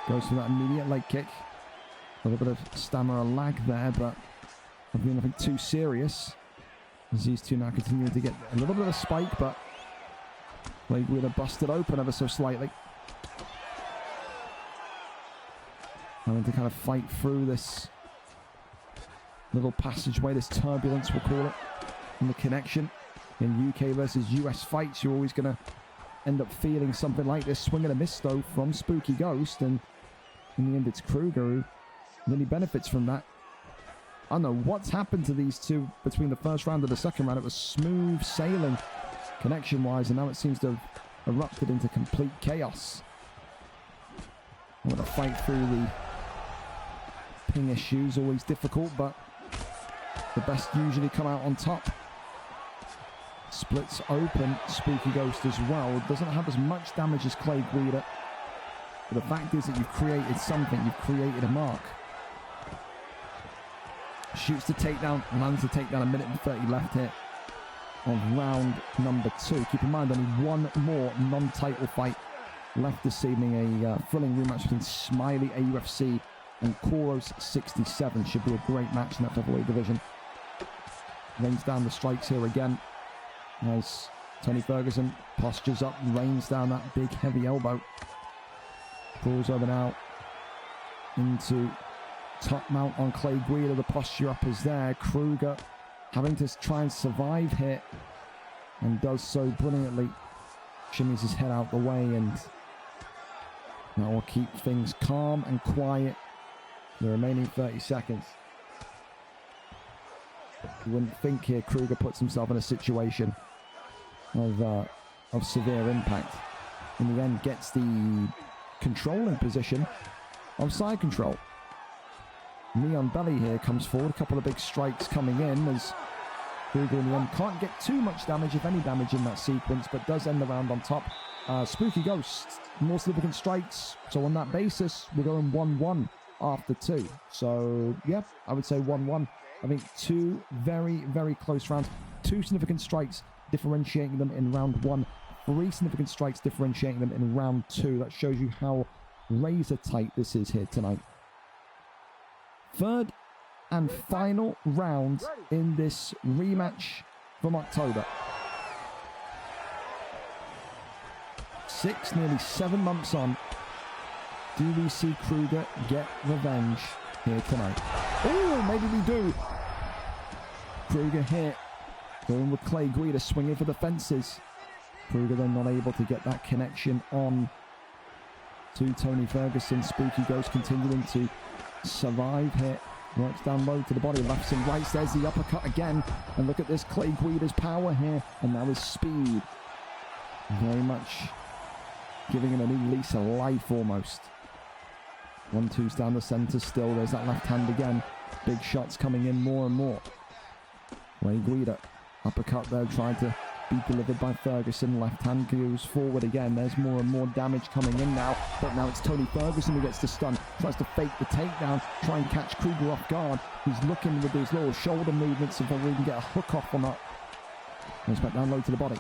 Goes for that immediate leg kick. A little bit of stamina lag there, but nothing too serious. As these two now continue to get a little bit of a spike, but Clay Guida busted open ever so slightly. Having to kind of fight through this little passageway, this turbulence we'll call it, in the connection. In UK versus US fights, you're always going to end up feeling something like this. Swing and a miss though from Spooky Ghost, and in the end it's Kruger who really benefits from that. I don't know what's happened to these two between the first round and the second round. It was smooth sailing connection wise, and now it seems to have erupted into complete chaos. I'm going to fight through the ping issues, always difficult, but the best usually come out on top. Splits open Spooky Ghost as well. Doesn't have as much damage as Clay Guida, but the fact is that you've created something, you've created a mark. Shoots the takedown, lands the takedown. 1 minute and 30 left here of round number 2. Keep in mind, only one more non-title fight left this evening. A thrilling rematch between Smiley AUFC and Koros 67. Should be a great match in that featherweight division. Rains down the strikes here again. As Tony Ferguson postures up and rains down that big heavy elbow. Crawls over now into top mount on Clay Guida. The posture up is there. Kruger having to try and survive here, and does so brilliantly. Shimmies his head out the way, and that will keep things calm and quiet for the remaining 30 seconds. You wouldn't think here Kruger puts himself in a situation of severe impact. In the end, gets the controlling position of side control. Neon Belly here comes forward. A couple of big strikes coming in as Kruger in the end can't get too much damage, if any damage in that sequence, but does end the round on top. Spooky Ghost, more significant strikes. So on that basis, we're going 1-1 after 2. So, yeah, I would say 1-1. I think 2 very, very close rounds. 2 significant strikes differentiating them in round 1. 3 significant strikes differentiating them in round 2. That shows you how razor tight this is here tonight. Third and final round in this rematch from October. 6, nearly 7 months on. Do we see Kruger get revenge here tonight? Oh, maybe we do. Kruger here, going with Clay Guida, swinging for the fences. Kruger then not able to get that connection on to Tony Ferguson. Spooky Ghost continuing to survive here. Works down low to the body, lefts and rights. There's the uppercut again. And look at this, Clay Guida's power here. And now his speed. very much giving him a new lease of life almost. 1-2's down the centre still. There's that left hand again. Big shots coming in more and more. Clay Guida, uppercut there, trying to be delivered by Ferguson. Left hand goes forward again. There's more and more damage coming in now. But now it's Tony Ferguson who gets the stun. Tries to fake the takedown, try and catch Kruger off guard. He's looking with his little shoulder movements if we can get a hook off on that. Goes back down low to the body.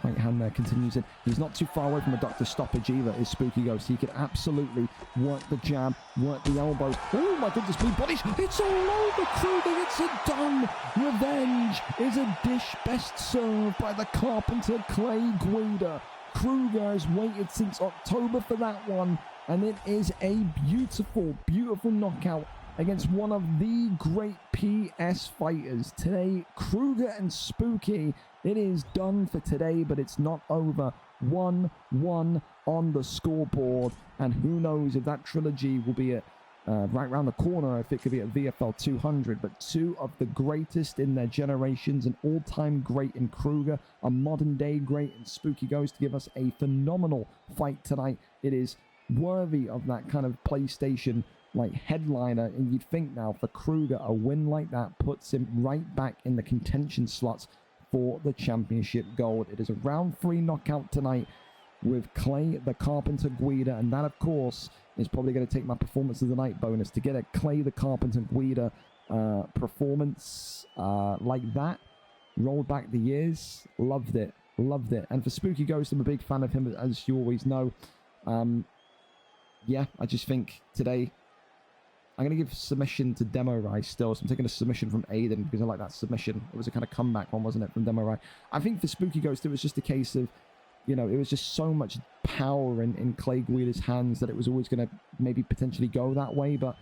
Right hand there continues in. He's not too far away from a doctor stoppage either, is Spooky Ghost. He could absolutely work the jab, work the elbows. Oh my goodness me, bodies! It's all over Kruger, it's a done! Revenge is a dish best served by the Carpenter Clay Guida. Kruger has waited since October for that one, and it is a beautiful, beautiful knockout against one of the great PS fighters. Today, Kruger and Spooky, it is done for today, but it's not over. 1-1 on the scoreboard, and who knows if that trilogy will be right around the corner, if it could be at VFL 200, but two of the greatest in their generations, an all-time great in Kruger, a modern-day great in Spooky Ghost, to give us a phenomenal fight tonight. It is worthy of that kind of PlayStation like headliner, and you'd think now for Kruger, a win like that puts him right back in the contention slots for the championship gold. It is a round 3 knockout tonight with Clay the Carpenter Guida, and that of course is probably going to take my performance of the night bonus. To get a Clay the Carpenter Guida performance like that, rolled back the years, loved it. And for Spooky Ghost, I'm a big fan of him, as you always know. Yeah, I just think today I'm going to give submission to Demo Rai still. So I'm taking a submission from Aiden because I like that submission. It was a kind of comeback one, wasn't it, from Demo Rai? I think for Spooky Ghost, it was just a case of, you know, it was just so much power in Clay Guida's hands that it was always going to maybe potentially go that way. But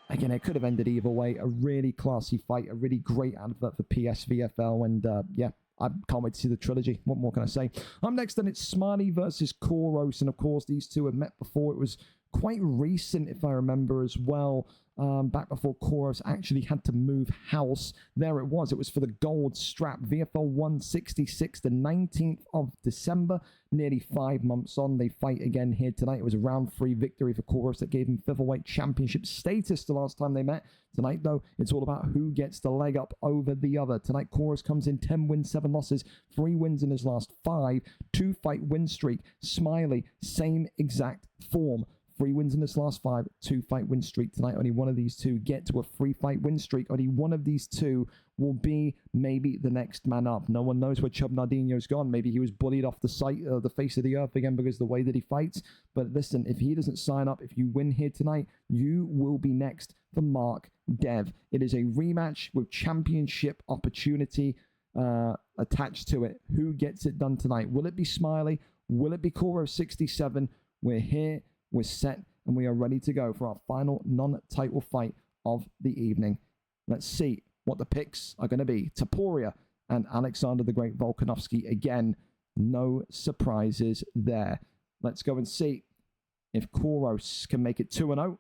again, it could have ended either way. A really classy fight, a really great advert for PSVFL. And yeah, I can't wait to see the trilogy. What more can I say? Up next, then, it's Smiley versus Koros. And of course, these two have met before. It was quite recent, if I remember, as well. Back before Koros actually had to move house. There it was. It was for the gold strap. VFL 166, the 19th of December. Nearly 5 months on. They fight again here tonight. It was a round 3 victory for Koros that gave him featherweight championship status the last time they met. Tonight, though, it's all about who gets the leg up over the other. Tonight, Koros comes in 10 wins, 7 losses, 3 wins in his last 5, 2-fight win streak. Smiley, same exact form. 3 wins in his last 5, 2-fight win streak. Tonight, only one of these two get to a 3-fight win streak. Only one of these two will be maybe the next man up. No one knows where Chub Nardino's gone. Maybe he was bullied off the face of the earth again because of the way that he fights. But listen, if he doesn't sign up, if you win here tonight, you will be next for Mark Dev. It is a rematch with championship opportunity attached to it. Who gets it done tonight? Will it be Smiley? Will it be Koros 67? We're here. We're set, and we are ready to go for our final non-title fight of the evening. Let's see what the picks are going to be. Topuria and Alexander the Great Volkanovski again. No surprises there. Let's go and see if Koros can make it 2-0. Well,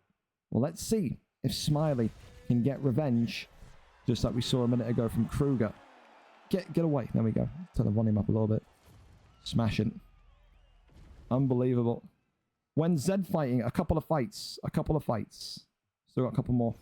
let's see if Smiley can get revenge, just like we saw a minute ago from Kruger. Get away. There we go. Turn the volume up a little bit. Smashing. Unbelievable. When Zed fighting, a couple of fights. Still got a couple more.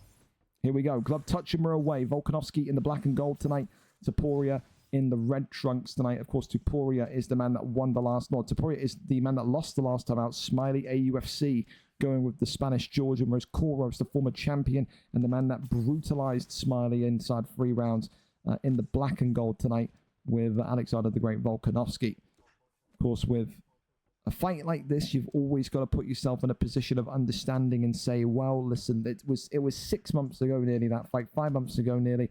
Here we go. Glove touch and we're away. Volkanovski in the black and gold tonight. Topuria in the red trunks tonight. Of course, Topuria is the man that won the last. No, Topuria is the man that lost the last time out. Smiley AUFC going with the Spanish Georgian, whereas Koros, the former champion, and the man that brutalized Smiley inside 3 rounds in the black and gold tonight with Alexander the Great Volkanovski. Of course, with a fight like this, you've always got to put yourself in a position of understanding and say, well, listen, it was 6 months ago nearly, that fight, 5 months ago nearly.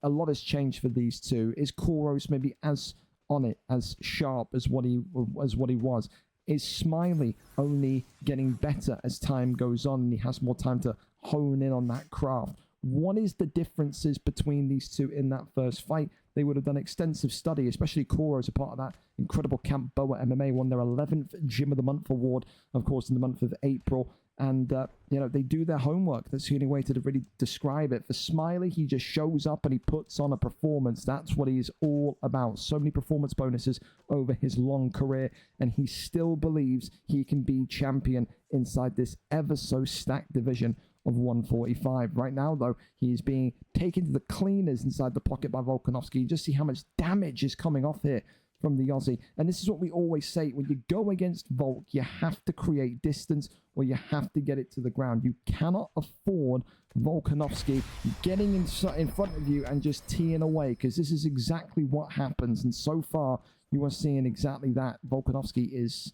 A lot has changed for these two. Is Koros maybe as on it, as sharp as what he was? Is Smiley only getting better as time goes on and he has more time to hone in on that craft? What is the differences between these two in that first fight? They would have done extensive study, especially Koros, a part of that incredible camp. Boa MMA won their 11th Gym of the Month award, of course, in the month of April. And, you know, they do their homework. That's the only way to really describe it. For Smiley, he just shows up and he puts on a performance. That's what he's all about. So many performance bonuses over his long career. And he still believes he can be champion inside this ever so stacked division of 145. Right now, though, he is being taken to the cleaners inside the pocket by Volkanovski. You just see how much damage is coming off here from the Aussie. And this is what we always say. When you go against Volk, you have to create distance or you have to get it to the ground. You cannot afford Volkanovski getting in front of you and just teeing away, because this is exactly what happens. And so far, you are seeing exactly that. Volkanovski is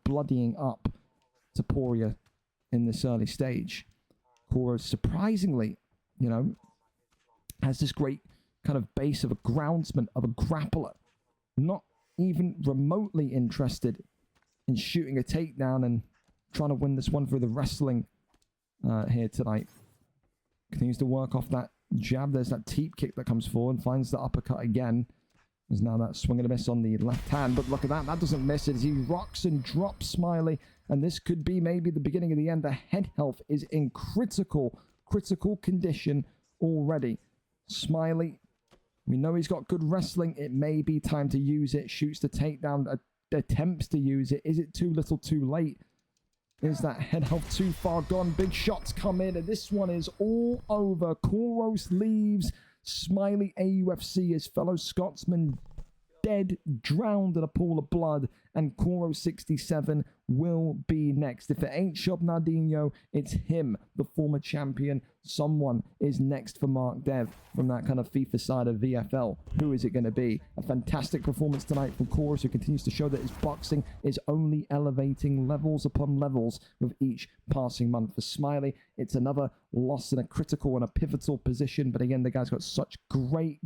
bloodying up Taporia in this early stage. Koro, surprisingly, you know, has this great kind of base of a groundsman, of a grappler. Not even remotely interested in shooting a takedown and trying to win this one through the wrestling here tonight. Continues to work off that jab. There's that teep kick that comes forward and finds the uppercut again. There's now that swing and a miss on the left hand. But look at that. That doesn't miss it as he rocks and drops Smiley. And this could be maybe the beginning of the end. The head health is in critical condition already. Smiley, we know he's got good wrestling. It may be time to use it. Shoots the takedown, attempts to use it. Is it too little too late? Is that head health too far gone? Big shots come in, and this one is all over. Koros leaves Smiley AUFC, his fellow Scotsman, dead, drowned in a pool of blood, and Koros 67 will be next. If it ain't Shob Nardinho, it's him, the former champion. Someone is next for Mark Dev from that kind of FIFA side of VFL. Who is it going to be? A fantastic performance tonight from Koros, who continues to show that his boxing is only elevating levels upon levels with each passing month. For Smiley, it's another loss in a critical and a pivotal position, but again, the guy's got such great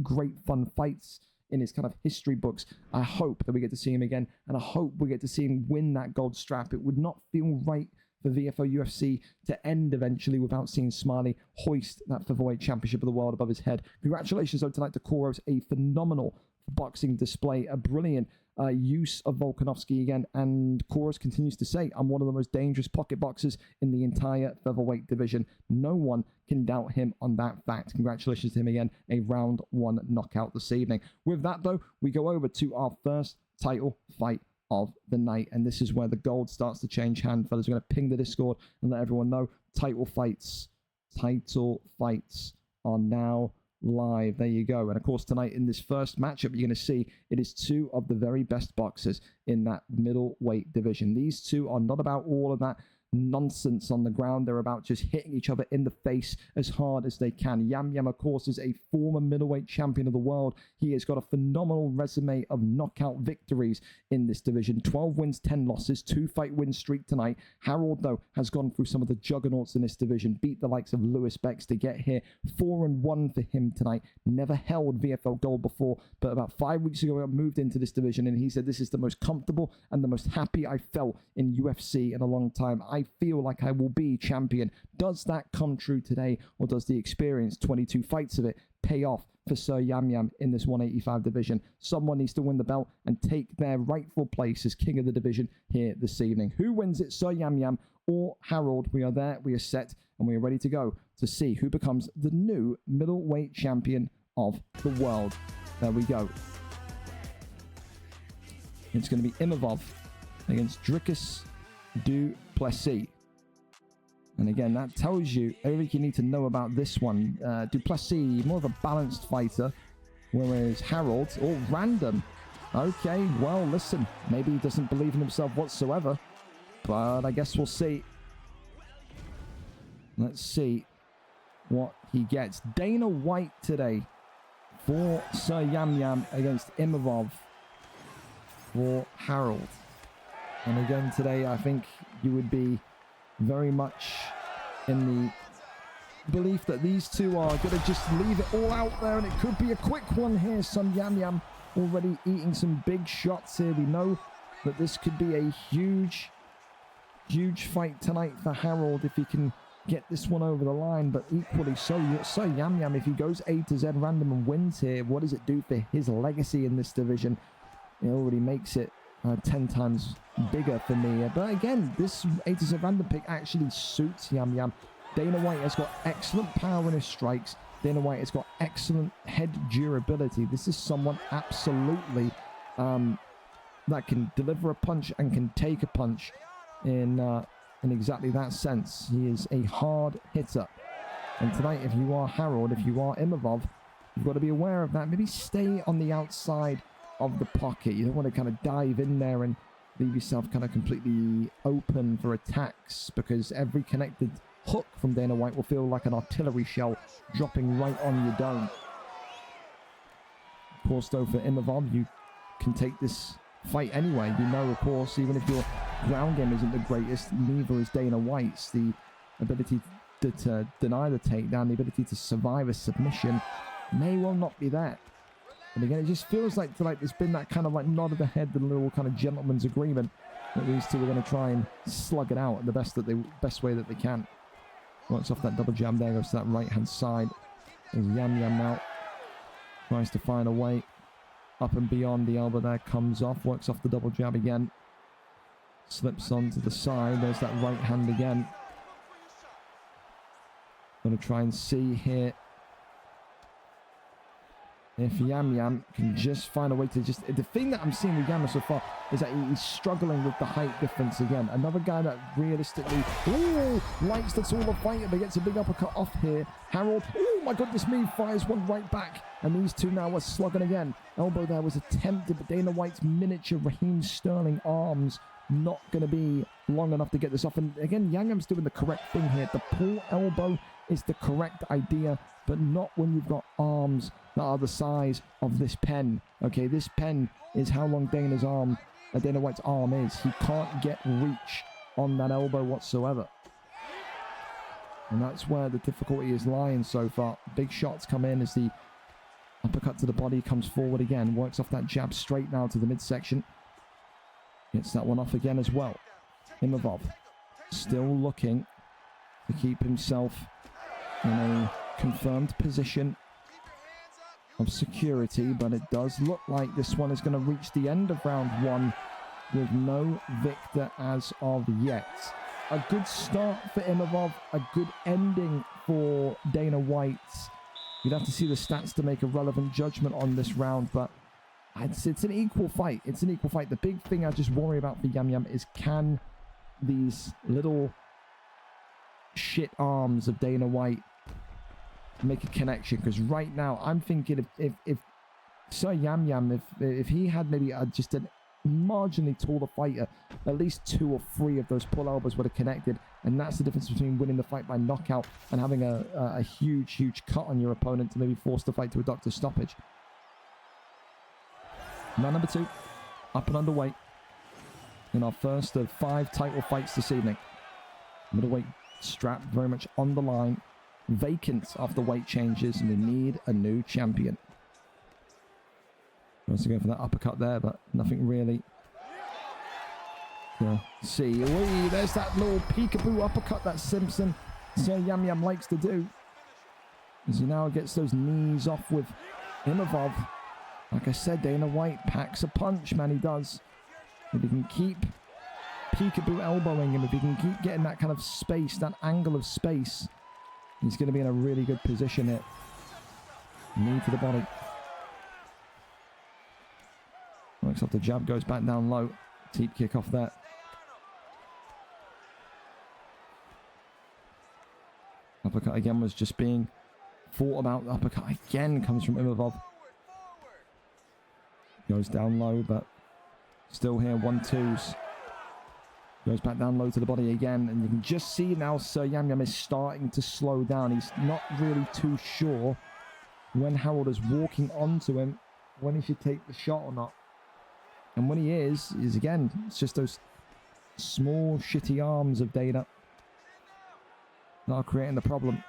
fun fights in his kind of history books. I hope that we get to see him again, and I hope we get to see him win that gold strap. It would not feel right for VFL UFC to end eventually without seeing Smiley hoist that featherweight championship of the world above his head. Congratulations though tonight to Koros, a phenomenal boxing display, a brilliant use of Volkanovski again, and Koros continues to say, I'm one of the most dangerous pocket boxers in the entire featherweight division. No one can doubt him on that fact. Congratulations to him again, a round 1 knockout this evening. With that though, we go over to our first title fight of the night, and this is where the gold starts to change hand, fellas. We're going to ping the Discord and let everyone know title fights are now live. There you go. And of course, tonight in this first matchup, you're going to see it is 2 of the very best boxers in that middleweight division. These two are not about all of that nonsense on the ground. They're about just hitting each other in the face as hard as they can. Yam Yam, of course, is a former middleweight champion of the world. He has got a phenomenal resume of knockout victories in this division. 12 wins, 10 losses, 2-fight win streak tonight. Harold, though, has gone through some of the juggernauts in this division, beat the likes of Lewis Bex to get here. 4-1 for him tonight. Never held VFL gold before, but about 5 weeks ago, I moved into this division, and he said, this is the most comfortable and the most happy I felt in UFC in a long time. I feel like I will be champion. Does that come true today, or does the experience, 22 fights of it, pay off for Sir Yam Yam in this 185 division? Someone needs to win the belt and take their rightful place as king of the division here this evening. Who wins it, Sir Yam Yam or Harold? We are there, we are set, and we are ready to go to see who becomes the new middleweight champion of the world. There we go. It's going to be Imavov against Dricus du Plessis. And again, that tells you everything you need to know about this one. Duplessis, more of a balanced fighter, whereas Harold, all random. Okay, well, listen, maybe he doesn't believe in himself whatsoever, but I guess we'll see. Let's see what he gets. Dana White today for Sir Yam Yam against Imavov for Harold. And again today, I think you would be very much in the belief that these two are going to just leave it all out there, and it could be a quick one here. Some Yam Yam already eating some big shots here. We know that this could be a huge fight tonight for Harold if he can get this one over the line, but equally so Yam Yam, if he goes A to Z random and wins here, what does it do for his legacy in this division? It already makes it 10 times bigger for me. But again, this 80s random pick actually suits Yam Yam. Dana White has got excellent power in his strikes. Dana White has got excellent head durability. This is someone absolutely that can deliver a punch and can take a punch in exactly that sense. He is a hard hitter. And tonight, if you are Harold, if you are Imavov, you've got to be aware of that. Maybe stay on the outside of the pocket. You don't want to kind of dive in there and leave yourself kind of completely open for attacks, because every connected hook from Dana White will feel like an artillery shell dropping right on your dome. Of course, though, for Imavov, you can take this fight anyway. You know, of course, even if your ground game isn't the greatest, neither is Dana White's. The ability to deny the takedown, the ability to survive a submission may well not be there. And again, it just feels like tonight there's been that kind of like nod of the head, the little kind of gentleman's agreement that these two are going to try and slug it out in the best way that they can. Works off that double jab there, goes to that right hand side. There's Yam Yam now. Tries to find a way up and beyond. The elbow there comes off, works off the double jab again. Slips onto the side. There's that right hand again. Going to try and see here if Yam Yam can just find a way to just... The thing that I'm seeing with Yam so far is that he's struggling with the height difference again. Another guy that realistically likes the taller fighter, but gets a big uppercut off here. Harold, oh my goodness me, fires one right back. And these two now are slugging again. Elbow there was attempted, but Dana White's miniature Raheem Sterling arms not going to be long enough to get this off. And again, Yam Yam's doing the correct thing here. The pull elbow is the correct idea, but not when you've got arms that are the size of this pen. Okay, this pen is how long Dana White's arm is. He can't get reach on that elbow whatsoever. And that's where the difficulty is lying so far. Big shots come in as the uppercut to the body comes forward again. Works off that jab straight now to the midsection. Gets that one off again as well. Imavov still looking to keep himself in a confirmed position of security, but it does look like this one is going to reach the end of round one with no victor as of yet. A good start for Imavov, a good ending for Dana White. You'd have to see the stats to make a relevant judgment on this round, but it's an equal fight. It's an equal fight. The big thing I just worry about for Yam Yam is, can these little shit arms of Dana White make a connection? Because right now I'm thinking if Sir Yam Yam, if he had maybe just a marginally taller fighter, at least 2 or 3 of those pull elbows would have connected, and that's the difference between winning the fight by knockout and having a huge cut on your opponent to maybe force the fight to a doctor's stoppage. Man number 2, up and underweight in our first of 5 title fights this evening. Middleweight strap very much on the line, vacant after weight changes, and we need a new champion. Wants to go for that uppercut there, but nothing really. See, there's that little peekaboo uppercut that Simpson Sir Yam Yam likes to do, as he now gets those knees off with Imavov. Like I said, Dana White packs a punch, man, he does. If he can keep peekaboo elbowing him, if he can keep getting that kind of space, that angle of space, he's going to be in a really good position here. Knee to the body. Works off the jab, goes back down low. Deep kick off that. Uppercut again was just being thought about. The uppercut again comes from Imavov. Goes down low, but still here, 1-2s. Goes back down low to the body again, and you can just see now Sir Yam Yam is starting to slow down. He's not really too sure when Harold is walking onto him, when he should take the shot or not. And when he is again, it's just those small, shitty arms of Dana that are creating the problem.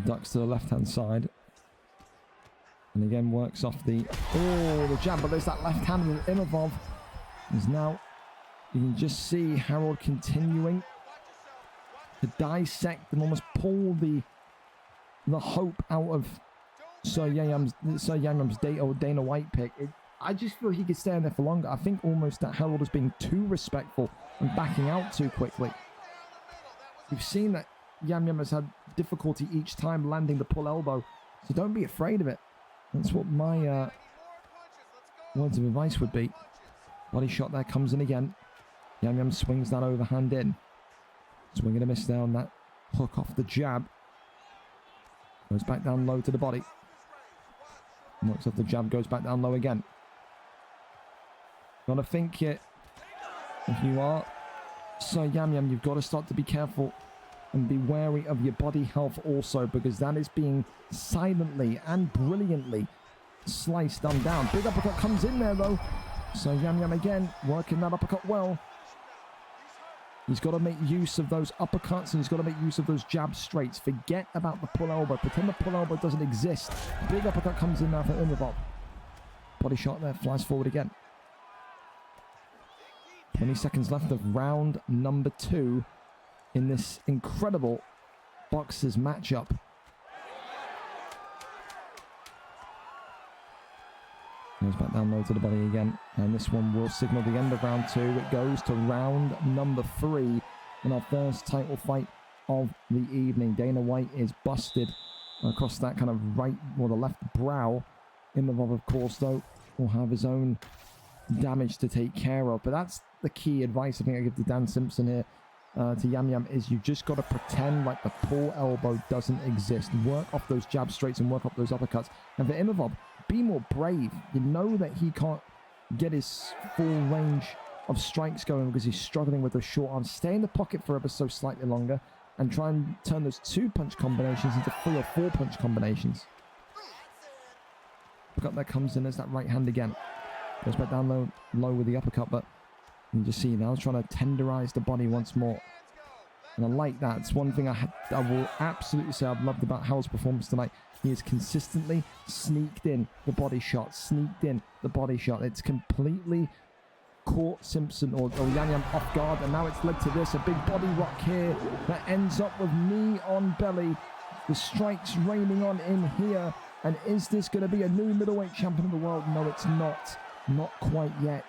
Ducks to the left-hand side. And again works off the jab, but there's that left hand with Imavov. Is now, you can just see Harold continuing to dissect and almost pull the hope out of Sir Yamyam's Dana White pick. I just feel he could stay in there for longer. I think almost that Harold is being too respectful and backing out too quickly. We've seen that Yam Yam has had difficulty each time landing the pull elbow, so don't be afraid of it. That's what my words of advice would be. Body shot there comes in again. Yam Yam swings that overhand in. Swing and a miss there on that hook off the jab. Goes back down low to the body. Works off the jab, goes back down low again. Gotta think it. If you are Sir Yam Yam, you've got to start to be careful and be wary of your body health also, because that is being silently and brilliantly sliced down. Big uppercut comes in there though. So Yam Yam again, working that uppercut well. He's got to make use of those uppercuts and he's got to make use of those jab straights. Forget about the pull elbow. Pretend the pull elbow doesn't exist. Big uppercut comes in now for Imavov. Body shot there, flies forward again. 20 seconds left of round number 2 in this incredible boxers matchup. Goes back down low to the body again. And this one will signal the end of round 2. It goes to round number 3 in our first title fight of the evening. Dana White is busted across that kind of right or the left brow. Imavov, of course, though, will have his own damage to take care of. But that's the key advice I think I give to Dan Simpson here, to Yam Yam, is you just got to pretend like the pull elbow doesn't exist. Work off those jab straights and work off those uppercuts. And for Imavov, be more brave. You know that he can't get his full range of strikes going because he's struggling with those short arms. Stay in the pocket for ever so slightly longer and try and turn those 2-punch combinations into 3 or 4-punch combinations. Uppercut that comes in as that right hand again. Goes back down low with the uppercut, but you can just see now he's trying to tenderize the body once more. And I like that. It's one thing I will absolutely say I've loved about Harold's performance tonight. He has consistently sneaked in the body shot, It's completely caught Simpson or Yam Yam off guard, and now it's led to this, a big body rock here that ends up with knee on belly. The strikes raining on in here, and is this going to be a new middleweight champion of the world? No, it's not. Not quite yet.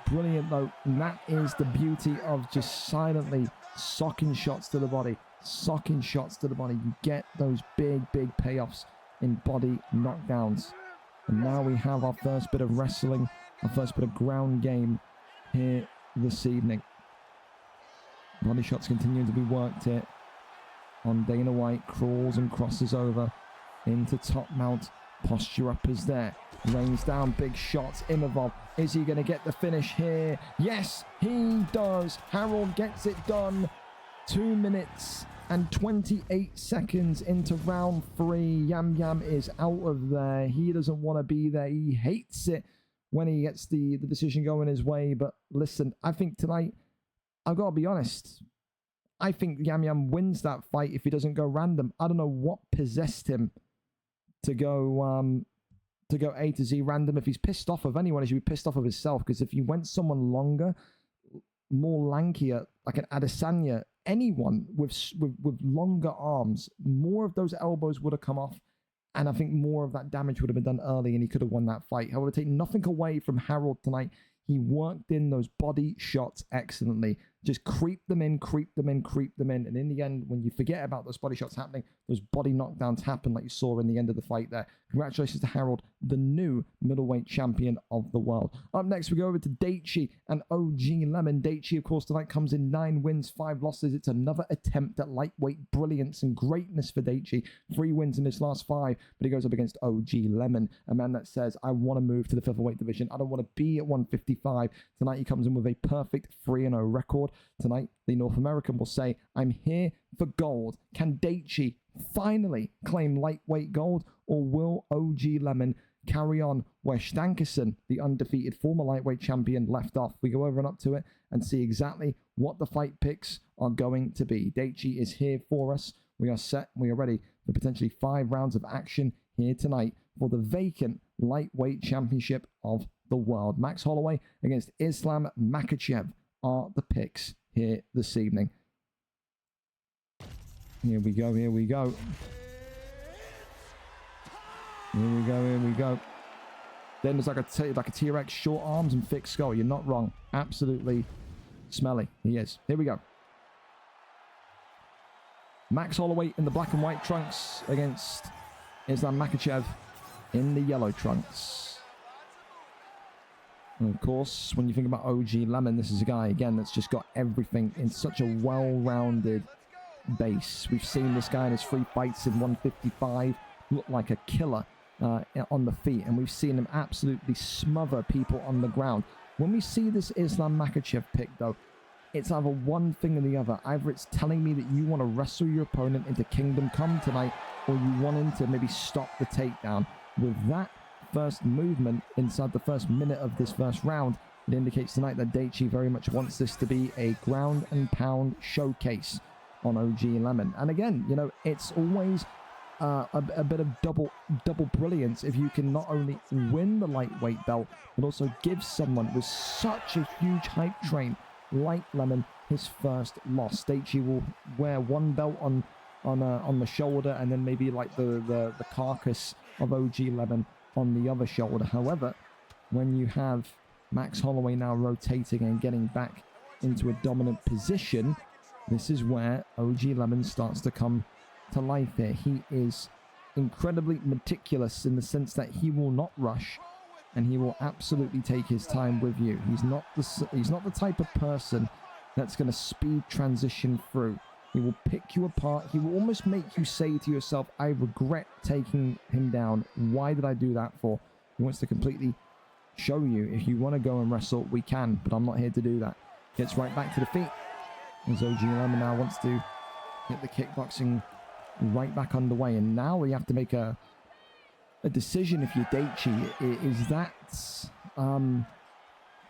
Brilliant though, and that is the beauty of just silently socking shots to the body. You get those big payoffs in body knockdowns. And now we have our first bit of wrestling, our first bit of ground game here this evening. Body shots continuing to be worked here on Dana White. Crawls and crosses over into top mount. Posture up is there. Rains down big shots. Imavov, is he going to get the finish here? Yes, he does. Harold gets it done. 2 minutes and 28 seconds into round 3. Yam Yam is out of there. He doesn't want to be there. He hates it when he gets the decision going his way. But listen, I think tonight, I've got to be honest, I think Yam Yam wins that fight if he doesn't go random. I don't know what possessed him to go A to Z random. If he's pissed off of anyone, he should be pissed off of himself, because if he went someone longer, more lankier, like an Adesanya, anyone with longer arms, more of those elbows would have come off, and I think more of that damage would have been done early, and he could have won that fight. However, take nothing away from Harold tonight. He worked in those body shots excellently. Just creep them in. And in the end, when you forget about those body shots happening, those body knockdowns happen like you saw in the end of the fight there. Congratulations to Harold, the new middleweight champion of the world. Up next, we go over to Daichi and OG Lemon. Daichi, of course, tonight comes in 9 wins, 5 losses. It's another attempt at lightweight brilliance and greatness for Daichi. 3 wins in his last 5, but he goes up against OG Lemon, a man that says, I want to move to the featherweight division. I don't want to be at 155. Tonight, he comes in with a perfect 3-0 record. Tonight, the North American will say, I'm here for gold. Can Daichi finally claim lightweight gold, or will OG Lemon carry on where Stankerson, the undefeated former lightweight champion, left off? We go over and up to it and see exactly what the fight picks are going to be. Daichi is here for us. We are set. We are ready for potentially 5 rounds of action here tonight for the vacant lightweight championship of the world. Max Holloway against Islam Makhachev are the picks here this evening. Here we go. Here we go, here we go. Then there's like a T-Rex, short arms and thick skull. You're not wrong. Absolutely smelly. He is. Here we go. Max Holloway in the black and white trunks against Islam Makhachev in the yellow trunks. And of course, when you think about OG Lemon, this is a guy, again, that's just got everything in such a well-rounded base. We've seen this guy in his 3 fights in 155 look like a killer on the feet, and we've seen him absolutely smother people on the ground. When we see this Islam Makhachev pick, though, it's either one thing or the other. Either it's telling me that you want to wrestle your opponent into Kingdom Come tonight, or you want him to maybe stop the takedown. With that first movement inside the first minute of this first round, it indicates tonight that Daichi very much wants this to be a ground and pound showcase on OG Lemon. And again, you know, it's always a bit of double brilliance if you can not only win the lightweight belt, but also give someone with such a huge hype train like Lemon his first loss. Daichi will wear one belt on the shoulder, and then maybe like the carcass of OG Lemon on the other shoulder. However, when you have Max Holloway now rotating and getting back into a dominant position, this is where OG Lemon starts to come to life here. He is incredibly meticulous in the sense that he will not rush, and he will absolutely take his time with you. He's not the type of person that's going to speed transition through. He will pick you apart. He will almost make you say to yourself, I regret taking him down. Why did I do that for? He wants to completely show you, if you want to go and wrestle, we can, but I'm not here to do that. Gets right back to the feet. As OG Lemon now wants to get the kickboxing right back underway. And now we have to make a decision if you're Daichi. Is that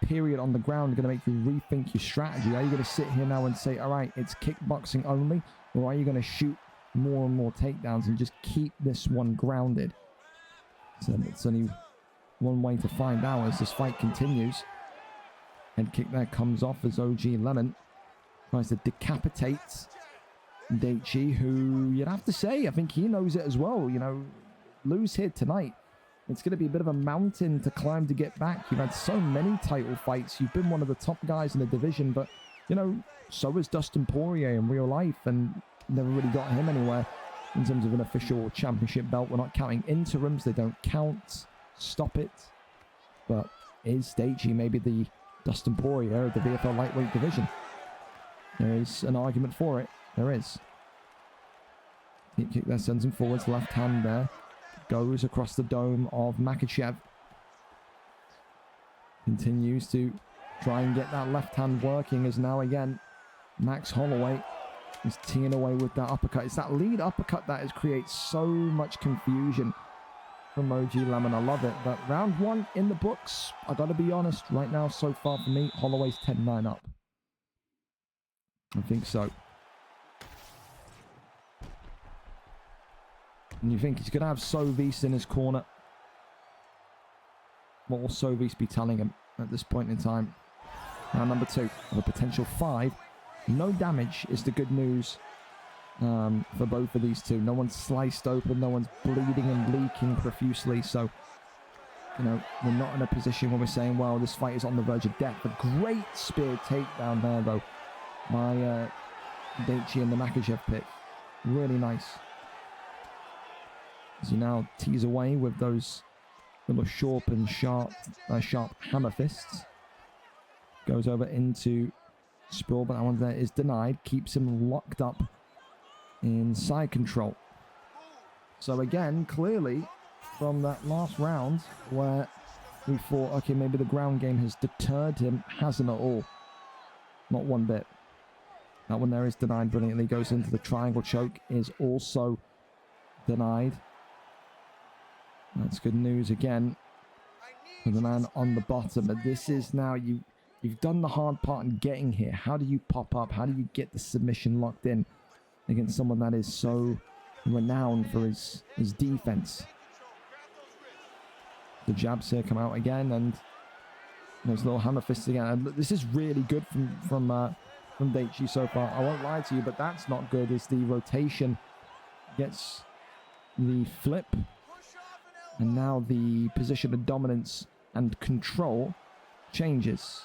period on the ground going to make you rethink your strategy? Are you going to sit here now and say, all right, it's kickboxing only? Or are you going to shoot more and more takedowns and just keep this one grounded? So it's only one way to find out as this fight continues. Head kick there comes off as OG Lemon tries to decapitate Daichi, who you'd have to say, I think he knows it as well. You know, lose here tonight, it's going to be a bit of a mountain to climb to get back. You've had so many title fights. You've been one of the top guys in the division, but, you know, so was Dustin Poirier in real life, and never really got him anywhere in terms of an official championship belt. We're not counting interims. They don't count. Stop it. But is Daichi maybe the Dustin Poirier of the VFL lightweight division? There is an argument for it. There is. Deep kick there sends him forwards. Left hand there. Goes across the dome of Makhachev. Continues to try and get that left hand working, as now again Max Holloway is teeing away with that uppercut. It's that lead uppercut that has created so much confusion from OG Lemon. I love it. But round one in the books. I got to be honest, right now so far for me, Holloway's 10-9 up. I think so. And you think he's going to have Sovis in his corner. What will Sovis be telling him at this point in time? Now number 2 of a potential 5. No damage is the good news for both of these two. No one's sliced open. No one's bleeding and leaking profusely. So, you know, we're not in a position where we're saying, well, this fight is on the verge of death. A great spear takedown there, though, by Daichi and the Makhachev pick. Really nice. As he now tees away with those little sharp hammer fists. Goes over into Sprawl, but that one there is denied. Keeps him locked up in side control. So again, clearly, from that last round where we thought, okay, maybe the ground game has deterred him, hasn't at all. Not one bit. That one there is denied brilliantly. Goes into the triangle choke, is also denied. That's good news again for the man on the bottom. But this is now, you've done the hard part in getting here. How do you pop up? How do you get the submission locked in against someone that is so renowned for his defense? The jabs here come out again, and those little hammer fists again. And this is really good from Daichi so far. I won't lie to you, but that's not good. As the rotation gets the flip And now the position of dominance and control changes.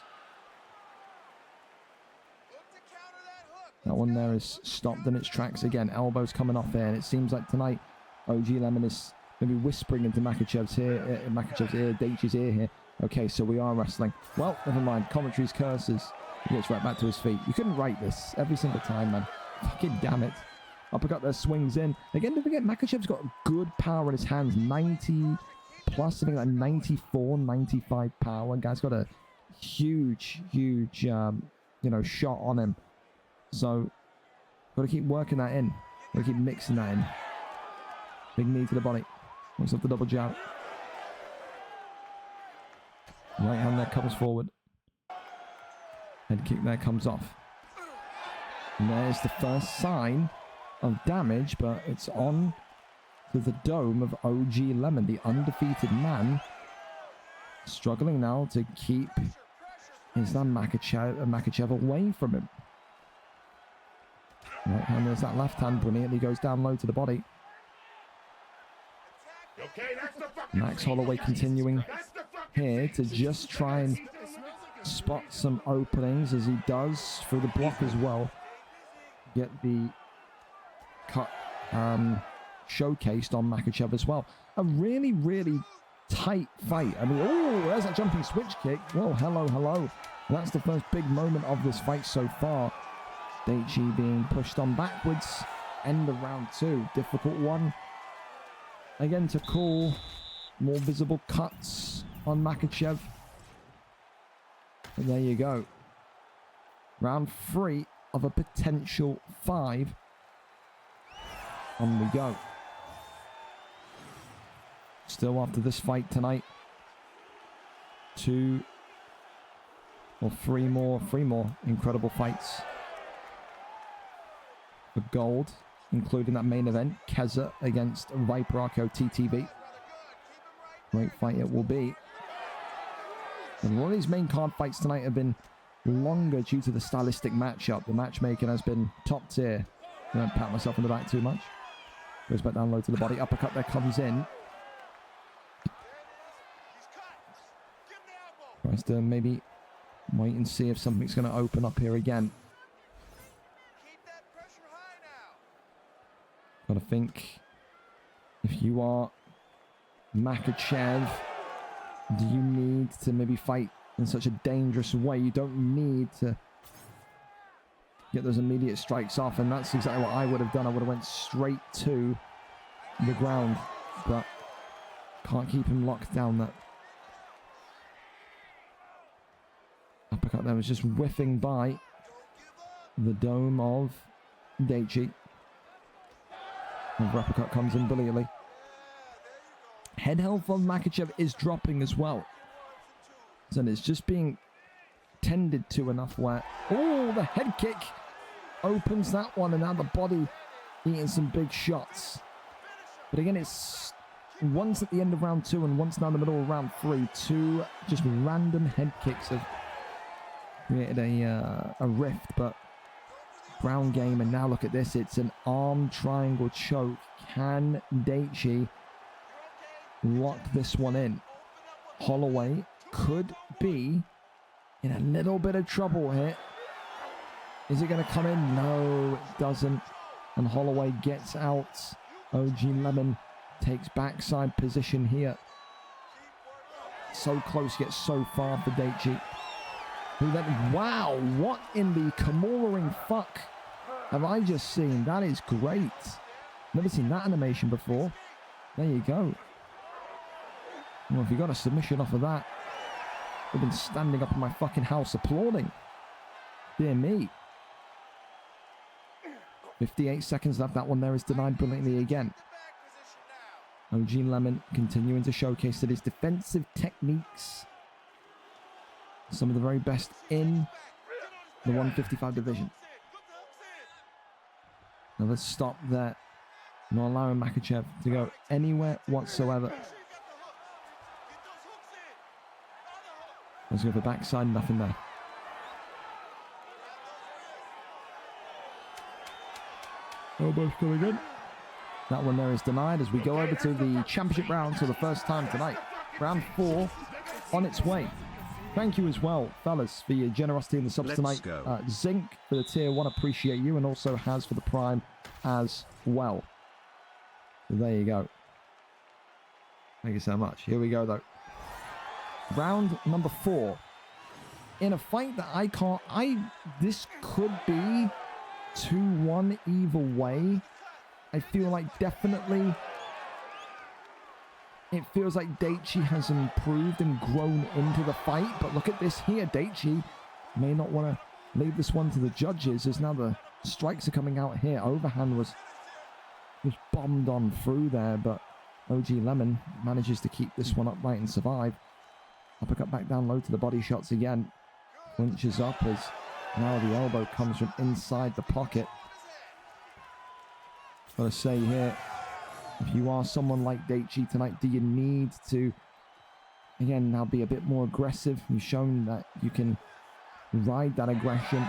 That one there is stopped in its tracks again. Elbows coming off there. And it seems like tonight OG Lemon is maybe whispering into Makhachev's ear, Daichi's ear here. Okay, so we are wrestling. Well, never mind. Commentary's curses. He gets right back to his feet. You couldn't write this every single time, man. Fucking damn it. Uppercut there, swings in. Again, don't forget, Makhachev's got good power in his hands. 90 plus, something like 94, 95 power. Guy's got a huge, shot on him. So, got to keep working that in. Got to keep mixing that in. Big knee to the body. Looks up the double jab. Right hand there comes forward. Head kick there comes off. And there's the first sign of damage, but it's on to the dome of OG Lemon, the undefeated man, struggling now to keep Islam Makhachev away from him. Right hand, there's that left hand, brilliantly goes down low to the body. Max Holloway continuing here to just try and spot some openings, as he does through the block as well. Get the cut showcased on Makhachev as well. A really, really tight fight. I mean, oh, there's a jumping switch kick. Well, hello. That's the first big moment of this fight so far. Daichi being pushed on backwards. End of round 2. Difficult one. Again to call. More visible cuts on Makhachev. And there you go. Round 3 of a potential 5. On we go. Still after this fight tonight. 2 or 3 more incredible fights for gold, including that main event, Kezza against ViperrkoTTV. Great fight it will be. And a lot of these main card fights tonight have been longer due to the stylistic matchup. The matchmaking has been top tier. I don't pat myself on the back too much. Goes back down low to the body. Uppercut there comes in. Tries to maybe wait and see if something's going to open up here again. Gotta think, if you are Makhachev, do you need to maybe fight in such a dangerous way? You don't need to get those immediate strikes off, and that's exactly what I would have done. I would have went straight to the ground, but can't keep him locked down. That uppercut there was just whiffing by the dome of Daichi. And the uppercut comes in brilliantly. Head health on Makhachev is dropping as well. So it's just being tended to enough where... Oh, the head kick opens that one, and now the body eating some big shots. But again, it's once at the end of round 2 and once now in the middle of round 3. 2 just random head kicks have created a rift, but ground game. And now look at this, it's an arm triangle choke. Can Daichi lock this one in? Holloway could be in a little bit of trouble here. Is it going to come in? No, it doesn't. And Holloway gets out. OG Lemon takes backside position here. So close, yet so far for Daichi. Who then, wow, what in the Kimura-ing fuck have I just seen? That is great. Never seen that animation before. There you go. Well, if you got a submission off of that, I've been standing up in my fucking house applauding. Dear me. 58 seconds left. That one there is denied brilliantly again. OG Lemon continuing to showcase that his defensive techniques, some of the very best in the 155 division. Now let's stop there. Not allowing Makhachev to go anywhere whatsoever. Let's go for backside, nothing there. Elbows coming in. That one there is denied as we go over to the championship round for the first time tonight. Round 4 on its way. Thank you as well, fellas, for your generosity in the subs Let's tonight. go. Zinc for the tier 1, appreciate you, and also Has for the prime as well. So there you go. Thank you so much. Here we go, though. Round number 4. In a fight that this could be 2-1 either way. I feel like definitely it feels like Daichi has improved and grown into the fight. But look at this here. Daichi may not want to leave this one to the judges as now the strikes are coming out here. Overhand was bombed on through there, but OG Lemon manages to keep this one upright and survive. Uppercut back down low to the body shots again. Clinches up as now the elbow comes from inside the pocket. Gotta say here, if you are someone like Daichi tonight, do you need to, again, now be a bit more aggressive? You've shown that you can ride that aggression,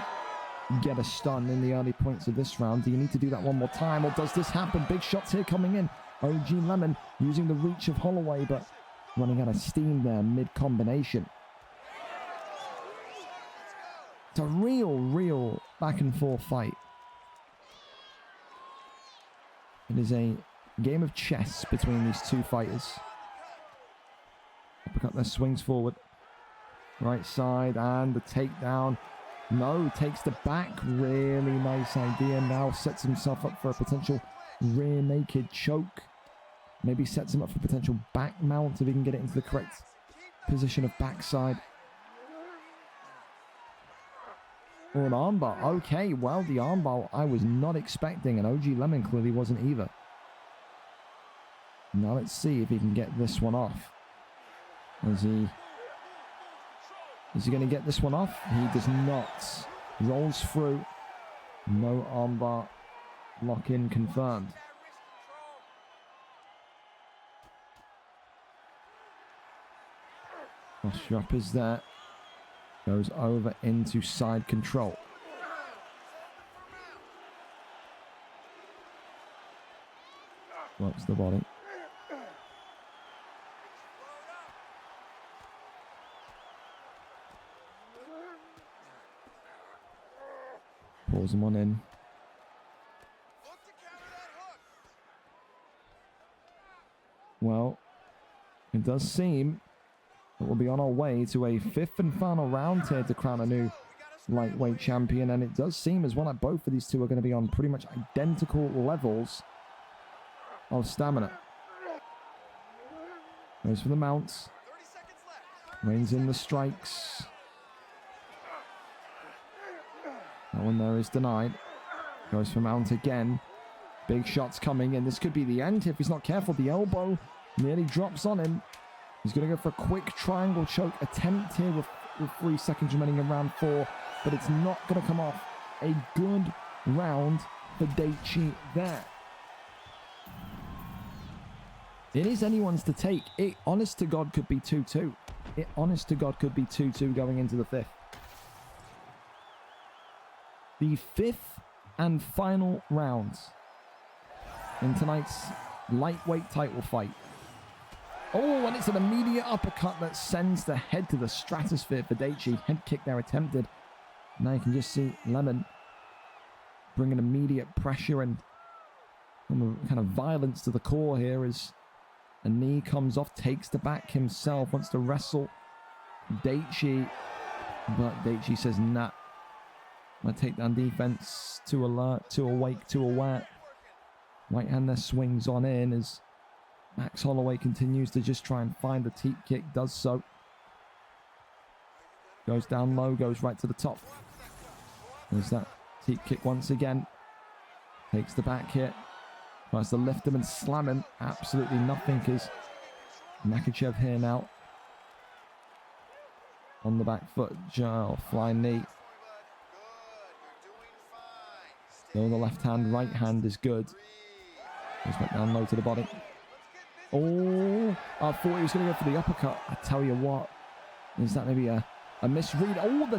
get a stun in the early points of this round. Do you need to do that one more time, or does this happen? Big shots here coming in. OG Lemon using the reach of Holloway, but running out of steam there mid-combination. It's a real back and forth fight. It is a game of chess between these two fighters. Uppercut there, swings forward. Right side and the takedown. No, takes the back. Really nice idea. Now sets himself up for a potential rear naked choke. Maybe sets him up for potential back mount if he can get it into the correct position of backside. Or an armbar. Okay, well, the armbar I was not expecting, and OG Lemon clearly wasn't either. Now let's see if he can get this one off. Is he going to get this one off? He does not. Rolls through. No armbar. Lock-in confirmed. Cross strap is there. Goes over into side control. Works the body. Pulls him on in. Well, it does seem that we'll be on our way to a 5th and final round here to crown a new lightweight champion, and it does seem as well like both of these two are going to be on pretty much identical levels of stamina. Goes for the mounts. Reins in the strikes. That one there is denied. Goes for mount again. Big shots coming in. This could be the end if he's not careful. The elbow nearly drops on him. He's going to go for a quick triangle choke attempt here with 3 seconds remaining in round 4. But it's not going to come off. A good round for Daichi there. It is anyone's to take. It, honest to God, could be 2-2. It, honest to God, could be 2-2 going into the 5th. The 5th and final round in tonight's lightweight title fight. Oh, and it's an immediate uppercut that sends the head to the stratosphere for Daichi. Head kick there attempted. Now you can just see Lemon bringing immediate pressure and kind of violence to the core here as a knee comes off, takes the back himself, wants to wrestle Daichi, but Daichi says, nah. My takedown defense, too alert, too awake, too aware. Right hand there swings on in as Max Holloway continues to just try and find the teep kick, does so. Goes down low, goes right to the top. There's that teep kick once again. Takes the back hit. Tries to lift him and slam him. Absolutely nothing because Makachev here now. On the back foot, flying knee. So the left hand, right hand is good. Goes back down low to the body. Oh, I thought he was going to go for the uppercut. I tell you what, is that maybe a misread? Oh, the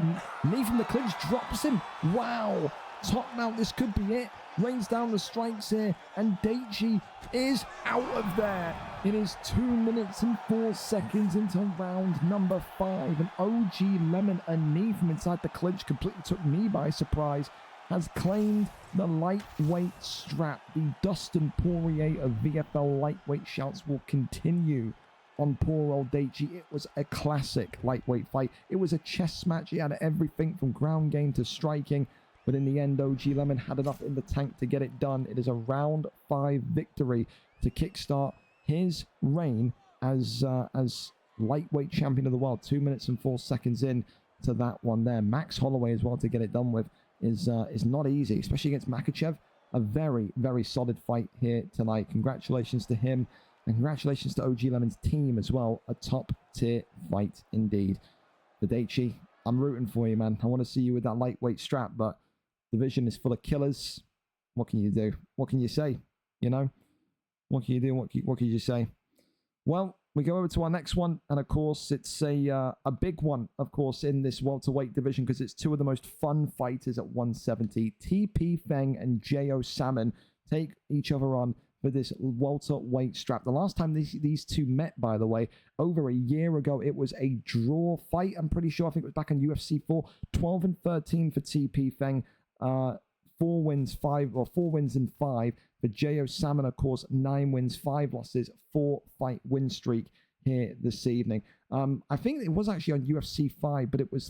knee from the clinch drops him. Wow, top mount, this could be it. rains down the strikes here, and Daichi is out of there. It is 2 minutes and 4 seconds into round number 5, and OG Lemon, a knee from inside the clinch, completely took me by surprise, has claimed the lightweight strap. The Dustin Poirier of VFL lightweight shouts will continue on poor old Daichi. It was a classic lightweight fight. It was a chess match. It had everything from ground game to striking. But in the end, OG Lemon had enough in the tank to get it done. It is a round 5 victory to kickstart his reign as lightweight champion of the world. 2 minutes and 4 seconds in to that one there. Max Holloway as well to get it done with is not easy, especially against Makhachev. A very, very solid fight here tonight. Congratulations to him, and congratulations to OG Lemon's team as well. A top tier fight indeed. For Daichi, I'm rooting for you, man. I want to see you with that lightweight strap, but division is full of killers. What can you do? What can you say? You know? What can you do? What can you say? Well, we go over to our next one, and of course, it's a big one, of course, in this welterweight division, because it's two of the most fun fighters at 170. TP Feng and Jo Salmon take each other on for this welterweight strap. The last time these two met, by the way, over a year ago, it was a draw fight. I'm pretty sure. I think it was back on UFC 4. 12-13 for TP Feng. 4 wins and 5 for Jo Salmon, of course. 9 wins, 5 losses, 4-fight win streak here this evening. I think it was actually on UFC 5, but it was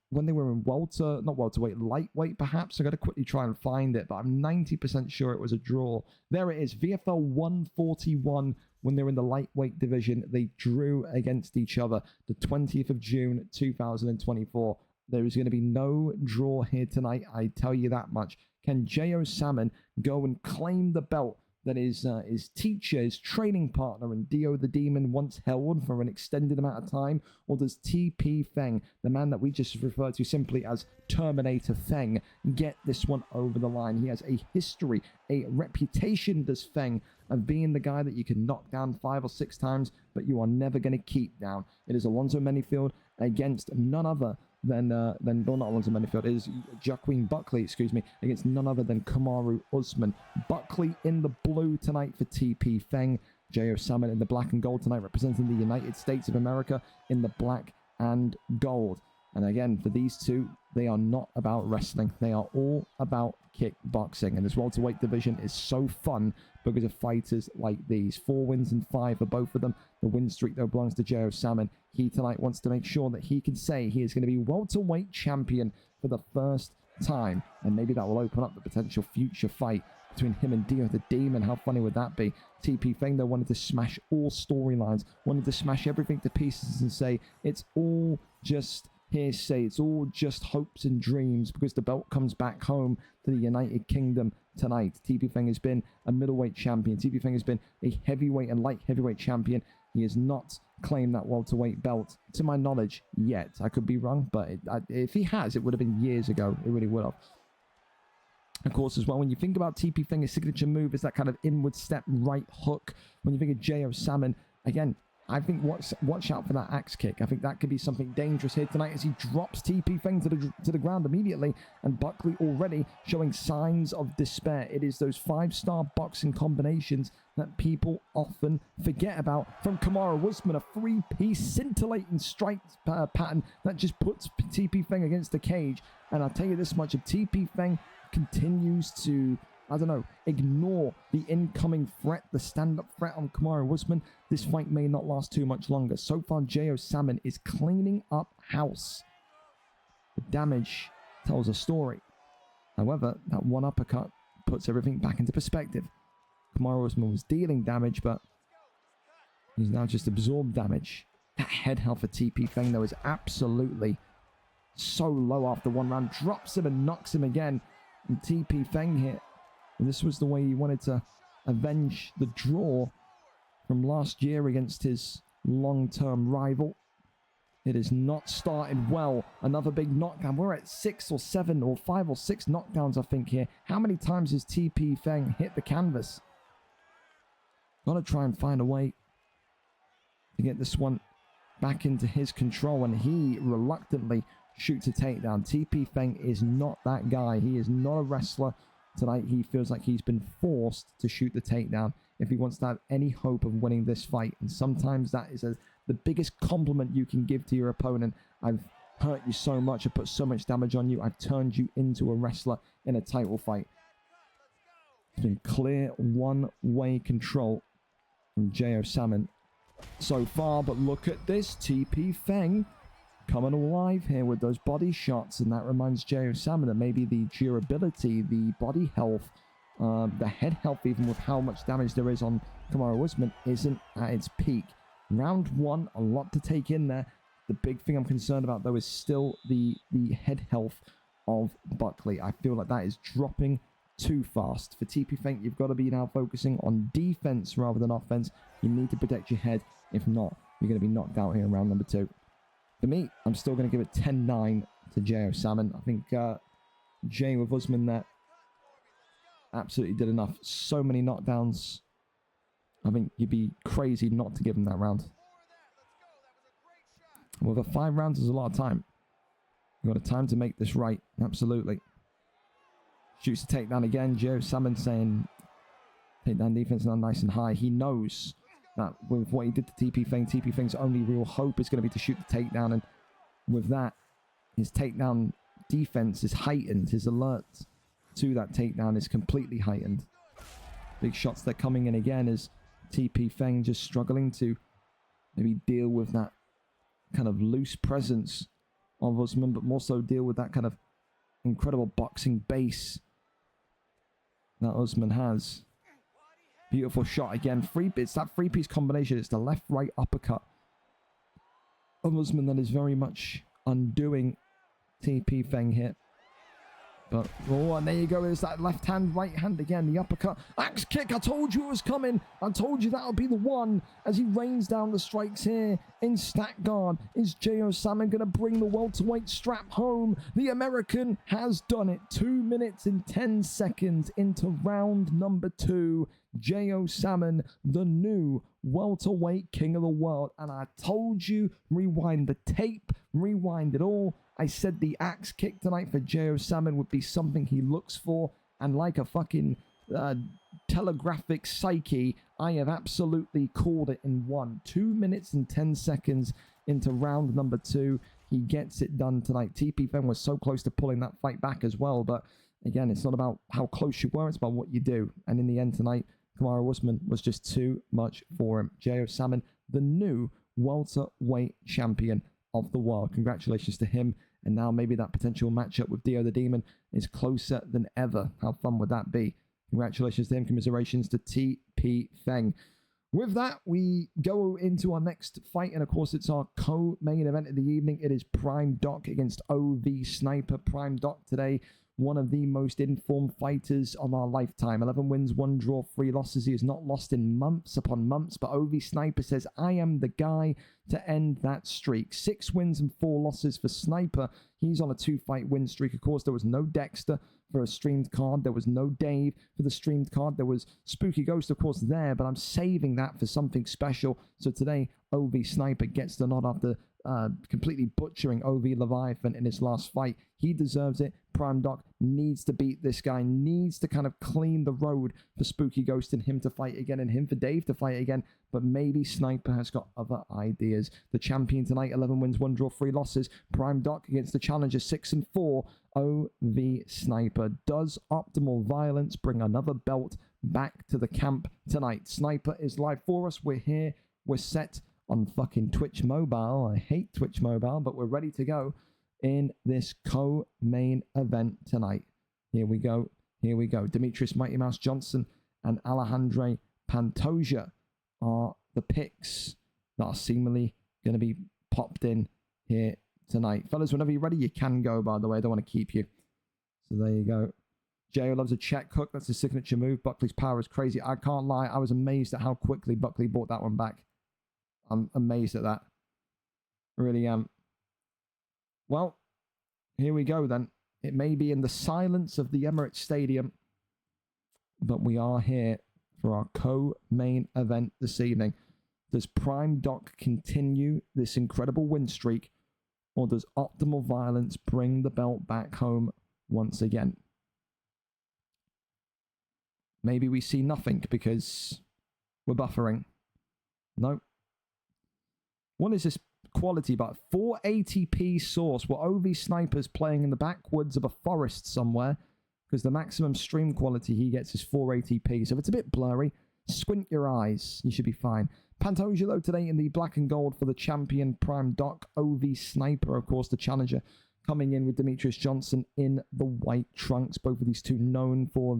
when they were in not welterweight, lightweight perhaps. I got to quickly try and find it, but I'm 90% sure it was a draw. There it is, VFL 141. When they're in the lightweight division, they drew against each other the 20th of June 2024. There is going to be no draw here tonight, I tell you that much. Can Jo Salmon go and claim the belt that his teacher, his training partner, and Dio the Demon once held for an extended amount of time? Or does TP Feng, the man that we just referred to simply as Terminator Feng, get this one over the line? He has a history, a reputation, does Feng, of being the guy that you can knock down 5 or 6 times, but you are never going to keep down. It is Alonzo Menifield against none other than not Alonzo Menifield. It is Joaquin Buckley, excuse me, against none other than Kamaru Usman. Buckley in the blue tonight for TP Feng. Jo Salmon in the black and gold tonight, representing the United States of America in the black and gold. And again, for these two, they are not about wrestling. They are all about kickboxing. And this welterweight division is so fun because of fighters like these. 4 wins and 5 for both of them. The win streak, though, belongs to Jo Salmon. He tonight wants to make sure that he can say he is going to be welterweight champion for the first time. And maybe that will open up the potential future fight between him and Dio the Demon. How funny would that be? TP Feng, though, wanted to smash all storylines, wanted to smash everything to pieces and say it's all just hearsay, it's all just hopes and dreams, because the belt comes back home to the United Kingdom tonight. TP Feng has been a middleweight champion. TP Feng has been a heavyweight and light heavyweight champion. He has not claimed that welterweight belt, to my knowledge, yet. I could be wrong, but if he has, it would have been years ago. It really would have. Of course, as well, when you think about TP Feng, his signature move is that kind of inward step right hook. When you think of Jo Salmon, again, I think watch out for that axe kick. I think that could be something dangerous here tonight as he drops TP Feng to the ground immediately. And Buckley already showing signs of despair. It is those 5-star boxing combinations that people often forget about. From Kamaru Usman, a 3-piece scintillating strike pattern that just puts TP Feng against the cage. And I'll tell you this much, if TP Feng continues to, I don't know, ignore the incoming threat, the stand-up threat on Kamaru Usman, this fight may not last too much longer. So far, Jo Salmon is cleaning up house. The damage tells a story. However, that one uppercut puts everything back into perspective. Kamaru Usman was dealing damage, but he's now just absorbed damage. That head held for TP Feng, though, is absolutely so low after one round. Drops him and knocks him again. And TP Feng here, and this was the way he wanted to avenge the draw from last year against his long-term rival. It has not started well. Another big knockdown. We're at 6 or 7 or 5 or 6 knockdowns, I think, here. How many times has TP Feng hit the canvas? Got to try and find a way to get this one back into his control, and he reluctantly shoots a takedown. TP Feng is not that guy. He is not a wrestler tonight he feels like he's been forced to shoot the takedown if he wants to have any hope of winning this fight. And sometimes that is the biggest compliment you can give to your opponent. I've hurt you so much, I've put so much damage on you, I've turned you into a wrestler in a title fight. It's been clear one-way control from J.O. Salmon so far, but look at this. TP Feng coming alive here with those body shots, and that reminds J.O. Salmon that maybe the durability, the body health, the head health, even with how much damage there is on Kamaru Usman, isn't at its peak. Round one, a lot to take in there. The big thing I'm concerned about, though, is still the head health of Buckley. I feel like that is dropping too fast. For TP Feng, you've got to be now focusing on defense rather than offense. You need to protect your head. If not, you're going to be knocked out here in round number 2. For me, I'm still going to give it 10-9 to J.O. Salmon. I think Jay with Usman there absolutely did enough. So many knockdowns. I think you'd be crazy not to give him that round. Well, the 5 rounds is a lot of time. You've got a time to make this right. Absolutely. Shoots the takedown again. J.O. Salmon saying takedown defense now nice and high. He knows that with what he did to TP Feng's only real hope is going to be to shoot the takedown. And with that, his takedown defense is heightened. His alert to that takedown is completely heightened. Big shots they're coming in again as TP Feng just struggling to maybe deal with that kind of loose presence of Usman, but more so deal with that kind of incredible boxing base that Usman has. Beautiful shot again. It's that three-piece combination. It's the left-right uppercut of Usman that is very much undoing TP Feng here. But, oh, and there you go. There's that left hand, right hand again. The uppercut. Axe kick. I told you it was coming. I told you that would be the one. As he rains down the strikes here in stack guard. Is J.O. Salmon going to bring the welterweight strap home? The American has done it. 2 minutes and 10 seconds into round number 2. J.O. Salmon, the new welterweight king of the world. And I told you, rewind the tape, rewind it all. I said the axe kick tonight for J.O. Salmon would be something he looks for. And like a fucking telegraphic psyche, I have absolutely called it in 1. 2 minutes and 10 seconds into round number 2. He gets it done tonight. TP Feng was so close to pulling that fight back as well. But again, it's not about how close you were. It's about what you do. And in the end tonight, Kamaru Usman was just too much for him. J.O. Salmon, the new welterweight champion of the world. Congratulations to him. And now maybe that potential matchup with Dio the Demon is closer than ever. How fun would that be? Congratulations to him. Commiserations to TP Feng. With that, we go into our next fight. And of course, it's our co-main event of the evening. It is Prime Doc against OV Sniper. Prime Doc today, one of the most informed fighters of our lifetime. 11 wins, 1 draw, 3 losses. He has not lost in months upon months. But OV Sniper says, I am the guy to end that streak. 6 wins and 4 losses for Sniper. He's on a 2-fight win streak. Of course, there was no Dexter for a streamed card. There was no Dave for the streamed card. There was Spooky Ghost, of course, there. But I'm saving that for something special. So today, OV Sniper gets the nod after completely butchering OV Leviathan in his last fight. He deserves it. Prime Doc needs to beat this guy, needs to kind of clean the road for Spooky Ghost and him to fight again and him for Dave to fight again. But maybe Sniper has got other ideas. The champion tonight, 11 wins, 1 draw, 3 losses. Prime Doc against the challenger, 6 and 4. OV Sniper. Does Optimal Violence bring another belt back to the camp tonight? Sniper is live for us. We're here. We're set on fucking Twitch Mobile. I hate Twitch Mobile, but we're ready to go in this co-main event tonight. Here we go. Here we go. Demetrius Mighty Mouse Johnson and Alejandro Pantoja are the picks that are seemingly going to be popped in here tonight. Fellas, whenever you're ready, you can go, by the way. I don't want to keep you. So there you go. J.O. loves a check hook. That's his signature move. Buckley's power is crazy. I can't lie. I was amazed at how quickly Buckley brought that one back. I'm amazed at that. Really am. Well, here we go then. It may be in the silence of the Emirates Stadium, but we are here for our co-main event this evening. Does Prime Doc continue this incredible win streak, or does Optimal Violence bring the belt back home once again? maybe we see nothing because we're buffering. No. What is this quality? But 480p source. Well, OV Sniper's playing in the backwoods of a forest somewhere because the maximum stream quality he gets is 480p. So if it's a bit blurry, squint your eyes. You should be fine. Pantogilo today in the black and gold for the champion Prime Doc. OV Sniper, of course, the challenger, coming in with Demetrius Johnson in the white trunks. Both of these two known for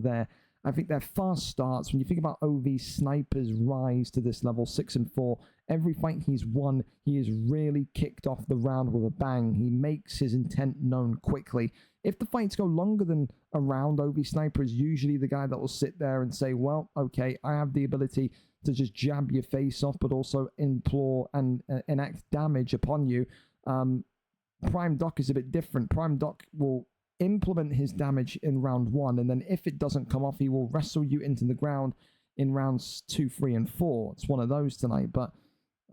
I think their fast starts. When you think about OV Sniper's rise to this level, 6-4, every fight he's won, he has really kicked off the round with a bang. He makes his intent known quickly. If the fights go longer than a round, OV Sniper is usually the guy that will sit there and say, well, okay, I have the ability to just jab your face off, but also implore and enact damage upon you. Prime Doc is a bit different. Prime Doc will implement his damage in round 1, and then if it doesn't come off, he will wrestle you into the ground in rounds 2, 3, and 4. It's one of those tonight, but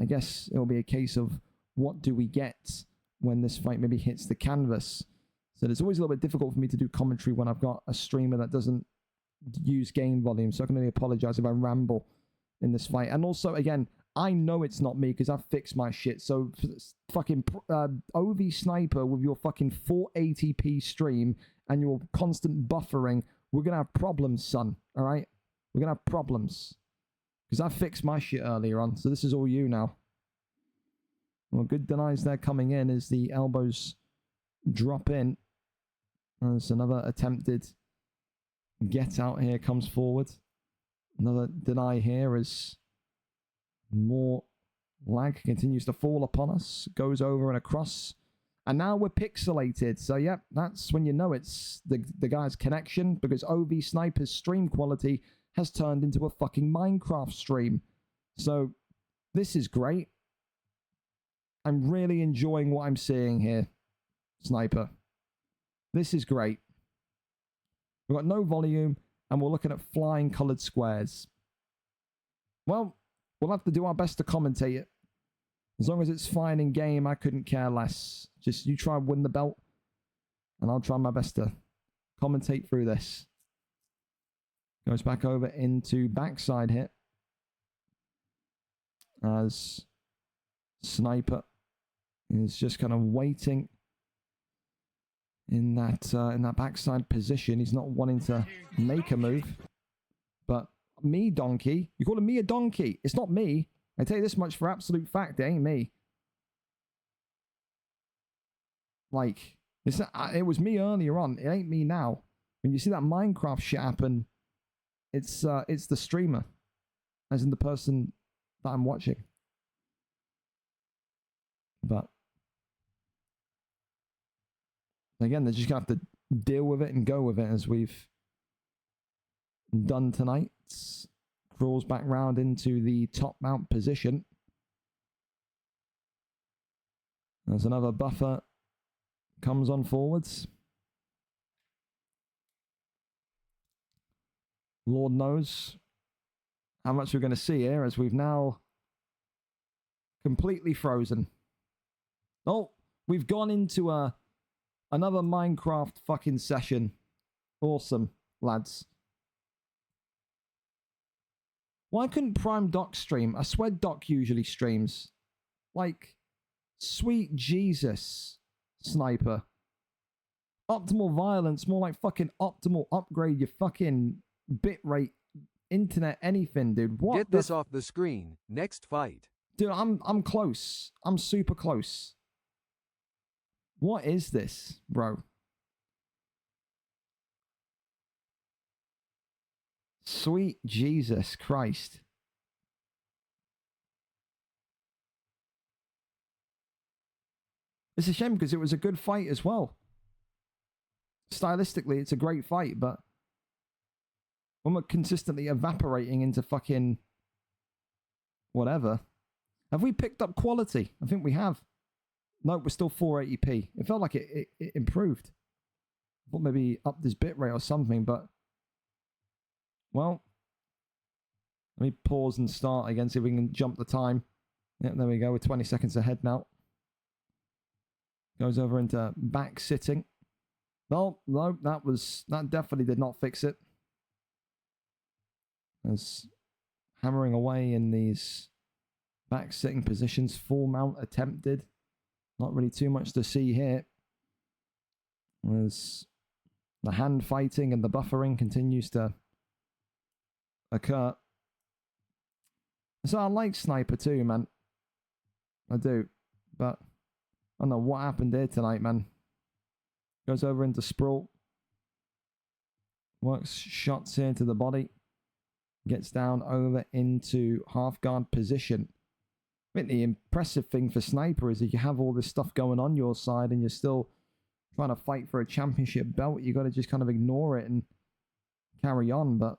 I guess it'll be a case of what do we get when this fight maybe hits the canvas. So it's always a little bit difficult for me to do commentary when I've got a streamer that doesn't use game volume, so I can only apologize if I ramble in this fight. And also, again, I know it's not me because I've fixed my shit. So fucking OV Sniper with your fucking 480p stream and your constant buffering, we're going to have problems, son. All right? We're going to have problems. Because I fixed my shit earlier on. So this is all you now. Well, good denies there coming in as the elbows drop in. There's another attempted get out here comes forward. Another deny here as more lag continues to fall upon us. Goes over and across. And now we're pixelated. So, yep, that's when you know it's the guy's connection. Because OV Sniper's stream quality has turned into a fucking Minecraft stream. So, this is great. I'm really enjoying what I'm seeing here, Sniper. This is great. We've got no volume, and we're looking at flying coloured squares. Well, we'll have to do our best to commentate it. As long as it's fine in game, I couldn't care less. Just you try and win the belt, and I'll try my best to commentate through this. Goes back over into backside hit. As Sniper is just kind of waiting in that backside position. He's not wanting to make a move. But me, donkey. You calling me a donkey? It's not me. I tell you this much for absolute fact. It ain't me. Like, it was me earlier on. It ain't me now. When you see that Minecraft shit happen, it's the streamer. As in the person that I'm watching. But again, they're just going to have to deal with it and go with it as we've done tonight. Crawls back round into the top mount position. There's another buffer. Comes on forwards. Lord knows how much we're going to see here as we've now completely frozen. Oh, we've gone into another Minecraft fucking session. Awesome, lads. Why couldn't Prime Doc stream? I swear Doc usually streams. Like, sweet Jesus, Sniper. Optimal violence, more like fucking optimal upgrade your fucking bitrate, internet, anything, dude. What? Get this off the screen. Next fight. Dude, I'm close. I'm super close. What is this, bro? Sweet Jesus Christ. It's a shame because it was a good fight as well. Stylistically, it's a great fight, but when we're consistently evaporating into fucking whatever. Have we picked up quality? I think we have. No, we're still 480p. It felt like it improved. I thought maybe upped this bitrate or something, but well, let me pause and start again, see if we can jump the time. Yeah, there we go. We're 20 seconds ahead now. Goes over into back sitting. No, that definitely did not fix it. As hammering away in these back sitting positions, full mount attempted. Not really too much to see here. As the hand fighting and the buffering continues to occur. So I like Sniper too, man. I do. But I don't know what happened here tonight, man. Goes over into sprawl. Works shots here to the body. Gets down over into half guard position. I think the impressive thing for Sniper is that you have all this stuff going on your side and you're still trying to fight for a championship belt. You got to just kind of ignore it and carry on. But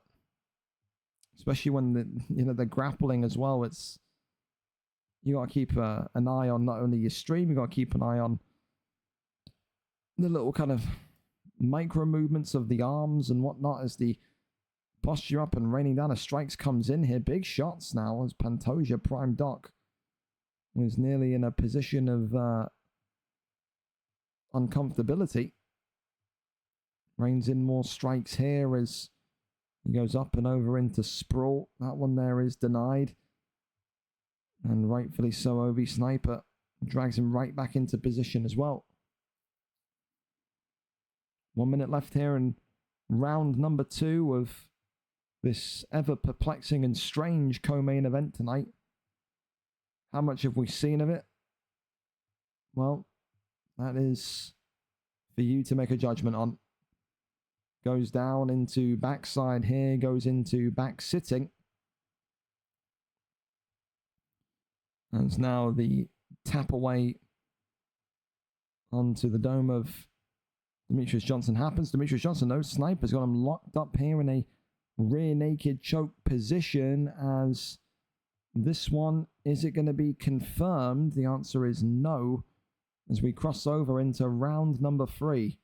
especially when they're grappling as well, it's you got to keep an eye on not only your stream, you got to keep an eye on the little kind of micro movements of the arms and whatnot as the posture up and raining down as strikes comes in here. Big shots now as Pantoja Prime Doc was nearly in a position of uncomfortability. Rains in more strikes here as he goes up and over into sprawl. That one there is denied. And rightfully so, OV Sniper drags him right back into position as well. 1 minute left here in round number 2 of this ever perplexing and strange co-main event tonight. How much have we seen of it? Well, that is for you to make a judgment on. Goes down into backside here, goes into back sitting. And now the tap away onto the dome of Demetrius Johnson happens. Demetrius Johnson, though, Sniper's got him locked up here in a rear naked choke position as this one, is it going to be confirmed? The answer is no. As we cross over into round number 3.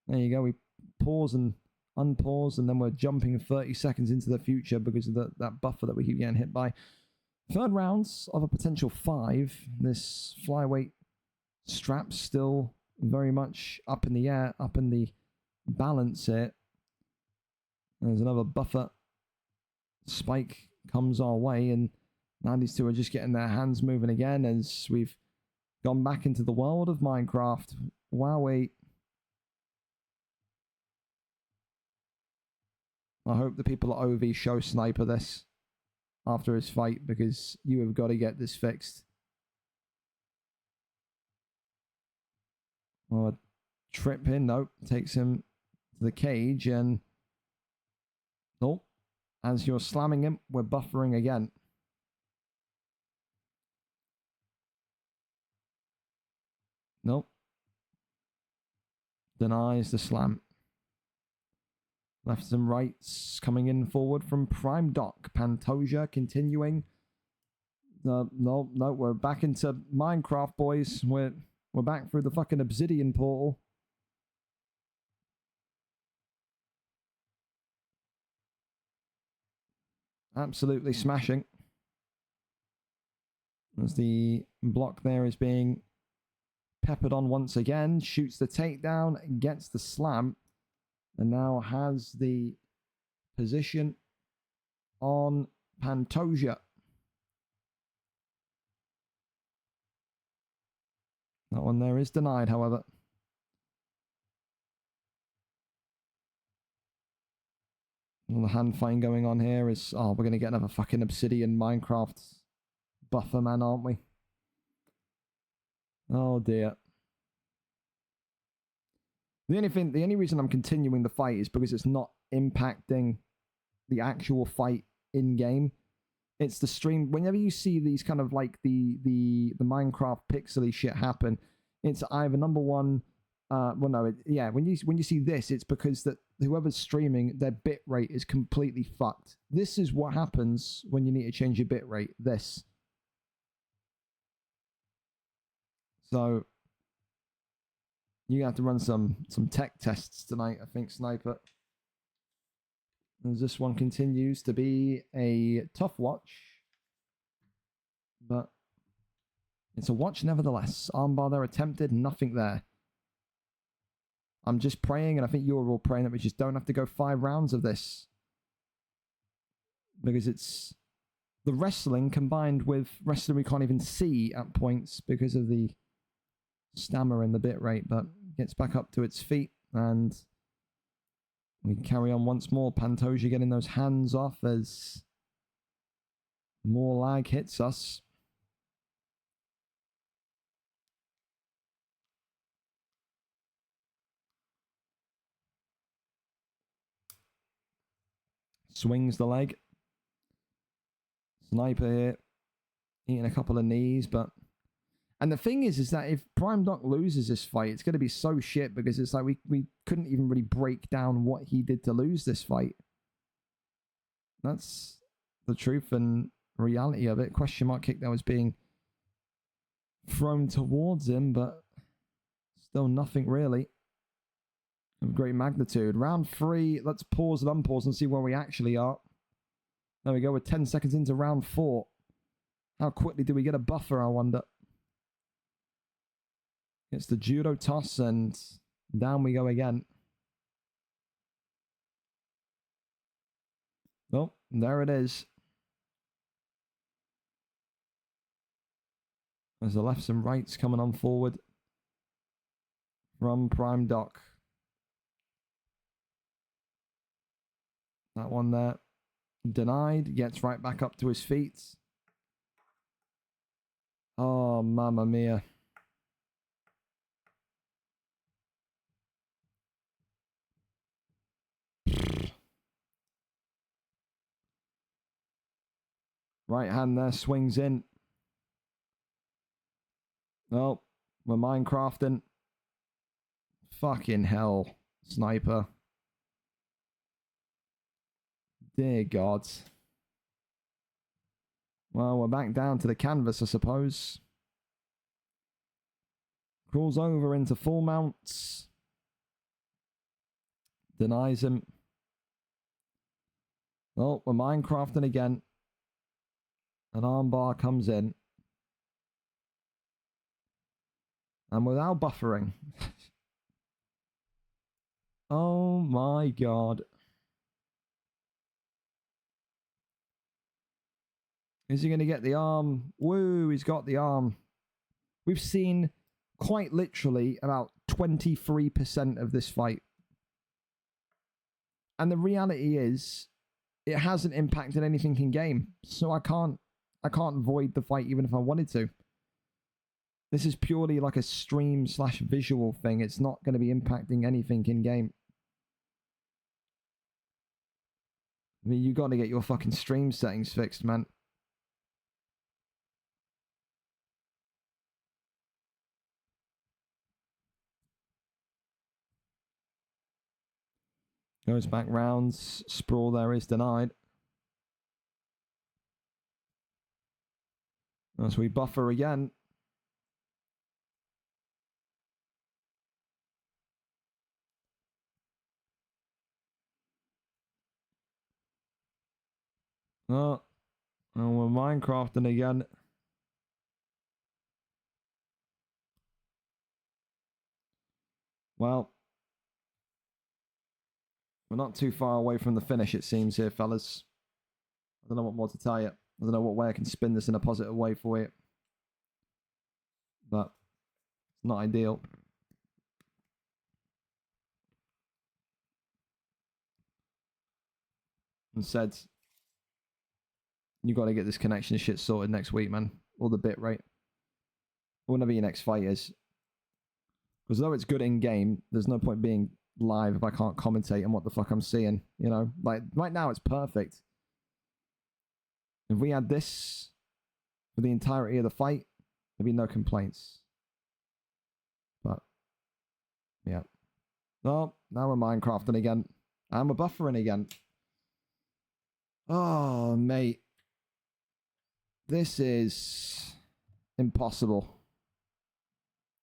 There you go. We pause and unpause, and then we're jumping 30 seconds into the future because of that buffer that we keep getting hit by. Third rounds of a potential 5. This flyweight strap still very much up in the air, up in the balance here. There's another buffer spike comes our way, and now these two are just getting their hands moving again as we've gone back into the world of Minecraft. Wowee. I hope the people at OV show Sniper this after his fight, because you have got to get this fixed. Well, a trip in, nope, takes him to the cage, and nope, as you're slamming him, we're buffering again. Nope. Denies the slam. Lefts and rights coming in forward from Prime Doc. Pantoja continuing. No, we're back into Minecraft, boys. We're back through the fucking obsidian portal. Absolutely smashing. As the block there is being peppered on once again. Shoots the takedown, gets the slam, and now has the position on Pantoja. That one there is denied, however. And the hand fighting going on here is... Oh, we're going to get another fucking obsidian Minecraft buffer, man, aren't we? Oh, dear. The only reason I'm continuing the fight is because it's not impacting the actual fight in-game. It's the stream. Whenever you see these kind of like the Minecraft pixely shit happen, it's either number one. When you see this, it's because that whoever's streaming, their bit rate is completely fucked. This is what happens when you need to change your bit rate. This. So you have to run some tech tests tonight, I think, Sniper. As this one continues to be a tough watch, but it's a watch nevertheless. Armbar there attempted, nothing there. I'm just praying, and I think you're all praying, that we just don't have to go 5 rounds of this. because it's the wrestling combined with wrestling we can't even see at points because of the stamina and the bit rate, but gets back up to its feet and we carry on once more. Pantoja getting those hands off as more lag hits us. Swings the leg. Sniper here, eating a couple of knees, but... And the thing is that if Prime Doc loses this fight, it's going to be so shit because it's like we couldn't even really break down what he did to lose this fight. That's the truth and reality of it. Question mark kick that was being thrown towards him, but still nothing really of great magnitude. Round 3, let's pause and unpause and see where we actually are. There we go, we're 10 seconds into round 4. How quickly do we get a buffer, I wonder? It's the judo toss and down we go again. Oh, there it is. There's the lefts and rights coming on forward from Prime Doc. That one there. Denied. Gets right back up to his feet. Oh, mamma mia. Right hand there, swings in. Oh, we're Minecrafting. Fucking hell, sniper. Dear God. Well, we're back down to the canvas, I suppose. Crawls over into full mounts. Denies him. Oh, we're Minecrafting again. An armbar comes in. And without buffering. Oh my God. Is he going to get the arm? Woo, he's got the arm. We've seen quite literally about 23% of this fight. And the reality is, it hasn't impacted anything in game. So I can't void the fight even if I wanted to. This is purely like a stream/visual thing. It's not going to be impacting anything in game. I mean, you got to get your fucking stream settings fixed, man. Goes back rounds. Sprawl there is denied. As we buffer again. Oh, and we're Minecrafting again. Well, we're not too far away from the finish, it seems here, fellas. I don't know what more to tell you. I don't know what way I can spin this in a positive way for you. But it's not ideal. And said, you got to get this connection shit sorted next week, man. Or the bit rate. Whenever your next fight is. Because though it's good in game, there's no point being live if I can't commentate on what the fuck I'm seeing. You know, like right now it's perfect. If we had this for the entirety of the fight, there'd be no complaints. But yeah. Oh, now we're Minecrafting again. And we're buffering again. Oh, mate. This is impossible.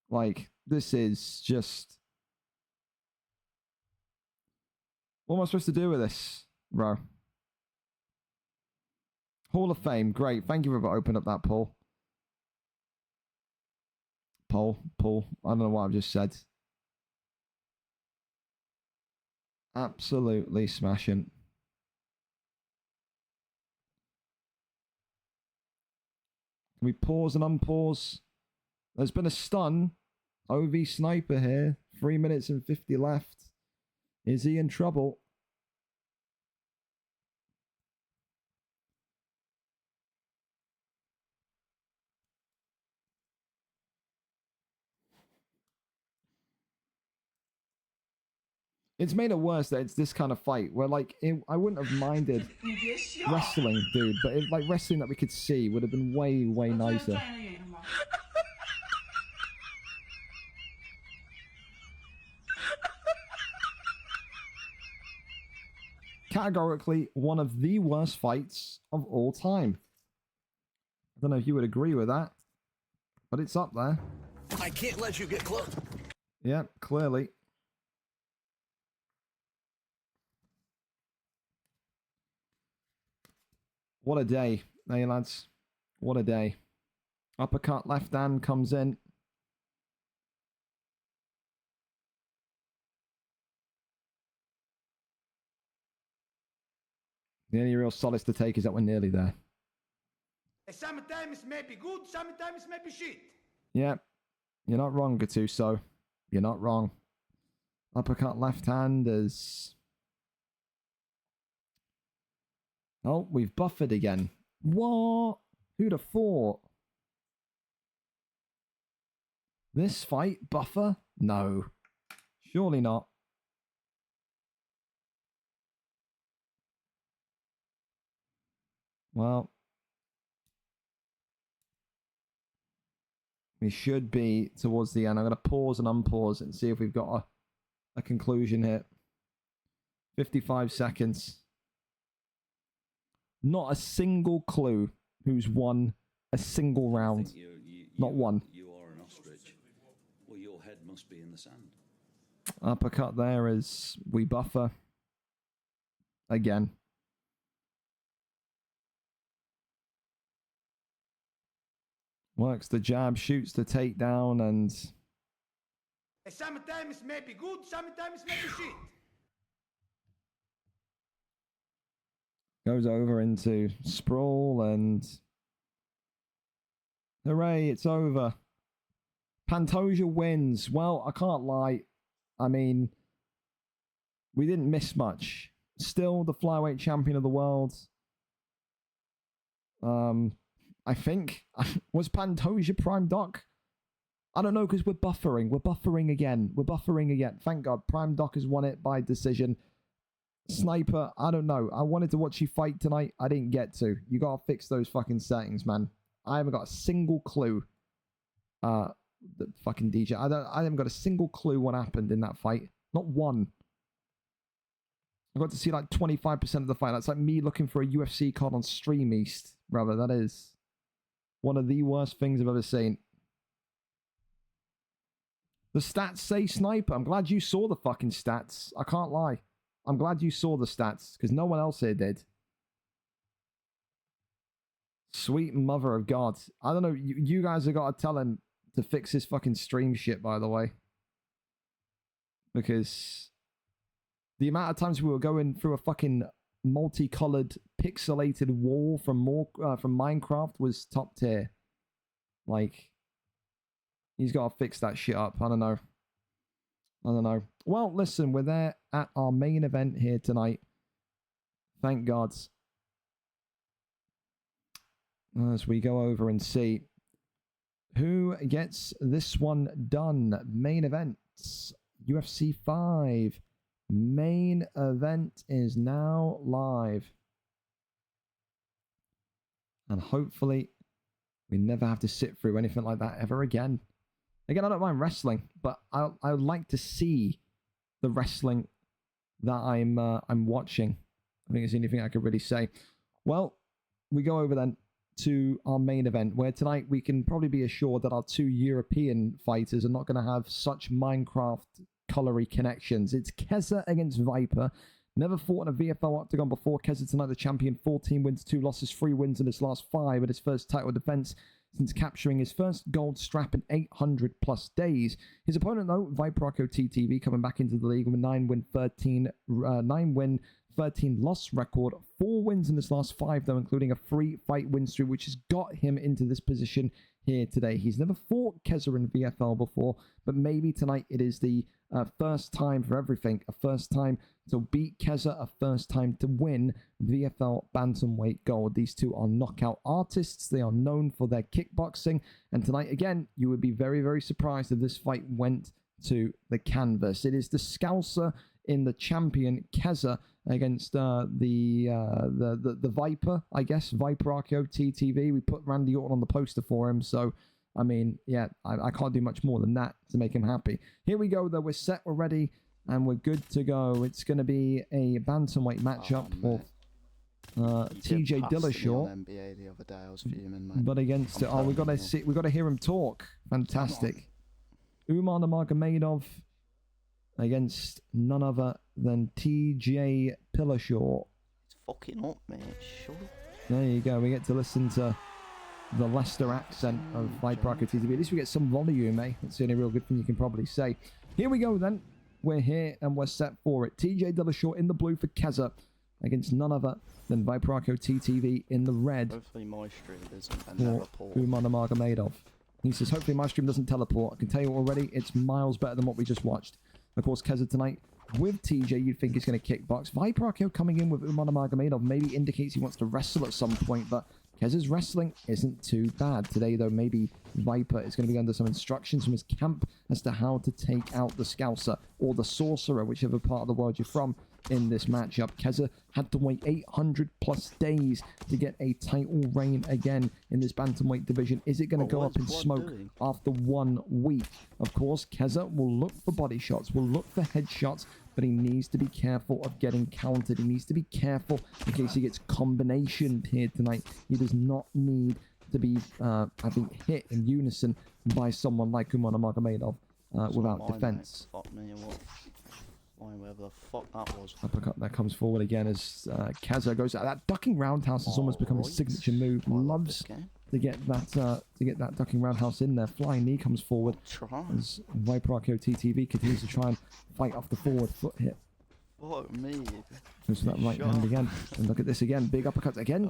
Like, this is just... What am I supposed to do with this, bro? Hall of Fame, great. Thank you for opening up that poll. Poll. I don't know what I've just said. Absolutely smashing. Can we pause and unpause? There's been a stun. OV Sniper here. 3 minutes and 50 left. Is he in trouble? It's made it worse that it's this kind of fight where, like, I wouldn't have minded wrestling, dude, but like wrestling that we could see would have been way, way nicer. Categorically, one of the worst fights of all time. I don't know if you would agree with that, but it's up there. I can't let you get close. Yeah, clearly. What a day, hey lads. What a day. Uppercut left hand comes in. The only real solace to take is that we're nearly there. Sometimes maybe good, sometimes maybe shit. Yeah, you're not wrong, Gattuso. You're not wrong. Uppercut left hand is... Oh, we've buffered again. What? Who'd have thought? This fight, buffer? No. Surely not. Well, we should be towards the end. I'm going to pause and unpause and see if we've got a conclusion here. 55 seconds. Not a single clue who's won a single round. Not one. You are an ostrich. Well, your head must be in the sand. Uppercut there as we buffer. Again. Works the jab, shoots the takedown, and... Sometimes maybe good, sometimes maybe shit. Goes over into sprawl, and... Hooray, it's over. Pantoja wins. Well, I can't lie. I mean, we didn't miss much. Still the flyweight champion of the world. I think. Was Pantoja Prime Doc? I don't know, because we're buffering. We're buffering again. We're buffering again. Thank God. Prime Doc has won it by decision. Sniper, I don't know. I wanted to watch you fight tonight. I didn't get to. You gotta fix those fucking settings, man. I haven't got a single clue. The fucking DJ. I haven't got a single clue what happened in that fight. Not one. I got to see like 25% of the fight. That's like me looking for a UFC card on Stream East, brother. That is one of the worst things I've ever seen. The stats say Sniper. I'm glad you saw the fucking stats. I can't lie. I'm glad you saw the stats, because no one else here did. Sweet mother of God. I don't know. You guys have got to tell him to fix his fucking stream shit, by the way. Because the amount of times we were going through a fucking multicolored, pixelated wall from Minecraft was top tier. Like, he's got to fix that shit up. I don't know. I don't know. Well, listen, we're there at our main event here tonight. Thank God. As we go over and see who gets this one done. Main events. UFC 5. Main event is now live. And hopefully we never have to sit through anything like that ever again. Again, I don't mind wrestling, but I would like to see the wrestling that I'm watching. I think it's the only thing I could really say. Well, we go over then to our main event, where tonight we can probably be assured that our two European fighters are not going to have such Minecraft colory connections. It's Kezza against Viper. Never fought in a VFL octagon before. Kezza tonight the champion, 14 wins, 2 losses, 3 wins in his last 5 in his first title defense. since capturing his first gold strap in 800 plus days. His opponent, though, ViperrkoTTV, coming back into the league with a 9-win, 13 loss record, 4 wins in his last 5, though, including a 3-fight win streak, which has got him into this position here today. He's never fought Kezza in VFL before, but maybe tonight it is the first time for everything. A first time to beat Kezza, a first time to win VFL Bantamweight Gold. These two are knockout artists. They are known for their kickboxing. And tonight, again, you would be very, very surprised if this fight went to the canvas. It is the Scouser in the champion Kezza against the Viper, I guess, ViperrkoTTV. We put Randy Orton on the poster for him, so I mean, yeah, I can't do much more than that to make him happy. Here we go, though. We're set, we're ready, and we're good to go. It's going to be a bantamweight matchup for TJ Dillashaw. NBA the other day, I was fuming, mate. But against it, we got to hear him talk. Fantastic. Umar Nurmagomedov against none other than TJ Dillashaw. It's fucking up, mate. Shut up. There you go. We get to listen to the Leicester accent of ViperrkoTTV. At least we get some volume, eh? That's the only real good thing you can probably say. Here we go, then. We're here and we're set for it. TJ Dillashaw in the blue for Kezza against none other than ViperrkoTTV in the red. Hopefully my stream doesn't teleport. Umar Nurmagomedov. He says, hopefully my stream doesn't teleport. I can tell you already, it's miles better than what we just watched. Of course, Kezza tonight with TJ, you'd think he's going to kickbox. Viperrko coming in with Umar Nurmagomedov maybe indicates he wants to wrestle at some point, but Kezza's wrestling isn't too bad. Today, though, maybe Viper is going to be under some instructions from his camp as to how to take out the Scouser or the Sorcerer, whichever part of the world you're from, in this matchup. Kezza had to wait 800 plus days to get a title reign again in this bantamweight division. Is it going to go up in smoke after 1 week? Of course, Kezza will look for body shots, will look for headshots, but he needs to be careful of getting countered. He needs to be careful in case he gets combinationed here tonight. He does not need to be, I think, hit in unison by someone like Umar Nurmagomedov without defense. Fuck me, what? Whatever the fuck that was. Uppercut that comes forward again as Kezza goes out. That ducking roundhouse has almost become his signature move. Loves to get that ducking roundhouse in there. Flying knee comes forward as ViperrkoTTV continues to try and fight off the forward foot hit. Fuck me. Goes for that right hand again. And look at this again. Big uppercuts again.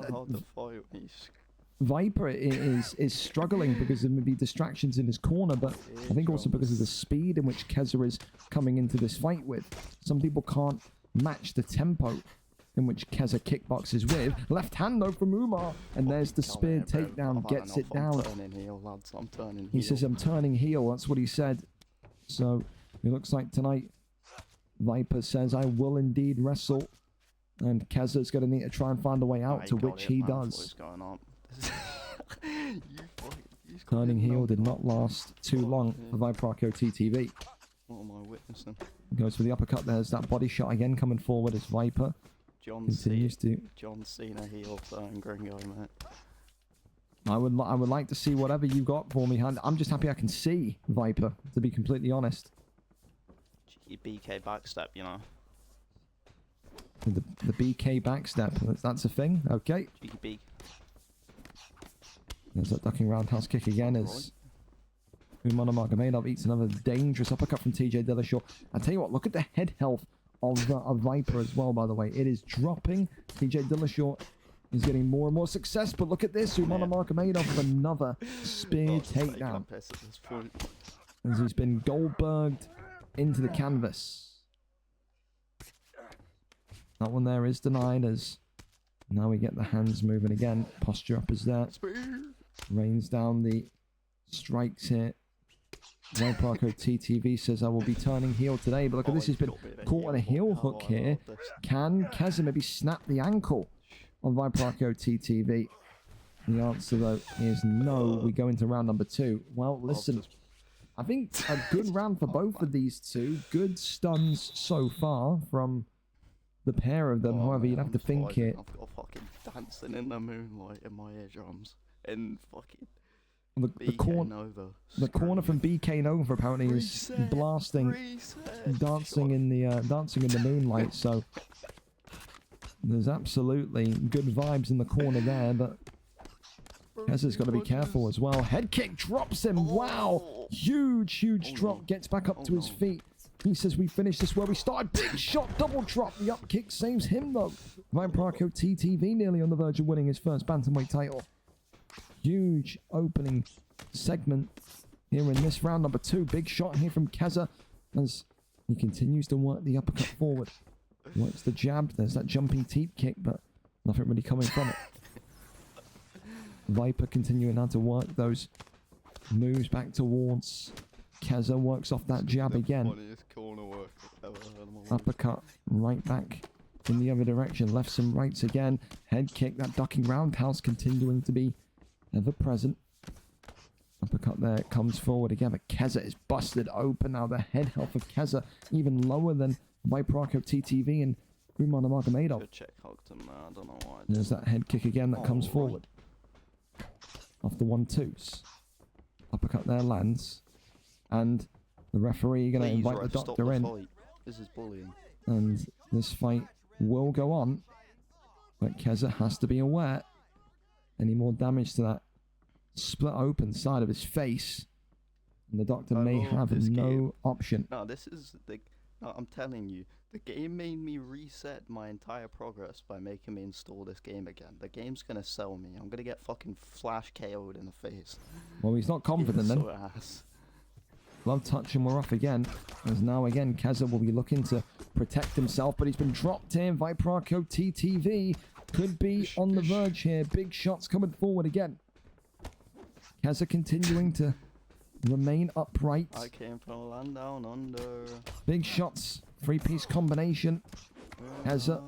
Viper is struggling because there may be distractions in his corner, but I think also because of the speed in which Kezza is coming into this fight with. Some people can't match the tempo in which Kezza kickboxes with. Left hand though from Umar, and there's the spear takedown, gets it down. He says, I'm turning heel, that's what he said. So it looks like tonight Viper says, I will indeed wrestle, and Kezza's going to need to try and find a way out, to which he does. Turning heel did not last too long for ViperrkoTTV. What am I witnessing? Goes for the uppercut. There's that body shot again coming forward as Viper continues to. John Cena heel turn Gringo, mate. I would like to see whatever you got for me. I'm just happy I can see Viper, to be completely honest. BK backstep, you know. The BK backstep. That's a thing. Okay. BB. There's that ducking roundhouse kick again as Umar Nurmagomedov eats another dangerous uppercut from TJ Dillashaw. I tell you what, look at the head health of Viper as well, by the way. It is dropping. TJ Dillashaw is getting more and more success, but look at this. Umar Nurmagomedov with another spear takedown. As he's been Goldberged into the canvas. That one there is denied as now we get the hands moving again. Posture up is there. Rains down the strikes here. ViperrkoTTV says, I will be turning heel today. But look at this. He's been caught on a heel hook here. Can Kezza maybe snap the ankle on ViperrkoTTV? The answer, though, is no. We go into round number 2. Well, listen. I think a good round for both of these two. Good stuns so far from the pair of them. However, you'd have to think it. I've got fucking dancing in the moonlight in my eardrums. And fucking the corner from BK Nova apparently is blasting, dancing in the moonlight. So there's absolutely good vibes in the corner there, but Kezza's got to be careful as well. Head kick drops him. Wow. Huge drop. Gets back up to his feet. He says we finished this where we started. Big shot, double drop. The up kick saves him though. ViperrkoTTV nearly on the verge of winning his first bantamweight title. Huge opening segment here in this round number 2. Big shot here from Kezza as he continues to work the uppercut forward. Works the jab. There's that jumping teep kick, but nothing really coming from it. Viper continuing now to work those moves back towards Kezza. Works off that jab again. Uppercut right back in the other direction. Lefts and rights again. Head kick. That ducking roundhouse continuing to be ever present. Uppercut there. Comes forward again. But Kezza is busted open now. The head health of Kezza even lower than ViperrkoTTV and Umar Nurmagomedov. There's that head kick again that comes forward. Off the 1-2s. Uppercut there lands. And the referee going to invite the doctor in. This is bullying. And this fight will go on. But Kezza has to be aware. Any more damage to that split open side of his face. And the doctor may have no option. No, this is the... No, I'm telling you. The game made me reset my entire progress by making me install this game again. The game's gonna sell me. I'm gonna get fucking flash KO'd in the face. Well, he's not confident then. Ass. Glove touch and we're off again. As now again, Kezza will be looking to protect himself, but he's been dropped in. ViperrkoTTV could be on the verge here. Big shots coming forward again. Kezza continuing to remain upright. I came from a land down under. Big shots. 3-piece combination. Kezza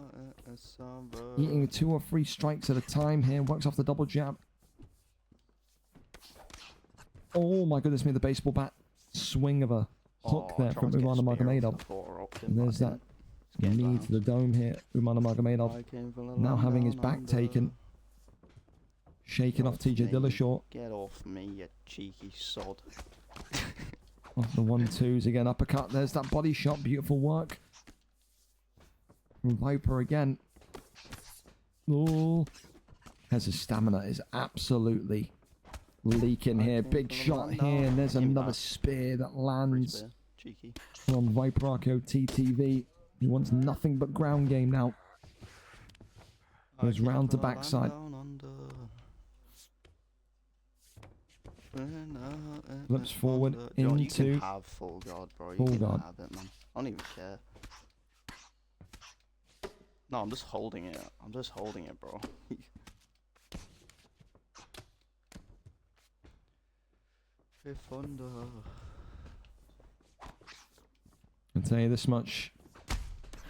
eating 2 or 3 strikes at a time here. Works off the double jab. Oh my goodness me, the baseball bat swing of a hook there from Umar Nurmagomedov. And there's that knee to the dome here. Umar Nurmagomedov now having his back taken. Shaking off TJ Dillashaw. Get off me, you cheeky sod. Off the 1-2s again. Uppercut. There's that body shot. Beautiful work. From Viper again. Oh. Kezza's stamina is absolutely leaking here. Big shot here. And there's another spear that lands from ViperrkoTTV. He wants nothing but ground game now. Goes round to backside. Flips forward into you can have full guard, bro. You full can guard. have it, man. I don't even care. No, I'm just holding it. I'm just holding it, bro. Fifth under. I'll tell you this much.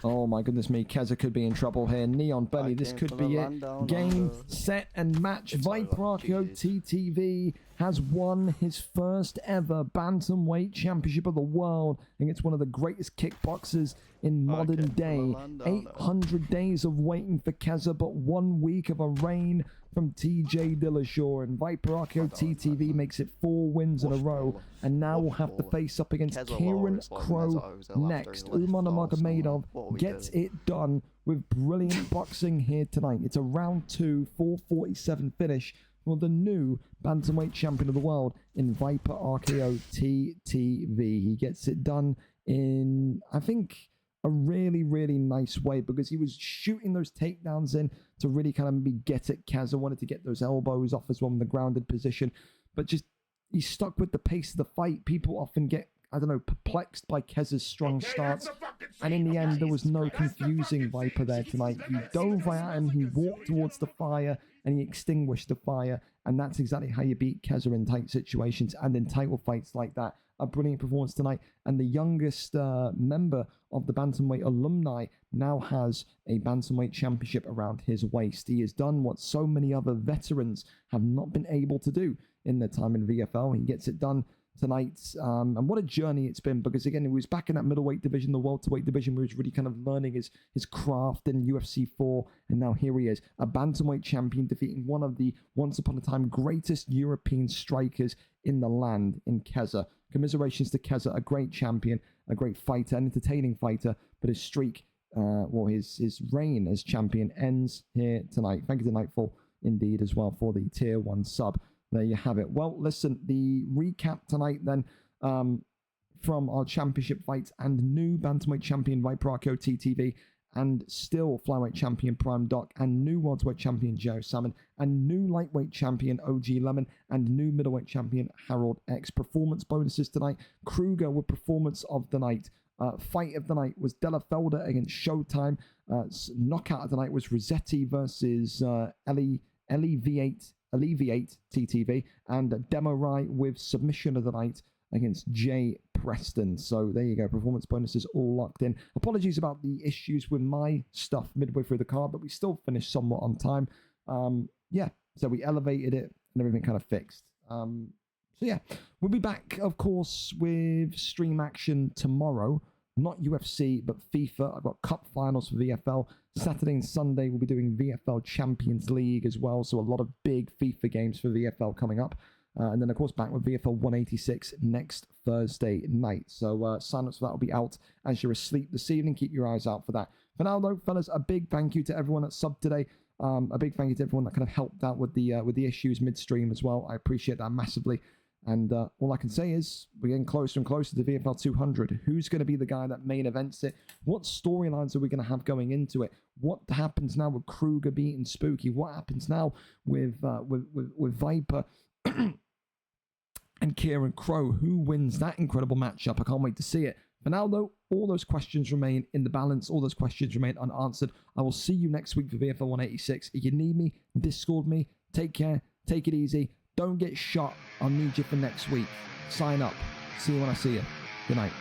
Oh my goodness me, Kezza could be in trouble here. Knee on belly, this could be it. Game, set, and match. ViperrkoTTV has won his first ever Bantamweight Championship of the World against one of the greatest kickboxers in modern day. 800 days of waiting for Kezza, but 1 week of a reign from TJ Dillashaw. And ViperrkoTTV makes it 4 wins in a row. And now we'll have to face up against Kieran Crow next. Umar Nurmagomedov gets it done with brilliant boxing here tonight. It's a round 2, 4:47 finish for the new Bantamweight Champion of the World in ViperrkoTTV. He gets it done in, I think, a really, really nice way because he was shooting those takedowns in to really kind of maybe get at Kezza. Wanted to get those elbows off as well in the grounded position, but just he's stuck with the pace of the fight. People often get, I don't know, perplexed by Kezza's strong starts. And in the end, there was no confusing Viper there tonight. He dove right at him, he walked towards the fire, and he extinguished the fire. And that's exactly how you beat Kezza in tight situations and in title fights like that. A brilliant performance tonight. And the youngest member of the Bantamweight alumni now has a Bantamweight Championship around his waist. He has done what so many other veterans have not been able to do in their time in VFL. He gets it done tonight, and what a journey it's been, because again, he was back in that middleweight division, the welterweight division, where he was really kind of learning his craft in UFC 4, and now here he is, a bantamweight champion, defeating one of the once upon a time greatest European strikers in the land in Kezza. Commiserations to Kezza, a great champion, a great fighter, an entertaining fighter, but his streak, his reign as champion ends here tonight. Thank you to Nightfall indeed as well for the tier 1 sub. There you have it. Well, listen, the recap tonight then from our championship fights and new bantamweight champion ViperrkoTTV, and still flyweight champion Prime Doc, and new welterweight champion Joe Salmon, and new lightweight champion OG Lemon, and new middleweight champion Harold X. Performance bonuses tonight. Kruger with performance of the night. Fight of the night was Della Felder against Showtime. Knockout of the night was Rossetti versus Alleviate TTV, and Demo Rai with submission of the night against Jay Preston. So there you go, performance bonuses all locked in. Apologies about the issues with my stuff midway through the card, but we still finished somewhat on time. Yeah, so we elevated it and everything kind of fixed. So yeah, we'll be back, of course, with stream action tomorrow. Not UFC, but FIFA. I've got cup finals for VFL. Saturday and Sunday, we'll be doing VFL Champions League as well. So a lot of big FIFA games for VFL coming up. And then, of course, back with VFL 186 next Thursday night. So sign-ups for that will be out as you're asleep this evening. Keep your eyes out for that. For now, though, fellas, a big thank you to everyone that subbed today. A big thank you to everyone that kind of helped out with the issues midstream as well. I appreciate that massively. And all I can say is we're getting closer and closer to VFL 200. Who's going to be the guy that main events it? What storylines are we going to have going into it? What happens now with Kruger beating Spooky? What happens now with Viper and Kieran Crow? Who wins that incredible matchup? I can't wait to see it. For now, though, all those questions remain in the balance. All those questions remain unanswered. I will see you next week for VFL 186. If you need me, Discord me. Take care. Take it easy. Don't get shot. I'll need you for next week. Sign up. See you when I see you. Good night.